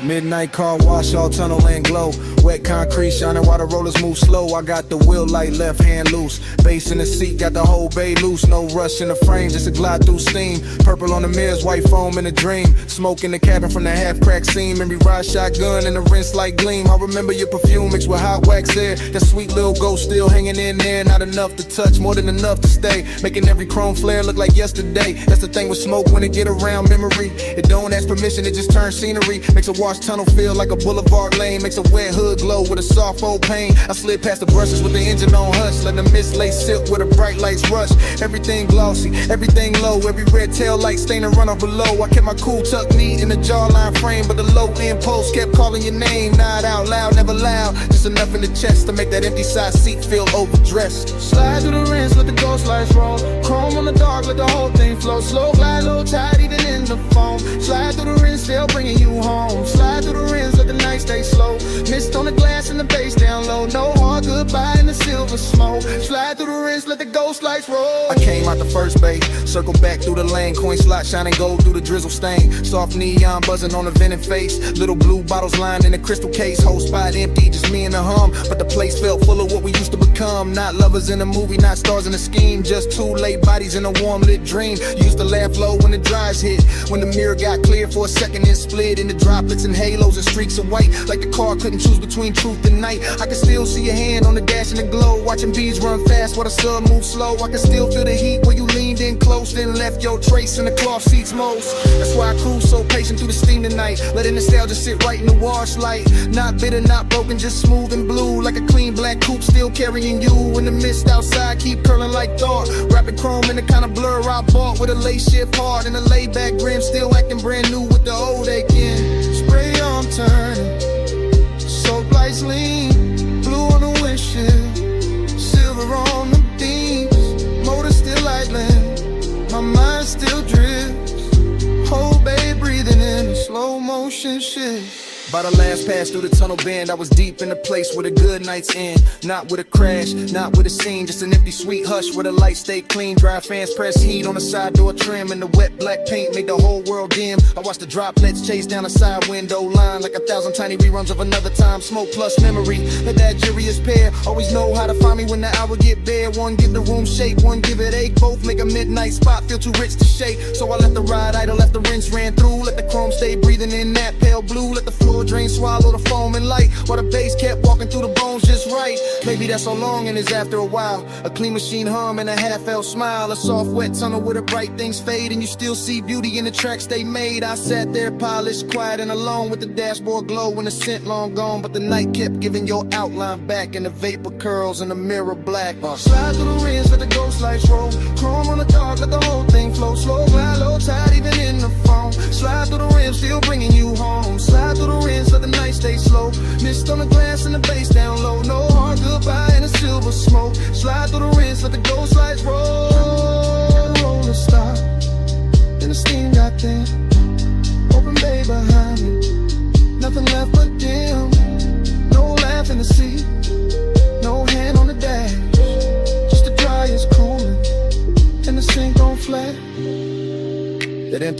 Midnight car wash, all tunnel and glow. Wet concrete shining while the rollers move slow. I got the wheel light, left hand loose. Bass in the seat, got the whole bay loose. No rush in the frame, just a glide through steam. Purple on the mirrors, white foam in a dream. Smoke in the cabin from the half-cracked seam. Memory ride shotgun and the rinse like gleam. I remember your perfume mixed with hot wax air. That sweet little ghost still hanging in there. Not enough to touch, more than enough to stay. Making every chrome flare look like yesterday. That's the thing with smoke when it get around memory. It don't ask permission, it just turns scenery. Makes a wash tunnel feel like a boulevard lane. Makes a wet hood glow with a soft old pain. I slid past the brushes with the engine on hush. Let the mist lay silk where the bright lights rush. Everything glossy, everything low. Every red tail light stain and run off below. I kept my cool tucked neat in the jawline frame, but the low end post kept calling your name. Not out loud, never loud. Just enough in the chest to make that empty side seat feel overdressed. Slide through the rinse, let the ghost lights roll. Chrome on the dark, let the whole thing flow. Slow glide, low tide, even in the foam. Slide through the rinse, still bringing you home. Slide through the rinse, let the night stay slow. Mist on the glass and the bass down low. No hard goodbye in the silver smoke. Slide through the rinse, let the ghost lights roll. I came out the first bay, circle back through the lane. Coin slot shining gold through the drizzle stain. Soft neon buzzing on the vented face. Little blue bottles lined in a crystal case. Whole spot empty, just me and the hum. But the place felt full of what we used to become. Not lovers in a movie, not stars in a scheme. Just two late bodies in a warm lit dream. Used to laugh low when the dries hit. When the mirror got clear for a second and split into droplets and halos and streaks of white. Like the car couldn't choose between truth and night. I can still see your hand on the dash in the glow. Watching bees run fast while the sun moves slow. I can still feel the heat where you leaned in close, then left your trace in the cloth seats most. That's why I cruise so patient through the steam tonight. Letting nostalgia sit right in the wash light. Not bitter, not broken, just smooth and blue. Like a clean black coupe still carrying you. In the mist outside keep curling like thought. Wrapping chrome in the kind of blur I bought. With a lace shift hard and a laid back grin. Still acting brand new with the old aching. Spray on turning, soap lights lean. Blue on the windshield, silver on the beams. Motor still idling, my mind still drifts. Whole bay breathing in a slow motion shift. By the last pass through the tunnel bend, I was deep in the place where the good nights end. Not with a crash, not with a scene, just an empty sweet hush where the lights stay clean. Dry fans press heat on the side door trim, and the wet black paint made the whole world dim. I watched the droplets chase down the side window line like 1,000 tiny reruns of another time. Smoke plus memory, let that jury's pair always know how to find me when the hour get bare. One give the room shape, one give it ache. Both make a midnight spot feel too rich to shake. So I let the ride idle, let the rinse ran through. Let the chrome stay breathing in that pale blue. Let the floor drain, swallow the foam and light, while the bass kept walking through the bones just right. Maybe that's so long and it's after a while. A clean machine hum and a half-felt smile. A soft wet tunnel where the bright things fade, and you still see beauty in the tracks they made. I sat there polished, quiet and alone, with the dashboard glow and the scent long gone. But the night kept giving your outline back, and the vapor curls in the mirror black. Slide through the rinse, let the ghost lights roll. Chrome on the dark, let the whole thing flow. Slow glide, low tide, even in the foam. Slide through the rim, still bringing you home. Slide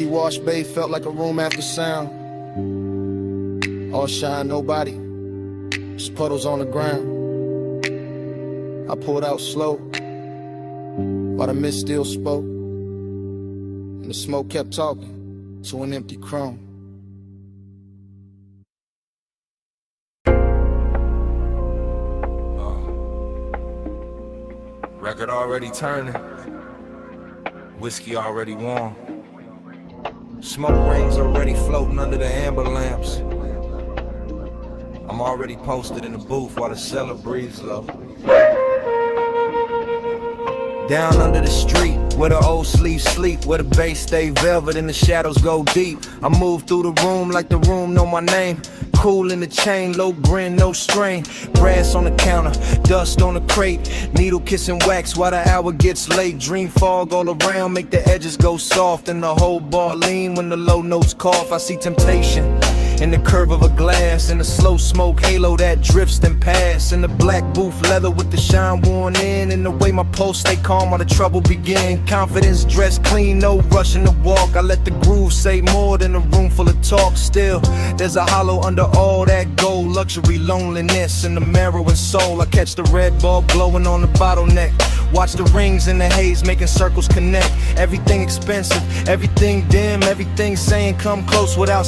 wash bay felt like a room after sound. All shine, nobody, just puddles on the ground. I pulled out slow, while the mist still spoke, and the smoke kept talking to an empty chrome. Record already turning, whiskey already warm, smoke rings already floating under the amber lamps. I'm already posted in the booth while the cellar breathes low. Down under the street, where the old sleeves sleep, where the bass stay velvet and the shadows go deep. I move through the room like the room know my name. Cool in the chain, low grin, no strain. Brass on the counter, dust on the crate. Needle kissing wax while the hour gets late. Dream fog all around, make the edges go soft. And the whole bar lean when the low notes cough. I see temptation in the curve of a glass, in the slow smoke halo that drifts and pass, in the black booth leather with the shine worn in, and the way my pulse stay calm while the trouble begin. Confidence dressed clean, no rushing to walk. I let the groove say more than a room full of talk. Still, there's a hollow under all that gold. Luxury, loneliness, and the marrow and soul. I catch the red bulb glowing on the bottleneck. Watch the rings in the haze making circles connect. Everything expensive, everything dim, everything saying come close without